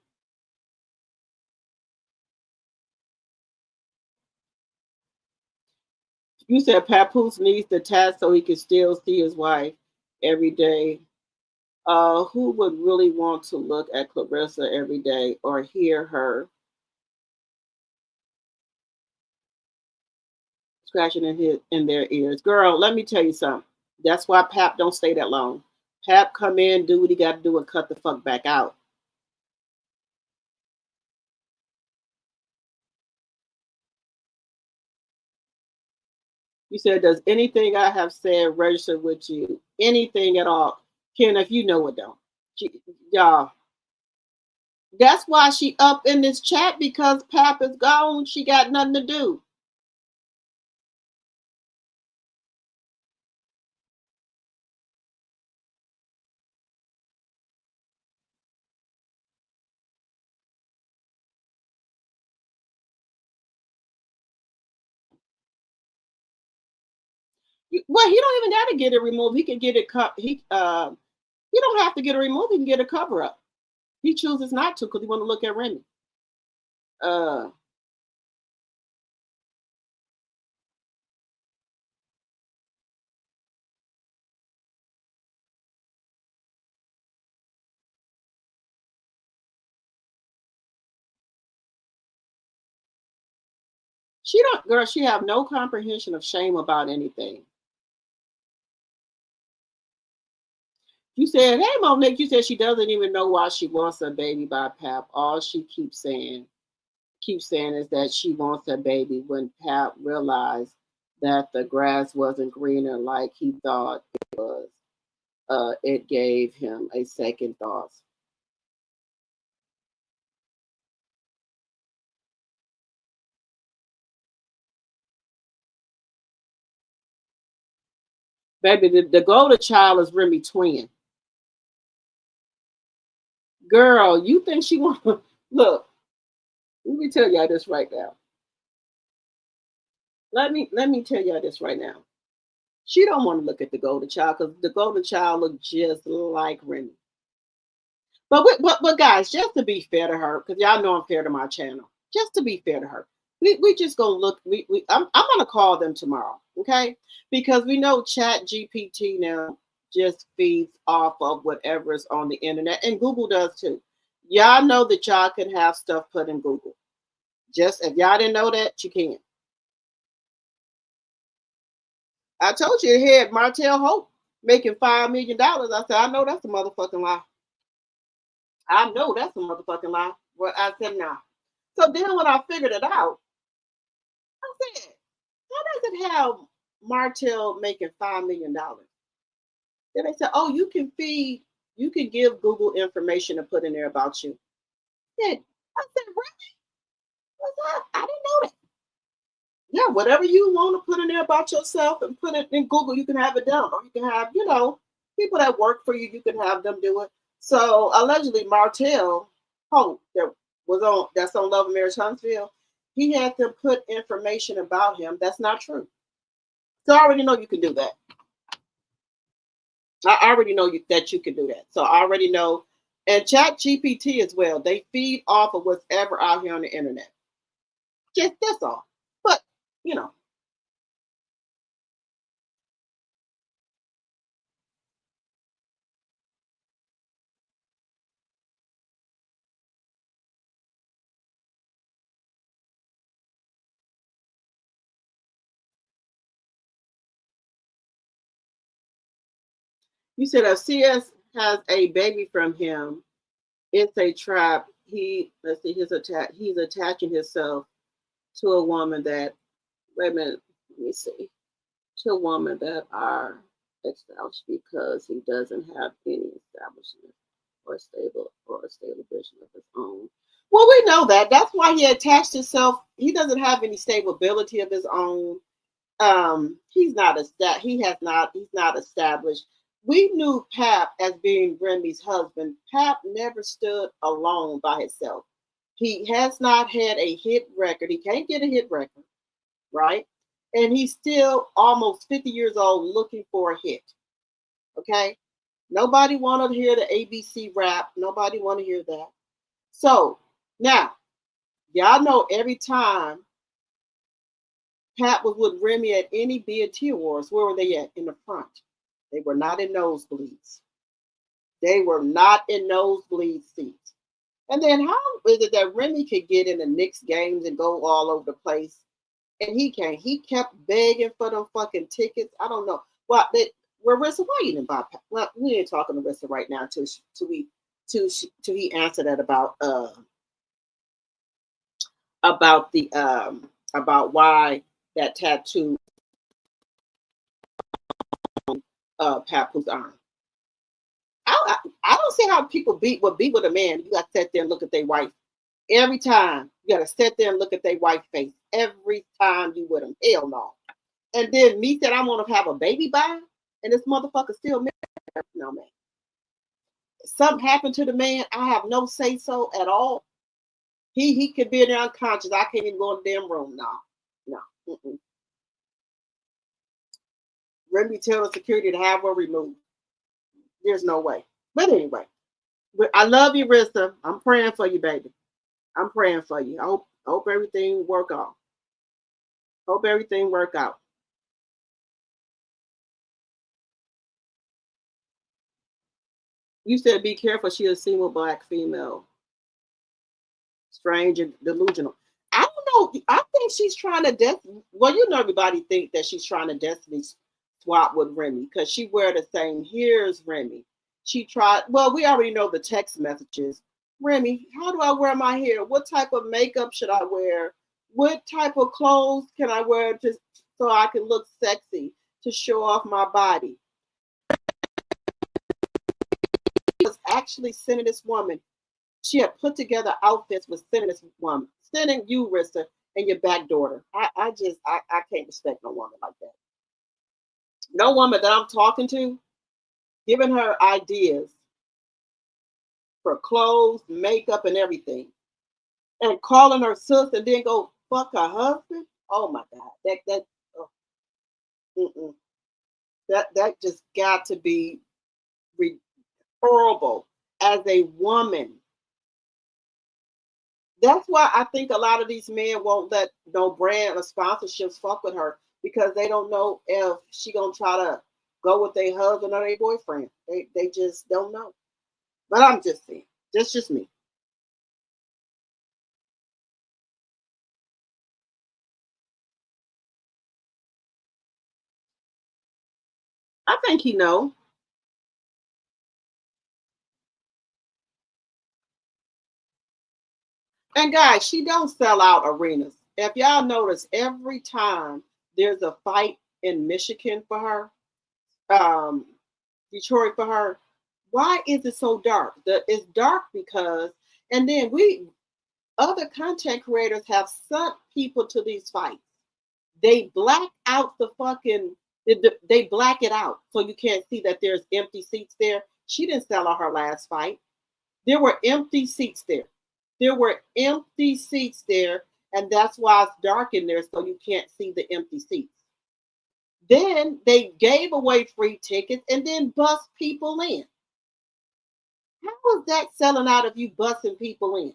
You said Papoose needs the test so he can still see his wife every day. Who would really want to look at Claressa every day or hear her scratching in their ears? Girl, let me tell you something. That's why Pap don't stay that long. Pap come in, do what he got to do, and cut the fuck back out. You said, does anything I have said register with you? Anything at all? Ken, if you know it, don't. Y'all. That's why she up in this chat, because Pap is gone. She got nothing to do. Well, he don't even got to get it removed. He can get it cut. He don't have to get it removed. He can get a cover up. He chooses not to because he want to look at Remy. She don't, girl. She have no comprehension of shame about anything. You said, hey, Monique, you said she doesn't even know why she wants a baby by Pap. All she keeps saying is that she wants a baby when Pap realized that the grass wasn't greener like he thought it was. It gave him a second thought. Baby, the golden child is Remy twin. Girl, you think she want to look? Let me tell y'all this right now. Let me tell y'all this right now. She don't want to look at the golden child because the golden child looks just like Remy. But guys, just to be fair to her, because y'all know I'm fair to my channel. Just to be fair to her, we just gonna look. I'm gonna call them tomorrow, okay? Because we know Chat GPT now just feeds off of whatever's on the internet, and Google does too. Y'all know that y'all can have stuff put in Google. Just if y'all didn't know that, you can. I told you it had Martell Hope making $5 million. I said, I know that's a motherfucking lie. I know that's a motherfucking lie. Well, I said, nah. So then when I figured it out, I said, how does it have Martell making $5 million? Then they said, oh, you can give Google information to put in there about you. I said, really? What's up? I didn't know that. Yeah, whatever you want to put in there about yourself and put it in Google, you can have it done. Or you can have, people that work for you, you can have them do it. So allegedly Martell Hope that's on Love and Marriage Huntsville, he had to put information about him that's not true. So I already know you can do that. I already know that you can do that. So I already know. And Chat GPT as well, they feed off of whatever out here on the internet. Just that's all. But you said if CS has a baby from him, it's a trap. He's attaching himself to a woman that, wait a minute, let me see, to a woman that are established because he doesn't have any establishment or a stable vision of his own. Well, we know that. That's why he attached himself. He doesn't have any stability of his own. He's not established. We knew Pap as being Remy's husband. Pap never stood alone by himself. He has not had a hit record. He can't get a hit record, right? And he's still almost 50 years old looking for a hit. Okay? Nobody wanted to hear the ABC rap. Nobody want to hear that. So now, y'all know every time Pat was with Remy at any BET Awards, where were they at? In the front. They were not in nosebleeds. They were not in nosebleed seats. And then how is it that Remy could get in the Knicks games and go all over the place? And he can't. He kept begging for them fucking tickets. I don't know. Well, Marissa, why you didn't buy? Well, we ain't talking to Marissa right now till he answered that about why that tattoo Papoose arm. I don't see how people would be with a man. You got to sit there and look at their wife every time. You got to sit there and look at their wife's face every time you with them. Hell no. And then me said I want to have a baby by him, and this motherfucker still married. No, man. Something happened to the man. I have no say so at all. He could be in there unconscious. I can't even go in the damn room. No. Mm-mm. Remy tell the security to have her removed. There's no way. But anyway, I love you, Rissa. I'm praying for you, baby. I'm praying for you. I hope everything work out. Hope everything work out. You said be careful. She a single black female. Strange and delusional. I don't know. I think she's trying to well, you know, everybody think that she's trying to destiny swap with Remy because she wear the same. Here's Remy. She tried. Well, we already know the text messages. Remy, how do I wear my hair? What type of makeup should I wear? What type of clothes can I wear just so I can look sexy to show off my body? I was actually sending this woman. She had put together outfits with sending this woman, sending you, Rissa, and your back daughter. I can't respect no woman like that. No woman that I'm talking to, giving her ideas for clothes, makeup, and everything, and calling her sis, and then go fuck her husband. Oh my God, that just got to be horrible as a woman. That's why I think a lot of these men won't let no brand or sponsorships fuck with her because they don't know if she gonna try to go with their husband or their boyfriend. They just don't know. But I'm just saying, that's just me. I think he know. And guys, she don't sell out arenas. If y'all notice, every time there's a fight in Michigan for her, Detroit for her, why is it so dark? It's dark because, and then other content creators have sent people to these fights. They black out they black it out so you can't see that there's empty seats there. She didn't sell out her last fight. There were empty seats there. And that's why it's dark in there so you can't see the empty seats. Then they gave away free tickets and then bust people in. How is that selling out if you busting people in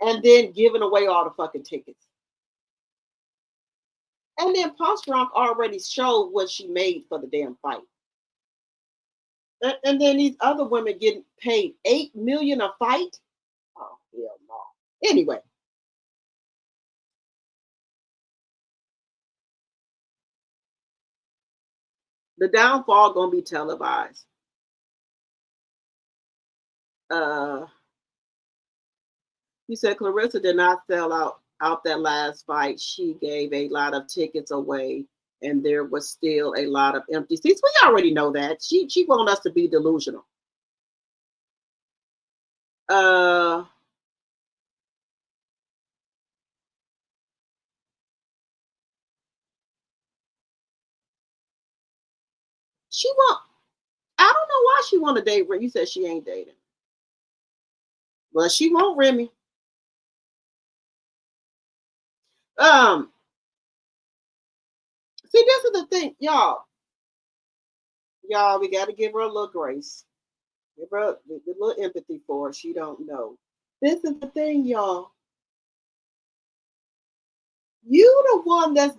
and then giving away all the fucking tickets? And then Punch Drunk already showed what she made for the damn fight. And then these other women getting paid $8 million a fight. Oh hell no. Anyway. The downfall gonna be televised. You said Claressa did not sell out that last fight. She gave a lot of tickets away, and there was still a lot of empty seats. We already know that. She wanted us to be delusional. I don't know why she want to date Remy. You said she ain't dating. Well, she won't Remy. See, this is the thing, y'all. Y'all, we got to give her a little grace. Give her a little empathy for her. She don't know. This is the thing, y'all. You the one that's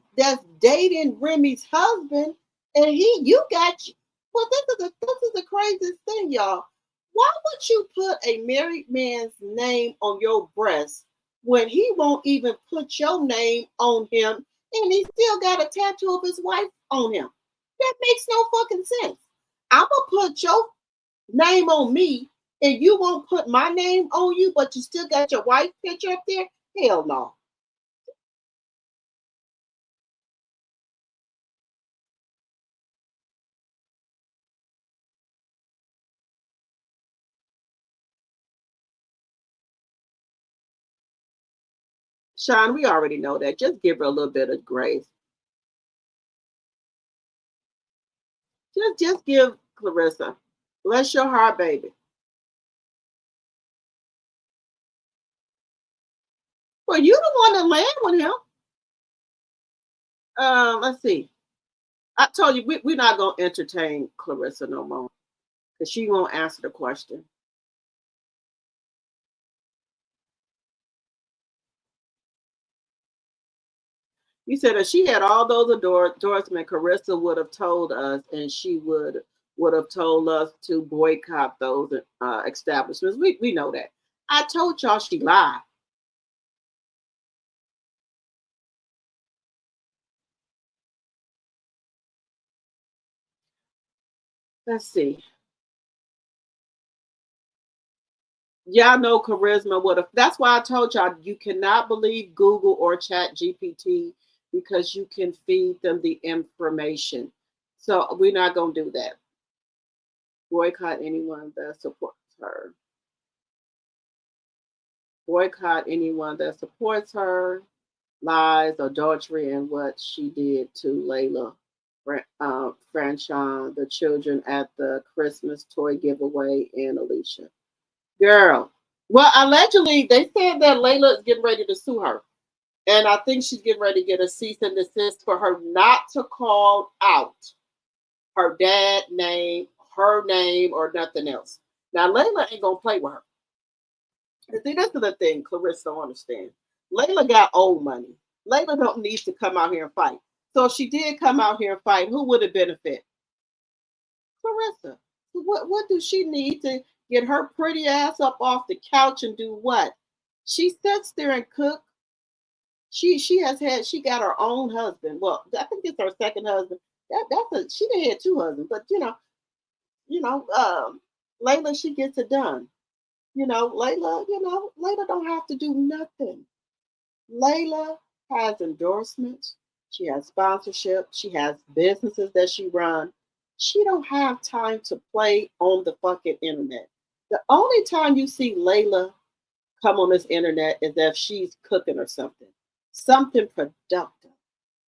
dating Remy's husband, and you got you. Well, this is the craziest thing, y'all. Why would you put a married man's name on your breast when he won't even put your name on him, and he still got a tattoo of his wife on him? That makes no fucking sense. I'm gonna put your name on me, and you won't put my name on you, but you still got your wife picture up there? Hell no. Sean, we already know that. Just give her a little bit of grace. Just give Claressa. Bless your heart, baby. Well, you the one that land with him. Let's see. I told you we're not gonna entertain Claressa no more because she won't answer the question. You said if she had all those endorsements, Claressa would have told us, and she would have told us to boycott those establishments. We know that. I told y'all she lied. Let's see. Y'all know charisma would have. That's why I told y'all you cannot believe Google or Chat GPT because you can feed them the information. So we're not gonna do that. Boycott anyone that supports her. Boycott anyone that supports her. Lies, adultery, and what she did to Layla Franchon, the children at the Christmas toy giveaway, and Alicia. Girl. Well, allegedly, they said that Layla is getting ready to sue her. And I think she's getting ready to get a cease and desist for her not to call out her dad name, her name, or nothing else. Now, Layla ain't going to play with her. See, this is the thing Claressa don't understand. Layla got old money. Layla don't need to come out here and fight. So if she did come out here and fight, who would it benefit? Claressa. What does she need to get her pretty ass up off the couch and do what? She sits there and cook. She got her own husband. Well, I think it's her second husband. She done had two husbands, but Layla, she gets it done. Layla don't have to do nothing. Layla has endorsements. She has sponsorship. She has businesses that she runs. She don't have time to play on the fucking internet. The only time you see Layla come on this internet is if she's cooking or something productive.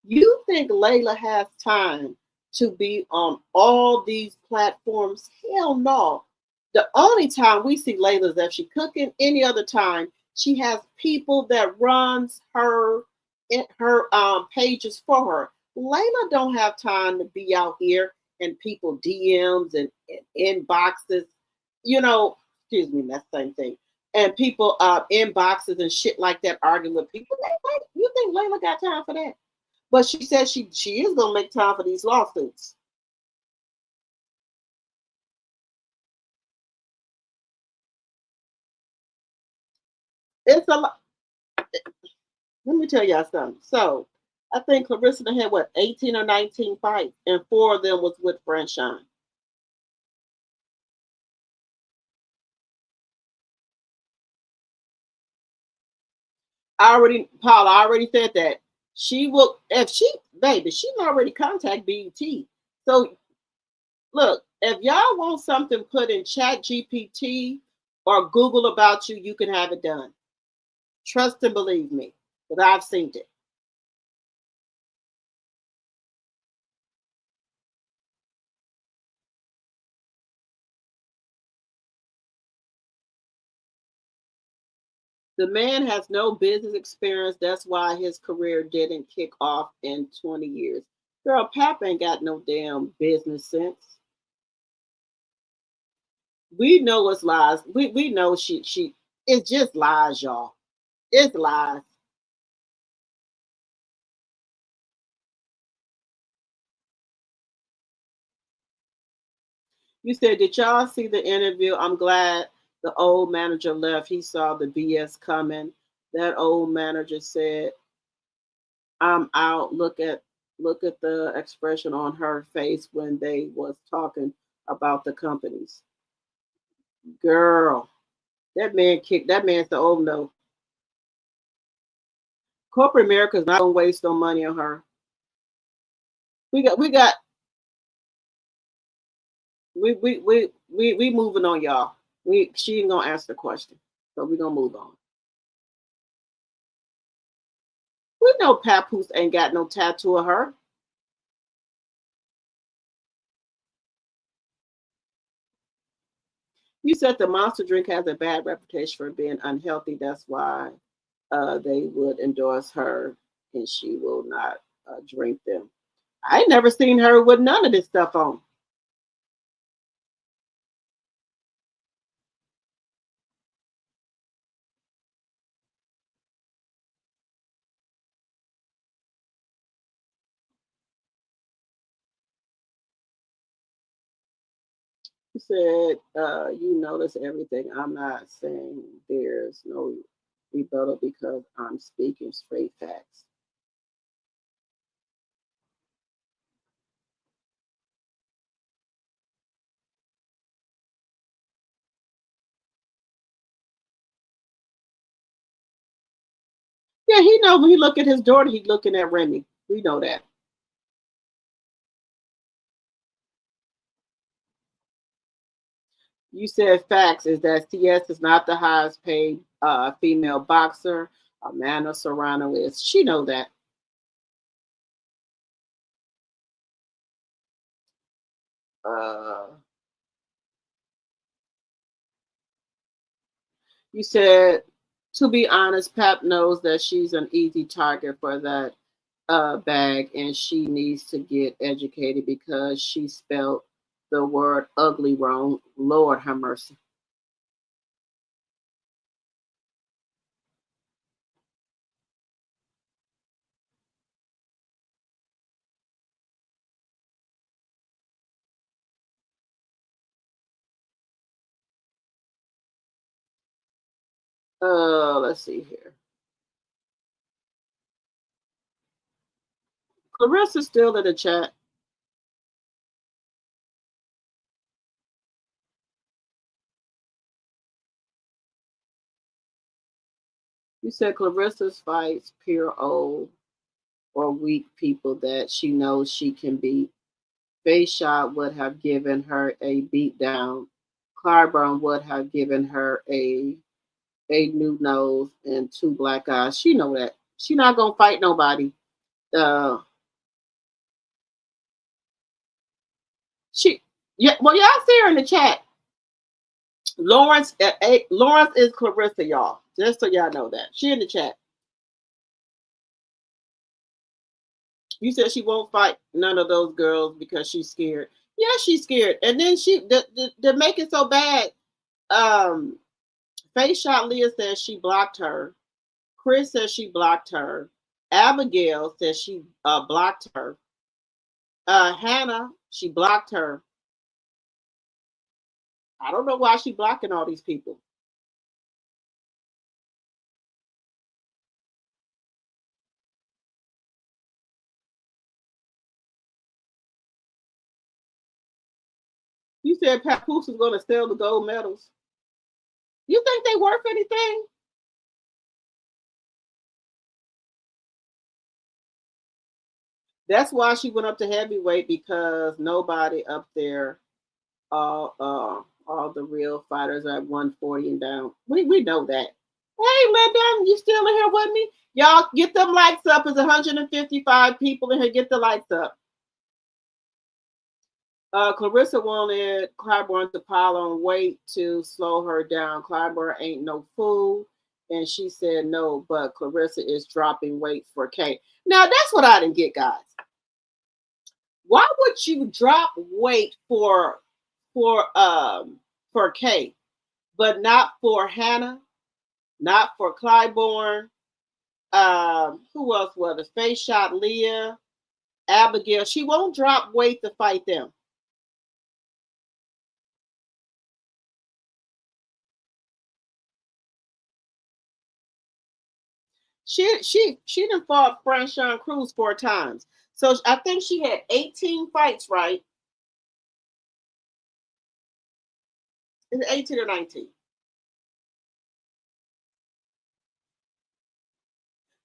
You think Layla has time to be on all these platforms? Hell no. The only time we see Layla is if she's cooking. Any other time, she has people that runs her pages for her. Layla don't have time to be out here and people DMs and inboxes. Excuse me, that's the same thing. And people inboxes and shit like that arguing with people. You think Layla got time for that? But she says she is gonna make time for these lawsuits. It's a lot. Let me tell y'all something. So I think Claressa had 18 or 19 fights, and 4 of them was with Franchon. Paula already said that she will, if she already contact BET. So look, if y'all want something put in Chat GPT or Google about you, you can have it done. Trust and believe me, because I've seen it. The man has no business experience. That's why his career didn't kick off in 20 years. Girl, Pap ain't got no damn business sense. We know it's lies. We know she it's just lies, y'all. It's lies. You said, did y'all see the interview? I'm glad the old manager left. He saw the BS coming. That old manager said, I'm out. Look at the expression on her face when they was talking about the companies. Girl, that man said, oh no. Corporate America's not gonna waste no money on her. We moving on, y'all. She ain't gonna answer the question. So we're gonna move on. We know Papoose ain't got no tattoo of her. You said the Monster drink has a bad reputation for being unhealthy. That's why they would endorse her, and she will not drink them. I ain't never seen her with none of this stuff on. You said you notice everything. I'm not saying there's no rebuttal because I'm speaking straight facts. Yeah, he know when he look at his daughter, he looking at Remy. We know that. You said facts is that CS is not the highest paid female boxer. Amanda Serrano is. She know that. Uh, you said, to be honest, Pap knows that she's an easy target for that bag, and she needs to get educated because she spelled the word ugly wrong. Lord have mercy. Let's see here. Clarissa's still in the chat. You said Clarissa's fights pure old or weak people that she knows she can beat. Face shot would have given her a beat down. Clyburn would have given her a new nose and two black eyes. She know that. She not gonna fight nobody. Uh she yeah, well y'all see her in the chat. Lawrence Lawrence is Clarissa, y'all. Just so y'all know that. She in the chat. You said she won't fight none of those girls because she's scared. Yeah, she's scared. And then they make it so bad. Face Shot Leah says she blocked her. Chris says she blocked her. Abigail says she blocked her. Hannah, she blocked her. I don't know why she blocking all these people. You said Papoose is going to sell the gold medals. You think they worth anything? That's why she went up to heavyweight, because nobody up there, all the real fighters are at 140 and down. We know that. Hey, Linda, you still in here with me? Y'all get them lights up. There's 155 people in here. Get the lights up. Clarissa wanted Clyburn to pile on weight to slow her down. Clyburn ain't no fool. And she said no, but Clarissa is dropping weight for Kay. Now, that's what I didn't get, guys. Why would you drop weight for Kay, but not for Hannah, not for Clyburn? Who else was it? Face Shot Leah, Abigail. She won't drop weight to fight them. She done fought Franchon Cruz 4 times. So I think she had 18 fights, right? Is it 18 or 19?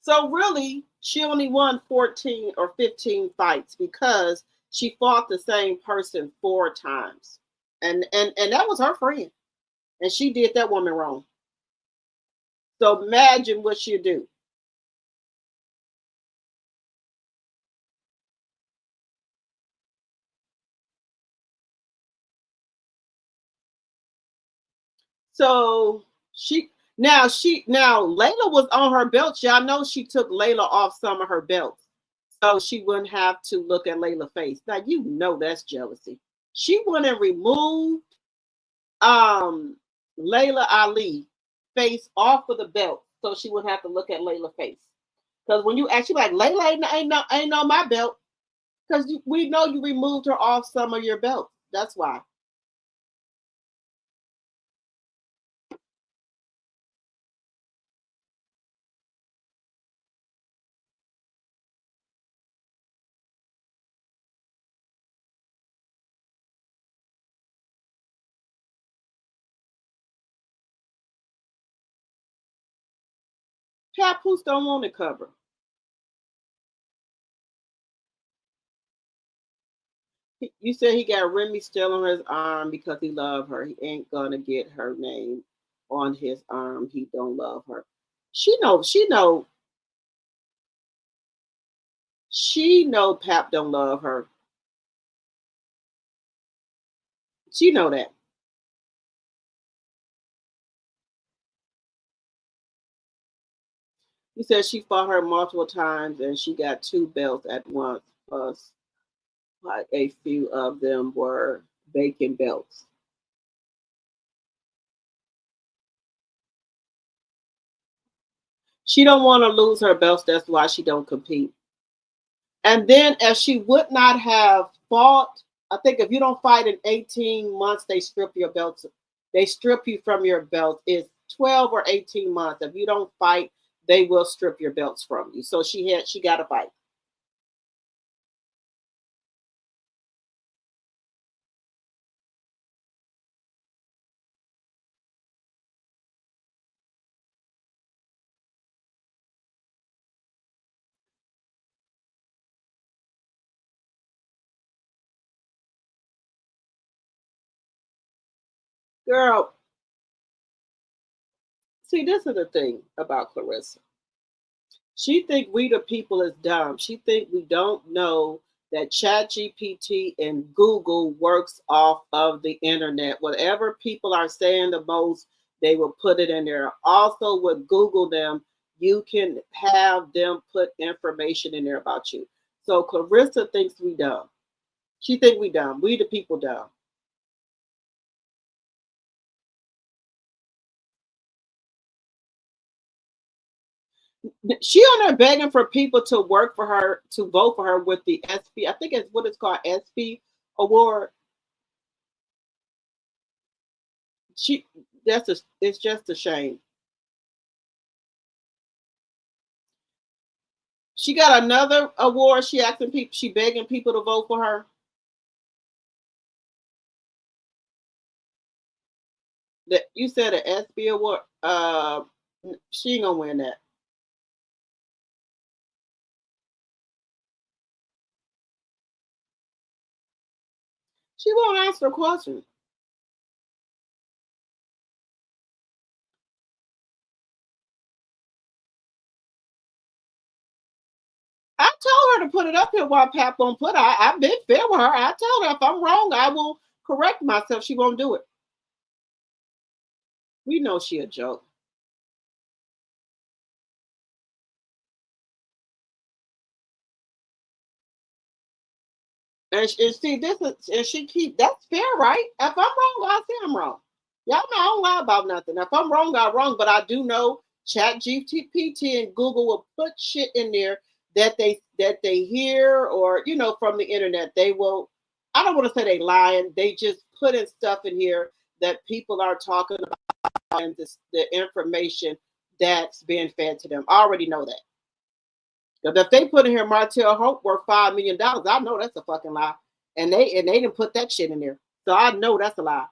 So really, she only won 14 or 15 fights because she fought the same person 4 times. And that was her friend. And she did that woman wrong. So imagine what she'd do. So now Layla was on her belt. Y'all know she took Layla off some of her belts, so she wouldn't have to look at Layla's face. Now you know that's jealousy. She went and removed Layla Ali face off of the belt, so she wouldn't have to look at Layla's face. Because when you actually like Layla ain't on my belt, because we know you removed her off some of your belts. That's why. Papoose don't want to cover. You said he got Remy still on his arm because he love her. He ain't gonna get her name on his arm. He don't love her. She know. She know Pap don't love her. She know that. He said she fought her multiple times and she got 2 belts at once. Plus, like a few of them were vacant belts. She don't want to lose her belts. That's why she don't compete. And then if she would not have fought, I think if you don't fight in 18 months, they strip your belts. They strip you from your belt. It's 12 or 18 months. If you don't fight, they will strip your belts from you. So she got to fight. Girl, see, this is the thing about Claressa. She think we the people is dumb. She think we don't know that ChatGPT and Google works off of the internet. Whatever people are saying the most, they will put it in there. Also, with Google them, you can have them put information in there about you. So Clarissa thinks we dumb. She think we dumb. We the people dumb. She on there begging for people to work for her, to vote for her with the SP. I think it's what it's called, SP award. She it's just a shame. She got another award. She asking people, she begging people to vote for her. That you said an SB award. She ain't gonna win that. She won't answer questions. I told her to put it up here while Pap won't put it. I've been fair with her. I told her if I'm wrong, I will correct myself. She won't do it. We know she a joke. And see, this is, and she keep, that's fair, right? If I'm wrong, I say I'm wrong. Y'all know I don't lie about nothing. If I'm wrong, I'm wrong. But I do know Chat GPT and Google will put shit in there that they hear, or from the internet. They will. I don't want to say they lying. They just put in stuff in here that people are talking about, and the information that's being fed to them. I already know that. Because if they put in here Martell Hope worth $5 million, I know that's a fucking lie. And they didn't put that shit in there. So I know that's a lie.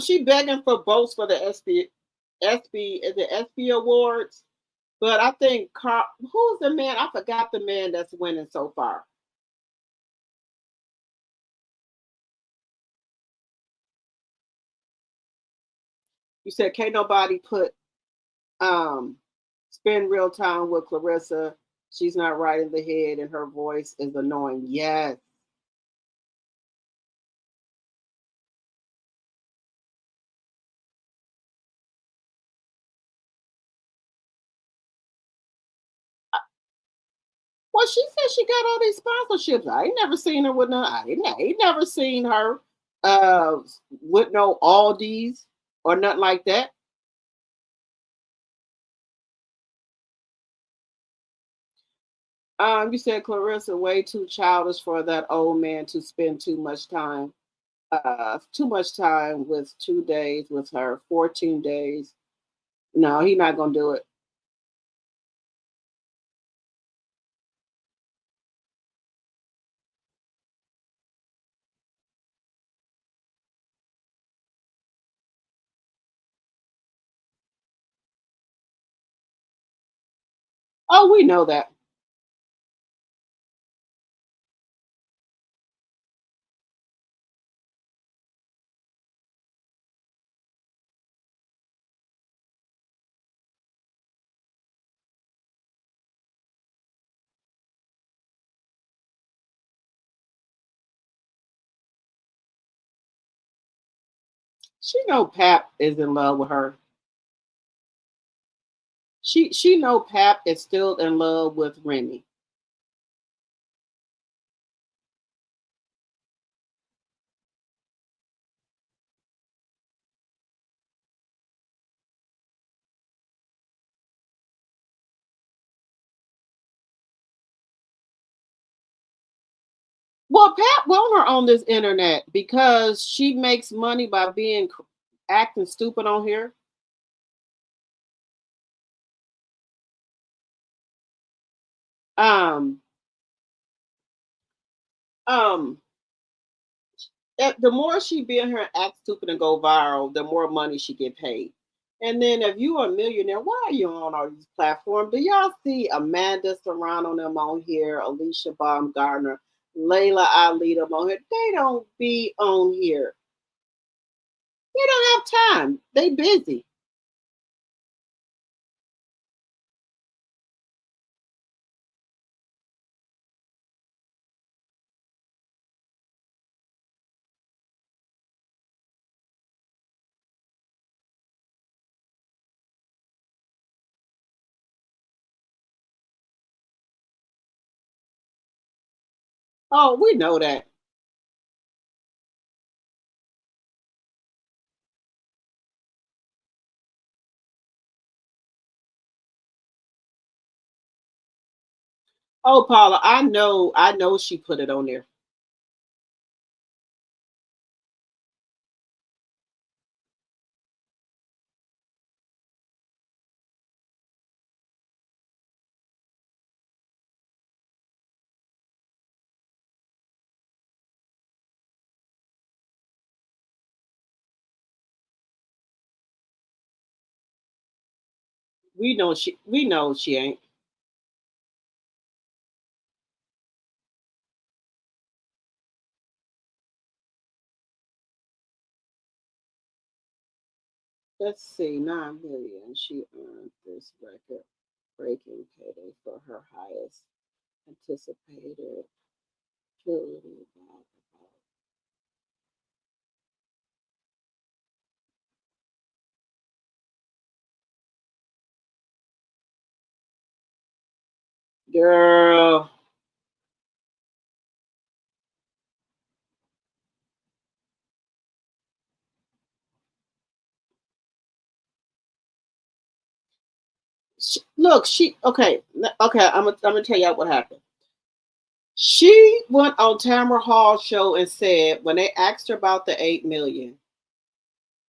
She begging for votes for the SB awards. But I think who's the man? I forgot the man that's winning so far. You said can't nobody put spend real time with Claressa. She's not right in the head and her voice is annoying. Yes. Well, she said she got all these sponsorships. I ain't never seen her with no. I ain't never seen her with no Aldi's or nothing like that. You said Clarissa way too childish for that old man to spend too much time with 2 days with her, 14 days. No, he not gonna do it. Oh, we know that. She know Pap is in love with her. She know Pap is still in love with Remy. Well, Pat want her on this internet because she makes money by being acting stupid on here. Um, um, the more she be in here and act stupid and go viral, the more money she get paid. And then if you are a millionaire, why are you on all these platforms? Do y'all see Amanda Serrano them on here, Alicia Baumgartner, Layla Ali them on here? They don't be on here. They don't have time. They busy. Oh, we know that. Oh, Paula, I know she put it on there. We know she ain't. Let's see, 9 million. She earned this record breaking payday for her highest anticipated utility. Girl. Look, okay. I'm gonna tell y'all what happened. She went on Tamara Hall's show and said when they asked her about the 8 million,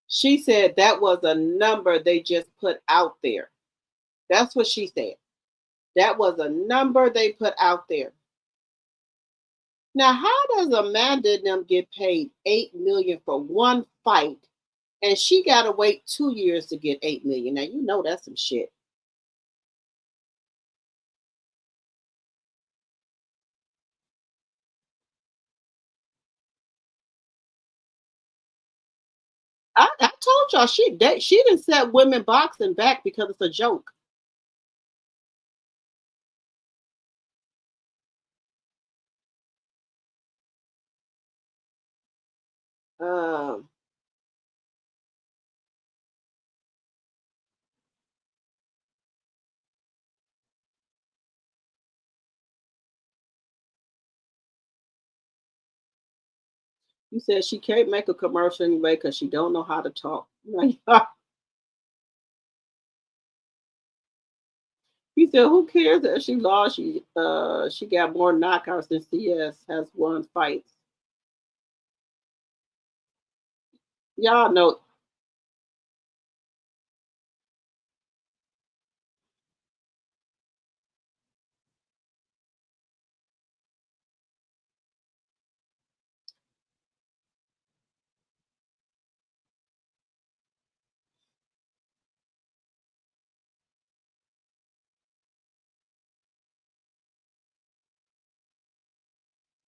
she said that was a number they just put out there. That's what she said. That was a number they put out there. Now, how does Amanda and them get paid 8 million for one fight, and she got to wait 2 years to get 8 million? Now you know that's some shit. I told y'all she didn't set women boxing back because it's a joke. Um, you said she can't make a commercial anyway because she don't know how to talk. He said, "Who cares that she lost? She got more knockouts than CS has won fights. Y'all know."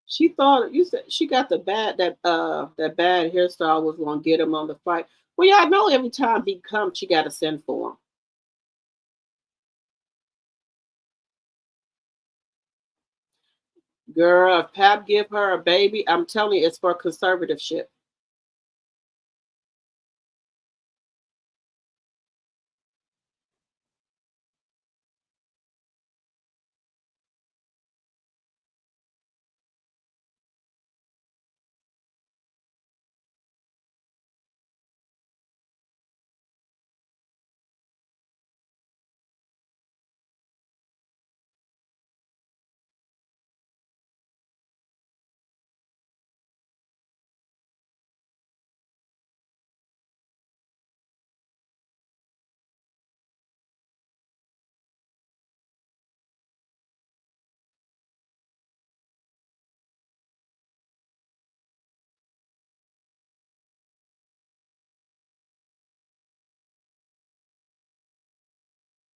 She thought you said she got that bad hairstyle was gonna get him on the fight. Well, y'all know every time he comes, she got to send for him. Girl, if Pap give her a baby, I'm telling you, it's for conservatorship.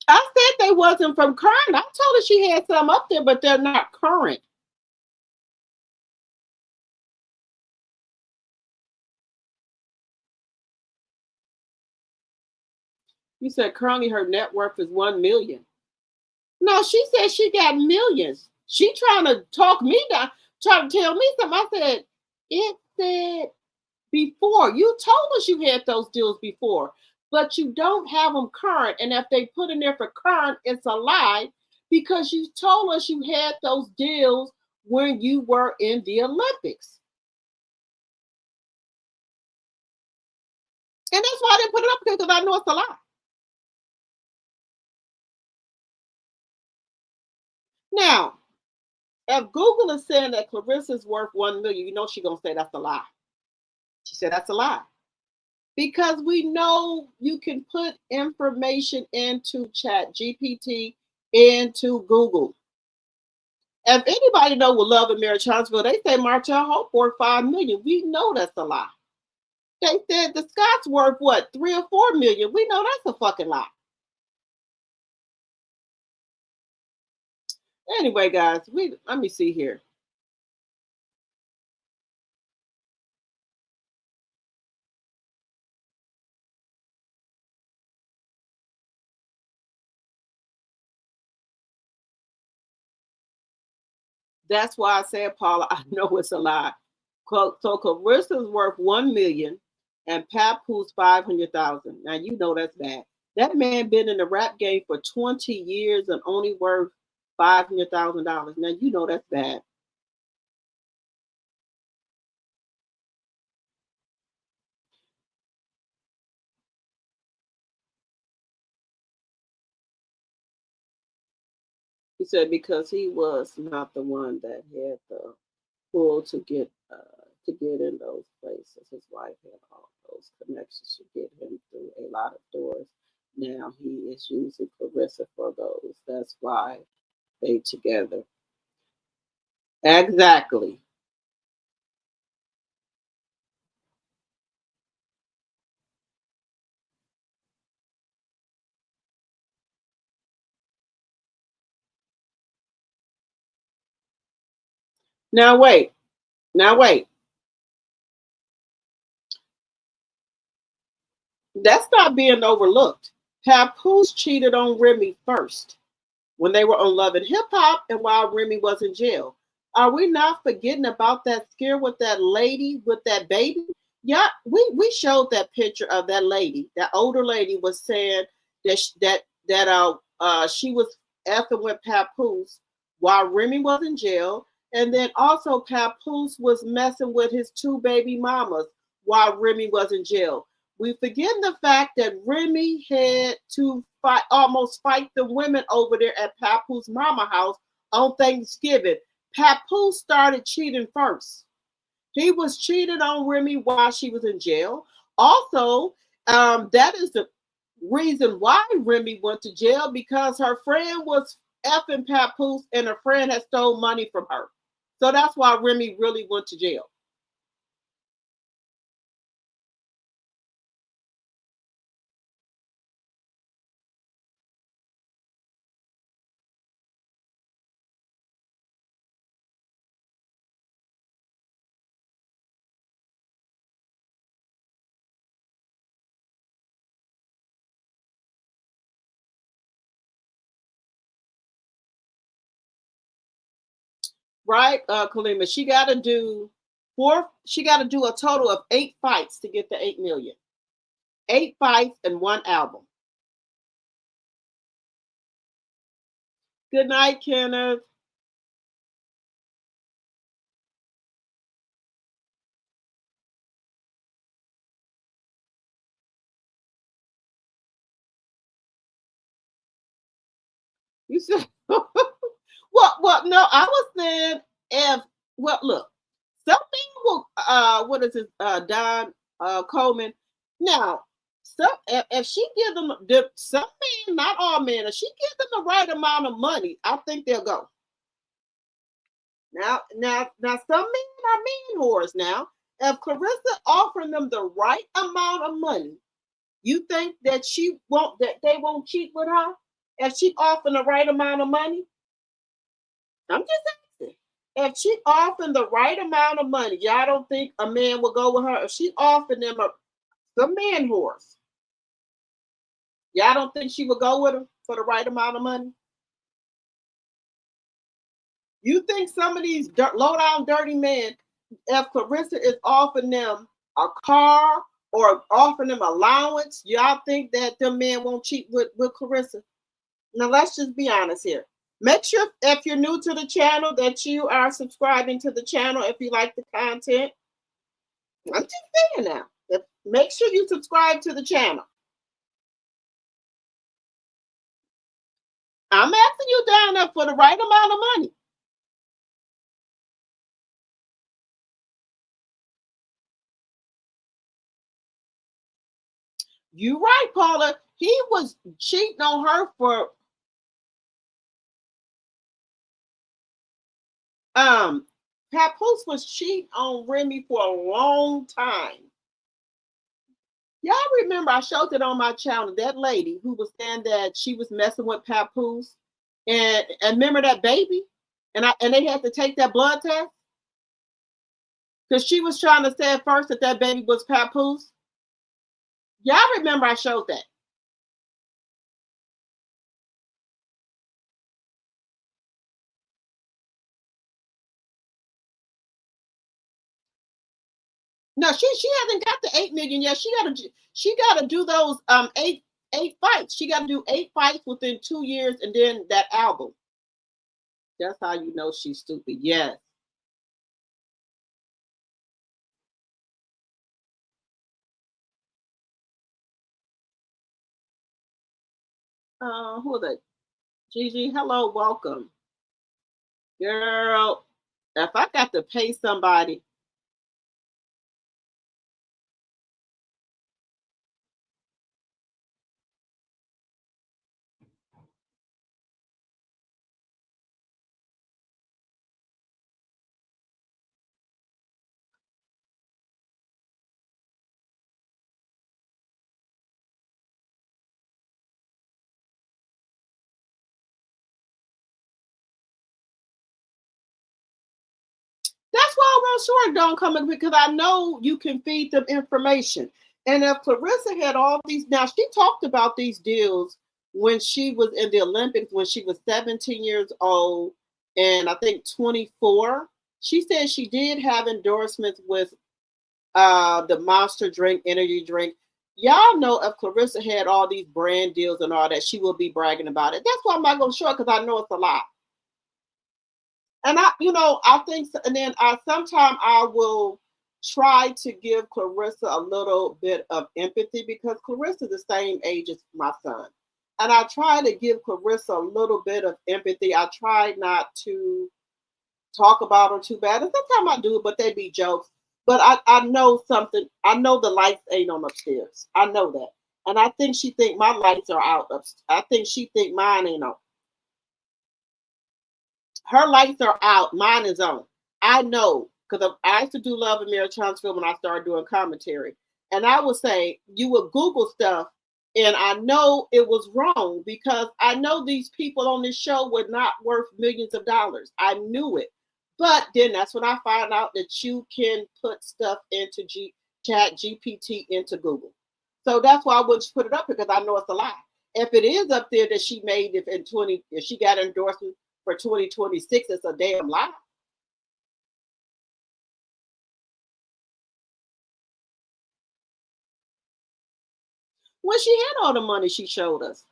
I said they wasn't from current. I told her she had some up there, but they're not current. You said currently her net worth is 1 million. No, she said she got millions. She trying to talk me down, trying to tell me something. I said, it said before. You told us you had those deals before, but you don't have them current. And if they put in there for current, it's a lie because you told us you had those deals when you were in the Olympics. And that's why I didn't put it up there because I know it's a lie. Now, if Google is saying that Claressa's worth 1 million, you know she's gonna say that's a lie. She said that's a lie. Because we know you can put information into Chat GPT, into Google. If anybody know with Love and Marriage Huntsville, they say Martell Hope worth 5 million. We know that's a lie. They said the Scott's worth what, 3 or 4 million. We know that's a fucking lie. Anyway, guys, let me see here. That's why I said, Paula, I know it's a lie. So Carissa's worth 1 million and Papoose 500,000. Now you know that's bad. That man been in the rap game for 20 years and only worth $500,000. Now you know that's bad. He said because he was not the one that had the pull to get in those places. His wife had all those connections to get him through a lot of doors. Now he is using Claressa for those. That's why they together. Exactly. Now wait. Now wait. That's not being overlooked. Papoose cheated on Remy first when they were on Love and Hip Hop and while Remy was in jail. Are we not forgetting about that scare with that lady with that baby? Yeah, we showed that picture of that lady. That older lady was saying that she was effing with Papoose while Remy was in jail, and then also Papoose was messing with his two baby mamas while Remy was in jail. We forget the fact that Remy had to almost fight the women over there at Papoose mama house on Thanksgiving. Papoose started cheating first. He was cheating on Remy while she was in jail. Also, that is the reason why Remy went to jail, because her friend was effing Papoose and her friend had stole money from her. So that's why Remy really went to jail. Right, Kalima? She got to do a total of 8 fights to get the 8 million. 8 fights and 1 album. Good night, Kenneth. You said, well, no, I was saying look, something will, what is it, Don Coleman. Now, if she give them, some men, not all men, if she give them the right amount of money, I think they'll go. Now, some men are mean whores. Now, if Claressa offering them the right amount of money, you think that they won't cheat with her if she offering the right amount of money? I'm just asking. If she offering the right amount of money, y'all don't think a man will go with her? If she offering them some man whores, y'all don't think she would go with her for the right amount of money? You think some of these low down dirty men, if Claressa is offering them a car or offering them allowance, y'all think that the men won't cheat with Claressa? Now let's just be honest here. Make sure if you're new to the channel that you are subscribing to the channel if you like the content. I'm just saying now. Make sure you subscribe to the channel. I'm asking you down there for the right amount of money. You're right, Paula. He was cheating on her for Papoose was cheating on Remy for a long time. Y'all remember I showed it on my channel, that lady who was saying that she was messing with Papoose, and remember that baby, and they had to take that blood test because she was trying to say at first that baby was Papoose. Y'all remember I showed that. No, she hasn't got the 8 million yet. She gotta do those 8 fights. She gotta do 8 fights within 2 years, and then that album. That's how you know she's stupid. Yes. Who is that? Gigi, hello, welcome. Girl, if I got to pay somebody. That's why I want Short don't come in, because I know you can feed them information. And if Claressa had all these, now she talked about these deals when she was in the Olympics, when she was 17 years old and I think 24. She said she did have endorsements with the Monster drink, energy drink. Y'all know if Claressa had all these brand deals and all that, she will be bragging about it. That's why I'm not going to show it, because I know it's a lie. And I think, and then sometimes I will try to give Claressa a little bit of empathy, because Claressa is the same age as my son. And I try to give Claressa a little bit of empathy. I try not to talk about her too bad. And sometimes I do, but they be jokes. But I know something. I know the lights ain't on upstairs. I know that. And I think she think my lights are out. I think she think mine ain't on. Her lights are out. Mine is on. I know, because I used to do Love and Marriage Huntsville when I started doing commentary. And I would say, you would Google stuff, and I know it was wrong, because I know these people on this show were not worth millions of dollars. I knew it. But then that's when I found out that you can put stuff into Chat GPT into Google. So that's why I wouldn't put it up, because I know it's a lie. If it is up there that she made, if she got endorsement for 2026, it's a damn lie. When she had all the money she showed us.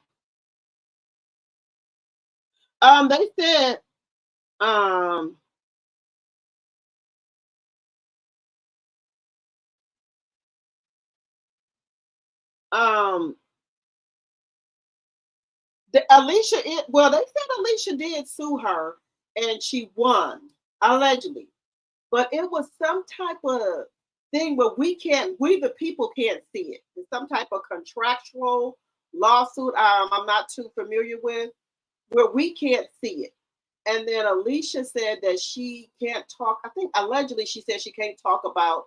They said, Alicia, they said Alicia did sue her and she won, allegedly. But it was some type of thing where we the people can't see it. It's some type of contractual lawsuit I'm not too familiar with, where we can't see it. And then Alicia said that she can't talk. I think allegedly she said she can't talk about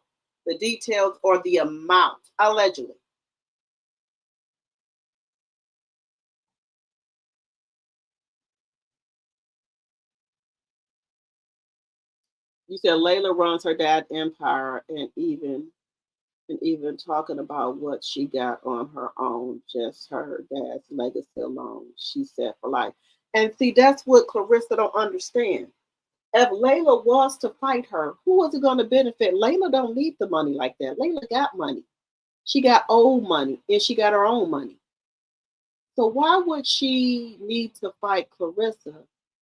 the details or the amount, allegedly. You said Layla runs her dad's empire, and even talking about what she got on her own, just her dad's legacy alone, she said for life. And see, that's what Claressa don't understand. If Layla was to fight her, who is it going to benefit? Layla don't need the money like that. Layla got money. She got old money, and she got her own money. So why would she need to fight Claressa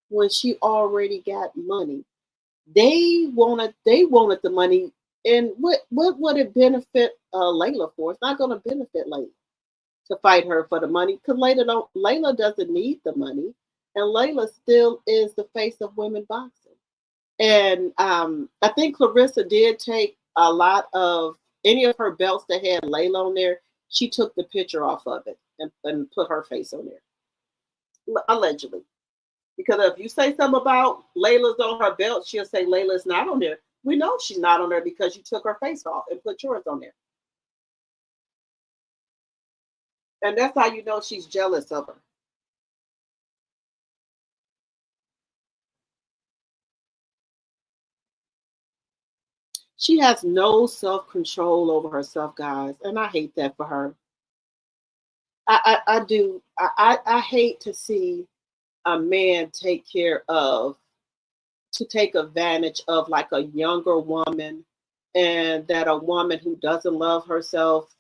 when she already got money? They wanted the money, and what would it benefit Layla for? It's not going to benefit Layla to fight her for the money, because Layla doesn't need the money, and Layla still is the face of women boxing. And I think Claressa did take a lot of any of her belts that had Layla on there. She took the picture off of it and put her face on there, allegedly. Because if you say something about Layla's on her belt, she'll say Layla's not on there. We know she's not on there because you took her face off and put yours on there. And that's how you know she's jealous of her. She has no self-control over herself, guys. And I hate that for her. I do. I hate to see a man take advantage of like a younger woman, and that a woman who doesn't love herself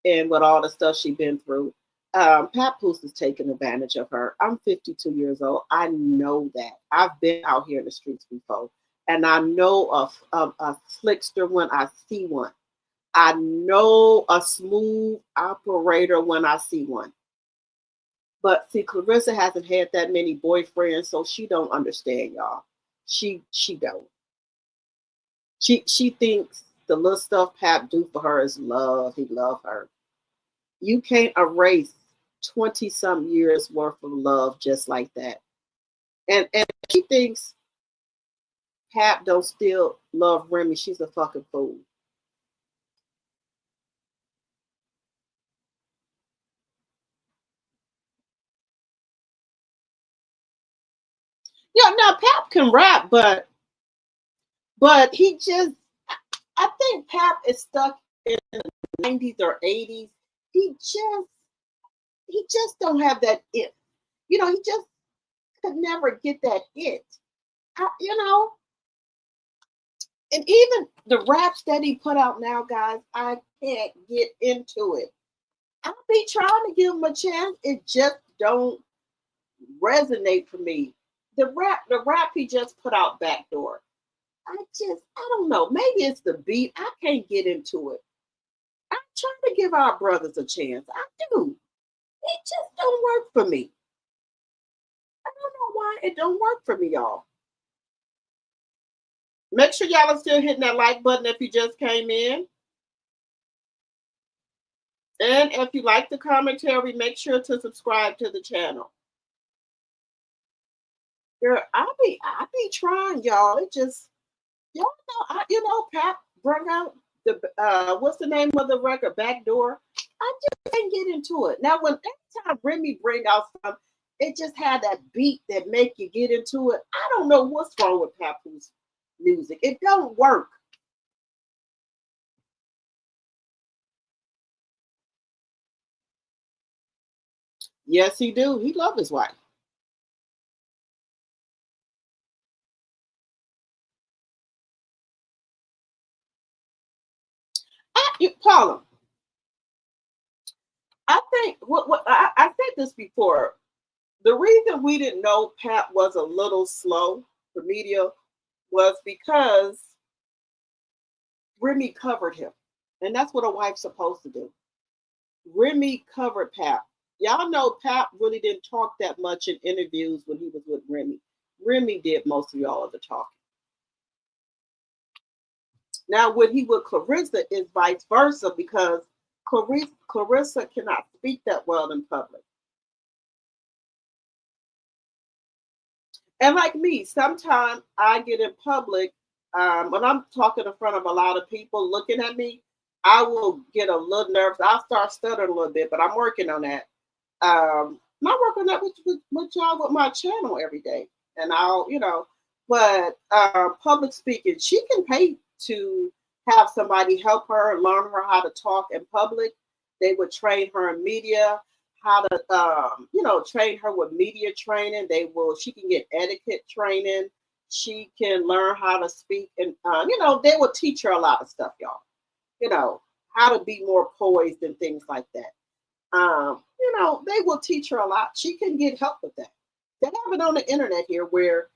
and with all the stuff she's been through. Papoose is taking advantage of her. I'm 52 years old. I know that. I've been out here in the streets before, and I know a slickster when I see one. I know a smooth operator when I see one. But see, Claressa hasn't had that many boyfriends, so she don't understand, y'all. She don't. She thinks the little stuff Pap do for her is love. He love her. You can't erase 20-some years worth of love just like that. And she thinks Pap don't still love Remy. She's a fucking fool. Yeah, now Pap can rap, but he just, I think Pap is stuck in 90s or 80s. He just don't have that it. He just could never get that it. You know, and even the raps that he put out now, guys, I can't get into it. I'll be trying to give him a chance. It just don't resonate for me. The rap he just put out, Backdoor. I don't know. Maybe it's the beat. I can't get into it. I'm trying to give our brothers a chance. I do. It just don't work for me. I don't know why it don't work for me, y'all. Make sure y'all are still hitting that like button if you just came in. And if you like the commentary, make sure to subscribe to the channel. Girl, I be trying, y'all. It just, y'all know, Pat bring out the what's the name of the record? Backdoor. I just can't get into it. Now, when every time Remy bring out something, it just had that beat that make you get into it. I don't know what's wrong with Papoose music. It don't work. Yes, he do. He love his wife. Paula, I think what I said this before. The reason we didn't know Pat was a little slow for media was because Remy covered him. And that's what a wife's supposed to do. Remy covered Pat. Y'all know Pat really didn't talk that much in interviews when he was with Remy. Remy did most of y'all of the talking. Now, when he with Claressa, is vice versa because Claressa cannot speak that well in public. And like me, sometimes I get in public, when I'm talking in front of a lot of people looking at me, I will get a little nervous. I'll start stuttering a little bit, but I'm working on that. I work on that with y'all with my channel every day. And but public speaking, she can pay to have somebody help her, learn her how to talk in public. They would train her in media, how to, train her with media training. She can get etiquette training. She can learn how to speak. And, they will teach her a lot of stuff, y'all. How to be more poised and things like that. They will teach her a lot. She can get help with that. They have it on the internet here where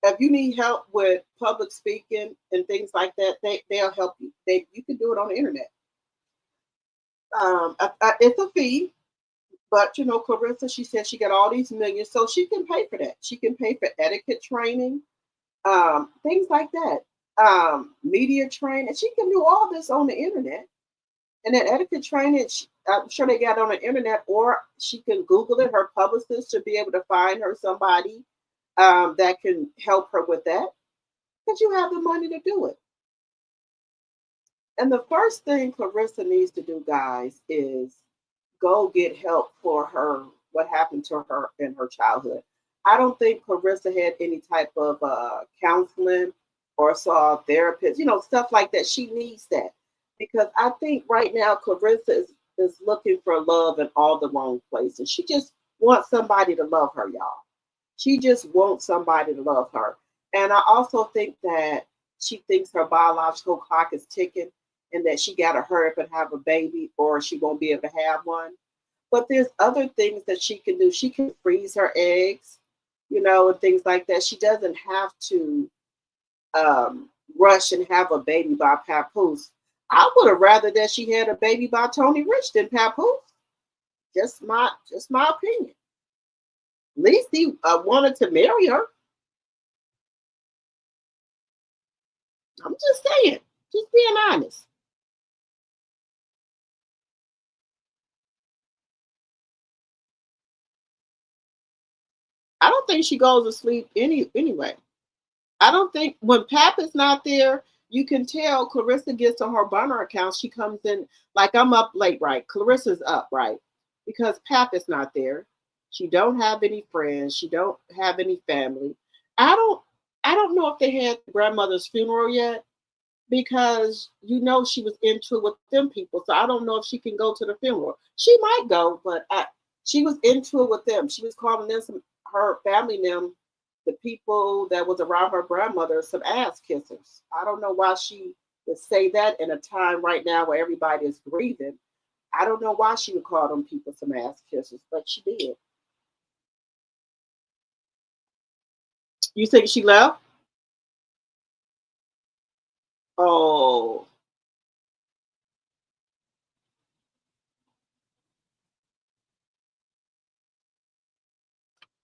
if you need help with public speaking and things like that, they'll help you. You can do it on the internet. It's a fee, but Claressa, she said she got all these millions, so she can pay for that. She can pay for etiquette training, things like that, media training. She can do all this on the internet. And that etiquette training, I'm sure they got on the internet, or she can Google it. Her publicist should be able to find her somebody that can help her with that, because you have the money to do it. And the first thing Claressa needs to do, guys, is go get help for her, what happened to her in her childhood. I don't think Claressa had any type of counseling or saw a therapist, stuff like that. She needs that. Because I think right now Claressa is looking for love in all the wrong places. She just wants somebody to love her, y'all. She just wants somebody to love her. And I also think that she thinks her biological clock is ticking and that she got to hurry up and have a baby or she won't be able to have one. But there's other things that she can do. She can freeze her eggs, and things like that. She doesn't have to rush and have a baby by Papoose. I would have rather that she had a baby by Tony Rich than Papoose. Just my opinion. At least he wanted to marry her. I'm just saying, just being honest. I don't think she goes to sleep anyway. I don't think when Pap is not there, you can tell Claressa gets on her burner account. She comes in like, I'm up late, right? Claressa's up, right? Because Pap is not there. She don't have any friends. She don't have any family. I don't know if they had grandmother's funeral yet. because you know she was into it with them people. So I don't know if she can go to the funeral. She might go, but she was into it with them. She was calling them her family them, the people that was around her grandmother, some ass kissers. I don't know why she would say that in a time right now where everybody is grieving. I don't know why she would call them people some ass kissers, but she did. You think she left? Oh,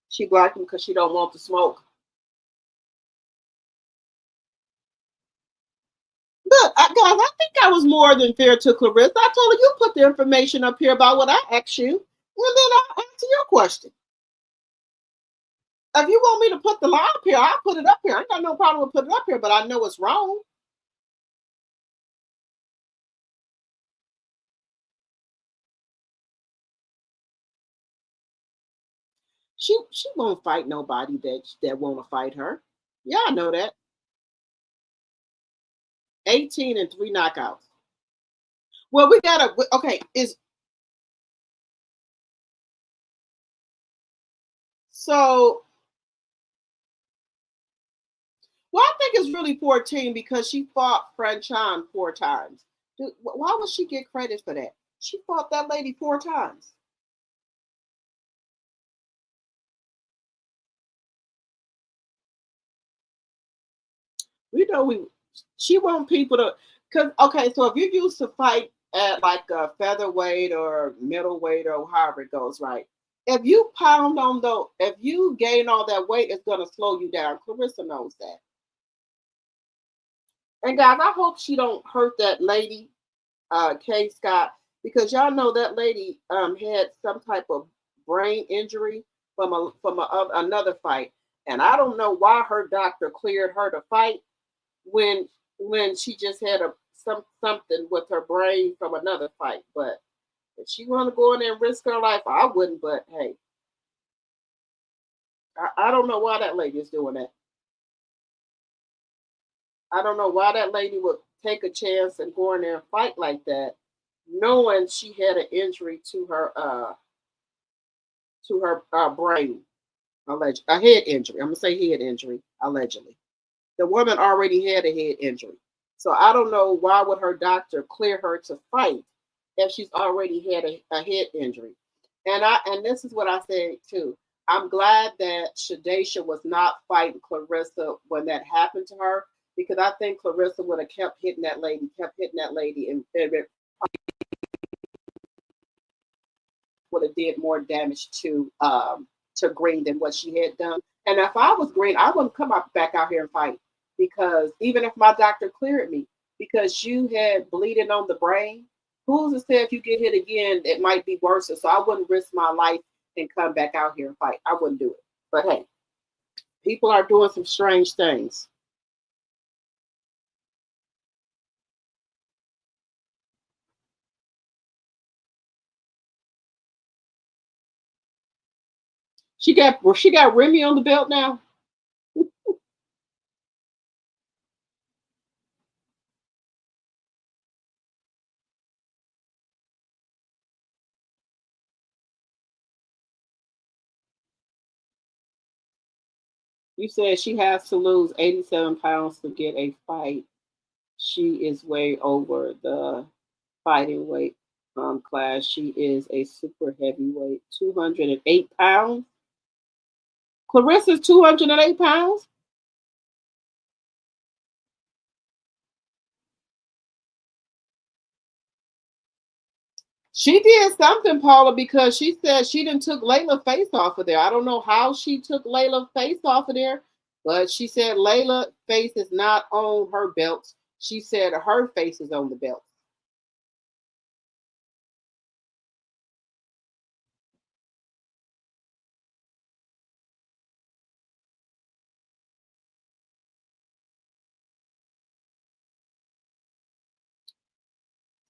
she blocked him because she don't want to smoke. Look, guys, I think I was more than fair to Clarissa. I told her you put the information up here about what I asked you, and then I'll answer your question. If you want me to put the lie up here, I'll put it up here. I ain't got no problem with putting it up here, but I know it's wrong. She won't fight nobody that want to fight her. Yeah, I know that. 18 and 3 knockouts. Well, we gotta okay. Is so. Well, I think it's really 14 because she fought Franchan 4 times. Dude, why would she get credit for that? She fought that lady 4 times. We know she want people to, cause okay, so if you used to fight at like a featherweight or middleweight or however it goes, right? If you pound on if you gain all that weight, it's gonna slow you down. Clarissa knows that. And guys, I hope she don't hurt that lady, Kay Scott, because y'all know that lady had some type of brain injury another fight, and I don't know why her doctor cleared her to fight when she just had something with her brain from another fight. But if she want to go in there and risk her life, I wouldn't. But hey, I don't know why that lady is doing that. I don't know why that lady would take a chance and go in there and fight like that, knowing she had an injury to her brain, a head injury. I'm gonna say head injury, allegedly. The woman already had a head injury, so I don't know why would her doctor clear her to fight if she's already had a head injury. And this is what I said too. I'm glad that Shadesha was not fighting Clarissa when that happened to her, because I think Clarissa would have kept hitting that lady, and it would have did more damage to Green than what she had done. And if I was Green, I wouldn't come back out here and fight, because even if my doctor cleared me, because you had bleeding on the brain, who's to say if you get hit again, it might be worse. So I wouldn't risk my life and come back out here and fight. I wouldn't do it. But hey, people are doing some strange things. She got Remy on the belt now. You said she has to lose 87 pounds to get a fight. She is way over the fighting weight class. She is a super heavyweight, 208 pounds. Clarissa's 208 pounds. She did something, Paula, because she said she didn't took Layla face off of there. I don't know how she took Layla face off of there, but she said Layla face is not on her belt. She said her face is on the belt.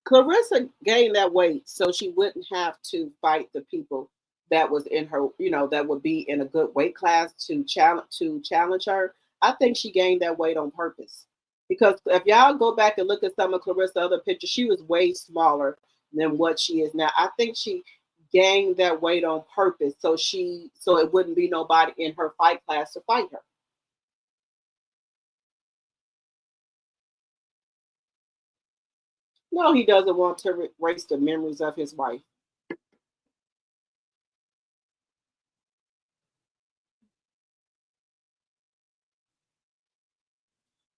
Clarissa gained that weight so she wouldn't have to fight the people that was in her, that would be in a good weight class to challenge her. I think she gained that weight on purpose. Because if y'all go back and look at some of Clarissa's other pictures, she was way smaller than what she is now. I think she gained that weight on purpose so it wouldn't be nobody in her fight class to fight her. No, he doesn't want to erase the memories of his wife.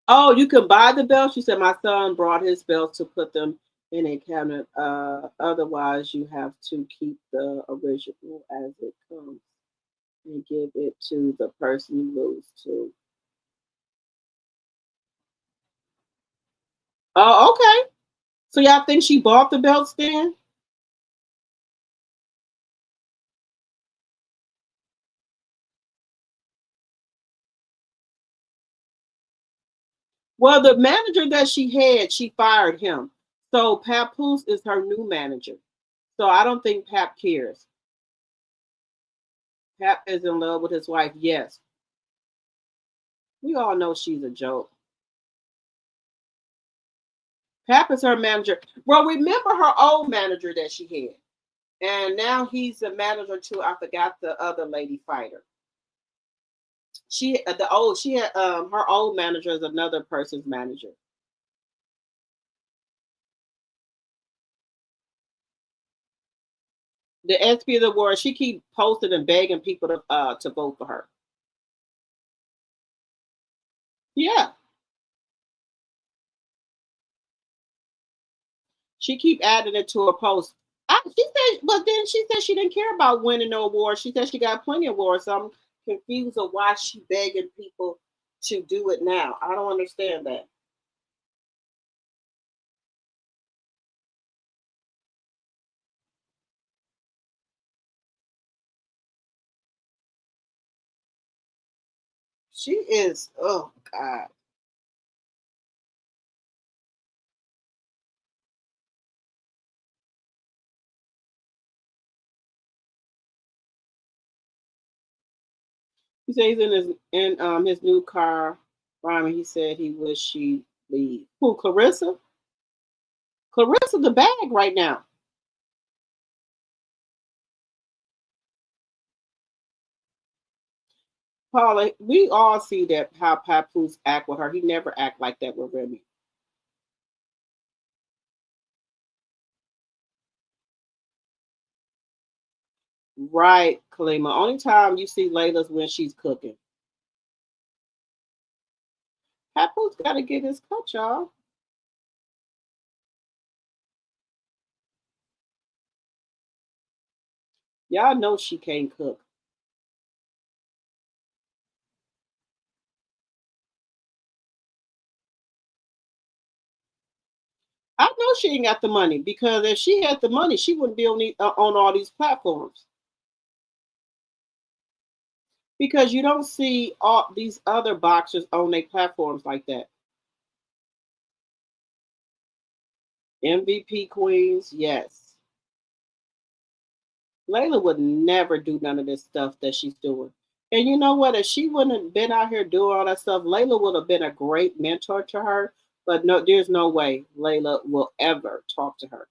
Oh, you can buy the belts? She said, my son brought his belts to put them in a cabinet. Otherwise, you have to keep the original as it comes and give it to the person you lose to. Oh, okay. So y'all think she bought the belts then? Well, the manager that she had, she fired him. So Papoose is her new manager. So I don't think Pap cares. Pap is in love with his wife, yes. We all know she's a joke. Pap is her manager. Well, remember her old manager that she had. And now he's the manager to, I forgot the other lady fighter. She had her old manager is another person's manager. The SP of the world, she keep posting and begging people to vote for her. Yeah. She keep adding it to her post. She said, but then she said she didn't care about winning no awards. She said she got plenty of awards. So I'm confused of why she begging people to do it now. I don't understand that. She is, oh God. He says in his new car, Rhyme, he said he wish she leave. Who, Claressa? Claressa the bag right now. Paula, we all see that how Papoose act with her. He never act like that with Remy. Right, Kalima. Only time you see Layla's when she's cooking. Papoose got to get his cut, y'all. Y'all know she can't cook. I know she ain't got the money because if she had the money, she wouldn't be on all these platforms. Because you don't see all these other boxers on their platforms like that. MVP queens, yes. Layla would never do none of this stuff that she's doing. And you know what? If she wouldn't have been out here doing all that stuff, Layla would have been a great mentor to her. But no, there's no way Layla will ever talk to her.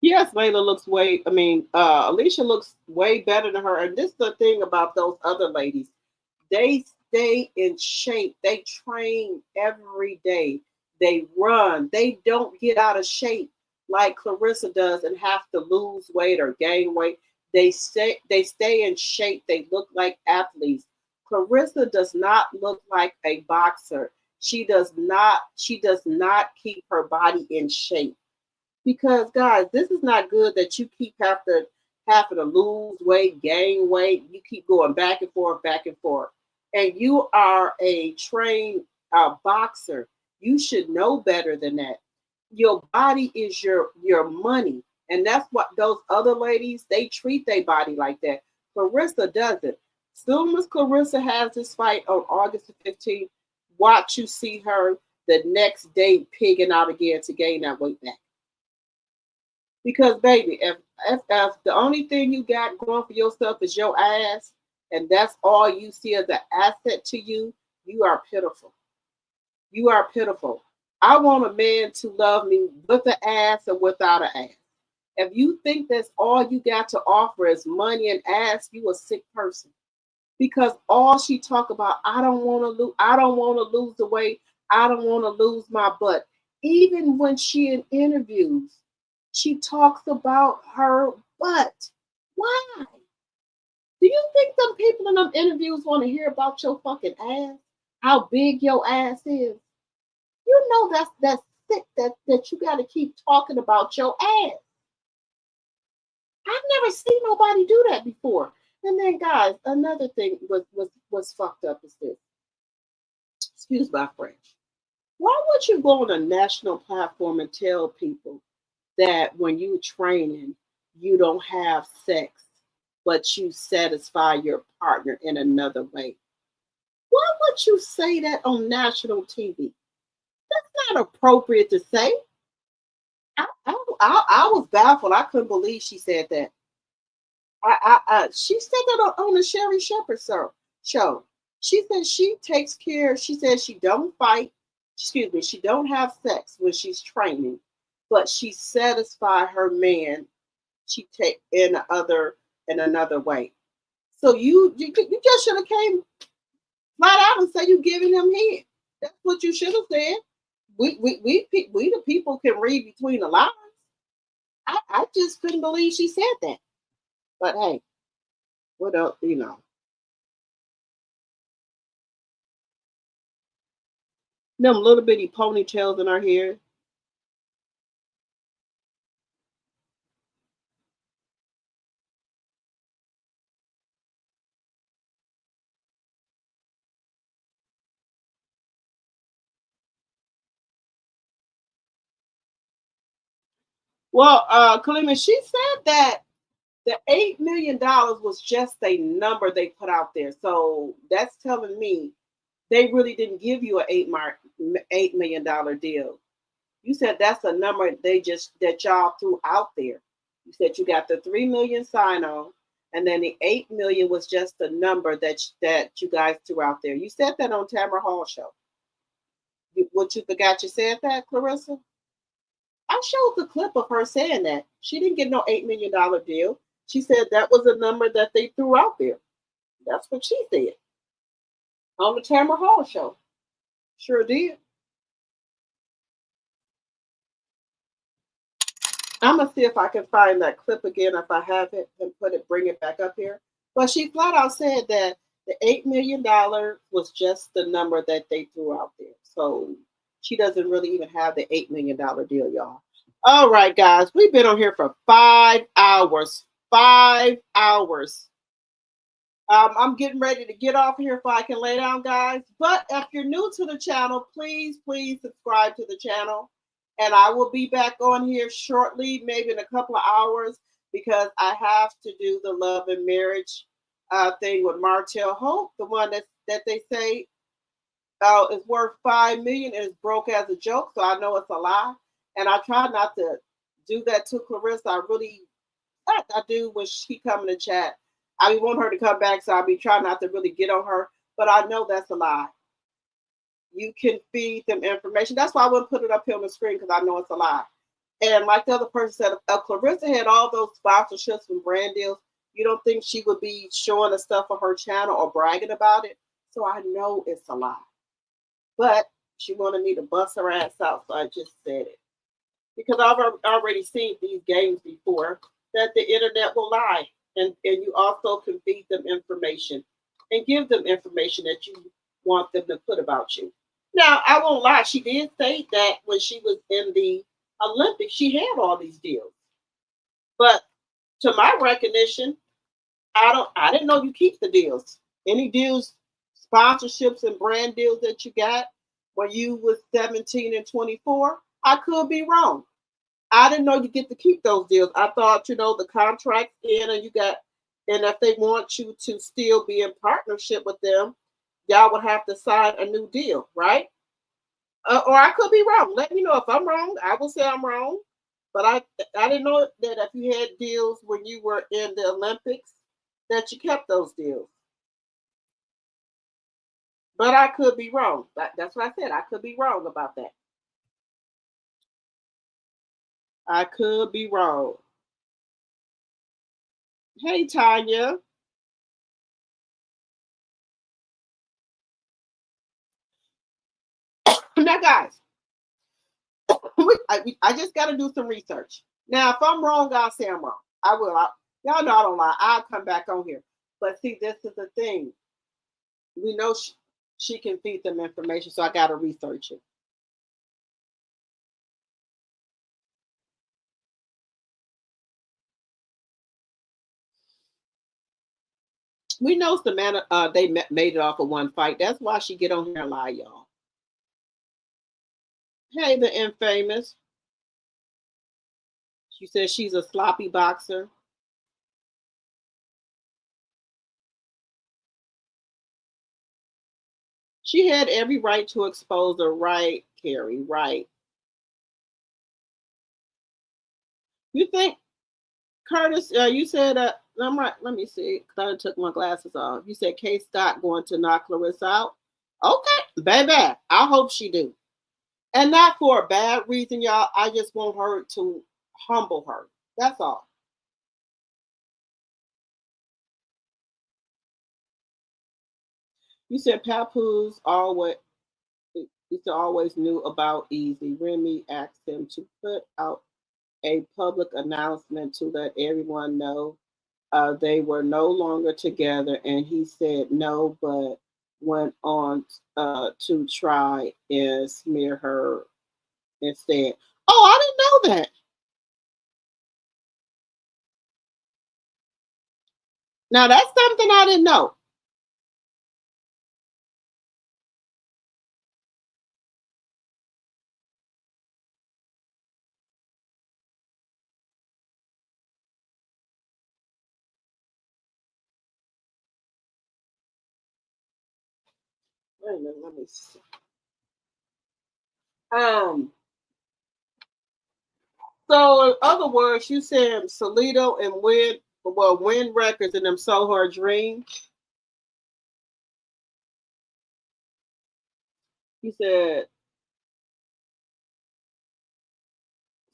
Yes, Layla looks Alicia looks way better than her. And this is the thing about those other ladies. They stay in shape. They train every day. They run. They don't get out of shape like Claressa does and have to lose weight or gain weight. They stay in shape. They look like athletes. Claressa does not look like a boxer. She does not keep her body in shape. Because guys, this is not good that you keep having to lose weight, gain weight. You keep going back and forth, back and forth. And you are a trained boxer. You should know better than that. Your body is your money. And that's what those other ladies, they treat their body like that. Claressa doesn't. Soon as Claressa has this fight on August the 15th, watch you see her the next day pigging out again to gain that weight back. Because baby, if the only thing you got going for yourself is your ass, and that's all you see as an asset to you, you are pitiful. You are pitiful. I want a man to love me with an ass or without an ass. If you think that's all you got to offer is money and ass, you a sick person. Because all she talk about, I don't want to lose, I don't want to lose the weight, I don't want to lose my butt. Even when she in interviews, she talks about her butt. Why? Do you think some people in them interviews want to hear about your fucking ass? How big your ass is? You know that's sick that you got to keep talking about your ass. I've never seen nobody do that before. And then, guys, another thing was fucked up is this. Excuse my French. Why would you go on a national platform and tell people that when you training, you don't have sex, but you satisfy your partner in another way? Why would you say that on national TV? That's not appropriate to say. I was baffled. I couldn't believe she said that. She said that on the Sherry Shepherd show. She said she takes care. She said she don't fight. Excuse me. She don't have sex when she's training, but she satisfy her man. She take in another way. So you just should have came flat out and say you giving him head. That's what you should have said. We the people can read between the lines. I just couldn't believe she said that. But hey, what else, Them little bitty ponytails in her hair. Well, Kalima, she said that the $8 million was just a number they put out there. So that's telling me they really didn't give you an $8 million deal. You said that's a number that y'all threw out there. You said you got the 3 million sign on, and then the 8 million was just a number that you guys threw out there. You said that on Tamara Hall show. What you forgot you said that, Claressa? I showed the clip of her saying that. She didn't get no $8 million deal. She said that was a number that they threw out there. That's what she said on the Tamara Hall show. Sure did. I'm gonna see if I can find that clip again if I have it and bring it back up here. But she flat out said that the $8 million was just the number that they threw out there. So she doesn't really even have the $8 million deal, y'all. All right, guys, we've been on here for 5 hours. 5 hours. I'm getting ready to get off here so I can lay down, guys. But if you're new to the channel, please subscribe to the channel. And I will be back on here shortly, maybe in a couple of hours, because I have to do the love and marriage thing with Martell Hope, the one that they say is worth $5 million and is broke as a joke. So I know it's a lie. And I try not to do that to Claressa. I do when she come in the chat. I want her to come back, so I'll be trying not to really get on her. But I know that's a lie. You can feed them information. That's why I wouldn't put it up here on the screen, because I know it's a lie. And like the other person said, if Claressa had all those sponsorships and brand deals, you don't think she would be showing the stuff on her channel or bragging about it? So I know it's a lie. But she wanted me to bust her ass out, so I just said it. Because I've already seen these games before, that the internet will lie. And you also can feed them information and give them information that you want them to put about you. Now, I won't lie. She did say that when she was in the Olympics, she had all these deals. But to my recognition, I didn't know you keep the deals. Any deals, sponsorships and brand deals that you got when you was 17 and 24, I could be wrong. I didn't know you get to keep those deals. I thought, the contract in and if they want you to still be in partnership with them, y'all would have to sign a new deal, right? Or I could be wrong. Let me know if I'm wrong. I will say I'm wrong. But I didn't know that if you had deals when you were in the Olympics, that you kept those deals. But I could be wrong. That's what I said. I could be wrong about that. I could be wrong. Hey, Tanya. Now, guys, I just got to do some research. Now, if I'm wrong, I'll say I'm wrong. I will. Y'all know I don't lie. I'll come back on here. But see, this is the thing. We know she can feed them information, so I got to research it. We know Samantha, they made it off of one fight. That's why she get on here and lie, y'all. Hey, the infamous. She says she's a sloppy boxer. She had every right to expose her, right, Carrie, right. You think, Curtis, you said, I'm right, let me see, because I took my glasses off. You said Kay Scott going to knock Claressa out? Okay, baby, I hope she do. And not for a bad reason, y'all. I just want her to humble her. That's all. You said Papoose always knew about Easy. Remy asked him to put out a public announcement to let everyone know they were no longer together, and he said no, but went on to try and smear her instead. Oh, I didn't know that. Now that's something I didn't know. Wait a minute, let me see. So in other words, you said Salito and Win Records and them sold her dream. He said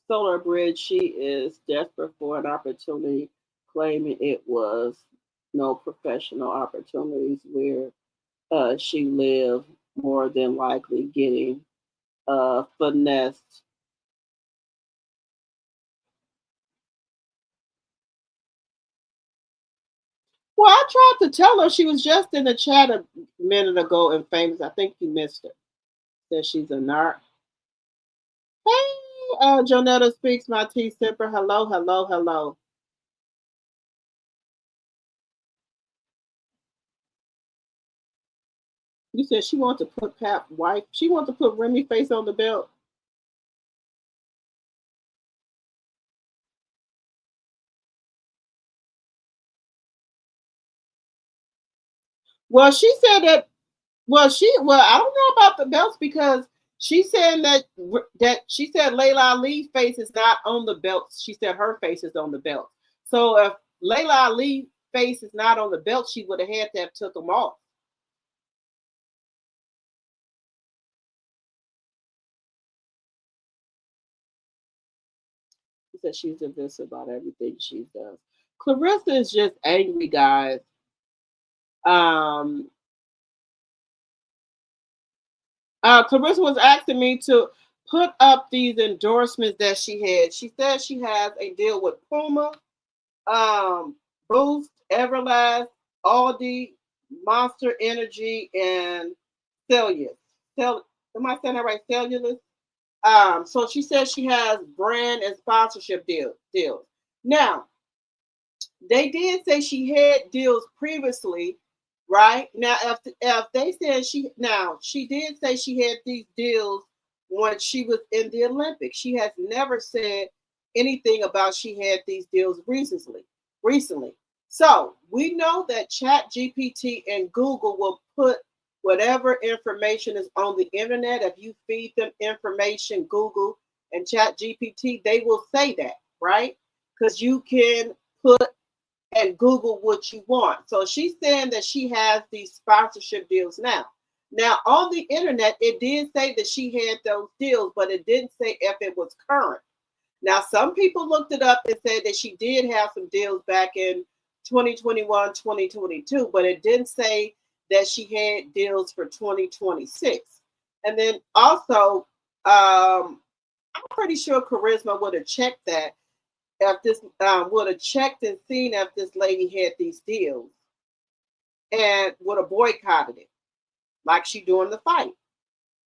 Solar Bridge, she is desperate for an opportunity, claiming it was no professional opportunities where she lived, more than likely getting finessed. Well, I tried to tell her, she was just in the chat a minute ago and famous. I think you missed it. Said she's a narc. Hey, Jonetta speaks my tea sipper. Hello, hello, hello. You said she wants to put Pap wife. She wants to put Remy face on the belt. Well, she said that. Well, I don't know about the belts because she said that she said Layla Ali's face is not on the belt. She said her face is on the belt. So if Layla Ali's face is not on the belt, she would have had to have took them off. She said she's this about everything she does. Claressa is just angry, guys. Claressa was asking me to put up these endorsements that she had. She says she has a deal with Puma, Boost, Everlast, Aldi, Monster Energy, and Celsius. Am I saying that right? Cellular. So she says she has brand and sponsorship deals. Now, they did say she had deals previously, right? Now, if they said she did say she had these deals when she was in the Olympics. She has never said anything about she had these deals recently. So we know that Chat GPT and Google will put whatever information is on the internet. If you feed them information, Google and Chat GPT, they will say that, right? Because you can put and Google what you want. So she's saying that she has these sponsorship deals now. Now, on the internet, it did say that she had those deals, but it didn't say if it was current. Now, some people looked it up and said that she did have some deals back in 2021, 2022, but it didn't say that she had deals for 2026. And then also, I'm pretty sure Charisma would have checked that if this would have checked and seen if this lady had these deals and would have boycotted it like she doing the fight.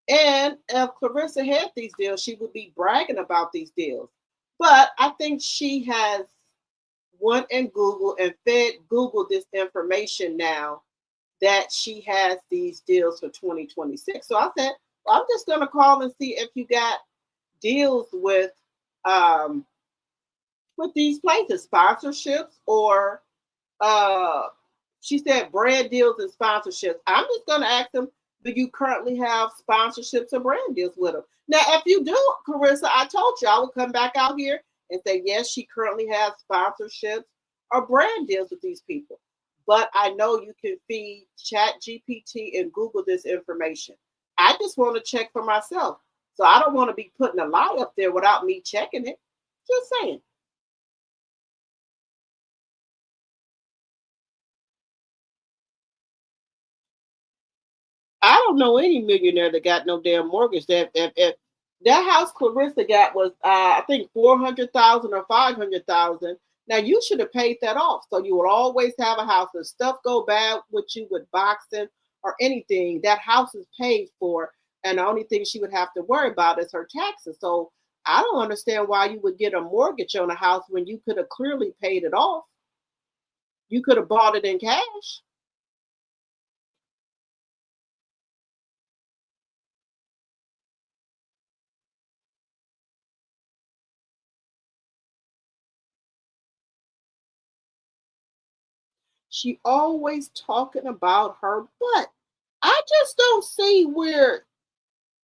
And if Claressa had these deals, she would be bragging about these deals. But I think she has went and Google and fed Google this information now that she has these deals for 2026. So I said, well, I'm just going to call and see if you got deals with these places, sponsorships or she said brand deals and sponsorships. I'm just going to ask them, do you currently have sponsorships or brand deals with them? Now, if you do, Claressa, I told you I would come back out here and say, yes, she currently has sponsorships or brand deals with these people. But I know you can feed Chat GPT and Google this information. I just want to check for myself. So I don't want to be putting a lie up there without me checking it. Just saying. I don't know any millionaire that got no damn mortgage. That house Claressa got was I think 400,000 or 500,000. Now you should have paid that off, so you would always have a house. If stuff go bad with you with boxing or anything, that house is paid for, and the only thing she would have to worry about is her taxes. So I don't understand why you would get a mortgage on a house when you could have clearly paid it off. You could have bought it in cash. She always talking about her butt. I just don't see where,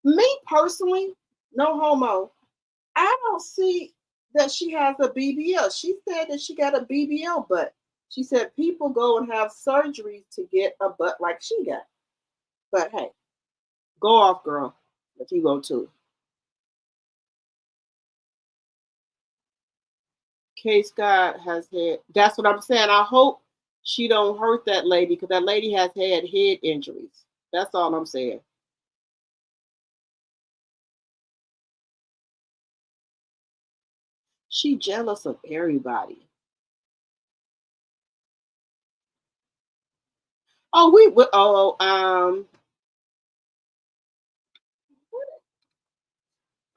me personally, no homo, I don't see that she has a BBL. She said that she got a BBL butt. She said people go and have surgeries to get a butt like she got. But hey, go off, girl, if you go to. K Scott has had, that's what I'm saying. I hope she don't hurt that lady because that lady has had head injuries. That's all I'm saying. She jealous of everybody. Oh,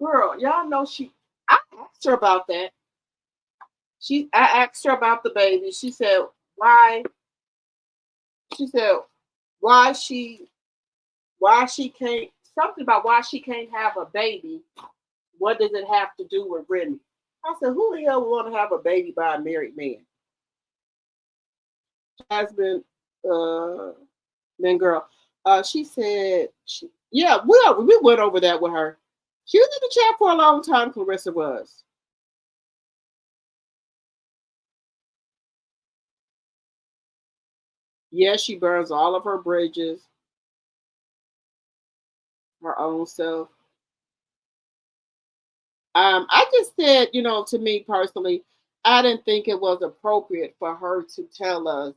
girl, y'all know I asked her about that. I asked her about the baby. She said, why? She said, why she can't, something about why she can't have a baby. What does it have to do with Brittany? I said, who the hell would want to have a baby by a married man? Jasmine, man, girl. She said, yeah, we went over that with her. She was in the chat for a long time, Claressa was. Yeah, she burns all of her bridges, her own self. I just said, to me personally, I didn't think it was appropriate for her to tell us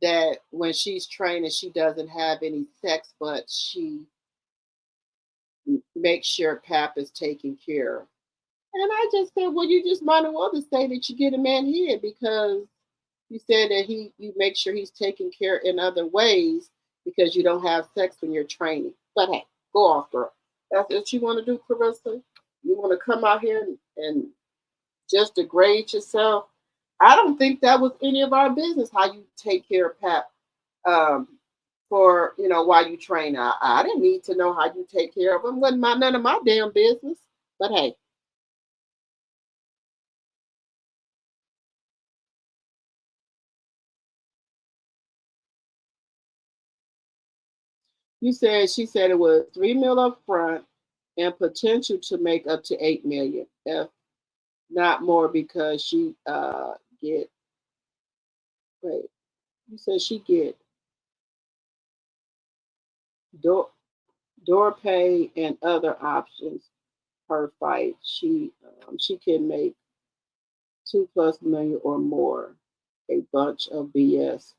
that when she's training, she doesn't have any sex, but she makes sure Pap is taken care of. And I just said, well, you just might as well just say that you get a man here because you said that you make sure he's taken care in other ways because you don't have sex when you're training. But hey, go off, girl. That's what you want to do, Claressa. You want to come out here and just degrade yourself. I don't think that was any of our business how you take care of Pap for while you train. I didn't need to know how you take care of him. Wasn't none of my damn business. But hey. She said it was $3 million up front and potential to make up to 8 million, if not more, because she get wait, you said she get door door pay and other options per fight. She can make 2+ million or more. A bunch of BS.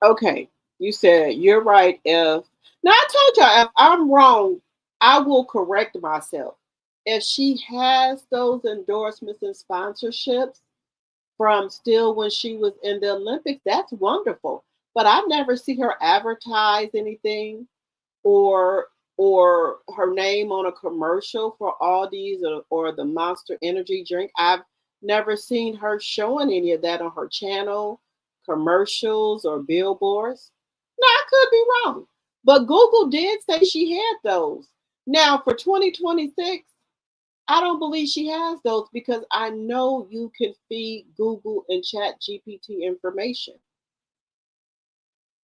Okay, you said you're right. If now I told y'all, if I'm wrong, I will correct myself. If she has those endorsements and sponsorships from still when she was in the Olympics, that's wonderful. But I never see her advertise anything or her name on a commercial for Aldi's or the Monster Energy drink. I've never seen her showing any of that on her channel, commercials, or billboards. Now I could be wrong, but Google did say she had those. Now for 2026, I don't believe she has those because I know you can feed Google and Chat GPT information.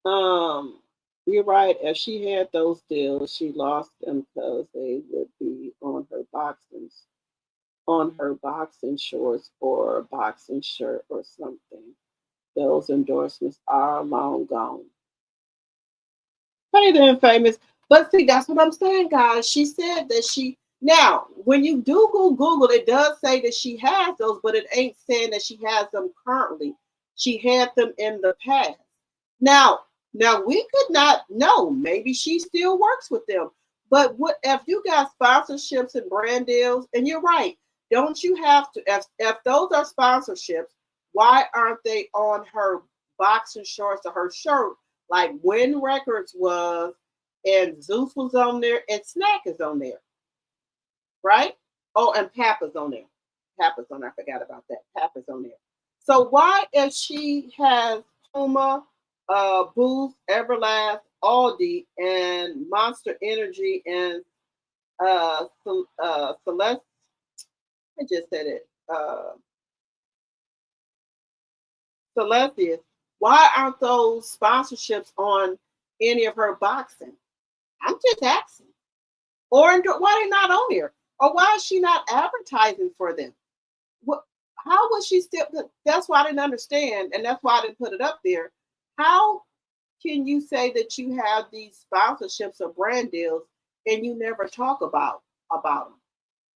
Um, you're right. If she had those deals, she lost them because they would be on her boxing shorts or boxing shirt or something. Those endorsements are long gone. Hey then, famous. But see, that's what I'm saying, guys. She said that she now when you do Google, it does say that she has those, but it ain't saying that she has them currently. She had them in the past. Now, now we could not know. Maybe she still works with them. But what if you got sponsorships and brand deals? And you're right. Don't you have to? If those are sponsorships, why aren't they on her boxing shorts or her shirt? Like Win Records was, and Zeus was on there, and Snack is on there, right? Oh, and Papa's on there. Papa's on there. I forgot about that. Papa's on there. So why, if she has Puma, Boost, Everlast, Aldi, and Monster Energy, and Celeste, I just said it, Celestius, why aren't those sponsorships on any of her boxing? I'm just asking. Or why they not on there? Or why is she not advertising for them? What? How was she still? That's why I didn't understand, and that's why I didn't put it up there. How can you say that you have these sponsorships or brand deals and you never talk about them,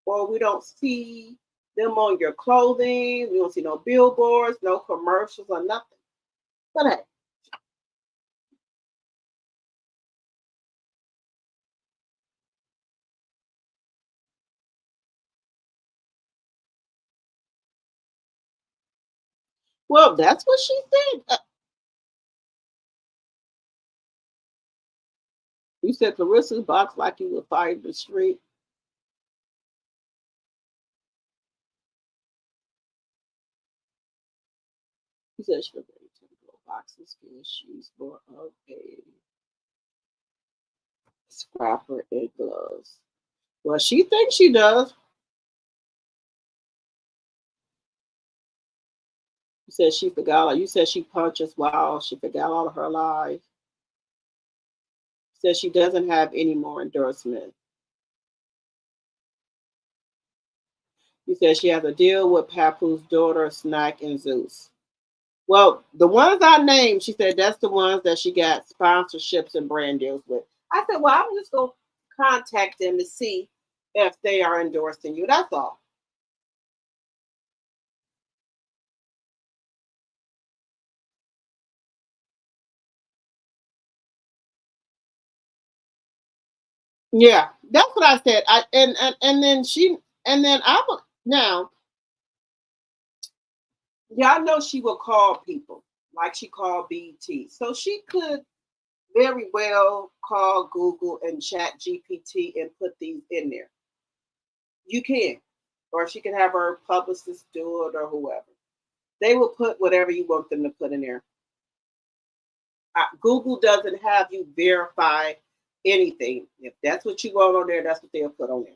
or we don't see them on your clothing? We don't see no billboards, no commercials, or nothing. But hey, well, that's what she said. You said Clarissa's box like you would fire the street. You said she was very typical boxes because she's more of a scrapper and gloves. Well, she thinks she does. You said she forgot. You said she punches wild. She forgot all of her lies. Says she doesn't have any more endorsement. You said she has a deal with Papu's daughter, Snack and Zeus. Well, the ones I named, she said that's the ones that she got sponsorships and brand deals with. I said, well, I'm just going to contact them to see if they are endorsing you. That's all. Yeah, that's what I said. And then I would now y'all know she will call people like she called BT. So she could very well call Google and Chat GPT and put these in there. You can. Or she can have her publicist do it or whoever. They will put whatever you want them to put in there. Google doesn't have you verify anything. If that's what you want on there, that's what they'll put on there.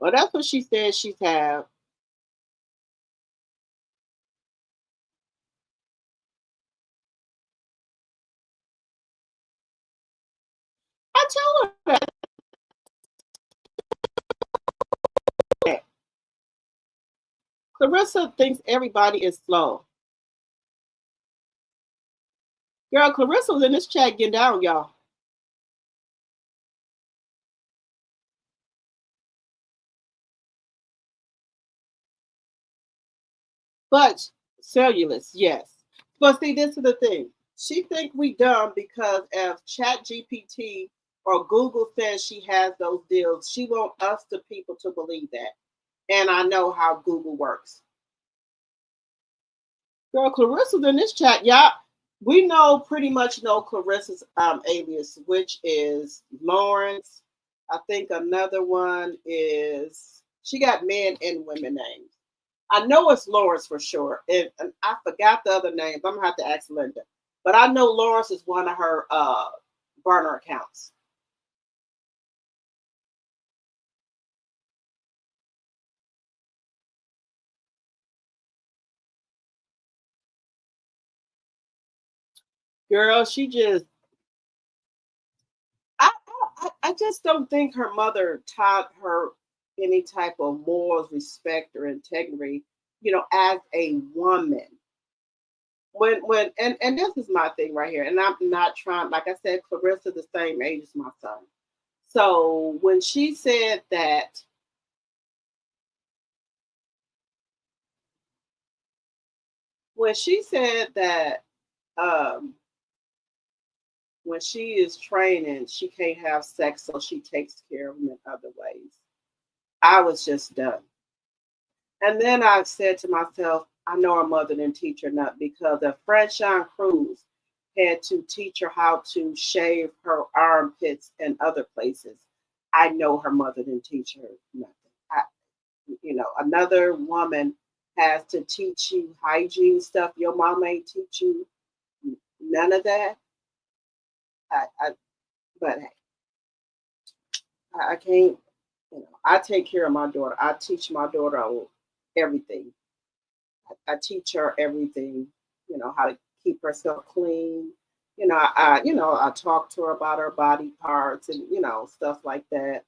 Well, that's what she said she's have. I told her that. Clarissa thinks everybody is slow. Girl, Clarissa was in this chat getting down, y'all. But cellulose, yes. But see, this is the thing. She think we dumb because if Chat GPT or Google says she has those deals, she want us, the people, to believe that. And I know how Google works. Girl, Clarissa's in this chat. Yeah, we pretty much know Clarissa's alias, which is Lawrence. I think another one is, she got men and women names. I know it's Lawrence for sure. And I forgot the other names. I'm gonna have to ask Linda. But I know Lawrence is one of her burner accounts. Girl, she just I just don't think her mother taught her any type of morals, respect, or integrity, as a woman. And this is my thing right here, and I'm not trying, like I said, Clarissa the same age as my son. So when she said that when she said that when she is training, she can't have sex, so she takes care of him in other ways. I was just done. And then I said to myself, I know her mother didn't teach her nothing, because if Franchon Cruz had to teach her how to shave her armpits and other places, I know her mother didn't teach her nothing. Another woman has to teach you hygiene stuff. Your mom ain't teach you none of that. But hey, I can't. I take care of my daughter. I teach my daughter everything. I teach her everything. How to keep herself clean. I talk to her about her body parts and stuff like that.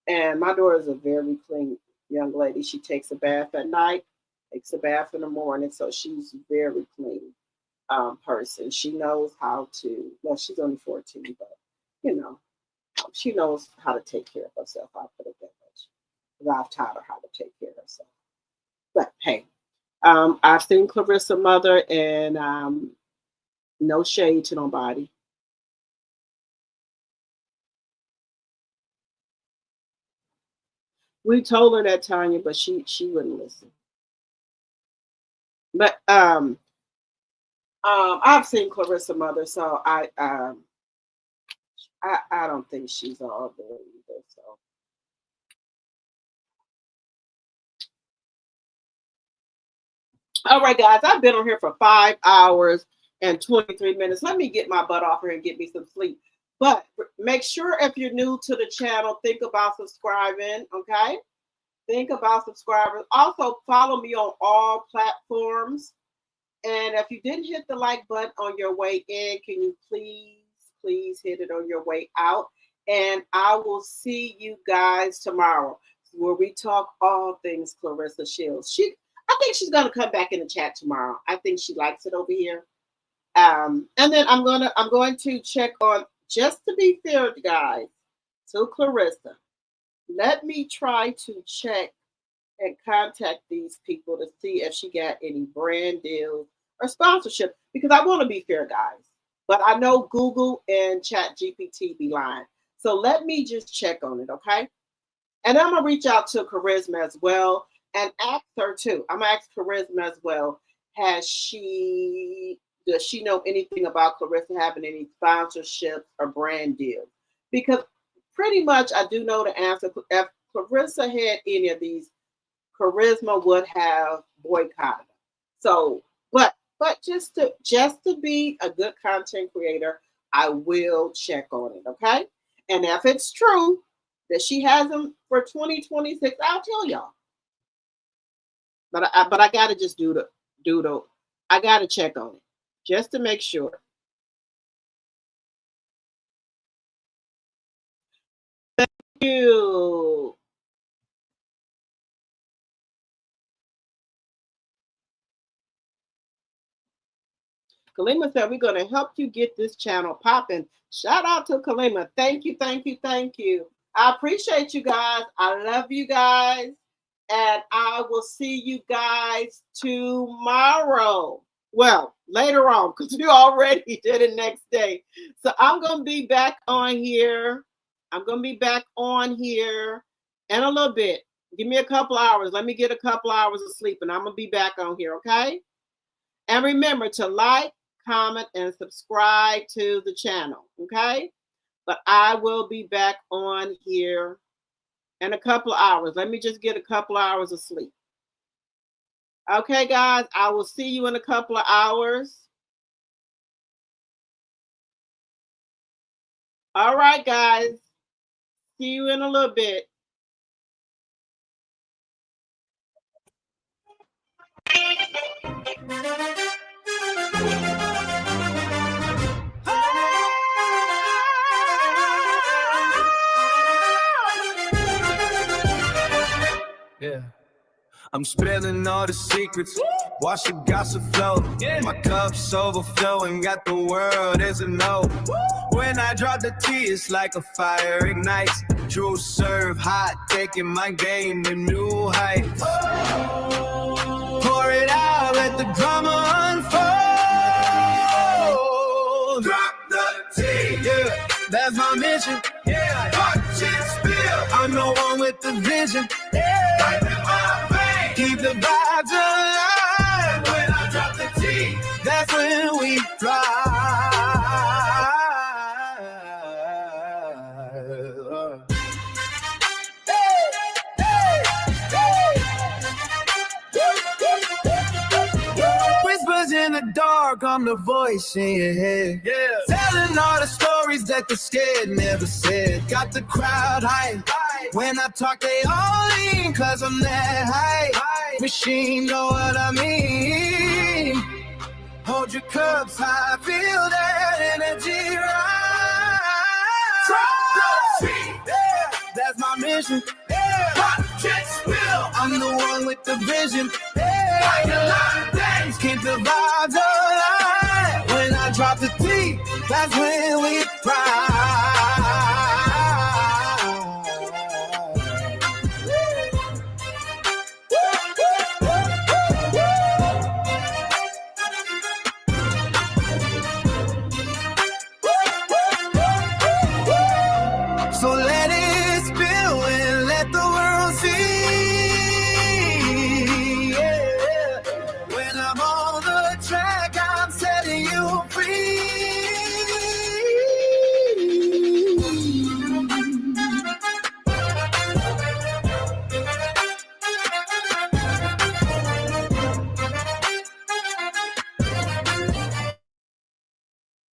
And my daughter is a very clean young lady. She takes a bath at night, takes a bath in the morning, so she's very clean person. She knows how to. Well, she's only 14, but she knows how to take care of herself. I'll put it that much. I've taught her how to take care of herself. But hey, I've seen Clarissa mother, and no shade to nobody. We told her that, Tanya, but she wouldn't listen. But I've seen Clarissa mother, so I don't think she's all there either. So. All right, guys, I've been on here for 5 hours and 23 minutes. Let me get my butt off here and get me some sleep. But make sure, if you're new to the channel, think about subscribing, okay? Think about subscribers. Also, follow me on all platforms. And if you didn't hit the like button on your way in, can you please hit it on your way out? And I will see you guys tomorrow, where we talk all things Claressa Shields. I think she's gonna come back in the chat tomorrow. I think she likes it over here. And then I'm going to check on, just to be fair, guys, to Clarissa. Let me try to check and contact these people to see if she got any brand deals or sponsorship, because I want to be fair, guys. But I know Google and Chat GPT be lying. So let me just check on it, okay? And I'm going to reach out to Charisma as well and ask her too. I'm going to ask Charisma as well. Does she know anything about Clarissa having any sponsorships or brand deals? Because pretty much I do know the answer. If Clarissa had any of these, Charisma would have boycotted them. So, but just to be a good content creator, I will check on it, okay? And if it's true, that she has them for 2026, I'll tell y'all. But I gotta just do the I gotta check on it just to make sure. Thank you. Kalima said we're gonna help you get this channel popping. Shout out to Kalima. Thank you, thank you, thank you. I appreciate you guys. I love you guys. And I will see you guys tomorrow. Well, later on, because we already did it next day. So I'm going to be back on here. I'm going to be back on here in a little bit. Give me a couple hours. Let me get a couple hours of sleep, and I'm going to be back on here, okay? And remember to like, comment, and subscribe to the channel, okay? But I will be back on here in a couple of hours. Let me just get a couple of hours of sleep. Okay, guys, I will see you in a couple of hours. All right, guys. See you in a little bit. Yeah. I'm spilling all the secrets. Watch the gossip flow. My cup's overflowing. Got the world as a no. When I drop the tea, it's like a fire ignites. True serve hot, taking my game to new heights. Pour it out, let the drama unfold. Drop the tea, yeah, that's my mission. Yeah, watch it spill. I'm the one with the vision. Yeah, right in my veins. Keep the vibes alive. When I drop the tea, that's when we fly. Whispers in the dark, I'm the voice in your head. Yeah. Telling all the stories that the scared never said. Got the crowd hype. When I talk, they all lean, cause I'm that high. Machine, know what I mean. Hold your cups high, feel that energy rise. Yeah, that's my mission. Yeah, watch it spill. I'm the one with the vision. Yeah, like a lot of things, keep the vibes alive. When I drop the tea, that's when we fly. So let it spill and let the world see. Yeah. When I'm on the track, I'm setting you free.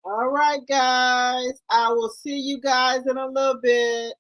All right, guys. I will see you guys in a little bit.